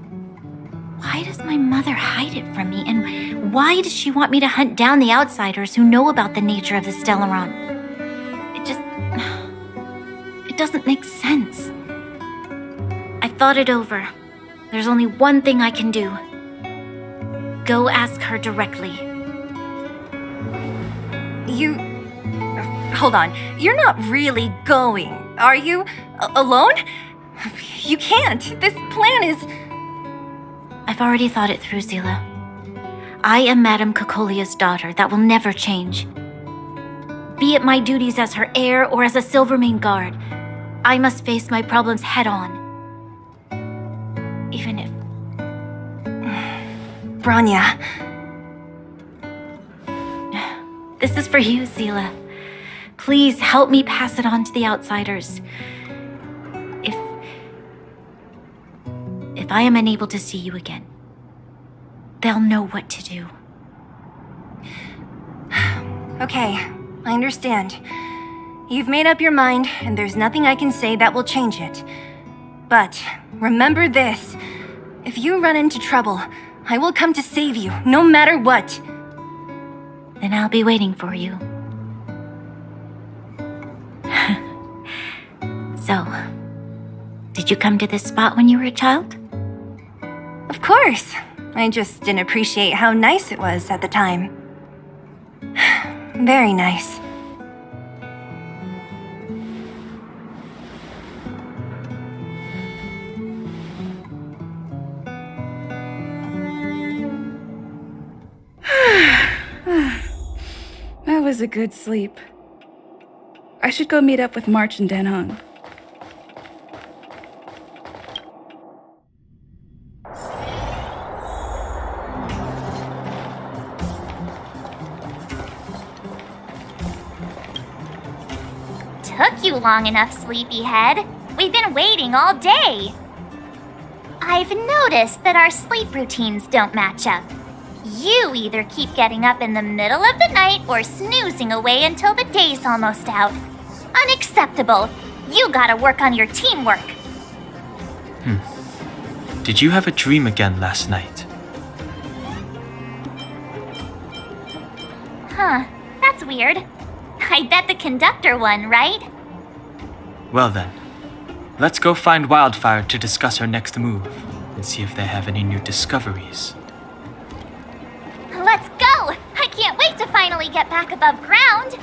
why does my mother hide it from me? And why does she want me to hunt down the outsiders who know about the nature of the Stellaron? It doesn't make sense. I've thought it over. There's only one thing I can do. Go ask her directly. Hold on. You're not really going, are you? Alone? You can't. This plan is... I've already thought it through, Zila. I am Madame Cocolia's daughter. That will never change. Be it my duties as her heir or as a Silvermane guard, I must face my problems head on. Even if... Branya. This is for you, Zila. Please help me pass it on to the outsiders. If I am unable to see you again, they'll know what to do. Okay, I understand. You've made up your mind, and there's nothing I can say that will change it. But remember this. If you run into trouble, I will come to save you, no matter what. Then I'll be waiting for you. So, did you come to this spot when you were a child? Of course. I just didn't appreciate how nice it was at the time. Very nice. That was a good sleep. I should go meet up with March and Dan Hung. Took you long enough, sleepyhead. We've been waiting all day. I've noticed that our sleep routines don't match up. You either keep getting up in the middle of the night or snoozing away until the day's almost out. Unacceptable. You gotta work on your teamwork. Did you have a dream again last night? Huh, that's weird. I bet the conductor won, right? Well then, let's go find Wildfire to discuss her next move and see if they have any new discoveries. Let's go! I can't wait to finally get back above ground!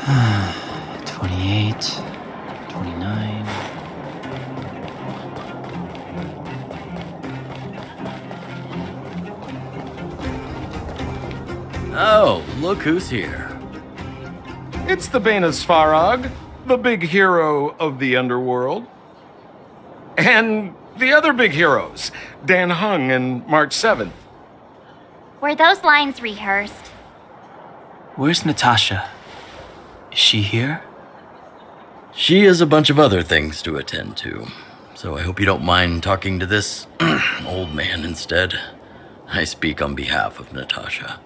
28, 29... Oh, look who's here. It's the Bane of Svarog, the big hero of the underworld. And the other big heroes, Dan Hung and March 7th. Were those lines rehearsed? Where's Natasha? Is she here? She has a bunch of other things to attend to, so I hope you don't mind talking to this old man instead. I speak on behalf of Natasha.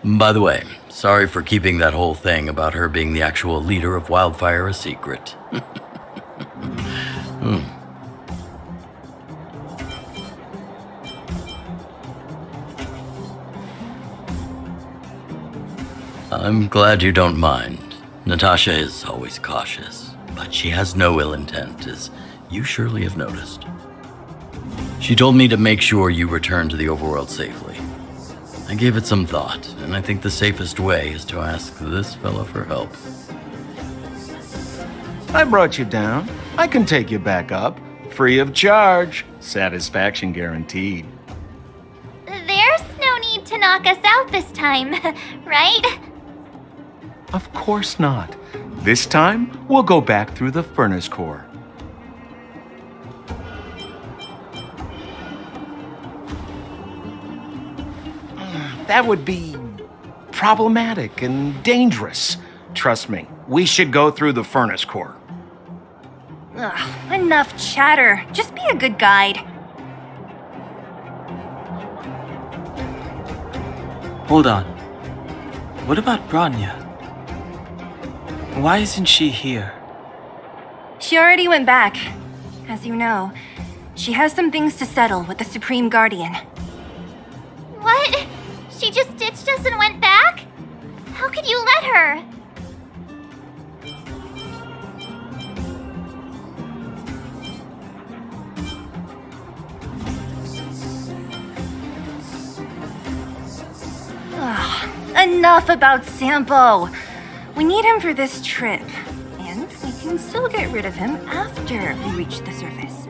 By the way, sorry for keeping that whole thing about her being the actual leader of Wildfire a secret. I'm glad you don't mind. Natasha is always cautious, but she has no ill intent, as you surely have noticed. She told me to make sure you return to the overworld safely. I gave it some thought, and I think the safest way is to ask this fella for help. I brought you down. I can take you back up. Free of charge. Satisfaction guaranteed. There's no need to knock us out this time, right? Of course not. This time, we'll go back through the furnace core. That would be problematic and dangerous. Trust me, we should go through the furnace core. Ugh, enough chatter. Just be a good guide. Hold on. What about Branya? Why isn't she here? She already went back. As you know, she has some things to settle with the Supreme Guardian. What? She just ditched us and went back? How could you let her? Ugh, enough about Sampo. We need him for this trip, and we can still get rid of him after we reach the surface.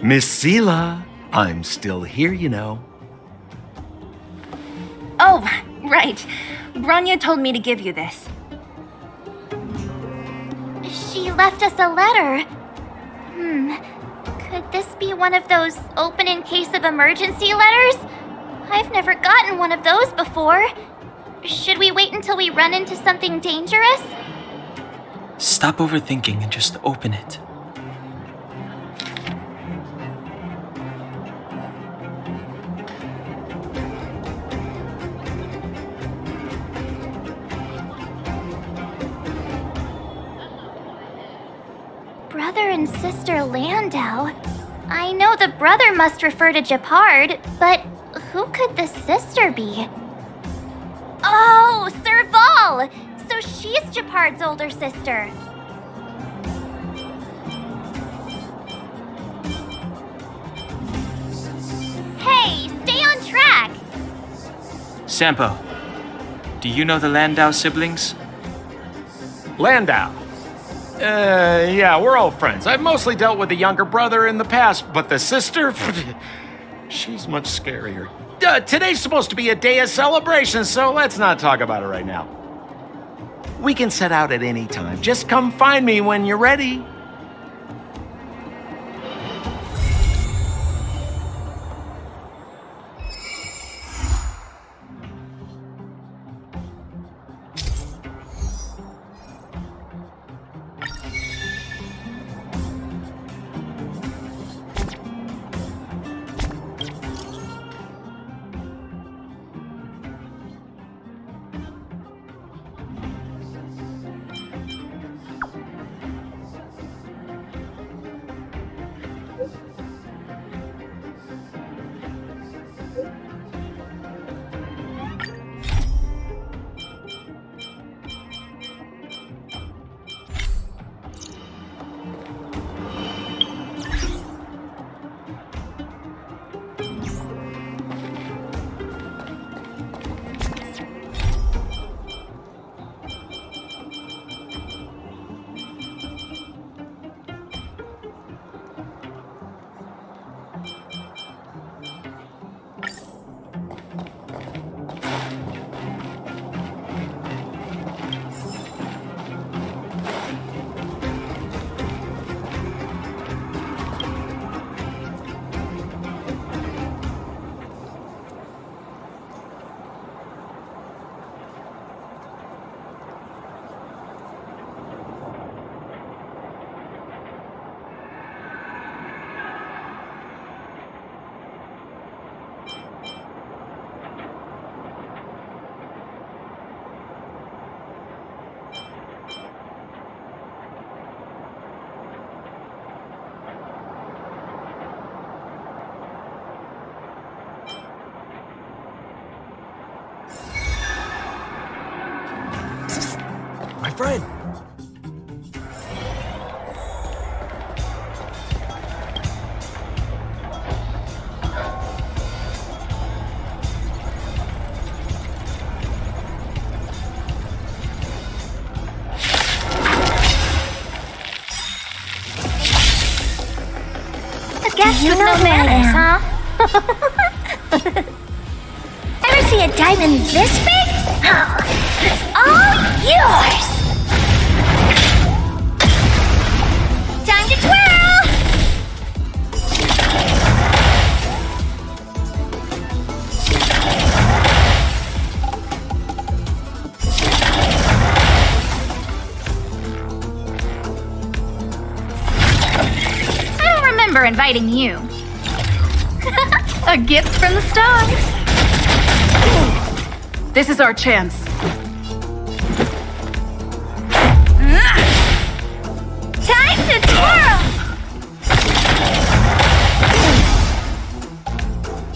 Miss Zila, I'm still here, you know. Oh, right. Branya told me to give you this. She left us a letter. Could this be one of those open in case of emergency letters? I've never gotten one of those before. Should we wait until we run into something dangerous? Stop overthinking and just open it. Brother and sister Landau. I know the brother must refer to Japard, but who could the sister be? Oh, Serval! So she's Japard's older sister. Hey, stay on track! Sampo, do you know the Landau siblings? Landau? Yeah, we're all friends. I've mostly dealt with the younger brother in the past, but the sister? She's much scarier. Today's supposed to be a day of celebration, so let's not talk about it right now. We can set out at any time. Just come find me when you're ready. My friend! A guest with no manners, huh? Ever see a diamond this big? Oh, it's all yours! Time to twirl! inviting you. A gift from the stars. This is our chance. Time to twirl!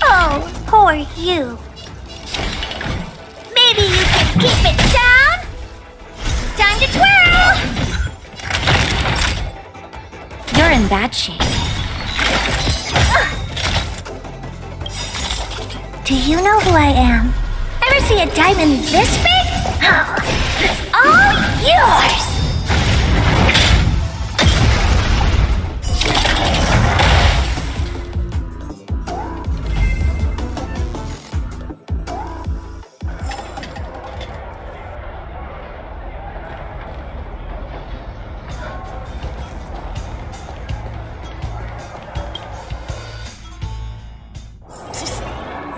Oh, poor you. Maybe you can keep it down? Time to twirl! You're in bad shape. Do you know who I am? Ever see a diamond this big? Oh, it's all yours!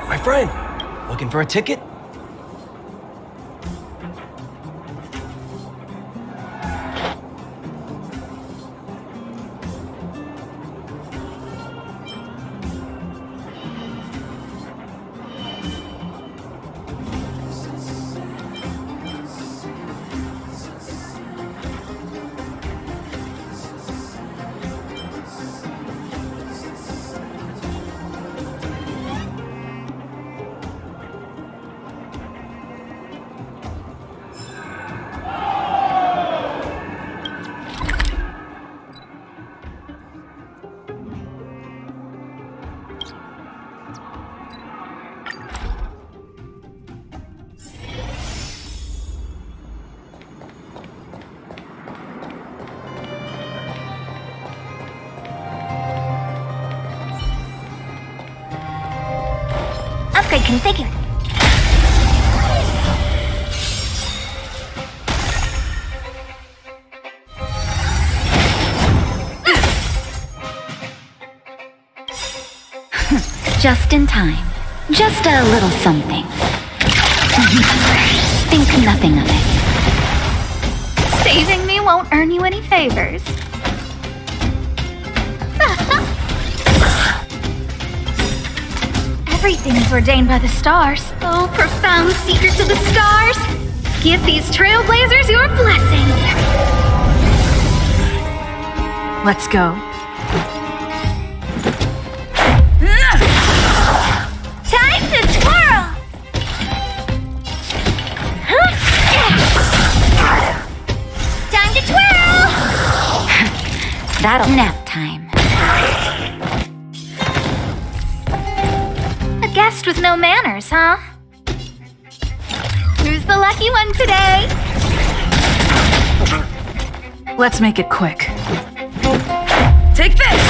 My friend, looking for a ticket? Upgrade configured. Just in time. Just a little something. Think nothing of it. Saving me won't earn you any favors. Everything is ordained by the stars. Oh, profound secrets of the stars. Give these trailblazers your blessing. Let's go. Time to twirl! Time to twirl! That'll nap time. A guest with no manners, huh? Who's the lucky one today? Let's make it quick. Take this!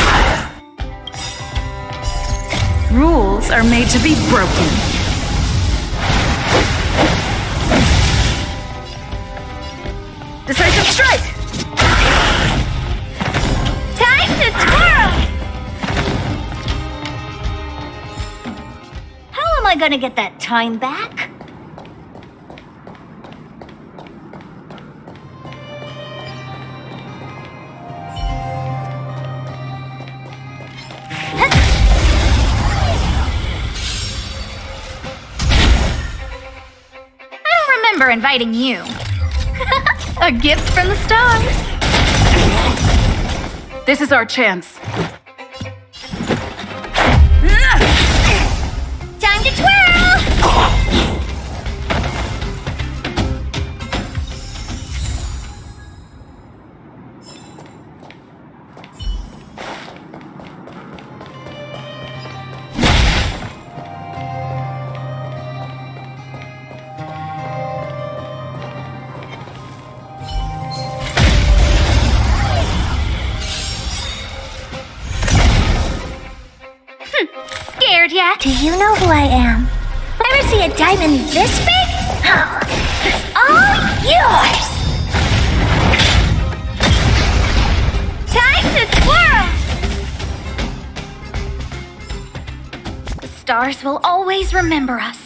Rules are made to be broken. Decisive strike! Time to twirl! How am I gonna get that time back? Remember inviting you. A gift from the stars. This is our chance. Time to twirl! Scared yet? Do you know who I am? Ever see a diamond this big? Oh, it's all yours! Time to twirl! The stars will always remember us.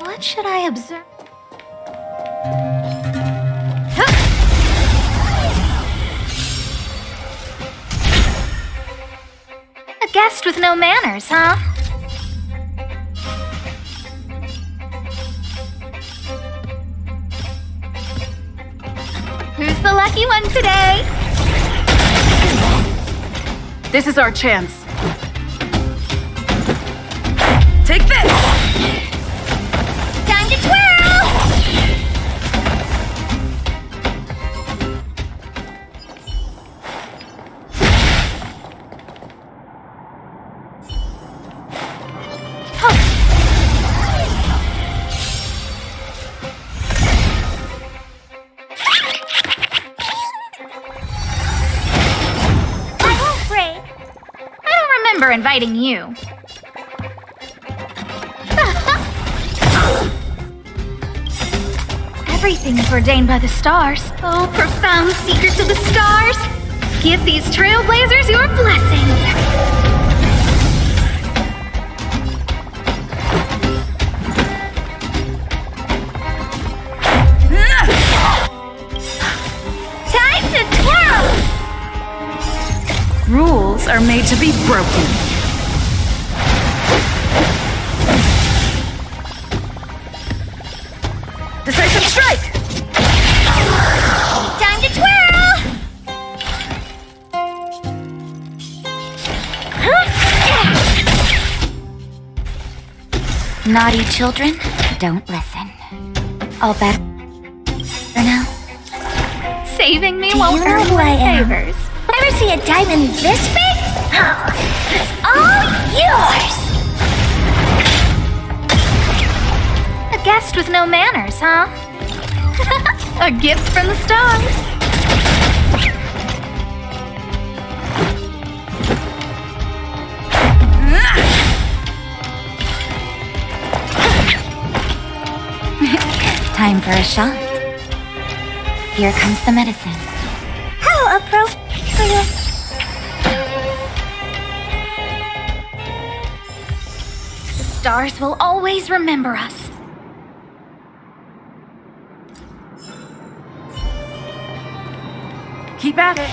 What should I observe? A guest with no manners, huh? Who's the lucky one today? This is our chance. Take this! Time to twirl! I won't break. I don't remember inviting you. Everything is ordained by the stars. Oh, profound secrets of the stars! Give these trailblazers your blessing! Time to twirl! Rules are made to be broken. Decisive strike! Time to twirl! Naughty children, don't listen. All better now? Saving me Do won't you know earn who I my am? favors. Ever see a diamond this big? Oh, it's all yours! A guest with no manners, huh? A gift from the stars. Time for a shot. Here comes the medicine. How appropriate! The stars will always remember us. Keep at it.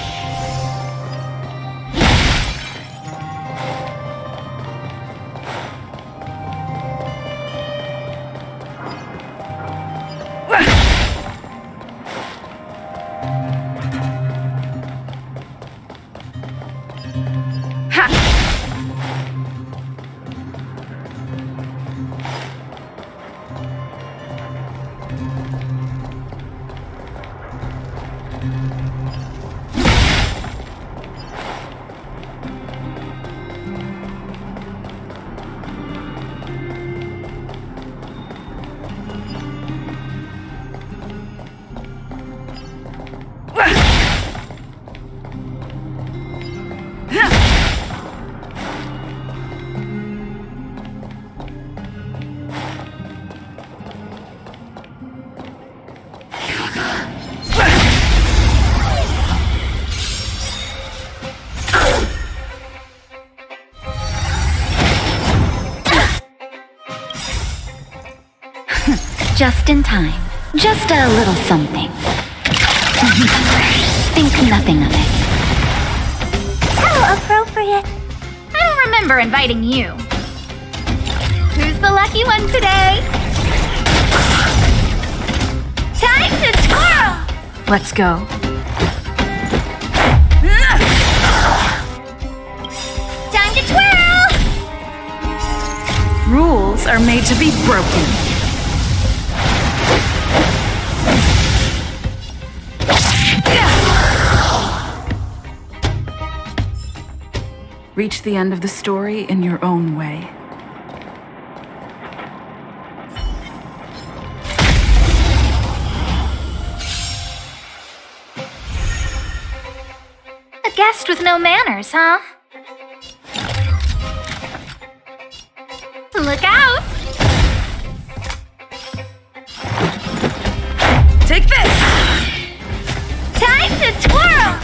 Just in time. Just a little something. Think nothing of it. How appropriate! I don't remember inviting you. Who's the lucky one today? Time to twirl! Let's go. Time to twirl! Rules are made to be broken. Reach the end of the story in your own way. A guest with no manners, huh? Look out! Take this! Time to twirl!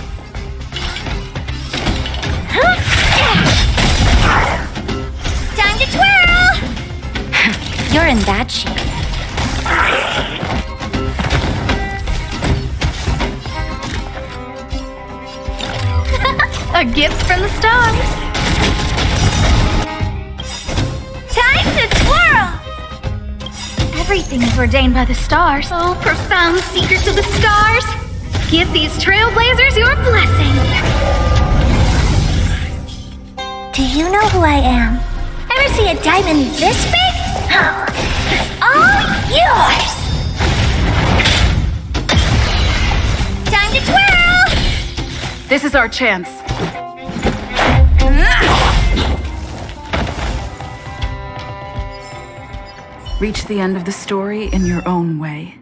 Time to twirl! You're in bad shape. A gift from the stars. Time to twirl! Everything is ordained by the stars. Oh, profound secrets of the stars. Give these trailblazers your blessing. Do you know who I am? Ever see a diamond this big? Oh, it's all yours! Time to twirl! This is our chance. Reach the end of the story in your own way.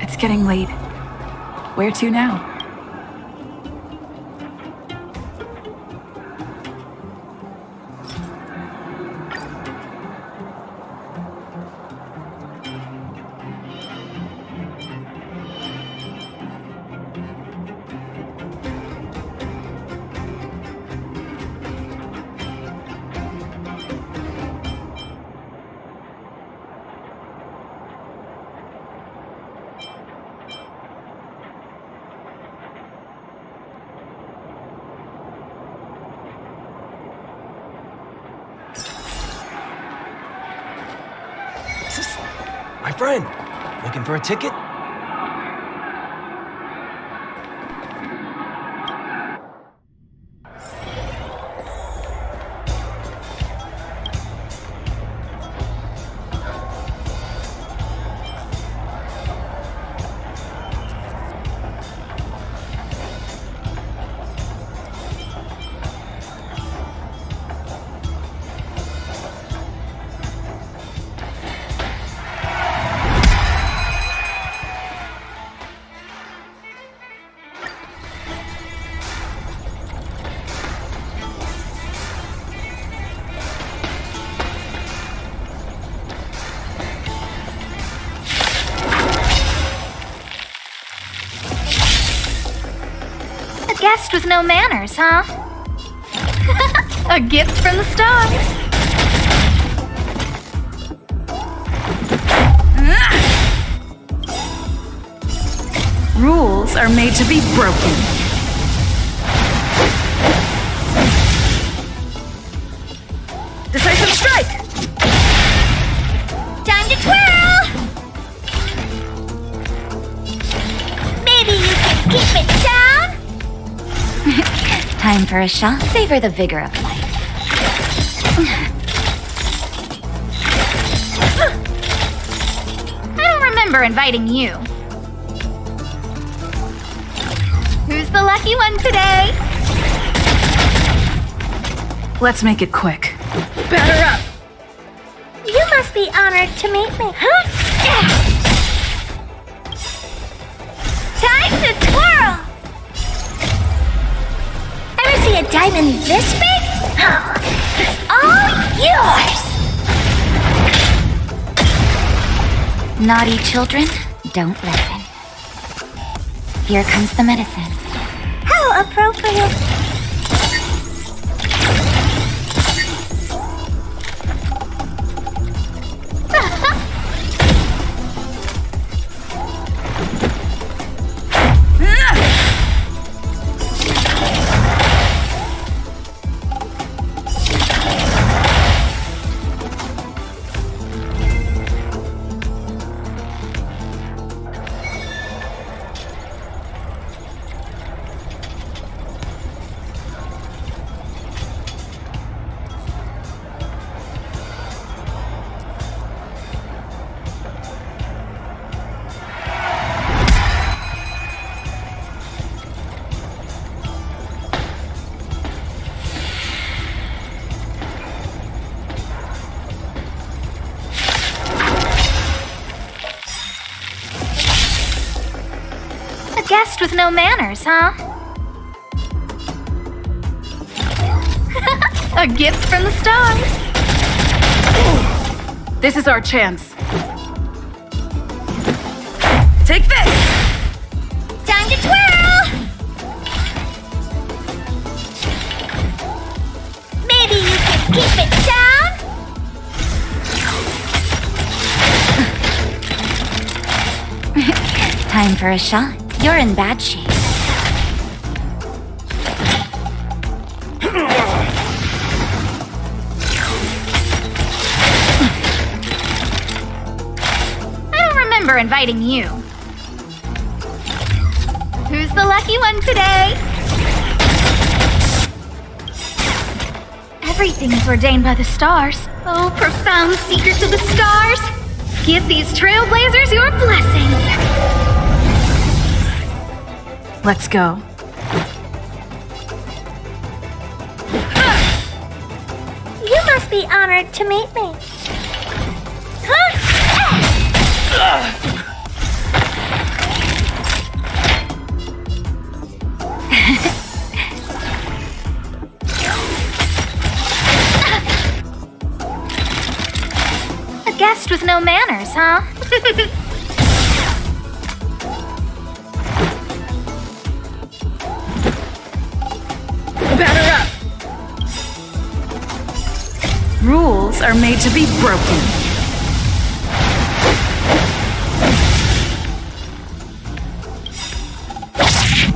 It's getting late. Where to now? My friend, looking for a ticket? Guest with no manners, huh? A gift from the stars. Rules are made to be broken. Decisive strike! Time to twirl! Maybe you can keep it down? Time Time for a shot. Savor the vigor of life. I don't remember inviting you. Who's the lucky one today? Let's make it quick. Batter up! You must be honored to meet me. Time to twirl! Ever see a diamond this big? It's all yours! Naughty children, don't listen. Here comes the medicine. How appropriate! Guest with no manners, huh? A gift from the stars. This is our chance. Take this! Time to twirl! Maybe you can keep it down? Time for a shot. You're in bad shape. I don't remember inviting you. Who's the lucky one today? Everything is ordained by the stars. Oh, profound secrets of the stars. Give these trailblazers your blessing. Let's go. You must be honored to meet me. A guest with no manners, huh? Batter up! Rules are made to be broken.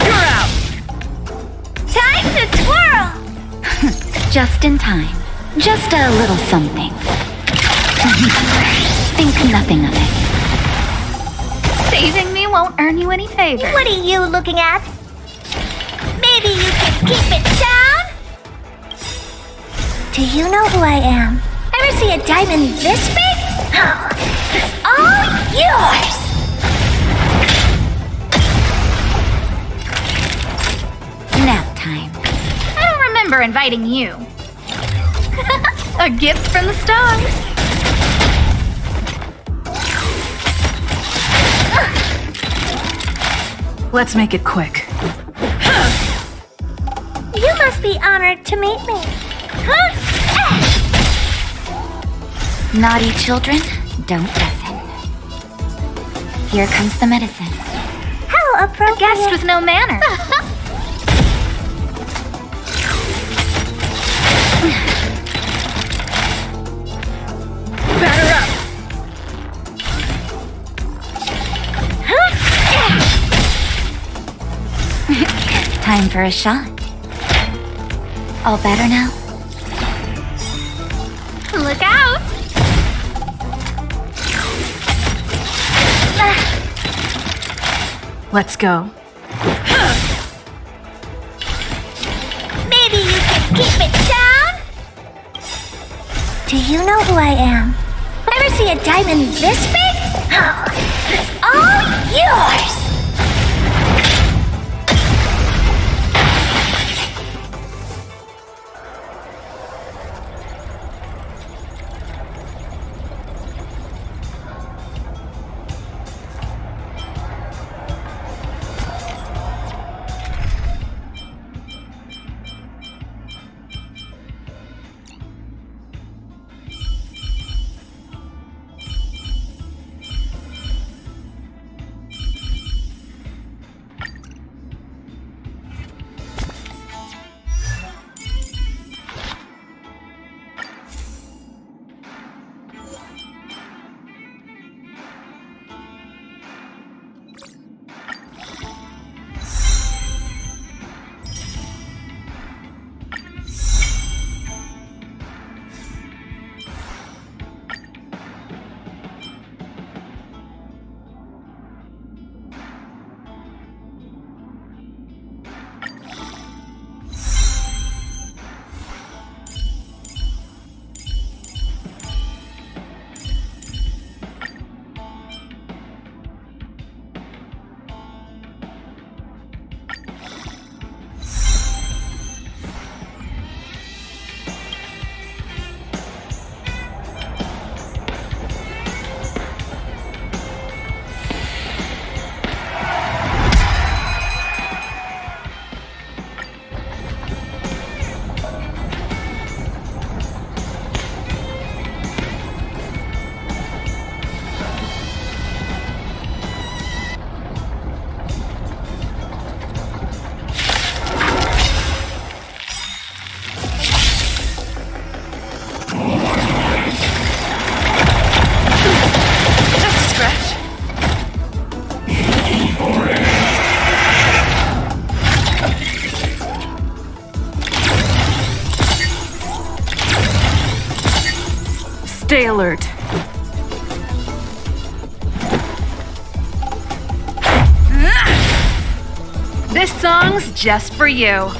You're out! Time to twirl! Just in time. Just a little something. Think nothing of it. Saving me won't earn you any favor. What are you looking at? Maybe you can keep it down? Do you know who I am? Ever see a diamond this big? It's all yours! Nap time. I don't remember inviting you. A gift from the stars. Let's make it quick. You must be honored to meet me. Naughty children, don't listen. Here comes the medicine. How appropriate. A guest with no manners. Batter up! Time for a shot. All better now? Look out! Let's go. you know who I am? Ever see a diamond this big? Oh, it's all yours! Stay alert. This song's just for you.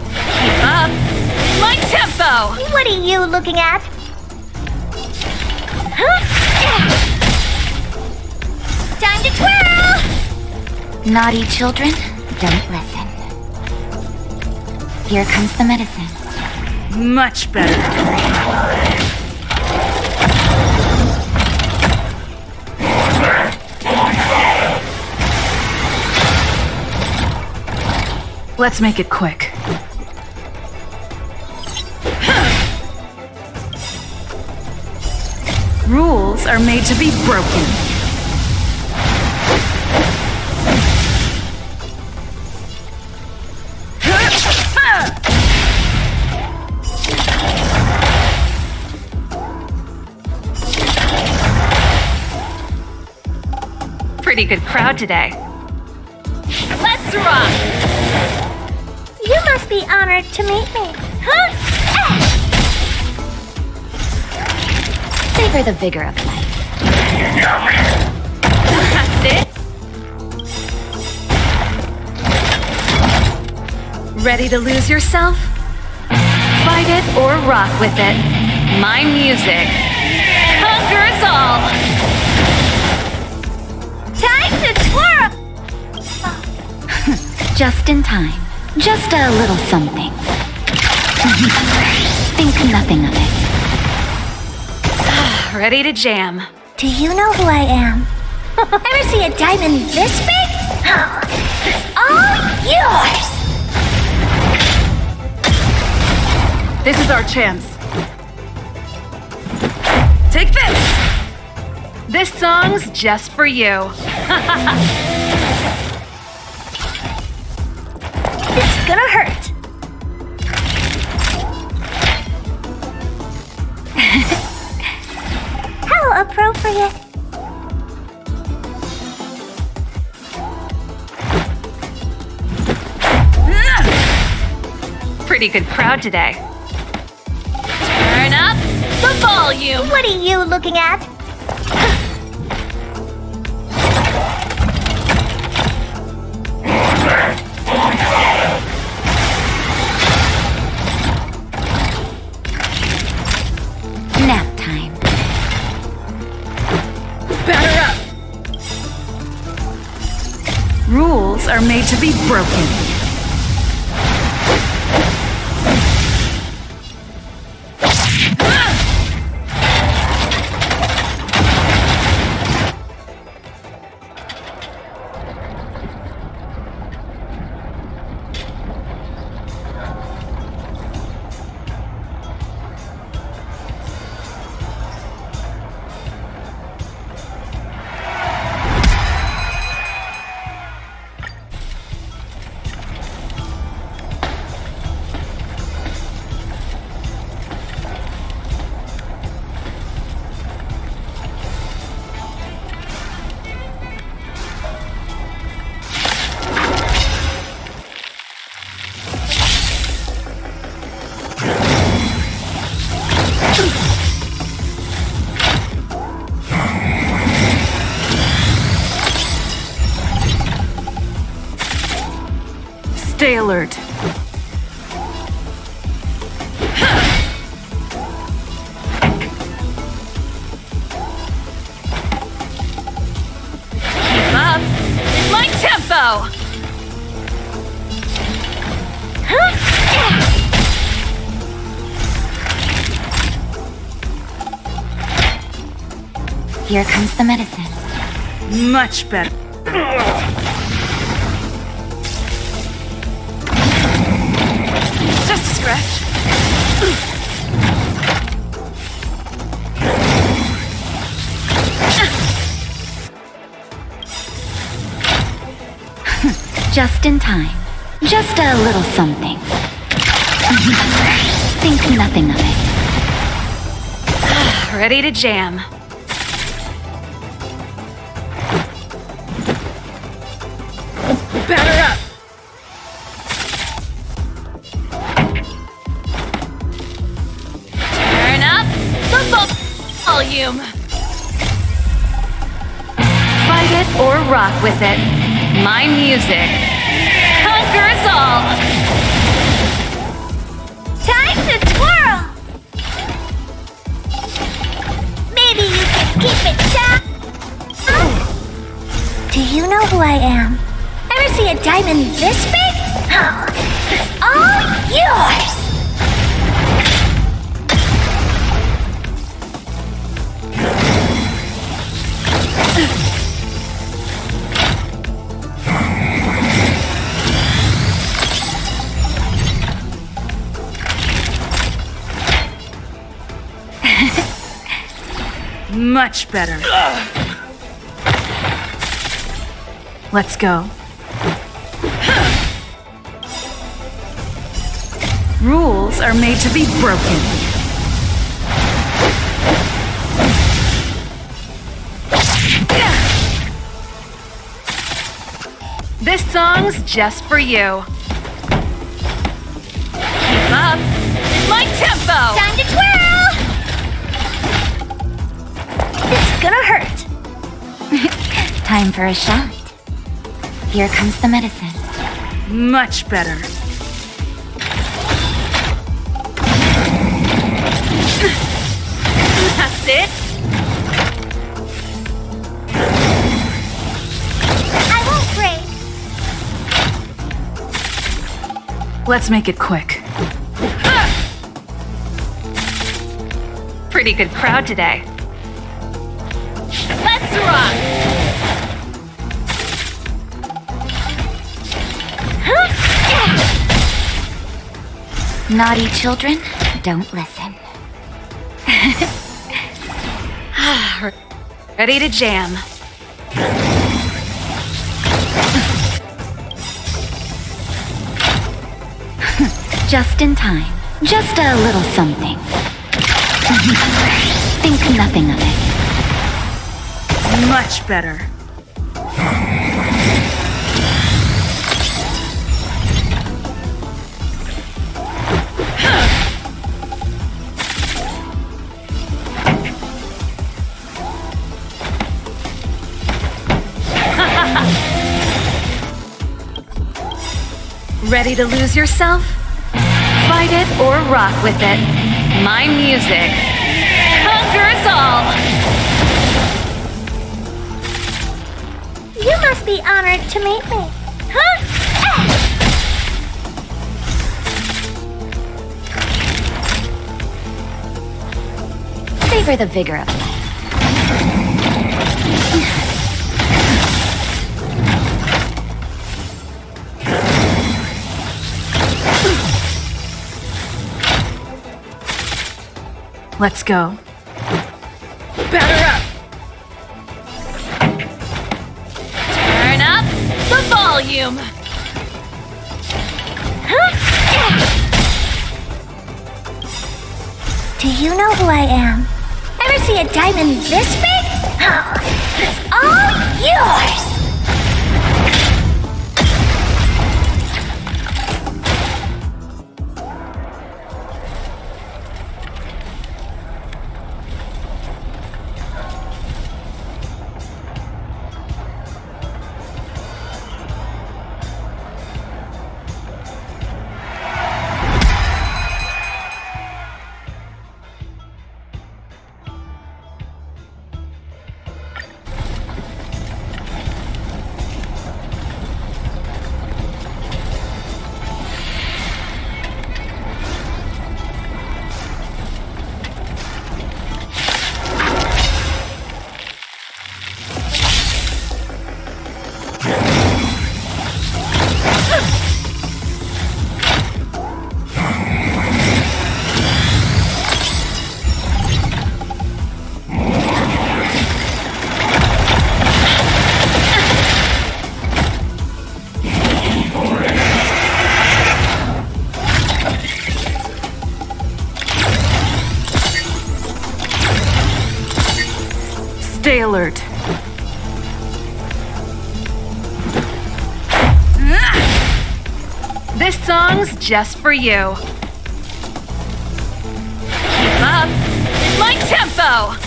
Keep up. My tempo! What are you looking at? Time to twirl! Naughty children, don't listen. Here comes the medicine. Much better. Let's make it quick. Rules are made to be broken. Pretty good crowd today. Let's rock! You must be honored to meet me. Huh? Savor the vigor of life. That's it. Ready to lose yourself? Fight it or rock with it. My music conquers all. Time to twirl! Just in time. Just a little something. Think nothing of it. Ready to jam. Do you know who I am? Ever see a diamond this big? Oh, it's all yours! This is our chance. Take this! This song's just for you. It's gonna hurt. How appropriate. Pretty good crowd today. Turn up the volume. What are you looking at? Rules are made to be broken. Stay alert. Keep up with my tempo! Here comes the medicine. Much better. Just a scratch. Just in time. Just a little something. Think nothing of it. Ready to jam. Batter up. Turn up the volume. Fight it or rock with it. My music conquers all. Time to twirl! Maybe you can keep it down. Do you know who I am? Ever see a diamond this big? Oh, it's all yours! Much better. Let's go. Rules are made to be broken. This song's just for you. Keep up with my tempo. Time to twirl! This is gonna hurt. Time for a shot. Here comes the medicine. Much better. That's it. I won't break. Let's make it quick. Pretty good crowd today. Let's rock! Naughty children, don't listen. Ready to jam. Just in time. Just a little something. Think nothing of it. Much better. Ready to lose yourself? Fight it or rock with it. My music conquers all. You must be honored to meet me. savor the vigor of life. Let's go. Batter up! Turn up the volume! Do you know who I am? Ever see a diamond this big? Oh, it's all yours! Stay alert. This song's just for you. Keep up with my tempo!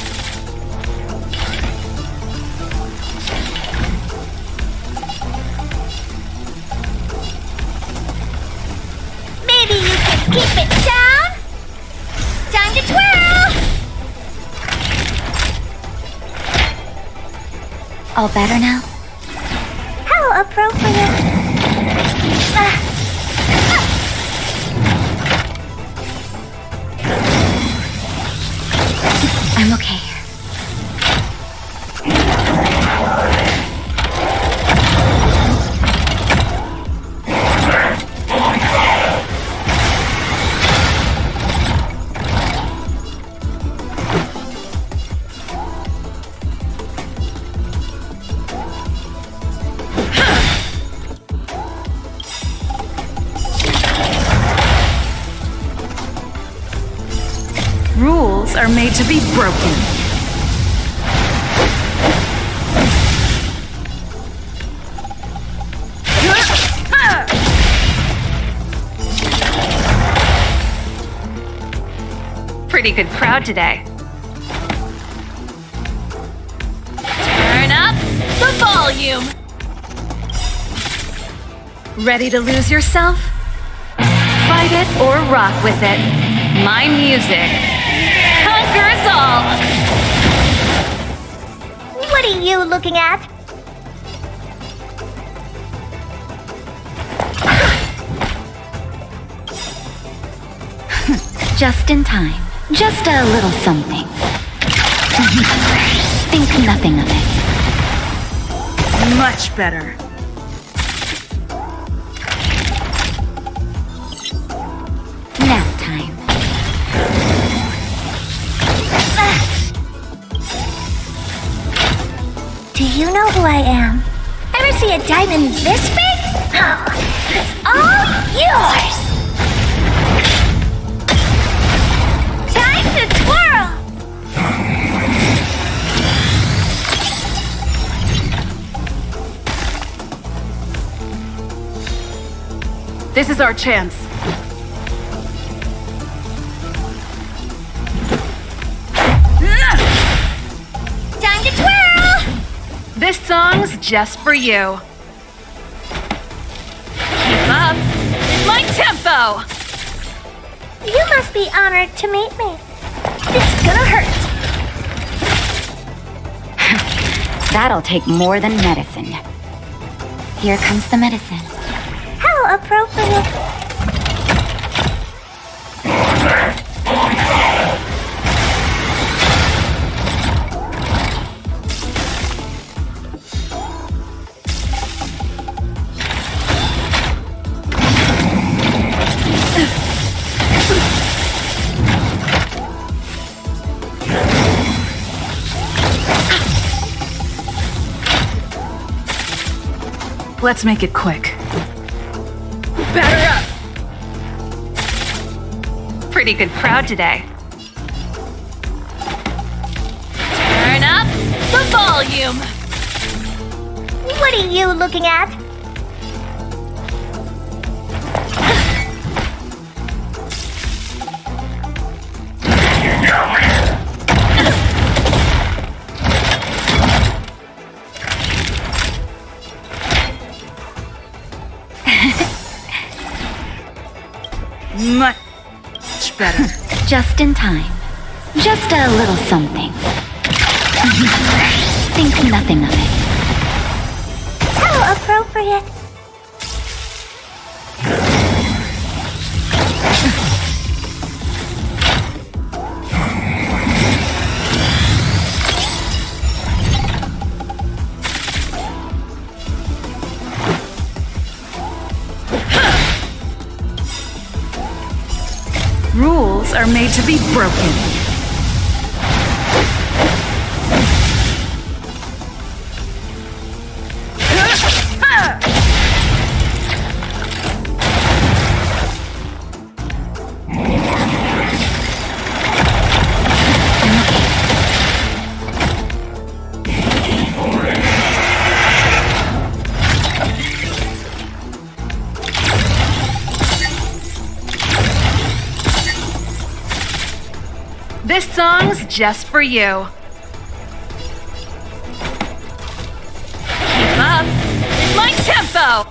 Maybe you can keep it down? Time to twirl! All better now? How appropriate. I'm okay. Rules are made to be broken. Pretty good crowd today. Turn up the volume! Ready to lose yourself? Fight it or rock with it. My music conquers all! What are you looking at? Just in time. Just a little something. Think nothing of it. Much better. Nap time. Do you know who I am? Ever see a diamond this big? Oh, it's all yours! Time to twirl! This is our chance. Time to twirl! This song's just for you. Keep up with my tempo! You must be honored to meet me. It's gonna hurt. That'll take more than medicine. Here comes the medicine. How appropriate. Let's make it quick. Batter up! Pretty good crowd today. Turn up the volume. What are you looking at? Much better. Just in time. Just a little something. Think nothing of it. How appropriate. Rules are made to be broken. This song's just for you. Keep up with my tempo!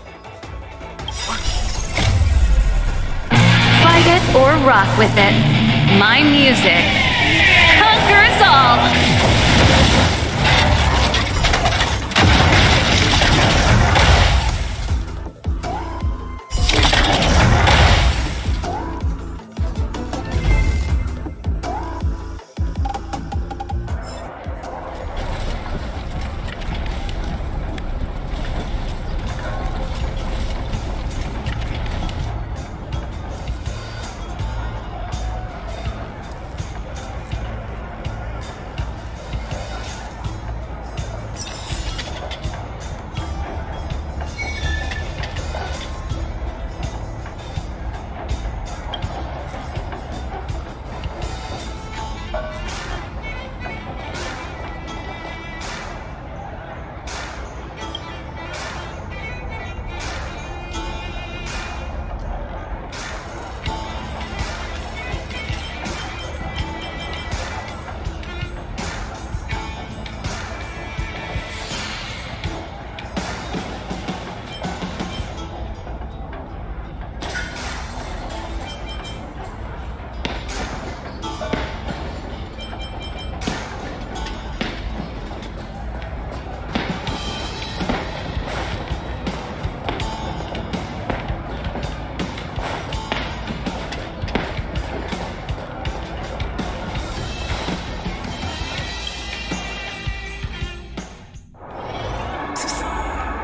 Fight it or rock with it. My music conquers all!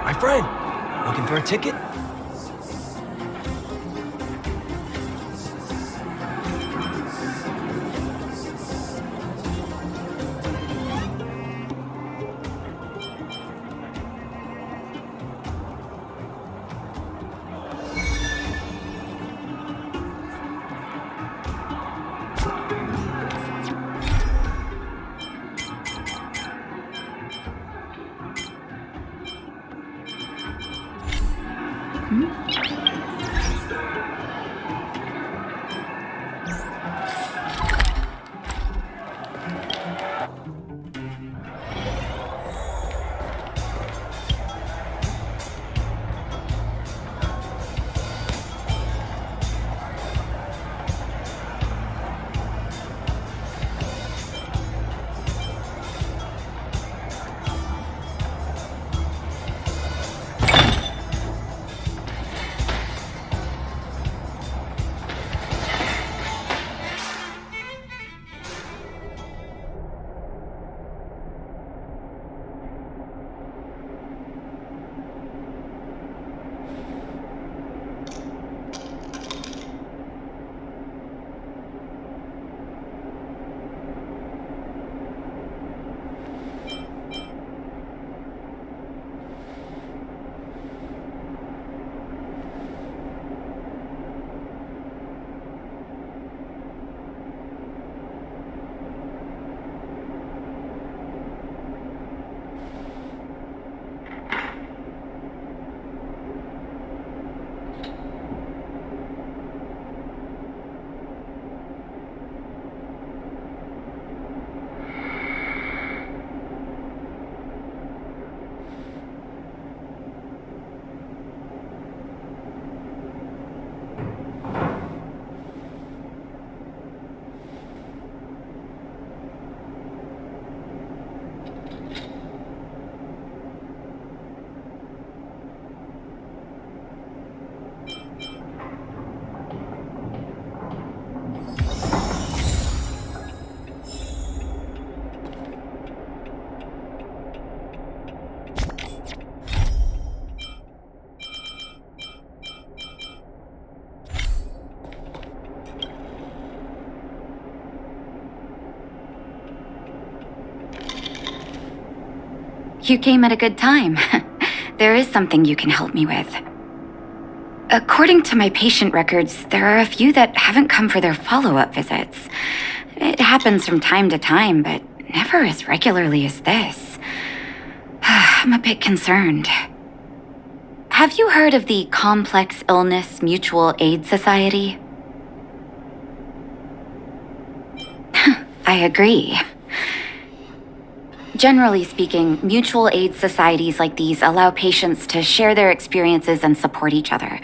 My friend, looking for a ticket? You came at a good time. There is something you can help me with. According to my patient records, there are a few that haven't come for their follow-up visits. It happens from time to time, but never as regularly as this. I'm a bit concerned. Have you heard of the Complex Illness Mutual Aid Society? I agree. Generally speaking, mutual aid societies like these allow patients to share their experiences and support each other.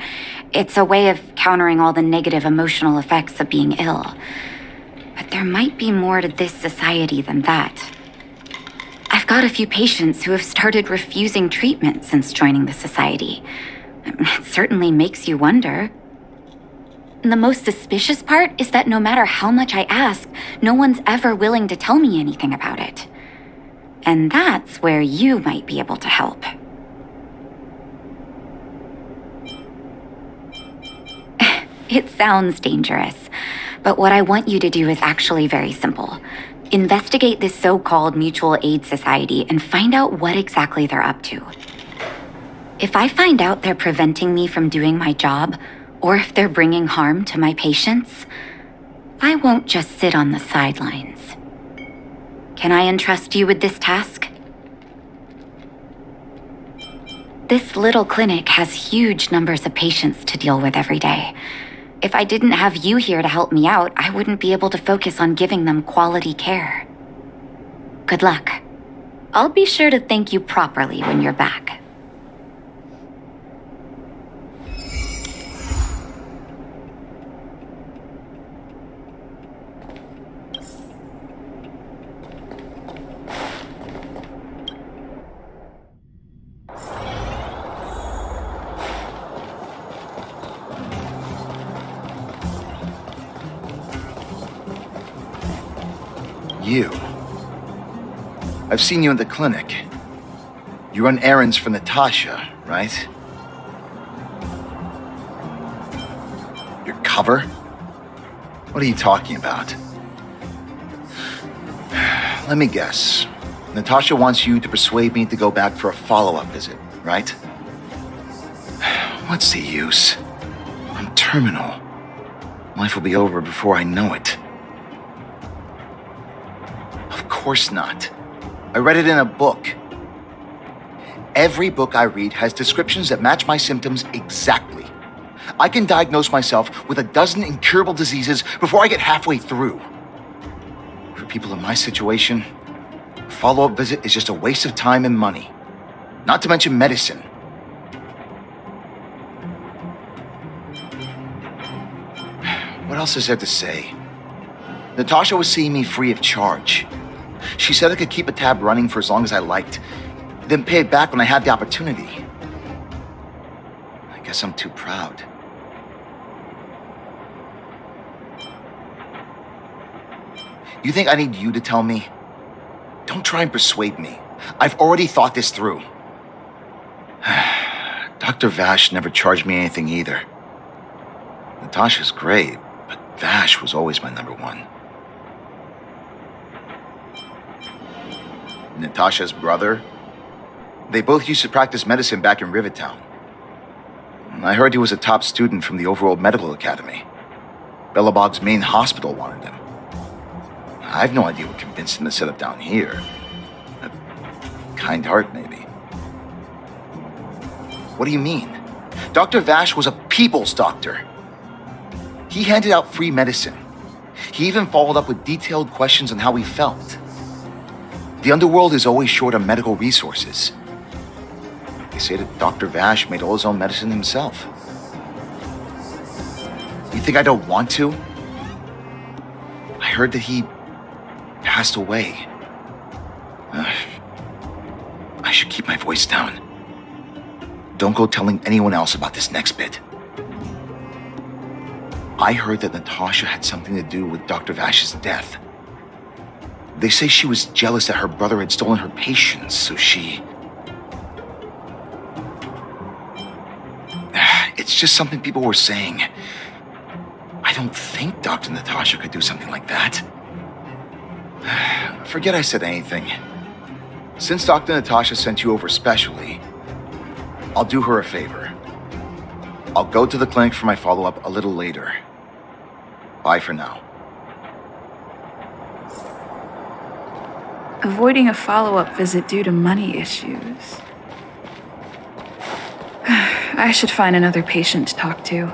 It's a way of countering all the negative emotional effects of being ill. But there might be more to this society than that. I've got a few patients who have started refusing treatment since joining the society. It certainly makes you wonder. The most suspicious part is that no matter how much I ask, no one's ever willing to tell me anything about it. And that's where you might be able to help. It sounds dangerous, but what I want you to do is actually very simple. Investigate this so-called mutual aid society and find out what exactly they're up to. If I find out they're preventing me from doing my job, or if they're bringing harm to my patients, I won't just sit on the sidelines. Can I entrust you with this task? This little clinic has huge numbers of patients to deal with every day. If I didn't have you here to help me out, I wouldn't be able to focus on giving them quality care. Good luck. I'll be sure to thank you properly when you're back. You. I've seen you in the clinic. You run errands for Natasha, right? Your cover? What are you talking about? Let me guess. Natasha wants you to persuade me to go back for a follow-up visit, right? What's the use? I'm terminal. Life will be over before I know it. Of course not. I read it in a book. Every book I read has descriptions that match my symptoms exactly. I can diagnose myself with a dozen incurable diseases before I get halfway through. For people in my situation, a follow-up visit is just a waste of time and money. Not to mention medicine. What else is there to say? Natasha was seeing me free of charge. She said I could keep a tab running for as long as I liked, then pay it back when I had the opportunity. I guess I'm too proud. You think I need you to tell me? Don't try and persuade me. I've already thought this through. Dr. Vash never charged me anything either. Natasha's great, but Vash was always my number one. Natasha's brother, they both used to practice medicine back in Rivertown. I heard he was a top student from the Overworld Medical Academy. Bellabog's main hospital wanted him. I have no idea what convinced him to set up down here. A kind heart, maybe. What do you mean? Dr. Vash was a people's doctor. He handed out free medicine. He even followed up with detailed questions on how he felt. The underworld is always short on medical resources. They say that Dr. Vash made all his own medicine himself. You think I don't want to? I heard that he passed away. I should keep my voice down. Don't go telling anyone else about this next bit. I heard that Natasha had something to do with Dr. Vash's death. They say she was jealous that her brother had stolen her patients, so she... It's just something people were saying. I don't think Dr. Natasha could do something like that. Forget I said anything. Since Dr. Natasha sent you over specially, I'll do her a favor. I'll go to the clinic for my follow-up a little later. Bye for now. Avoiding a follow-up visit due to money issues. I should find another patient to talk to.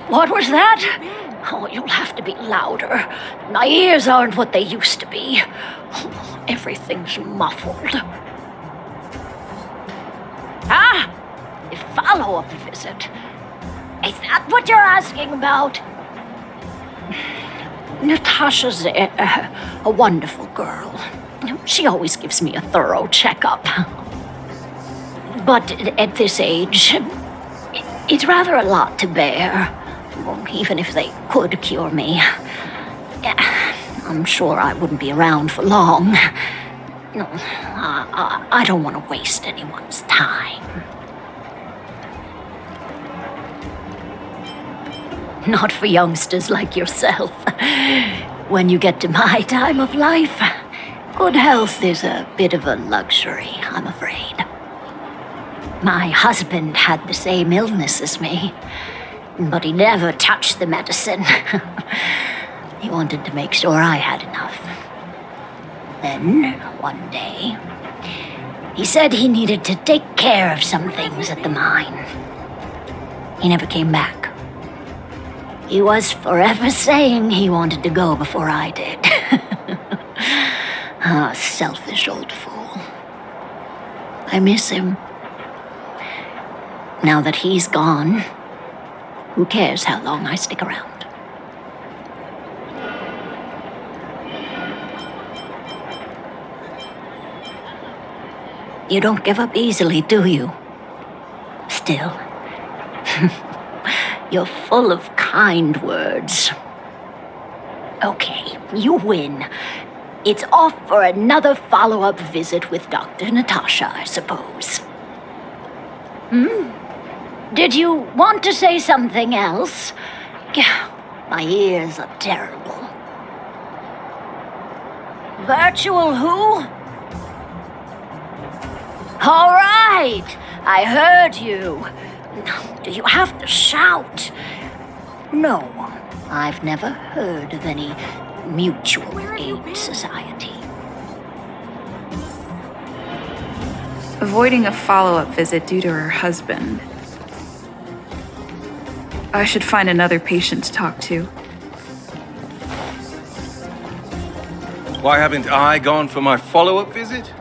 What was that? Oh, you'll have to be louder. My ears aren't what they used to be. Everything's muffled. Ah! A follow-up visit. Is that what you're asking about? Natasha's a wonderful girl. She always gives me a thorough checkup. But at this age, it's rather a lot to bear. Well, even if they could cure me, I'm sure I wouldn't be around for long. No, I don't want to waste anyone's time. Not for youngsters like yourself. When you get to my time of life, good health is a bit of a luxury, I'm afraid. My husband had the same illness as me, but he never touched the medicine. He wanted to make sure I had enough. Then, one day, he said he needed to take care of some things at the mine. He never came back. He was forever saying he wanted to go before I did. Ah, selfish old fool. I miss him. Now that he's gone, who cares how long I stick around? You don't give up easily, do you? Still. You're full of kind words. Okay, you win. It's off for another follow-up visit with Dr. Natasha, I suppose. Did you want to say something else? My ears are terrible. Virtual who? All right, I heard you. Do you have to shout? No, I've never heard of any mutual aid society. Avoiding a follow-up visit due to her husband. I should find another patient to talk to. Why haven't I gone for my follow-up visit?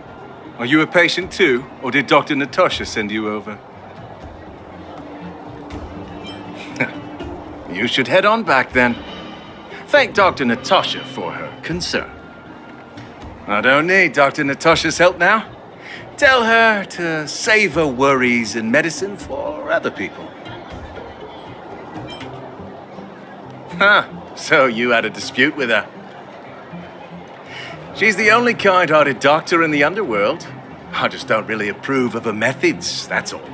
Are you a patient too, or did Dr. Natasha send you over? You should head on back then. Thank Dr. Natasha for her concern. I don't need Dr. Natasha's help now. Tell her to save her worries and medicine for other people. Huh, so you had a dispute with her. She's the only kind-hearted doctor in the underworld. I just don't really approve of her methods, that's all.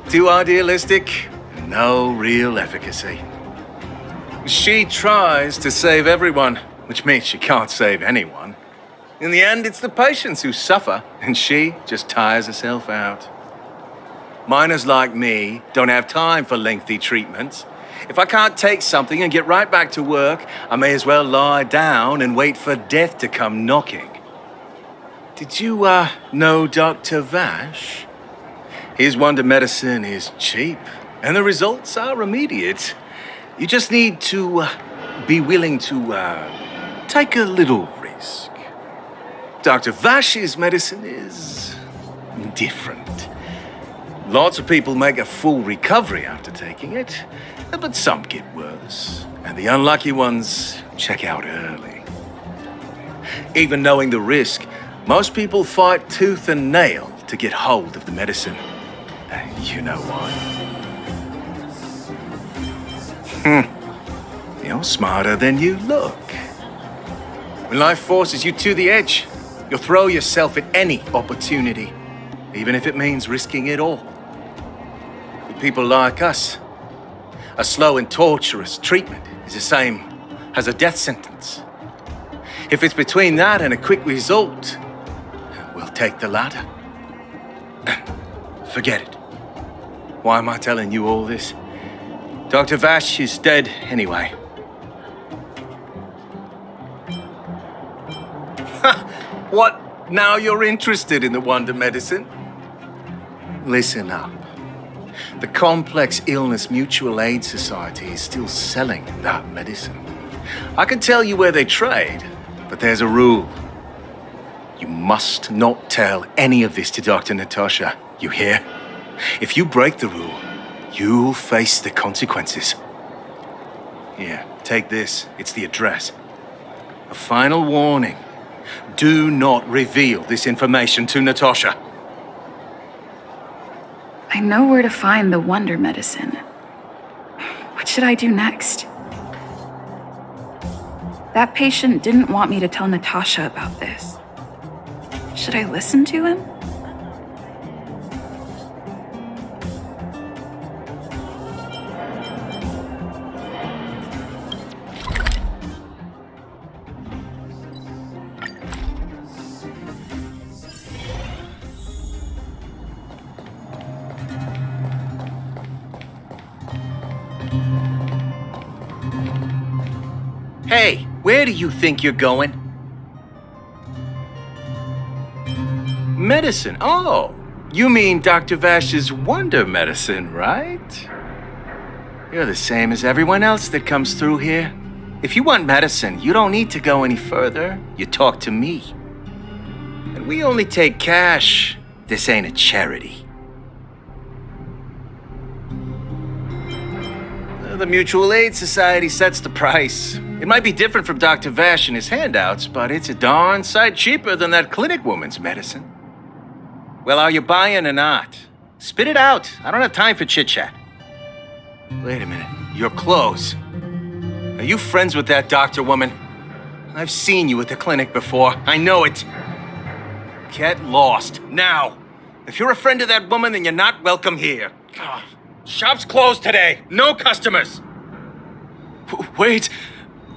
Too idealistic, and no real efficacy. She tries to save everyone, which means she can't save anyone. In the end, it's the patients who suffer, and she just tires herself out. Miners like me don't have time for lengthy treatments. If I can't take something and get right back to work, I may as well lie down and wait for death to come knocking. Did you, know Dr. Vash? His wonder medicine is cheap, and the results are immediate. You just need to be willing to take a little risk. Dr. Vash's medicine is different. Lots of people make a full recovery after taking it, but some get worse, and the unlucky ones check out early. Even knowing the risk, most people fight tooth and nail to get hold of the medicine. You know why. You're smarter than you look. When life forces you to the edge, you'll throw yourself at any opportunity, even if it means risking it all. For people like us, a slow and torturous treatment is the same as a death sentence. If it's between that and a quick result, we'll take the latter. Forget it. Why am I telling you all this? Dr. Vash is dead anyway. What? Now you're interested in the wonder medicine? Listen up. The Complex Illness Mutual Aid Society is still selling that medicine. I can tell you where they trade, but there's a rule. You must not tell any of this to Dr. Natasha. You hear? If you break the rule, you'll face the consequences. Here, take this. It's the address. A final warning. Do not reveal this information to Natasha. I know where to find the wonder medicine. What should I do next? That patient didn't want me to tell Natasha about this. Should I listen to him? Hey, where do you think you're going? Medicine? Oh, you mean Dr. Vash's wonder medicine, right? You're the same as everyone else that comes through here. If you want medicine, you don't need to go any further. You talk to me. And we only take cash. This ain't a charity. The Mutual Aid Society sets the price. It might be different from Dr. Vash and his handouts, but it's a darn sight cheaper than that clinic woman's medicine. Well, are you buying or not? Spit it out. I don't have time for chit-chat. Wait a minute. Your clothes. Are you friends with that doctor woman? I've seen you at the clinic before. I know it. Get lost. Now. If you're a friend of that woman, then you're not welcome here. God. Shop's closed today. No customers. Wait.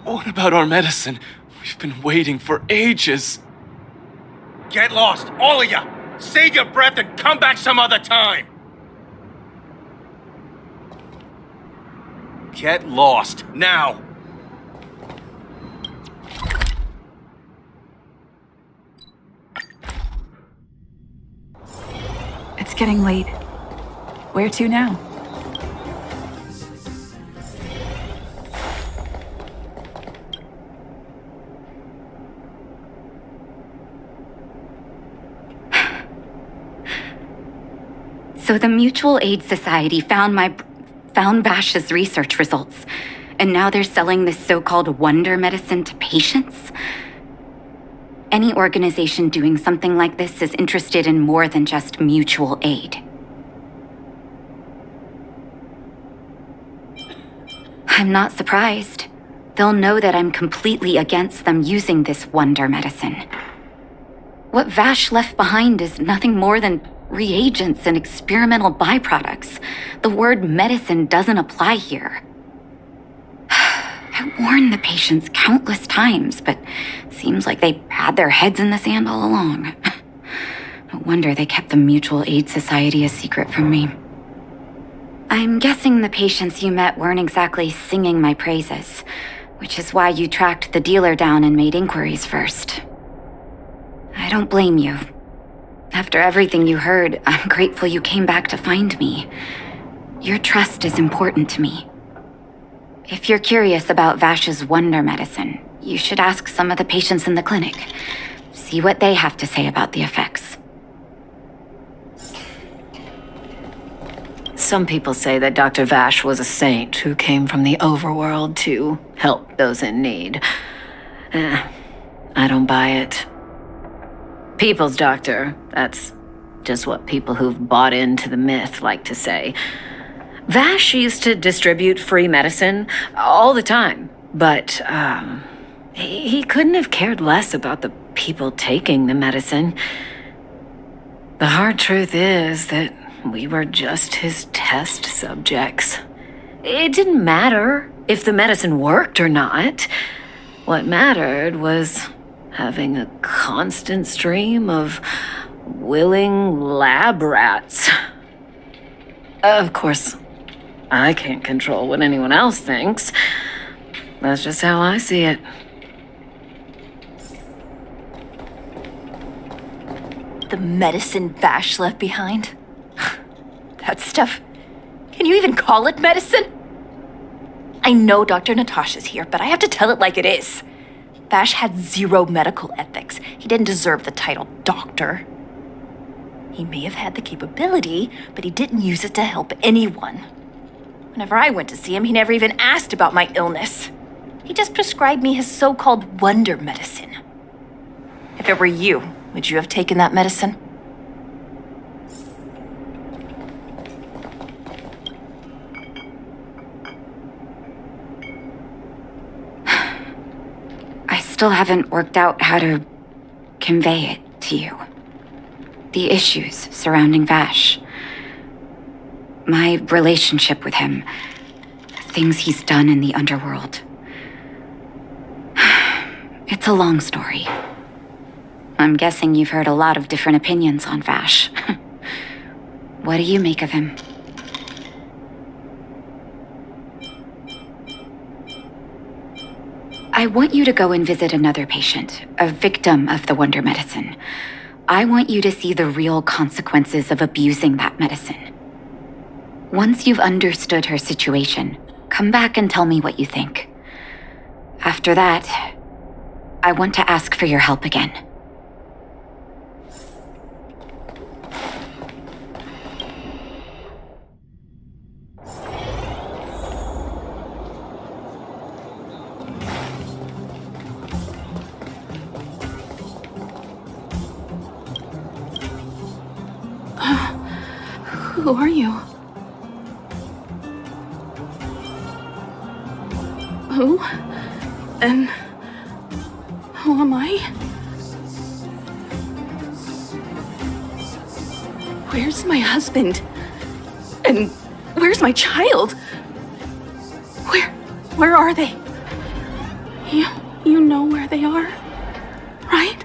What about our medicine? We've been waiting for ages. Get lost, all of you. Save your breath and come back some other time. Get lost, now. It's getting late. Where to now? So the Mutual Aid Society found Vash's research results, and now they're selling this so-called wonder medicine to patients? Any organization doing something like this is interested in more than just mutual aid. I'm not surprised. They'll know that I'm completely against them using this wonder medicine. What Vash left behind is nothing more than reagents and experimental byproducts. The word medicine doesn't apply here. I warned the patients countless times, but it seems like they had their heads in the sand all along. No wonder they kept the Mutual Aid Society a secret from me. I'm guessing the patients you met weren't exactly singing my praises, which is why you tracked the dealer down and made inquiries first. I don't blame you. After everything you heard, I'm grateful you came back to find me. Your trust is important to me. If you're curious about Vash's wonder medicine, you should ask some of the patients in the clinic. See what they have to say about the effects. Some people say that Dr. Vash was a saint who came from the overworld to help those in need. I don't buy it. People's doctor, that's just what people who've bought into the myth like to say. Vash used to distribute free medicine all the time, but he couldn't have cared less about the people taking the medicine. The hard truth is that we were just his test subjects. It didn't matter if the medicine worked or not. What mattered was having a constant stream of willing lab rats. Of course, I can't control what anyone else thinks. That's just how I see it. The medicine Vash left behind? That stuff. Can you even call it medicine? I know Dr. Natasha's here, but I have to tell it like it is. Vash had zero medical ethics. He didn't deserve the title doctor. He may have had the capability, but he didn't use it to help anyone. Whenever I went to see him, he never even asked about my illness. He just prescribed me his so-called wonder medicine. If it were you, would you have taken that medicine? I still haven't worked out how to convey it to you. The issues surrounding Vash. My relationship with him. Things he's done in the underworld. It's a long story. I'm guessing you've heard a lot of different opinions on Vash. What do you make of him? I want you to go and visit another patient, a victim of the wonder medicine. I want you to see the real consequences of abusing that medicine. Once you've understood her situation, come back and tell me what you think. After that, I want to ask for your help again. Who are you? Who? And who am I? Where's my husband? And where's my child? Where are they? You know where they are, right?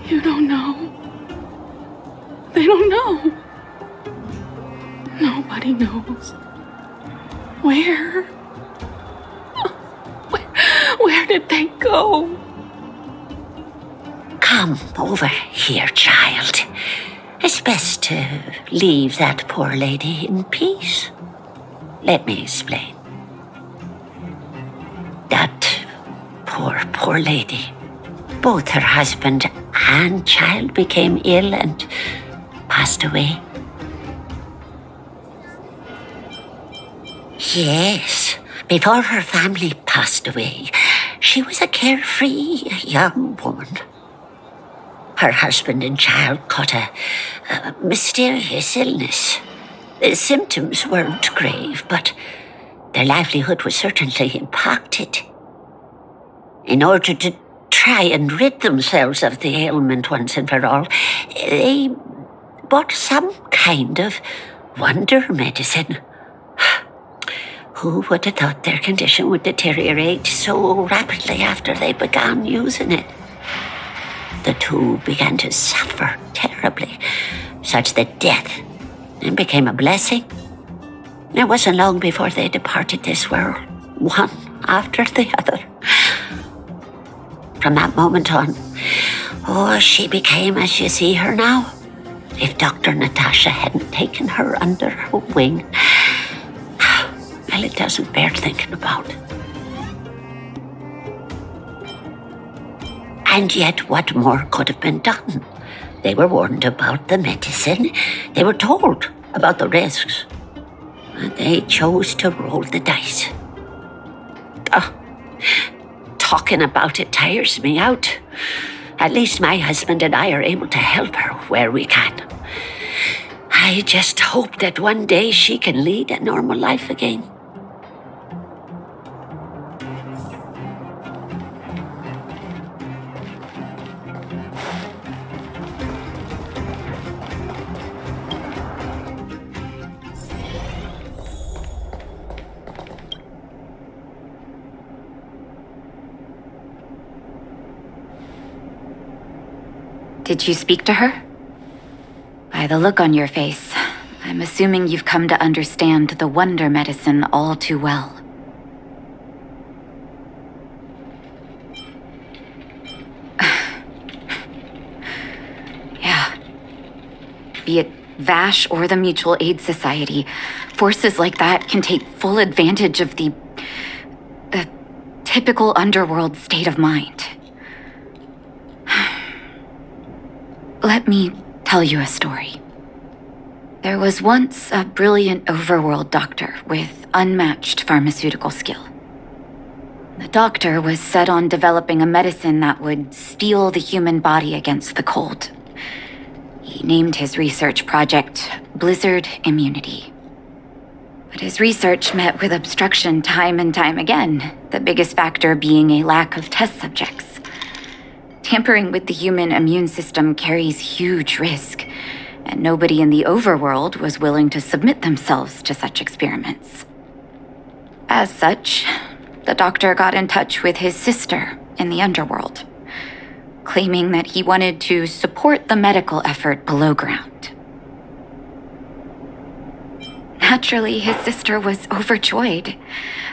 You don't know. They don't know. Nobody knows. Where did they go? Come over here, child. It's best to leave that poor lady in peace. Let me explain. That poor lady. Both her husband and child became ill and passed away. Yes, before her family passed away, she was a carefree young woman. Her husband and child caught a mysterious illness. The symptoms weren't grave, but their livelihood was certainly impacted. In order to try and rid themselves of the ailment once and for all, they bought some kind of wonder medicine. Who would have thought their condition would deteriorate so rapidly after they began using it? The two began to suffer terribly, such that death then became a blessing. It wasn't long before they departed this world, one after the other. From that moment on, she became as you see her now. If Dr. Natasha hadn't taken her under her wing, well, it doesn't bear thinking about. And yet, what more could have been done? They were warned about the medicine. They were told about the risks. And they chose to roll the dice. Talking about it tires me out. At least my husband and I are able to help her where we can. I just hope that one day she can lead a normal life again. Did you speak to her? By the look on your face, I'm assuming you've come to understand the wonder medicine all too well. Yeah. Be it Vash or the Mutual Aid Society, forces like that can take full advantage of the typical underworld state of mind. Let me tell you a story. There was once a brilliant overworld doctor with unmatched pharmaceutical skill. The doctor was set on developing a medicine that would steel the human body against the cold. He named his research project Blizzard Immunity. But his research met with obstruction time and time again, the biggest factor being a lack of test subjects. Tampering with the human immune system carries huge risk, and nobody in the overworld was willing to submit themselves to such experiments. As such, the doctor got in touch with his sister in the underworld, claiming that he wanted to support the medical effort below ground. Naturally, his sister was overjoyed.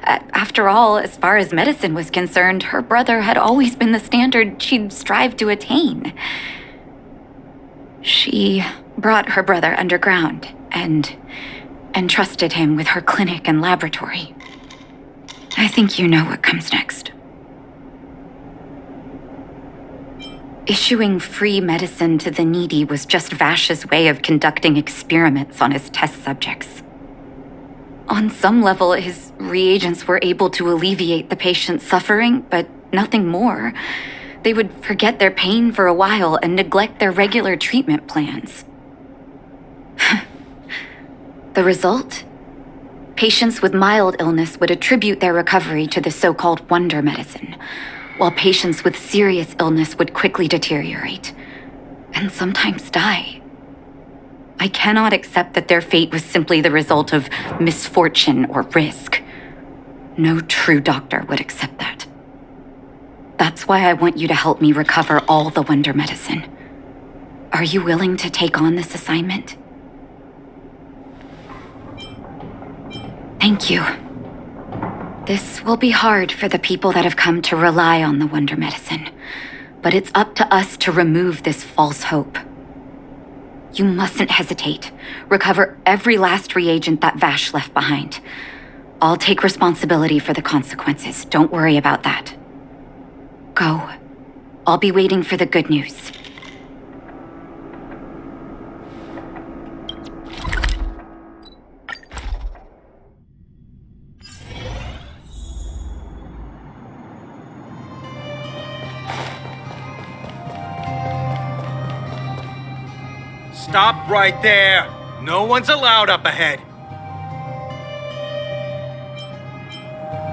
After all, as far as medicine was concerned, her brother had always been the standard she'd strive to attain. She brought her brother underground and entrusted him with her clinic and laboratory. I think you know what comes next. Issuing free medicine to the needy was just Vash's way of conducting experiments on his test subjects. On some level, his reagents were able to alleviate the patient's suffering, but nothing more. They would forget their pain for a while and neglect their regular treatment plans. The result? Patients with mild illness would attribute their recovery to the so-called wonder medicine, while patients with serious illness would quickly deteriorate, and sometimes die. I cannot accept that their fate was simply the result of misfortune or risk. No true doctor would accept that. That's why I want you to help me recover all the wonder medicine. Are you willing to take on this assignment? Thank you. This will be hard for the people that have come to rely on the wonder medicine, but it's up to us to remove this false hope. You mustn't hesitate. Recover every last reagent that Vash left behind. I'll take responsibility for the consequences. Don't worry about that. Go. I'll be waiting for the good news. Stop right there! No one's allowed up ahead.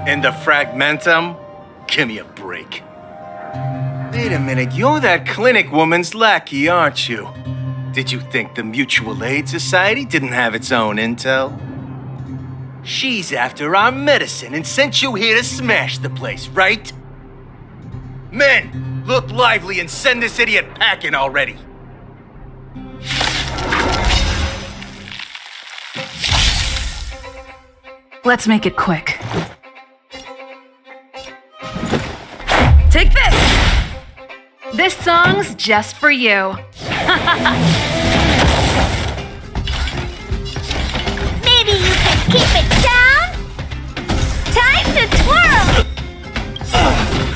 And the fragmentum? Give me a break. Wait a minute, you're that clinic woman's lackey, aren't you? Did you think the Mutual Aid Society didn't have its own intel? She's after our medicine and sent you here to smash the place, right? Men, look lively and send this idiot packing already. Let's make it quick. Take this! This song's just for you. Maybe you can keep it down? Time to twirl!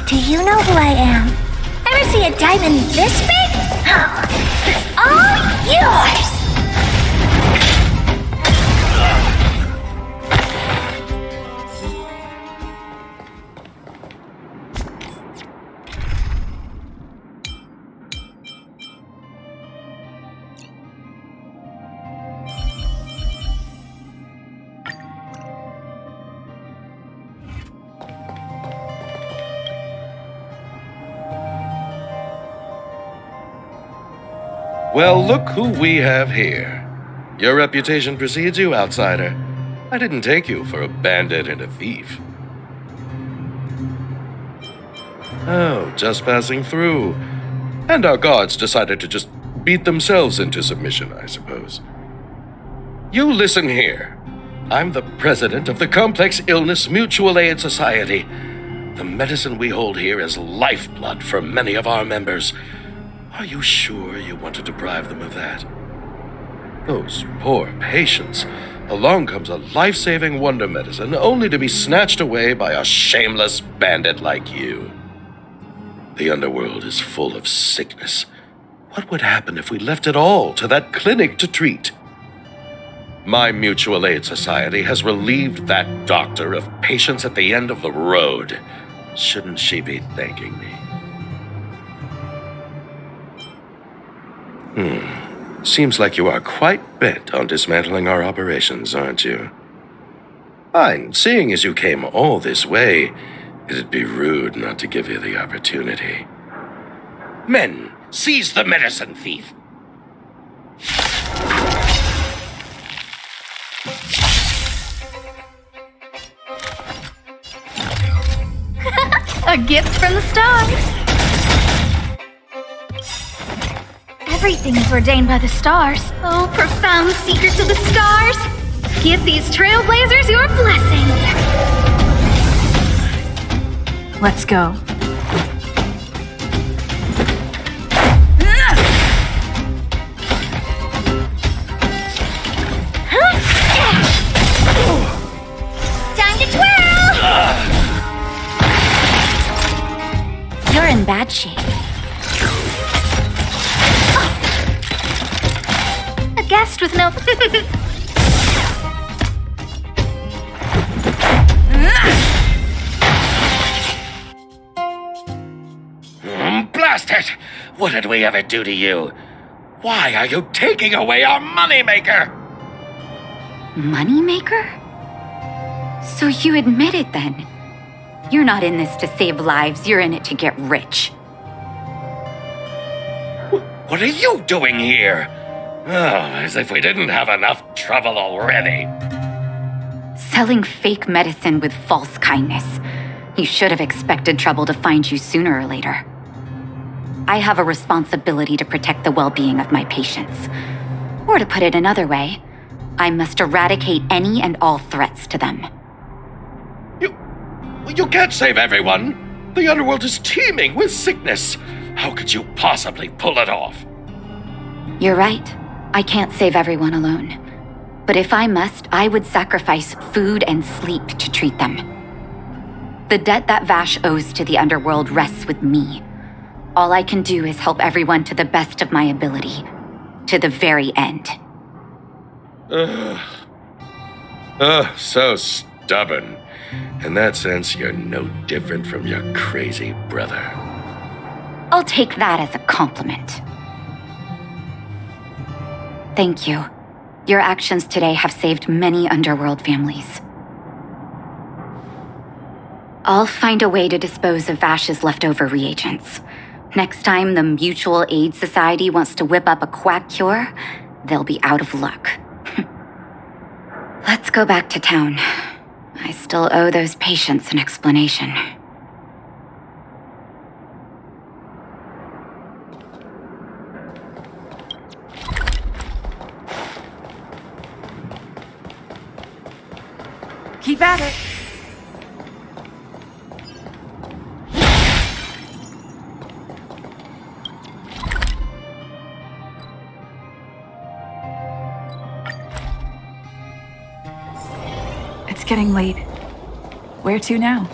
Do you know who I am? Ever see a diamond this big? Oh, it's all yours! Well, look who we have here. Your reputation precedes you, outsider. I didn't take you for a bandit and a thief. Oh, just passing through. And our guards decided to just beat themselves into submission, I suppose. You listen here. I'm the president of the Complex Illness Mutual Aid Society. The medicine we hold here is lifeblood for many of our members. Are you sure you want to deprive them of that? Those poor patients. Along comes a life-saving wonder medicine only to be snatched away by a shameless bandit like you. The underworld is full of sickness. What would happen if we left it all to that clinic to treat? My mutual aid society has relieved that doctor of patients at the end of the road. Shouldn't she be thanking me? Seems like you are quite bent on dismantling our operations, aren't you? Fine, seeing as you came all this way, it'd be rude not to give you the opportunity. Men, seize the medicine thief! A gift from the stars. Everything is ordained by the stars. Oh, profound secrets of the stars. Give these trailblazers your blessing. Let's go. Time to twirl! You're in bad shape. A guest with no... Blast it! What did we ever do to you? Why are you taking away our moneymaker? Moneymaker? So you admit it then? You're not in this to save lives, you're in it to get rich. What are you doing here? Oh, as if we didn't have enough trouble already. Selling fake medicine with false kindness. You should have expected trouble to find you sooner or later. I have a responsibility to protect the well-being of my patients. Or to put it another way, I must eradicate any and all threats to them. You can't save everyone. The underworld is teeming with sickness. How could you possibly pull it off? You're right. I can't save everyone alone. But if I must, I would sacrifice food and sleep to treat them. The debt that Vash owes to the underworld rests with me. All I can do is help everyone to the best of my ability. To the very end. So stubborn. In that sense, you're no different from your crazy brother. I'll take that as a compliment. Thank you. Your actions today have saved many underworld families. I'll find a way to dispose of Vash's leftover reagents. Next time the Mutual Aid Society wants to whip up a quack cure, they'll be out of luck. Let's go back to town. I still owe those patients an explanation. Keep at it. It's getting late. Where to now?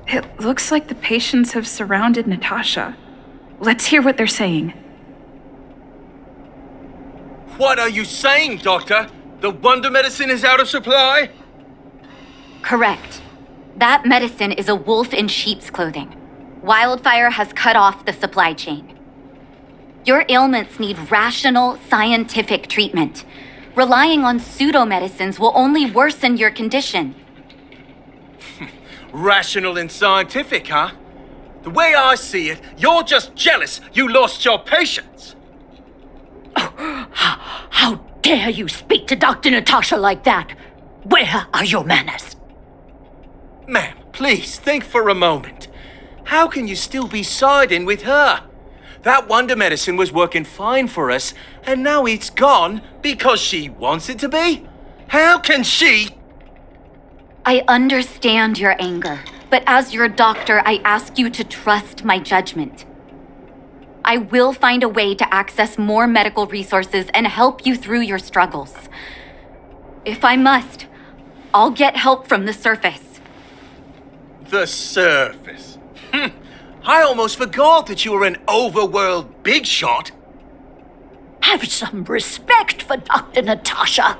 It looks like the patients have surrounded Natasha. Let's hear what they're saying. What are you saying, Doctor? The wonder medicine is out of supply? Correct. That medicine is a wolf in sheep's clothing. Wildfire has cut off the supply chain. Your ailments need rational, scientific treatment. Relying on pseudo-medicines will only worsen your condition. Rational and scientific, huh? The way I see it, you're just jealous you lost your patients. How dare you speak to Dr. Natasha like that? Where are your manners? Ma'am, please think for a moment. How can you still be siding with her? That wonder medicine was working fine for us, and now it's gone because she wants it to be? How can she? I understand your anger, but as your doctor, I ask you to trust my judgment. I will find a way to access more medical resources and help you through your struggles. If I must, I'll get help from the surface. The surface? I almost forgot that you were an overworld big shot. Have some respect for Dr. Natasha.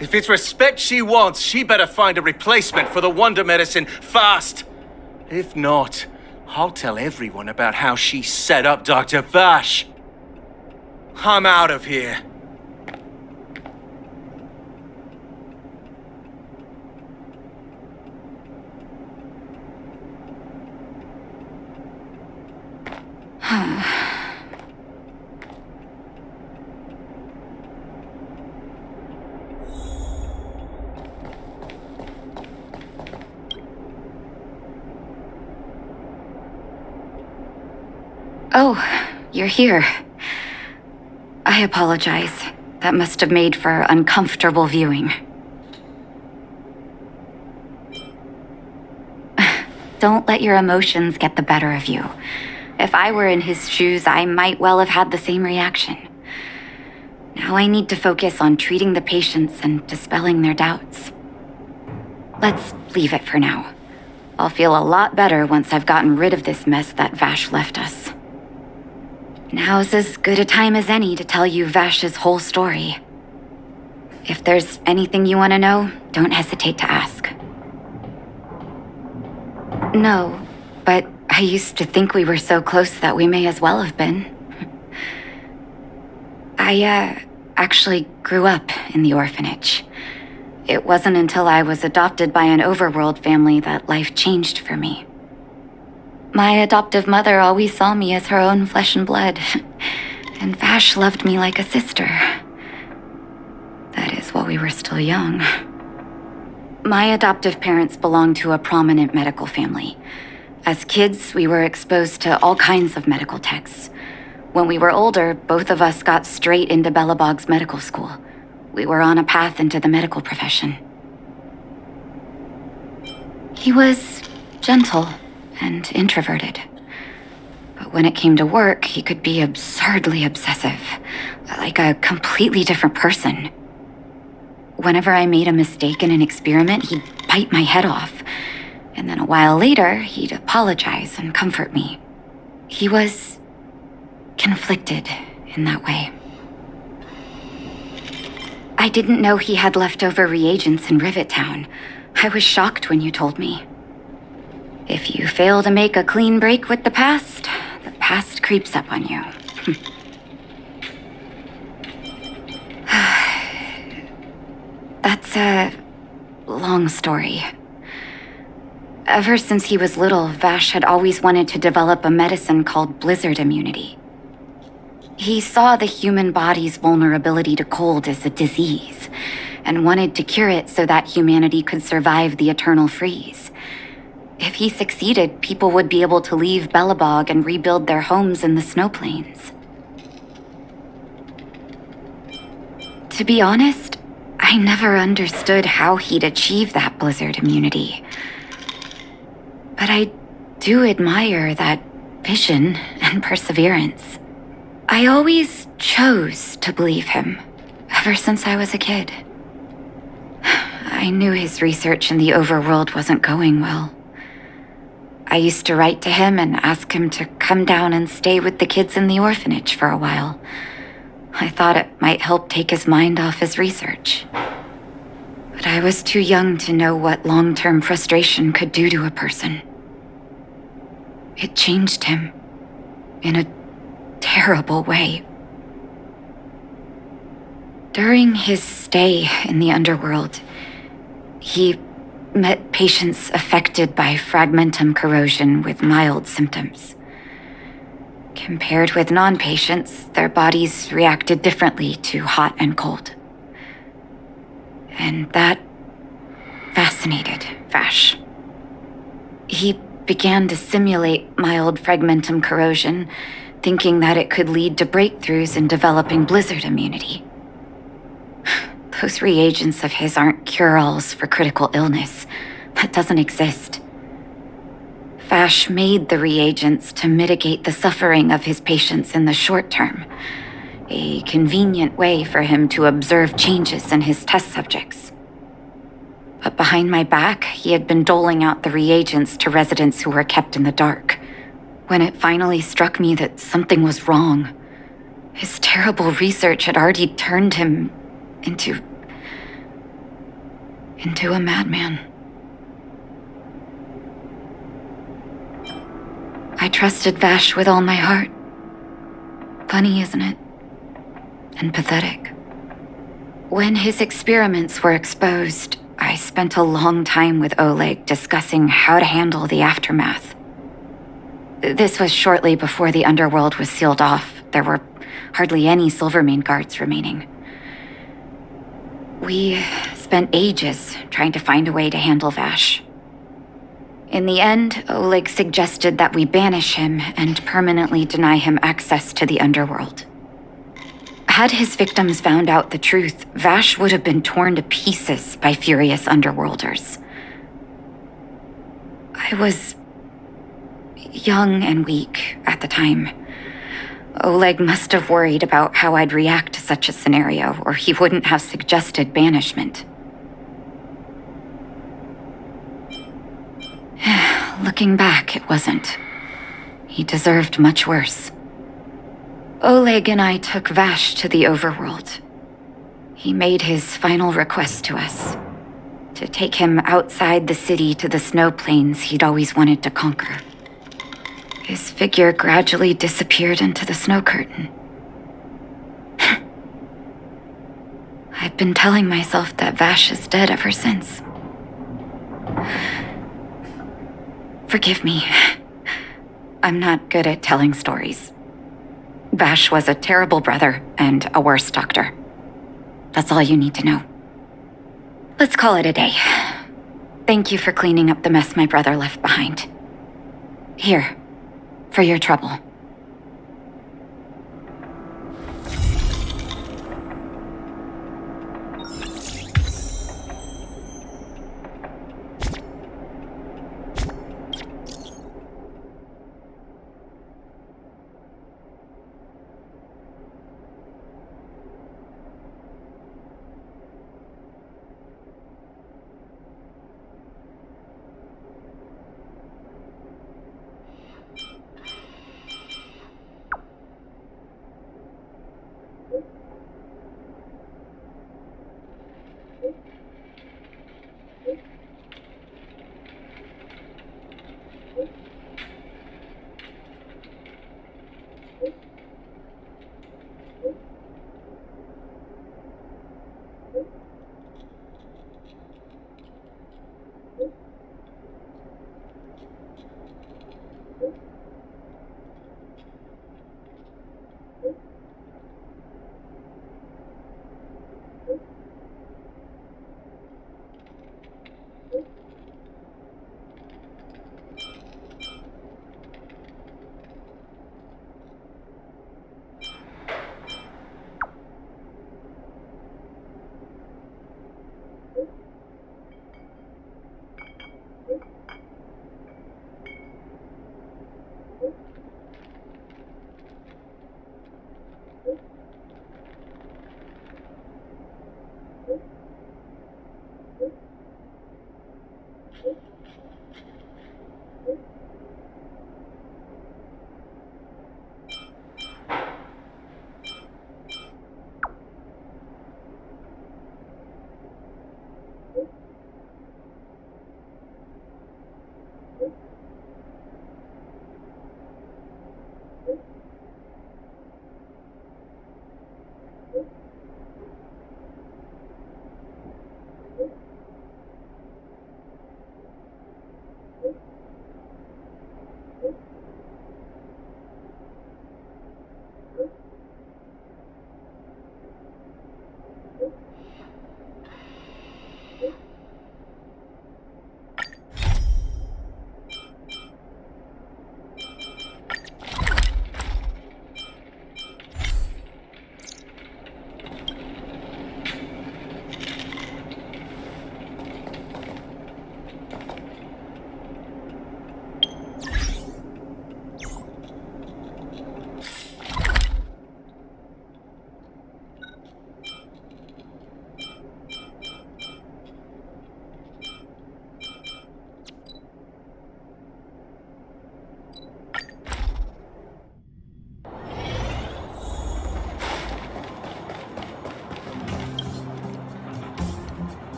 If it's respect she wants, she better find a replacement for the wonder medicine fast. If not, I'll tell everyone about how she set up Dr. Vash. I'm out of here. Oh, you're here. I apologize. That must have made for uncomfortable viewing. Don't let your emotions get the better of you. If I were in his shoes, I might well have had the same reaction. Now I need to focus on treating the patients and dispelling their doubts. Let's leave it for now. I'll feel a lot better once I've gotten rid of this mess that Vash left us. Now's as good a time as any to tell you Vash's whole story. If there's anything you want to know, don't hesitate to ask. No, but I used to think we were so close that we may as well have been. I actually grew up in the orphanage. It wasn't until I was adopted by an overworld family that life changed for me. My adoptive mother always saw me as her own flesh and blood, and Vash loved me like a sister. That is while we were still young. My adoptive parents belonged to a prominent medical family. As kids, we were exposed to all kinds of medical texts. When we were older, both of us got straight into Belobog's medical school. We were on a path into the medical profession. He was gentle and introverted. But when it came to work, he could be absurdly obsessive, like a completely different person. Whenever I made a mistake in an experiment, he'd bite my head off. And then a while later, he'd apologize and comfort me. He was conflicted in that way. I didn't know he had leftover reagents in Rivet Town. I was shocked when you told me. If you fail to make a clean break with the past creeps up on you. That's a long story. Ever since he was little, Vash had always wanted to develop a medicine called blizzard immunity. He saw the human body's vulnerability to cold as a disease, and wanted to cure it so that humanity could survive the eternal freeze. If he succeeded, people would be able to leave Belobog and rebuild their homes in the snow plains. To be honest, I never understood how he'd achieve that blizzard immunity. But I do admire that vision and perseverance. I always chose to believe him, ever since I was a kid. I knew his research in the overworld wasn't going well. I used to write to him and ask him to come down and stay with the kids in the orphanage for a while. I thought it might help take his mind off his research. But I was too young to know what long-term frustration could do to a person. It changed him in a terrible way. During his stay in the underworld, he met patients affected by fragmentum corrosion with mild symptoms. Compared with non-patients, their bodies reacted differently to hot and cold. And that fascinated fascinated Vash. He began to simulate mild fragmentum corrosion, thinking that it could lead to breakthroughs in developing blizzard immunity. Those reagents of his aren't cure-alls for critical illness. That doesn't exist. Vash made the reagents to mitigate the suffering of his patients in the short term, a convenient way for him to observe changes in his test subjects. But behind my back, he had been doling out the reagents to residents who were kept in the dark. When it finally struck me that something was wrong, his terrible research had already turned him into a madman. I trusted Vash with all my heart. Funny, isn't it? And pathetic. When his experiments were exposed, I spent a long time with Oleg discussing how to handle the aftermath. This was shortly before the underworld was sealed off. There were hardly any Silvermane guards remaining. We spent ages trying to find a way to handle Vash. In the end, Oleg suggested that we banish him and permanently deny him access to the underworld. Had his victims found out the truth, Vash would have been torn to pieces by furious underworlders. I was young and weak at the time. Oleg must have worried about how I'd react to such a scenario, or he wouldn't have suggested banishment. Looking back, it wasn't. He deserved much worse. Oleg and I took Vash to the overworld. He made his final request to us, to take him outside the city to the snow plains he'd always wanted to conquer. His figure gradually disappeared into the snow curtain. I've been telling myself that Vash is dead ever since. Forgive me. I'm not good at telling stories. Vash was a terrible brother and a worse doctor. That's all you need to know. Let's call it a day. Thank you for cleaning up the mess my brother left behind. Here, for your trouble.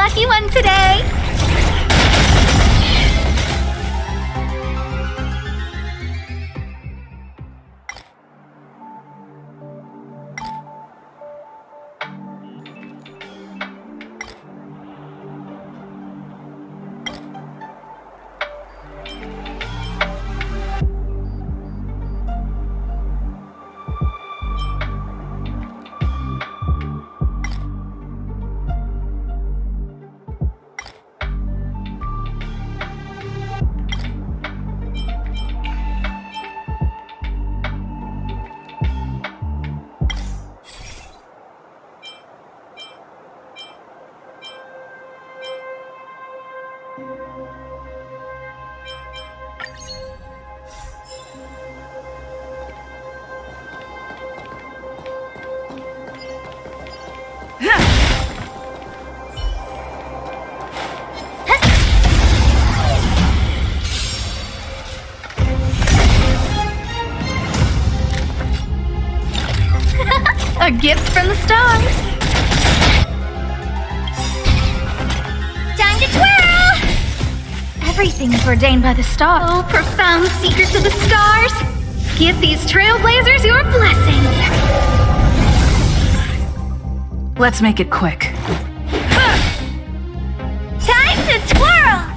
lucky one today? A gift from the stars. Time to twirl! Everything's ordained by the stars. Oh, profound secrets of the stars. Give these trailblazers your blessing. Let's make it quick. Time to twirl!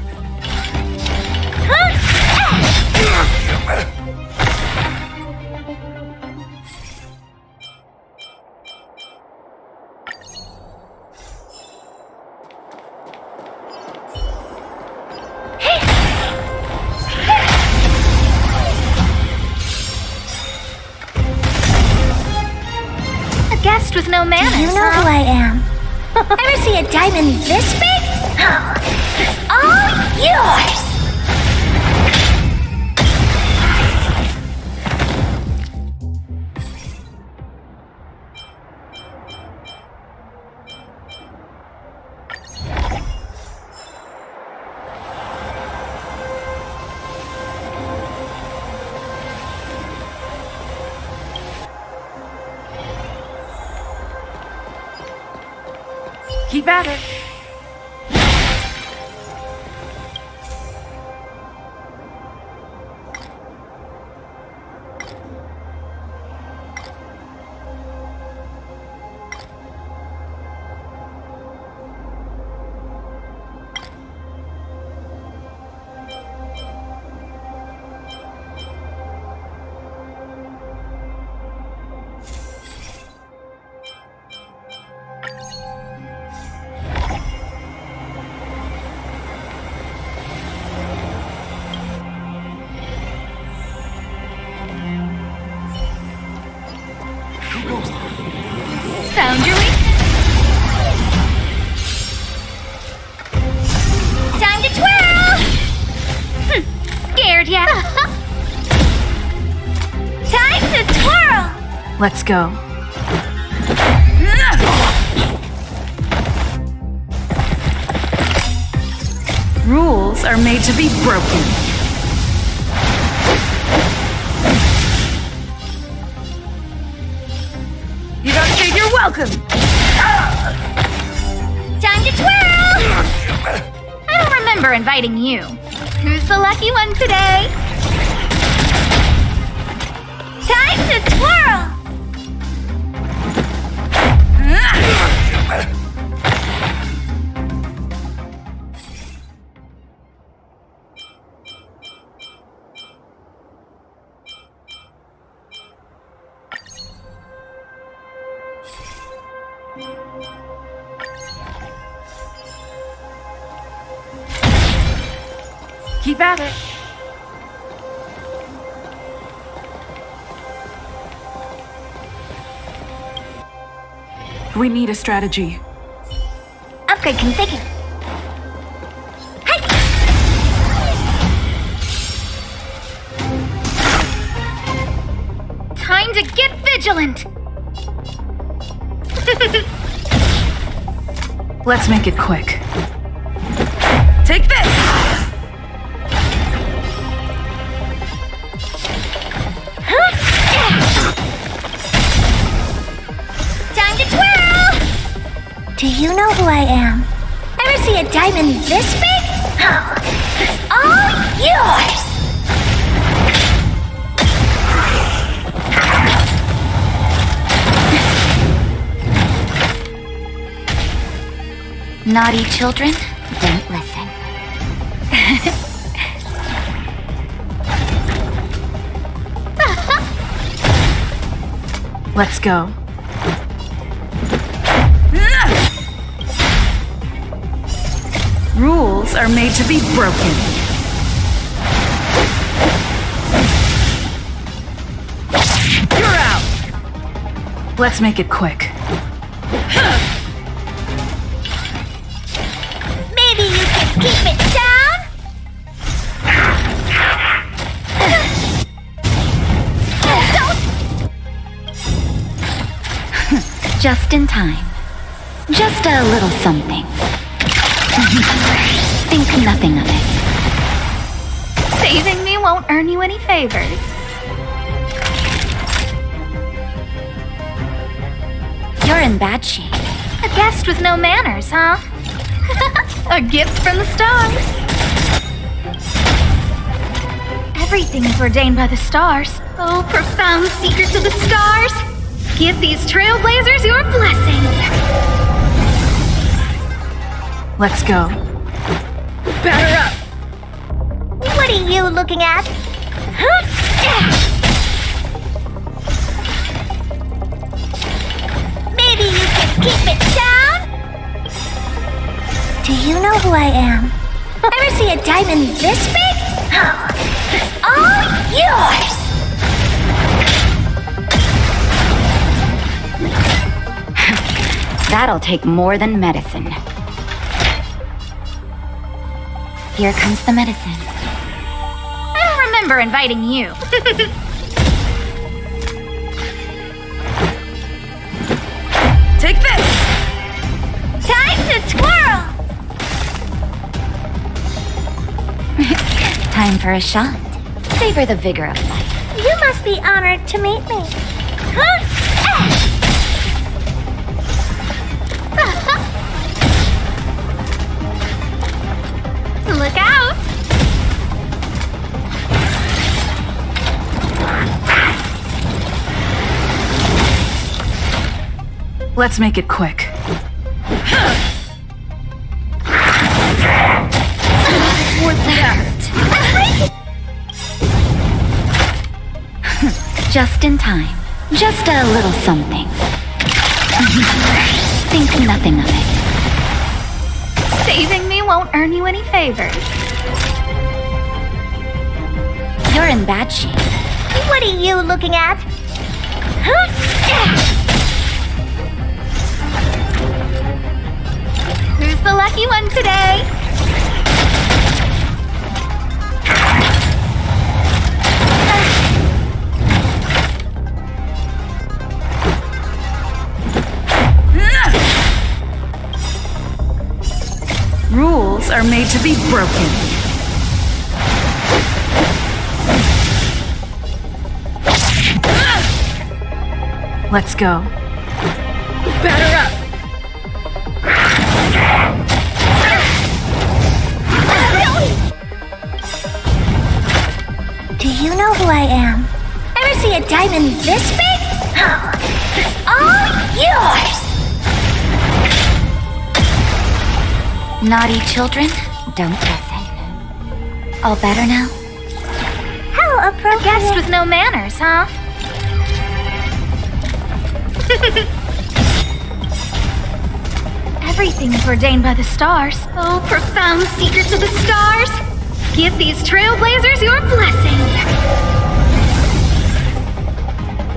A guest with no manners. Do you know who I am? Ever see a diamond this big? It's all yours! Keep at it. Found your weakness. Time to twirl! Scared yet? Time to twirl! Let's go. Rules are made to be broken. You don't say you're welcome. Time to twirl! I don't remember inviting you. Who's the lucky one today? Time to twirl! Keep at it. We need a strategy. Upgrade configured. Time to get vigilant. Let's make it quick. Take this! Time to twirl! Do you know who I am? Ever Ever see a diamond this big? It's all yours! Naughty children, don't listen. Let's go. Rules are made to be broken. You're out! Let's make it quick. Maybe you can keep it down? Just in time. Just a little something. Think nothing of it. Saving me won't earn you any favors. You're in bad shape. A guest with no manners, huh? A gift from the stars. Everything is ordained by the stars. Oh, profound secrets of the stars. Give these trailblazers your blessing. Let's go. Batter up! What are you looking at? Maybe you can keep it down? Do you know who I am? Ever see a diamond this big? It's all yours! That'll take more than medicine. Here comes the medicine. I don't remember inviting you. Take this! Time to twirl! Time for a shot. Savor the vigor of life. You must be honored to meet me. Look out! Let's make it quick. Just in time. Just a little something. Think nothing of it. Saving me won't earn you any favors. You're in bad shape. What are you looking at? Who's the lucky one today? Rules are made to be broken. Let's go. Batter up! Do you know who I am? Ever see a diamond this big? It's all yours! Naughty children, don't listen. All better now? How appropriate. A guest with no manners, huh? Everything is ordained by the stars. Oh, profound secrets of the stars. Give these trailblazers your blessing.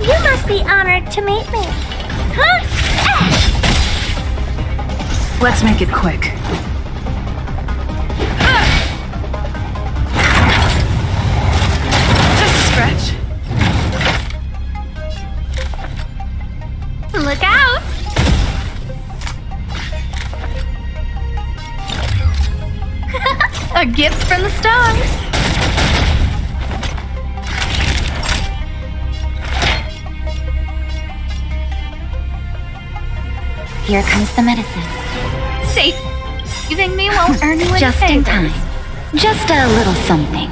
You must be honored to meet me. Let's make it quick. Just a stretch. Look out! A gift from the stars. Here comes the medicine. Safe. Leaving me won't earn you any Just in favors. time. Just a little something.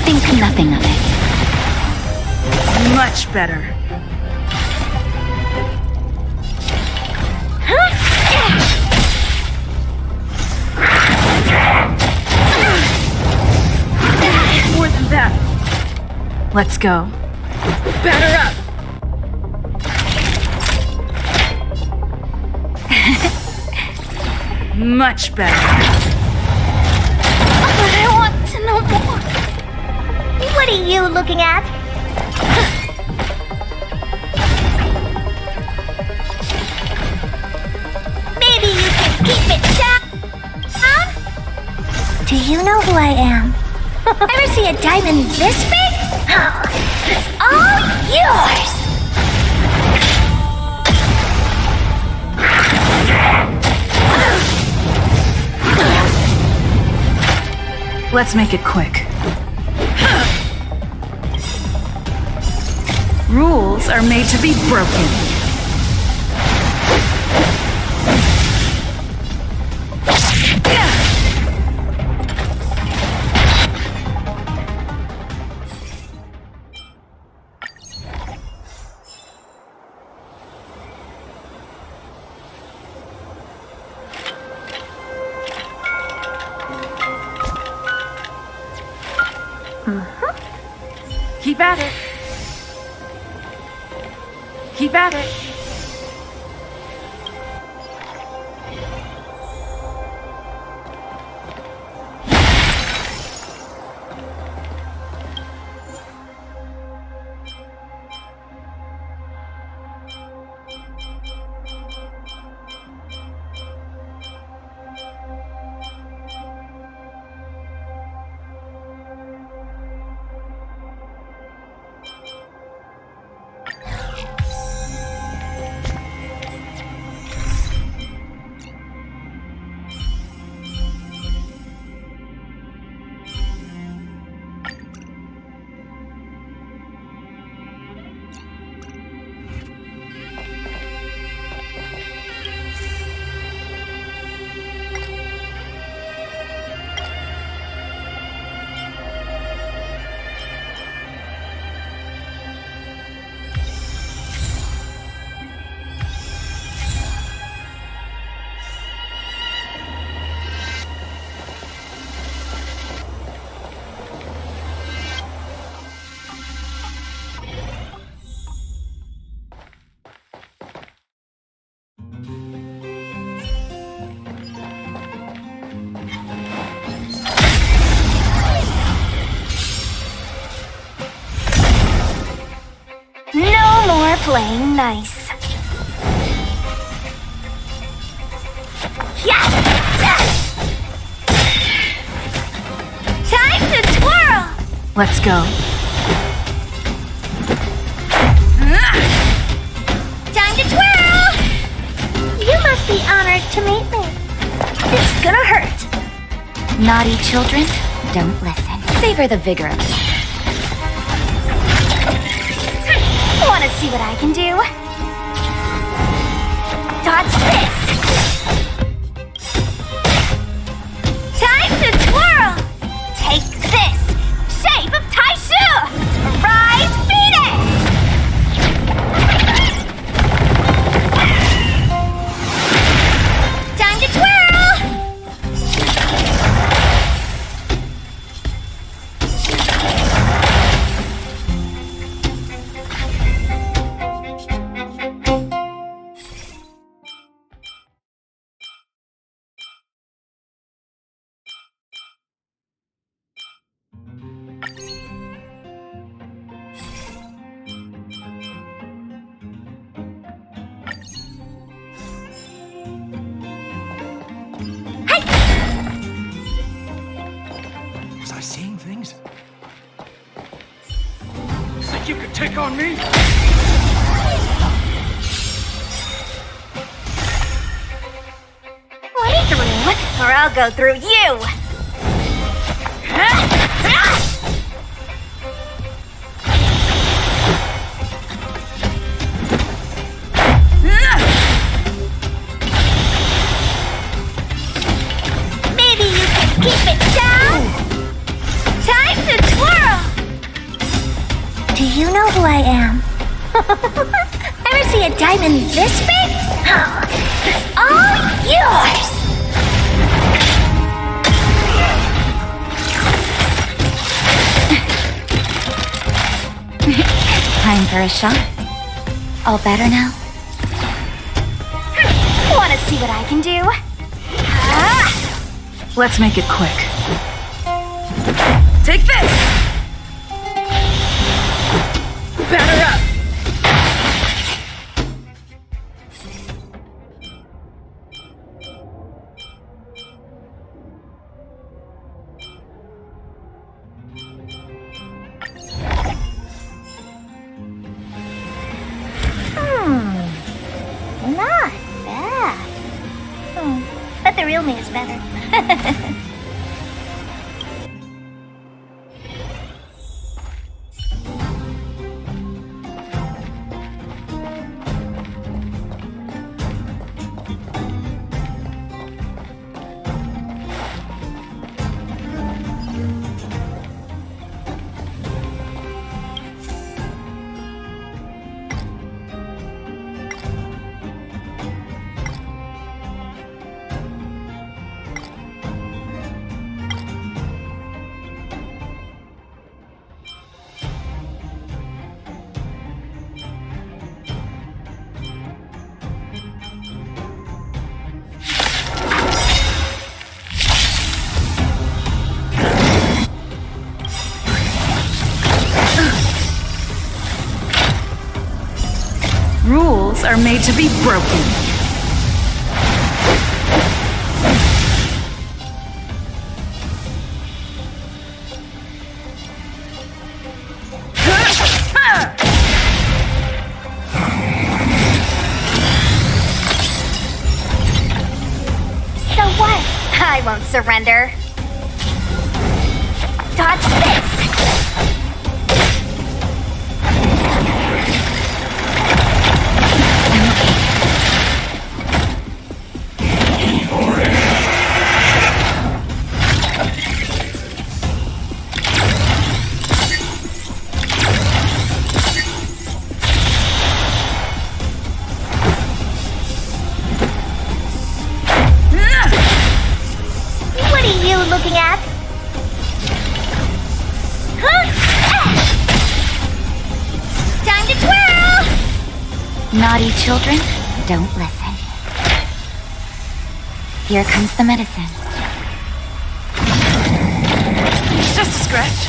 Think nothing of it. Much better. More than that. Let's go. Batter up. Much better. But I want to know more. What are you looking at? Maybe you can keep it down? Do you know who I am? Ever see a diamond this big? It's all yours! Let's make it quick. Rules are made to be broken. Keep at it. Keep at it. No more playing nice. Yeah! Time to twirl! Let's go. Time to twirl! You must be honored to meet me. It's gonna hurt. Naughty children, don't listen. Savor the vigor of it. Wanna see what I can do? Dodge this! Time to twirl! Take this! Shape of Taishu! Rise Phoenix! Time to twirl! Was I seeing things? Think you could take on me? 23, or I'll go through you! Ever see a diamond this big? It's all yours! Time for a shot. All better now? Wanna see what I can do? Let's make it quick. Take this! Batter up! Not bad. But the real me is better. Rules are made to be broken. So what? I won't surrender. Dodge this! What are you looking at? Huh? Time to twirl! Naughty children, don't listen. Here comes the medicine. It's just a scratch.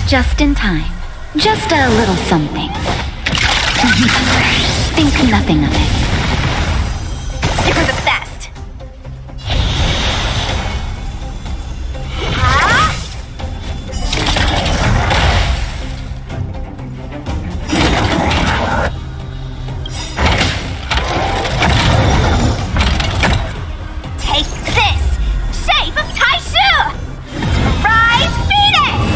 Just in time. Just a little something. Think nothing of it. You're the best! Take this! Shape of Taishu! Rise Venus!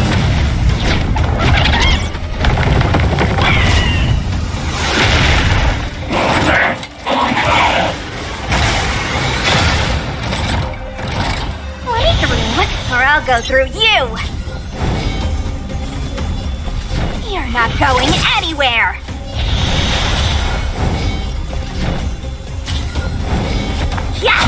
Let me through, or I'll go through you! You're not going anywhere! Yeah!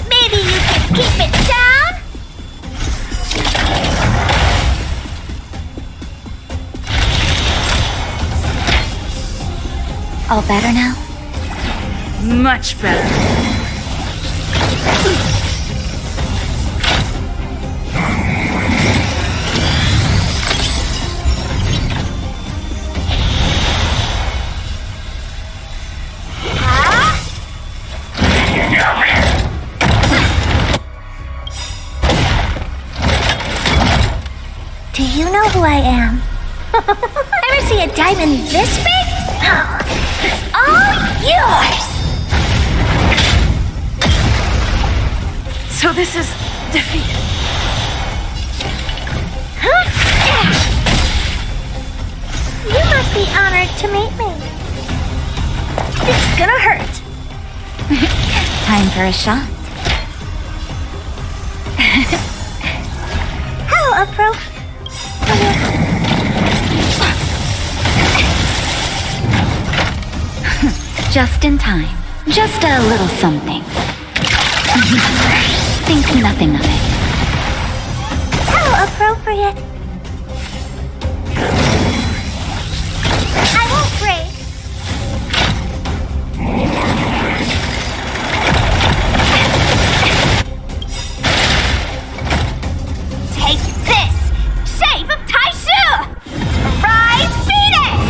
Maybe you can keep it down? All better now? Much better. Do you know who I am? Ever see a diamond this big? It's all yours! So this is defeat. You must be honored to meet me. It's gonna hurt. Time for a shot. How appropriate. Just in time. Just a little something. Think nothing of it. How appropriate. I won't break. Take this! Shape of Taishu! Rise, Venus!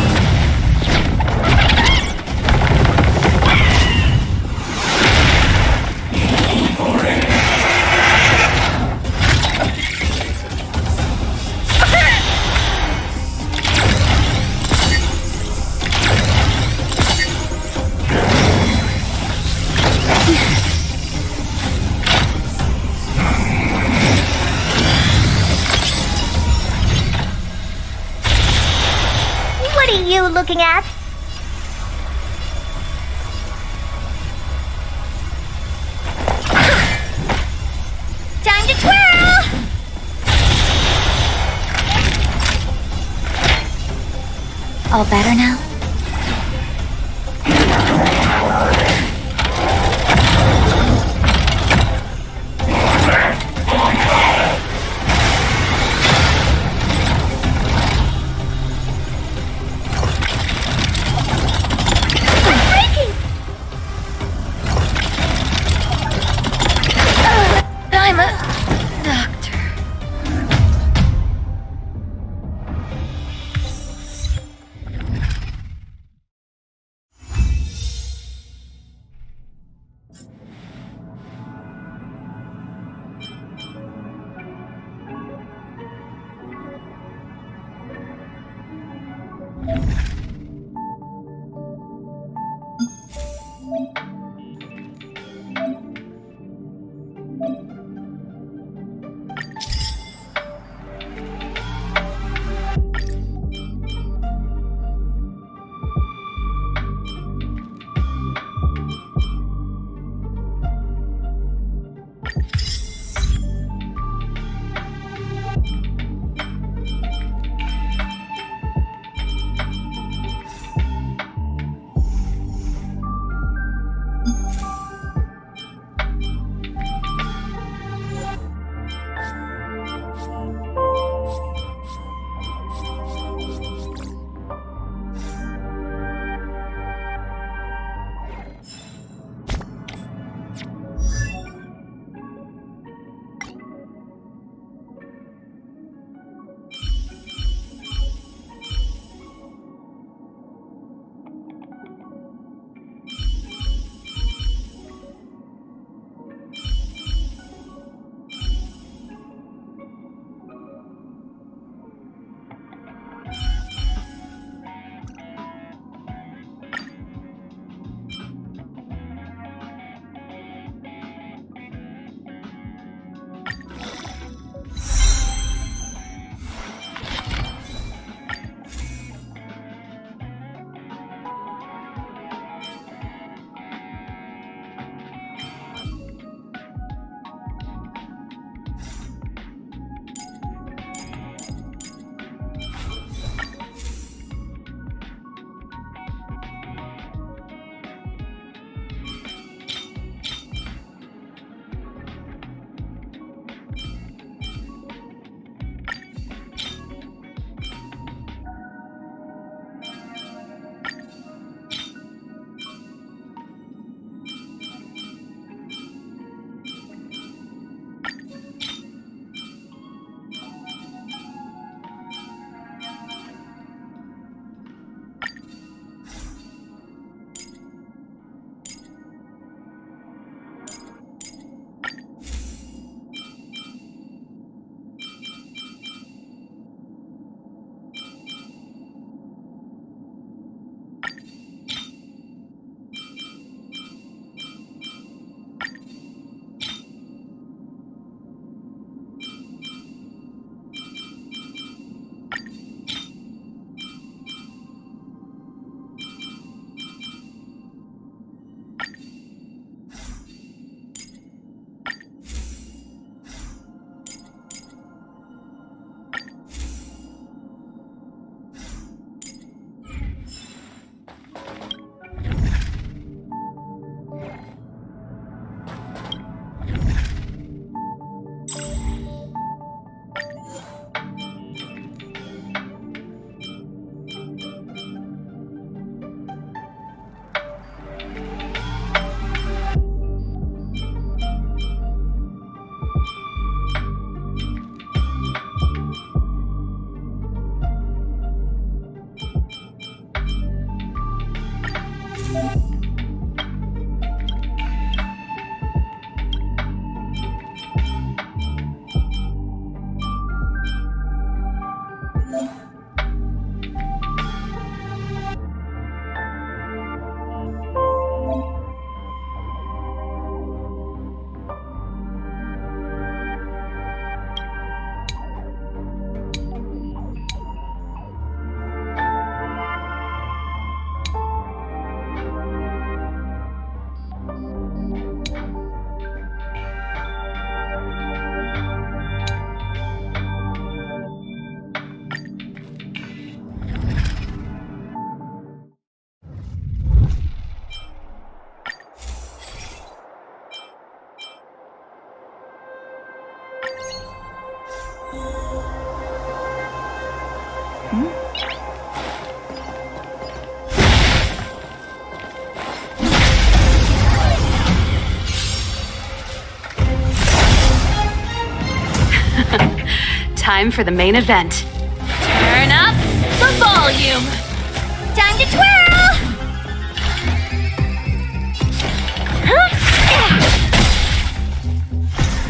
What are you looking at? Time to twirl! All better now? I'm a doctor. time for the main event. Turn up the volume. Time to twirl!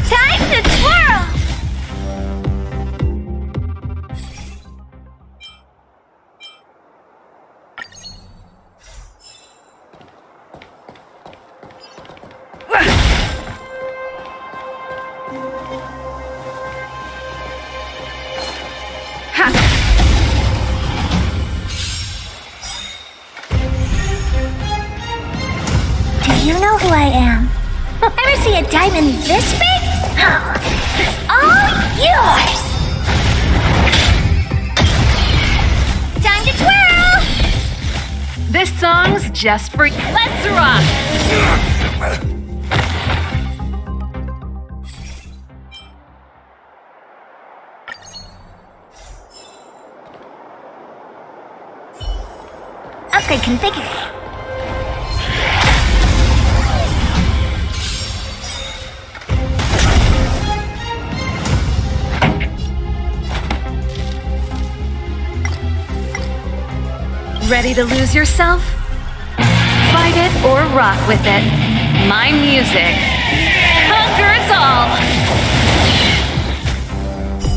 Time to twirl! Do you know who I am? Ever see a diamond this big? It's all yours! Time to twirl! This song's just for you. Let's rock! Upgrade configured. Ready to lose yourself? Fight it or rock with it. My music conquers all.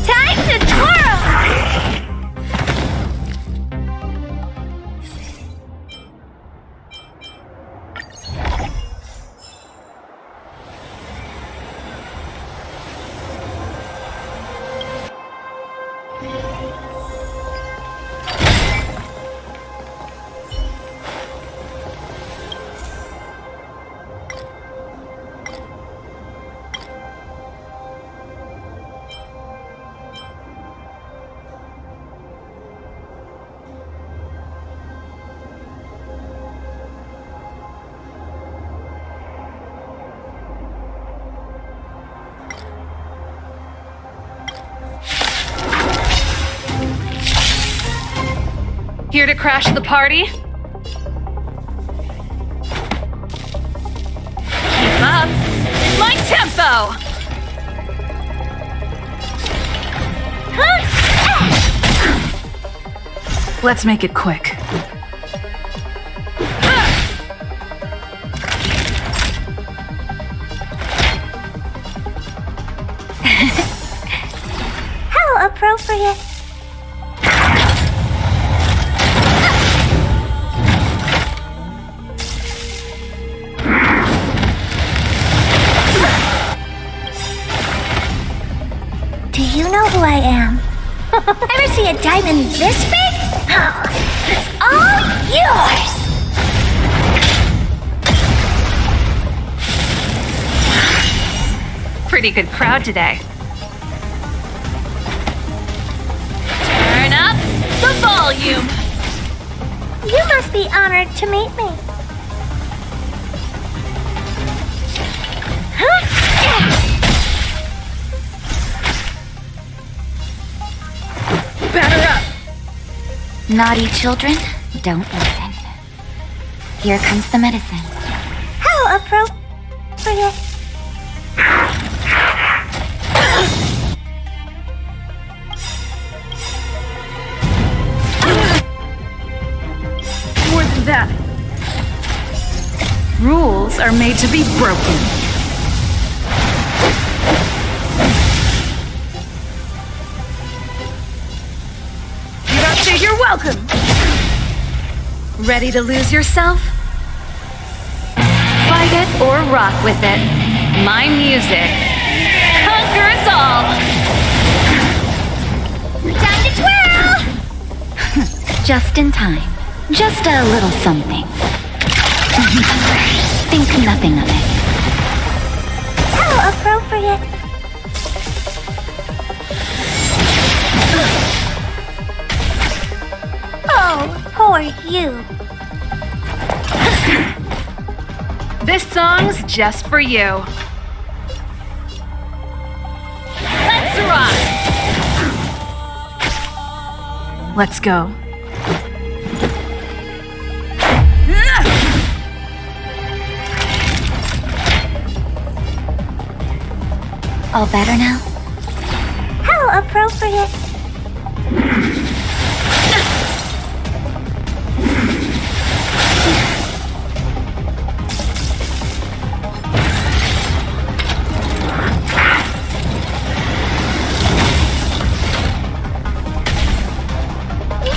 Time to twirl! Here to crash the party? Keep up with my tempo! Let's make it quick. How appropriate. Do you know who I am? Ever see a diamond this big? It's all yours! Pretty good crowd today. Turn up the volume. You must be honored to meet me. Batter up. Naughty children, don't listen. Here comes the medicine. How appropriate. More than that. Rules are made to be broken. You got to, you're welcome. Ready to lose yourself? Fight it or rock with it. My music conquers all. Time to twirl! Just in time. Just a little something. Think nothing of it. How appropriate. Oh, poor you. This song's just for you. Let's rock! Let's go. All better now? How appropriate.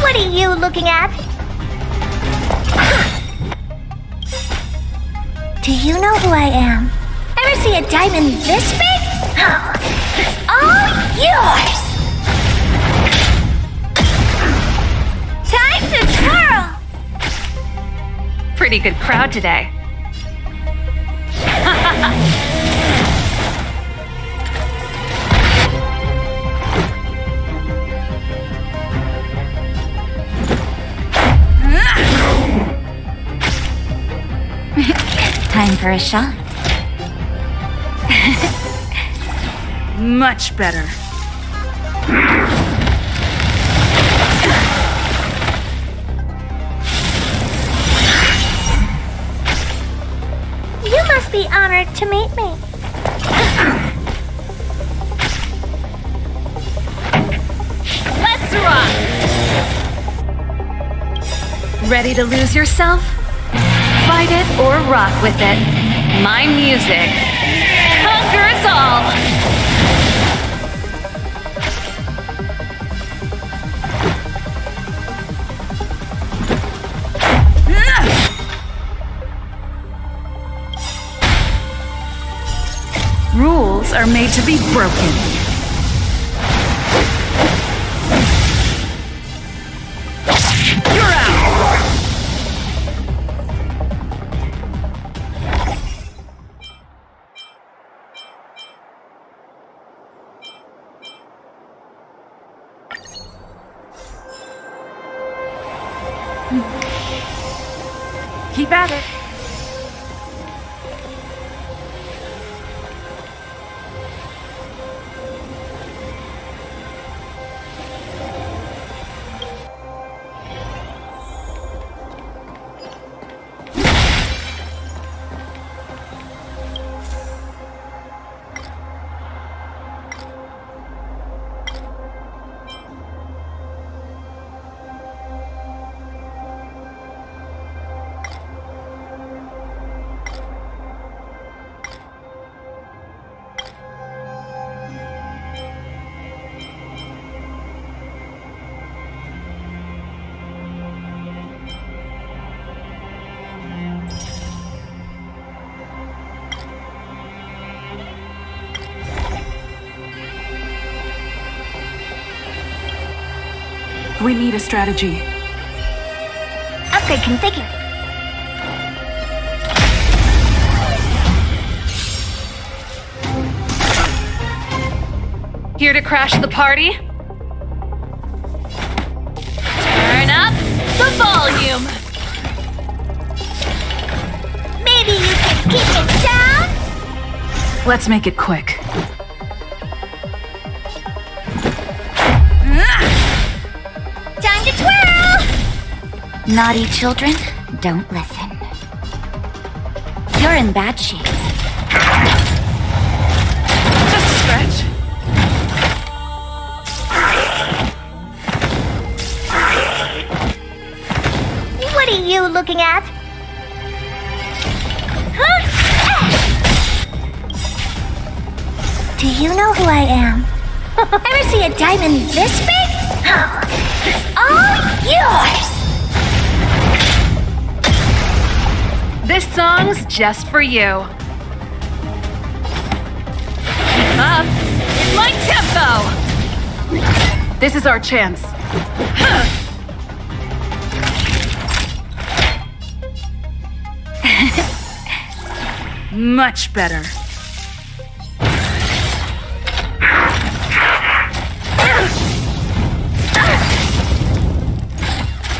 What are you looking at? Do you know who I am? Ever see a diamond this big? It's all yours! Time to twirl! Pretty good crowd today. Time for a shot. Much better. You must be honored to meet me. Let's rock! Ready to lose yourself? Fight it or rock with it. My music conquers all! Rules are made to be broken. You're out! Keep at it. We need a strategy. Upgrade configured. Here to crash the party? Turn up the volume! Maybe you can keep it down? Let's make it quick. Time to twirl! Naughty children, don't listen. You're in bad shape. Just a stretch. What are you looking at? Huh? Do you know who I am? Ever see a diamond this big? It's all yours! This song's just for you. Keep up in my tempo! This is our chance. Much better.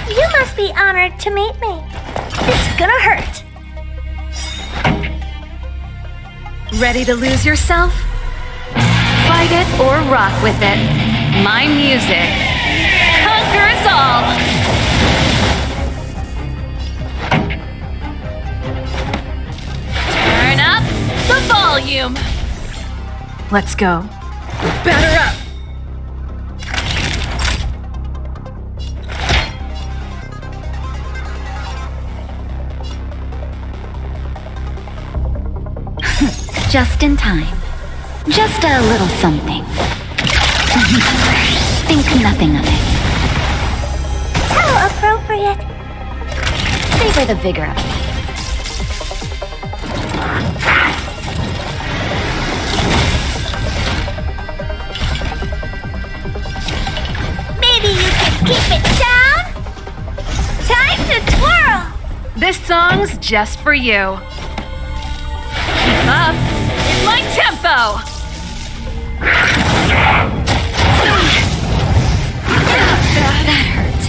You must be honored to meet me. It's gonna hurt. Ready to lose yourself? Fight it or rock with it. My music conquers all! Turn up the volume! Let's go. Batter up! Just in time. Just a little something. Think nothing of it. How appropriate. Savor the vigor of it. Maybe you can keep it down? Time to twirl! This song's just for you. Keep up. In my tempo! That hurt.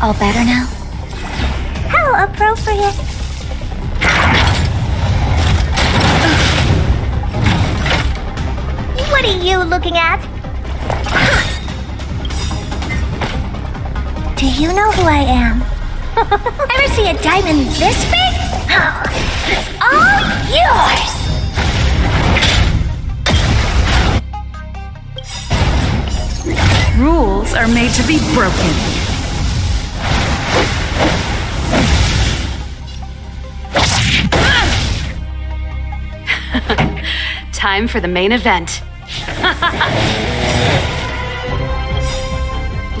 All better now? How appropriate. What are you looking at? Do you know who I am? Ever see a diamond this big? It's all yours! Rules are made to be broken. Time for the main event.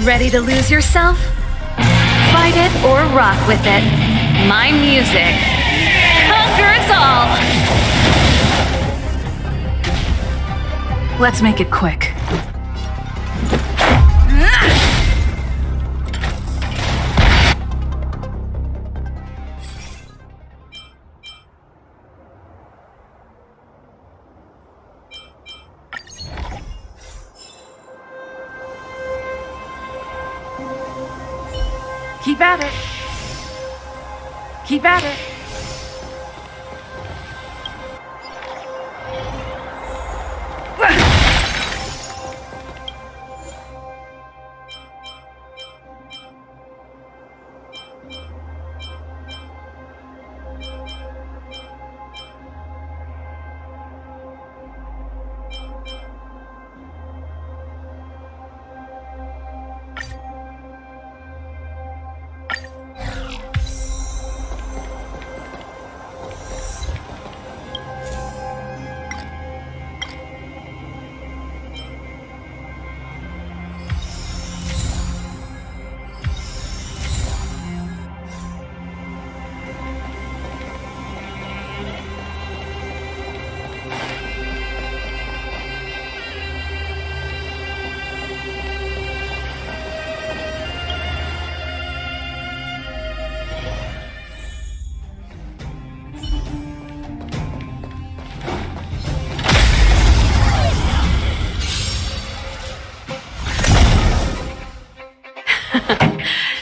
Ready to lose yourself? Fight it or rock with it. My music conquers all. Let's make it quick. Keep at it. Keep at it.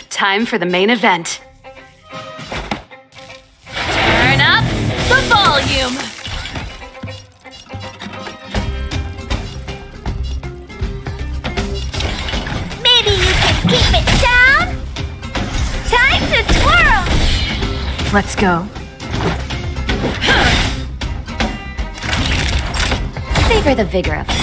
Time for the main event. Turn up the volume. Maybe you can keep it down? Time to twirl! Let's go. Savor the vigor of it.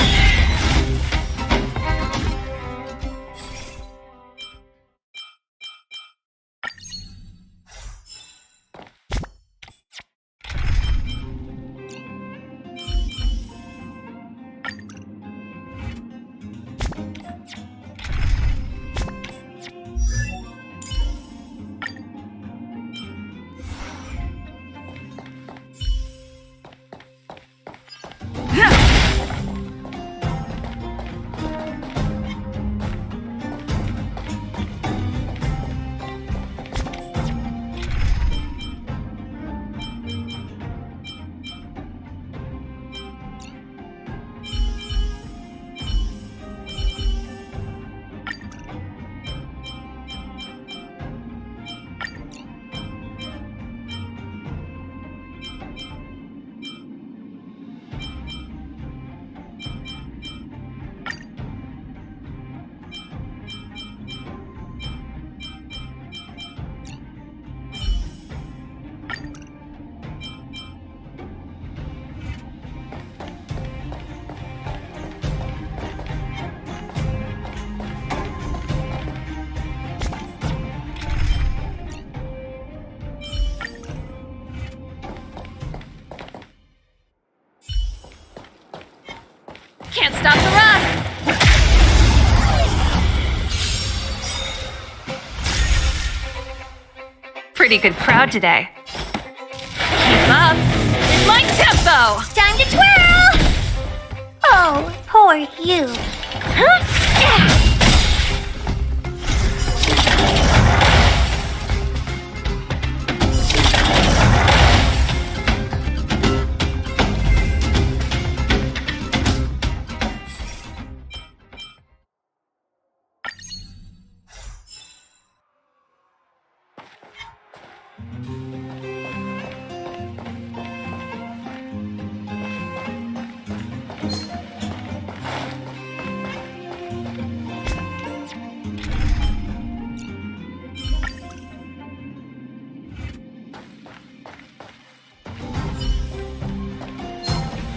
pretty good crowd today. Keep up with my tempo! Time to twirl! Oh, poor you.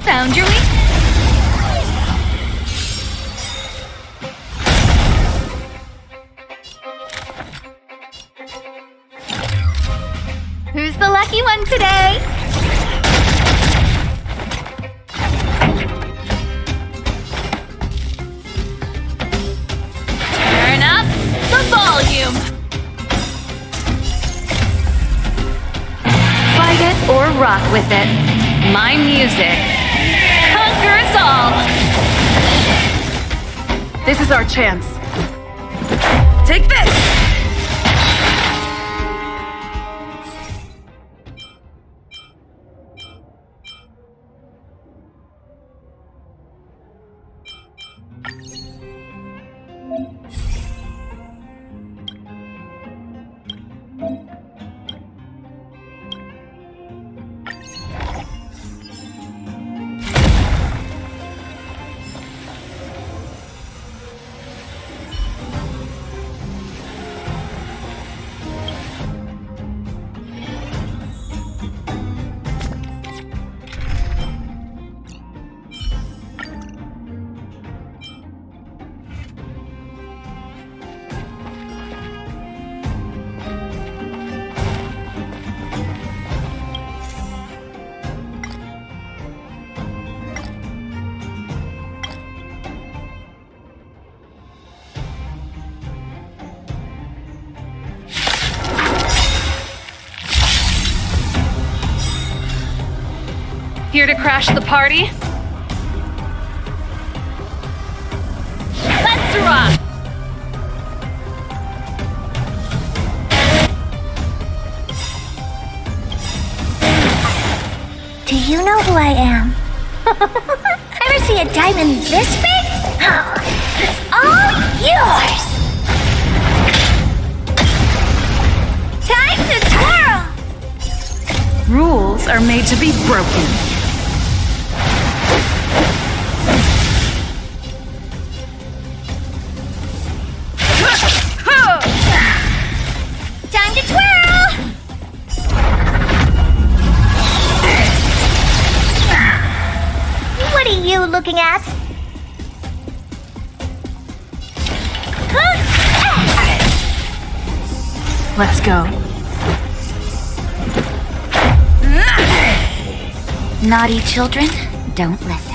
Found your weakness. Who's the lucky one today? Turn up the volume. Fight it or rock with it. My music conquers all. This is our chance. Take this! Here to crash the party? Let's rock! Do you know who I am? Ever see a diamond this big? Oh, it's all yours! Time to twirl! Rules are made to be broken. Time to twirl! What are you looking at? Let's go. Naughty children, don't listen.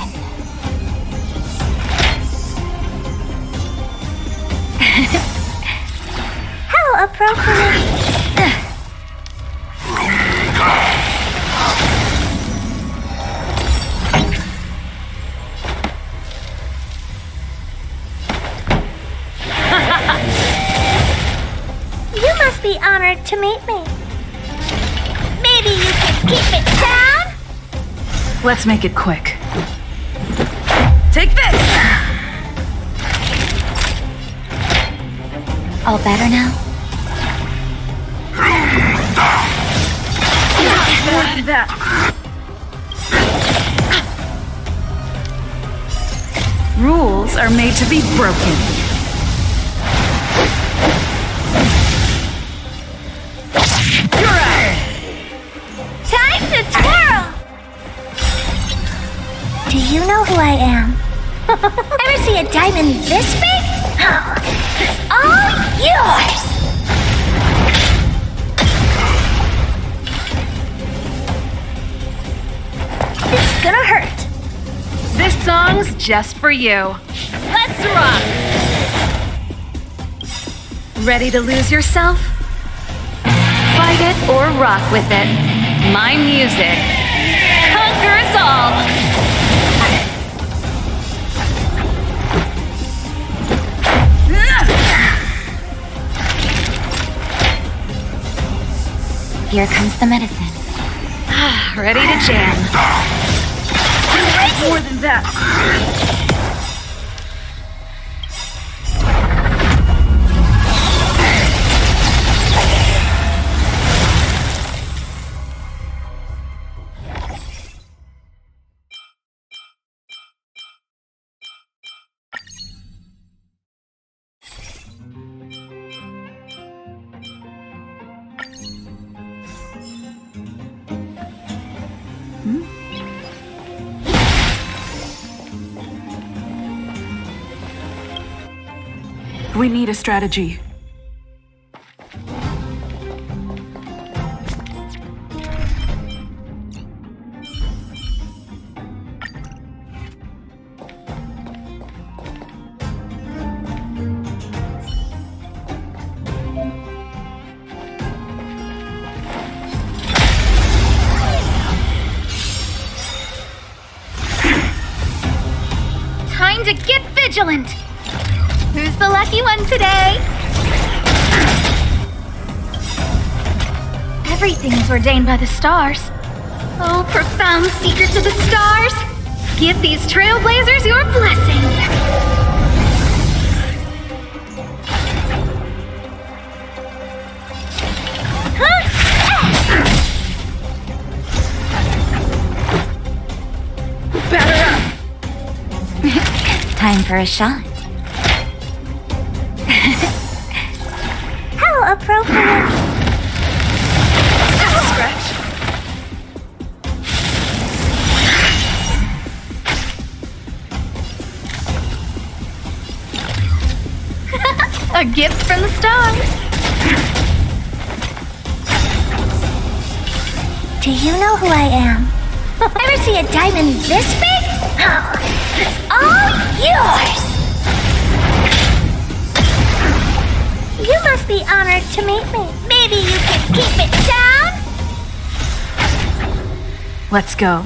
How appropriate. You must be honored to meet me. Maybe you can keep it down? Let's make it quick. Take this! All better now? Rules are made to be broken. You're out! Time to twirl! Do you know who I am? Ever see a diamond this big? Oh, it's all yours! It's gonna hurt. This song's just for you. Let's rock! Ready to lose yourself? Fight it or rock with it. My music conquers all. Here comes the medicine. Ready to jam. More than that. We need a strategy. Time to get vigilant! Who's the lucky one today? Everything is ordained by the stars. Oh, profound secrets of the stars! Give these trailblazers your blessing! Time for a shot. How appropriate. Just a scratch. A gift from the stars. Do you know who I am? Ever see a diamond this big? It's all yours! You must be honored to meet me. Maybe you can keep it down? Let's go.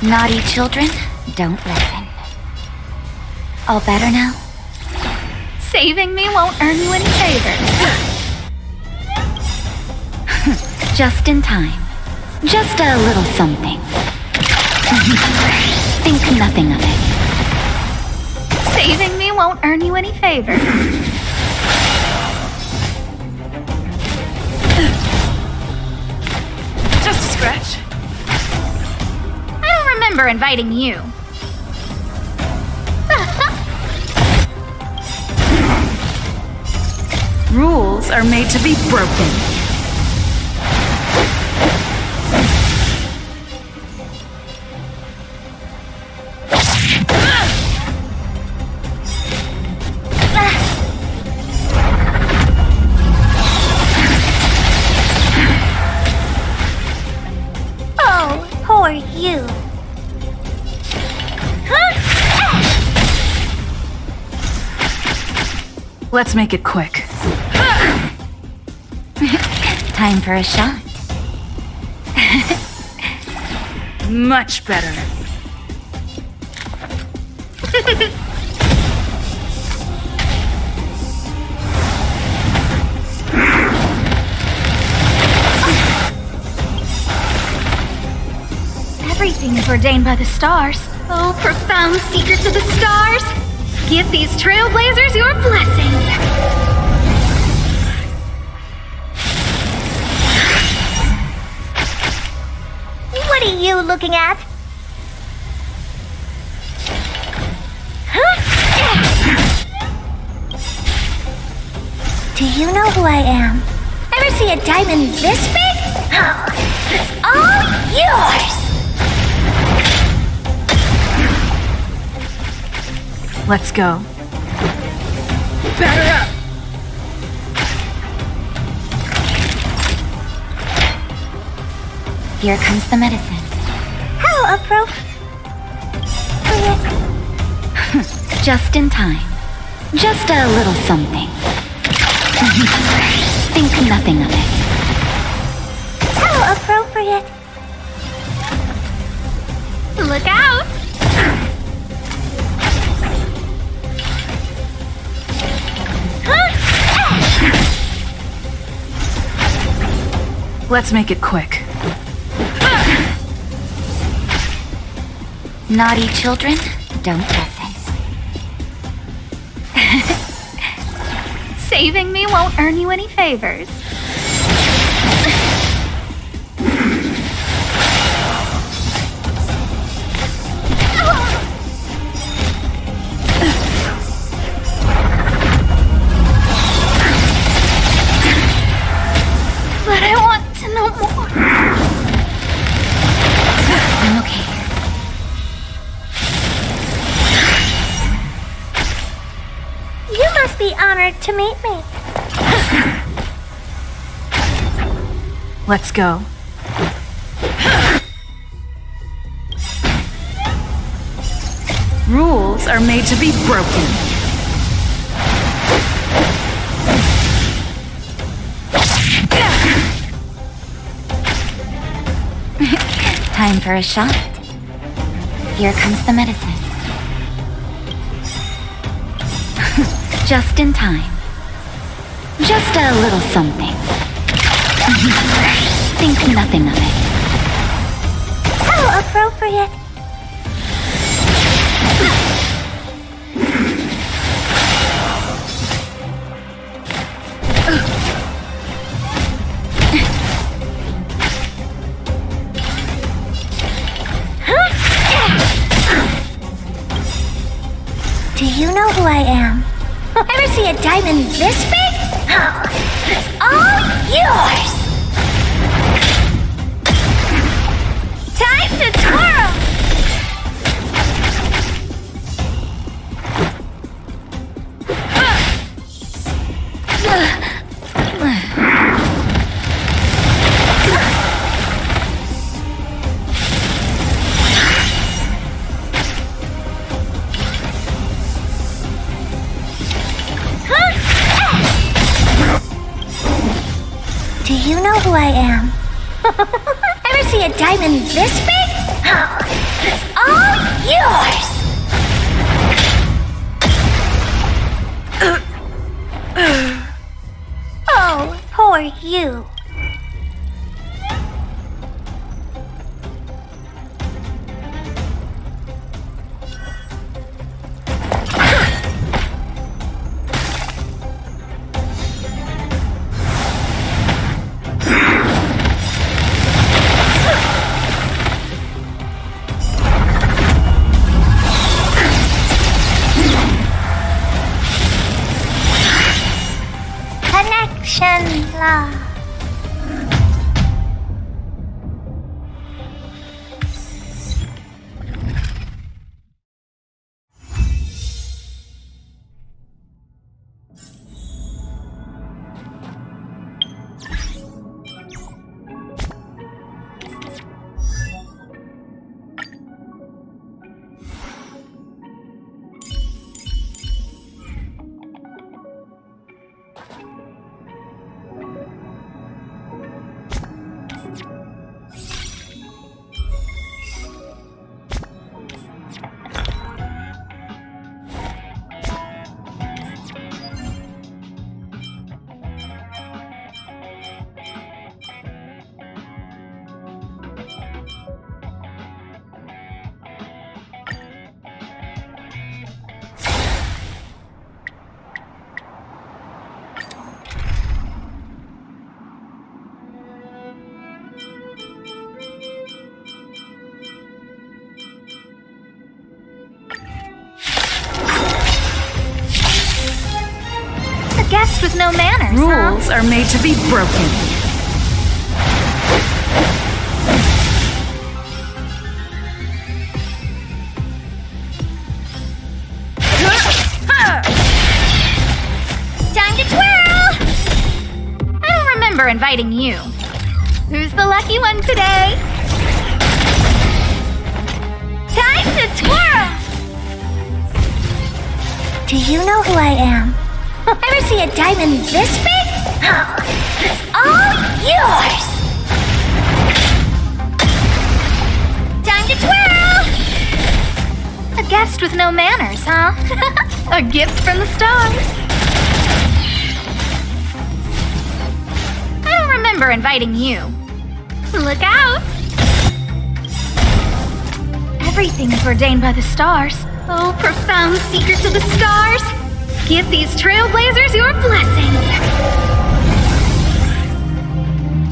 Naughty children, don't listen. All better now? Saving me won't earn you any favors. Just in time. Just a little something. Think nothing of it. Saving me won't earn you any favors. Just a scratch. I don't remember inviting you. Rules are made to be broken. Oh, poor you. Let's make it quick. Time for a shot. Much better. Everything is ordained by the stars. Oh, profound secrets of the stars! Give these trailblazers your blessing! What are you looking at? Do you know who I am? Ever see a diamond this big? It's all yours! Let's go. Batter up! Here comes the medicine. How appropriate. Just in time. Just a little something. Think nothing of it. How appropriate. Look out! Let's make it quick. Naughty children, don't listen. Saving me won't earn you any favors. But I want to know more. I'm okay. You must be honored to meet me. Let's go. Rules are made to be broken. Time for a shot. Here comes the medicine. Just in time. Just a little something. Think nothing of it. How appropriate. Do you know who I am? Ever see a diamond this big? Oh, it's all yours! Time to twirl! Do you know who I am? Ever see a diamond this big? Oh, it's all yours! Oh, poor you. Connection love. A guest with no manners, Rules are made to be broken. Time to twirl! I don't remember inviting you. Who's the lucky one today? Time to twirl! Do you know who I am? Ever see a diamond this big? It's all yours! Time to twirl! A guest with no manners, huh? A gift from the stars. I don't remember inviting you. Look out! Everything is ordained by the stars. Oh, profound secrets of the stars! Give these trailblazers your blessing!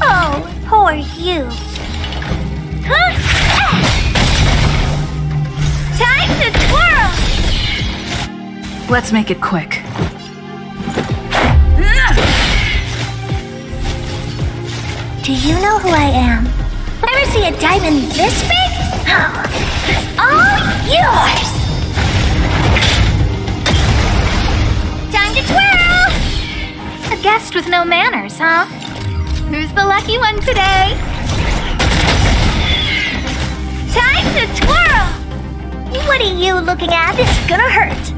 Oh, poor you. Time to twirl! Let's make it quick. Do you know who I am? Ever see a diamond this big? It's all yours! Time to twirl! A guest with no manners, huh? Who's the lucky one today? Time to twirl! What are you looking at? It's gonna hurt.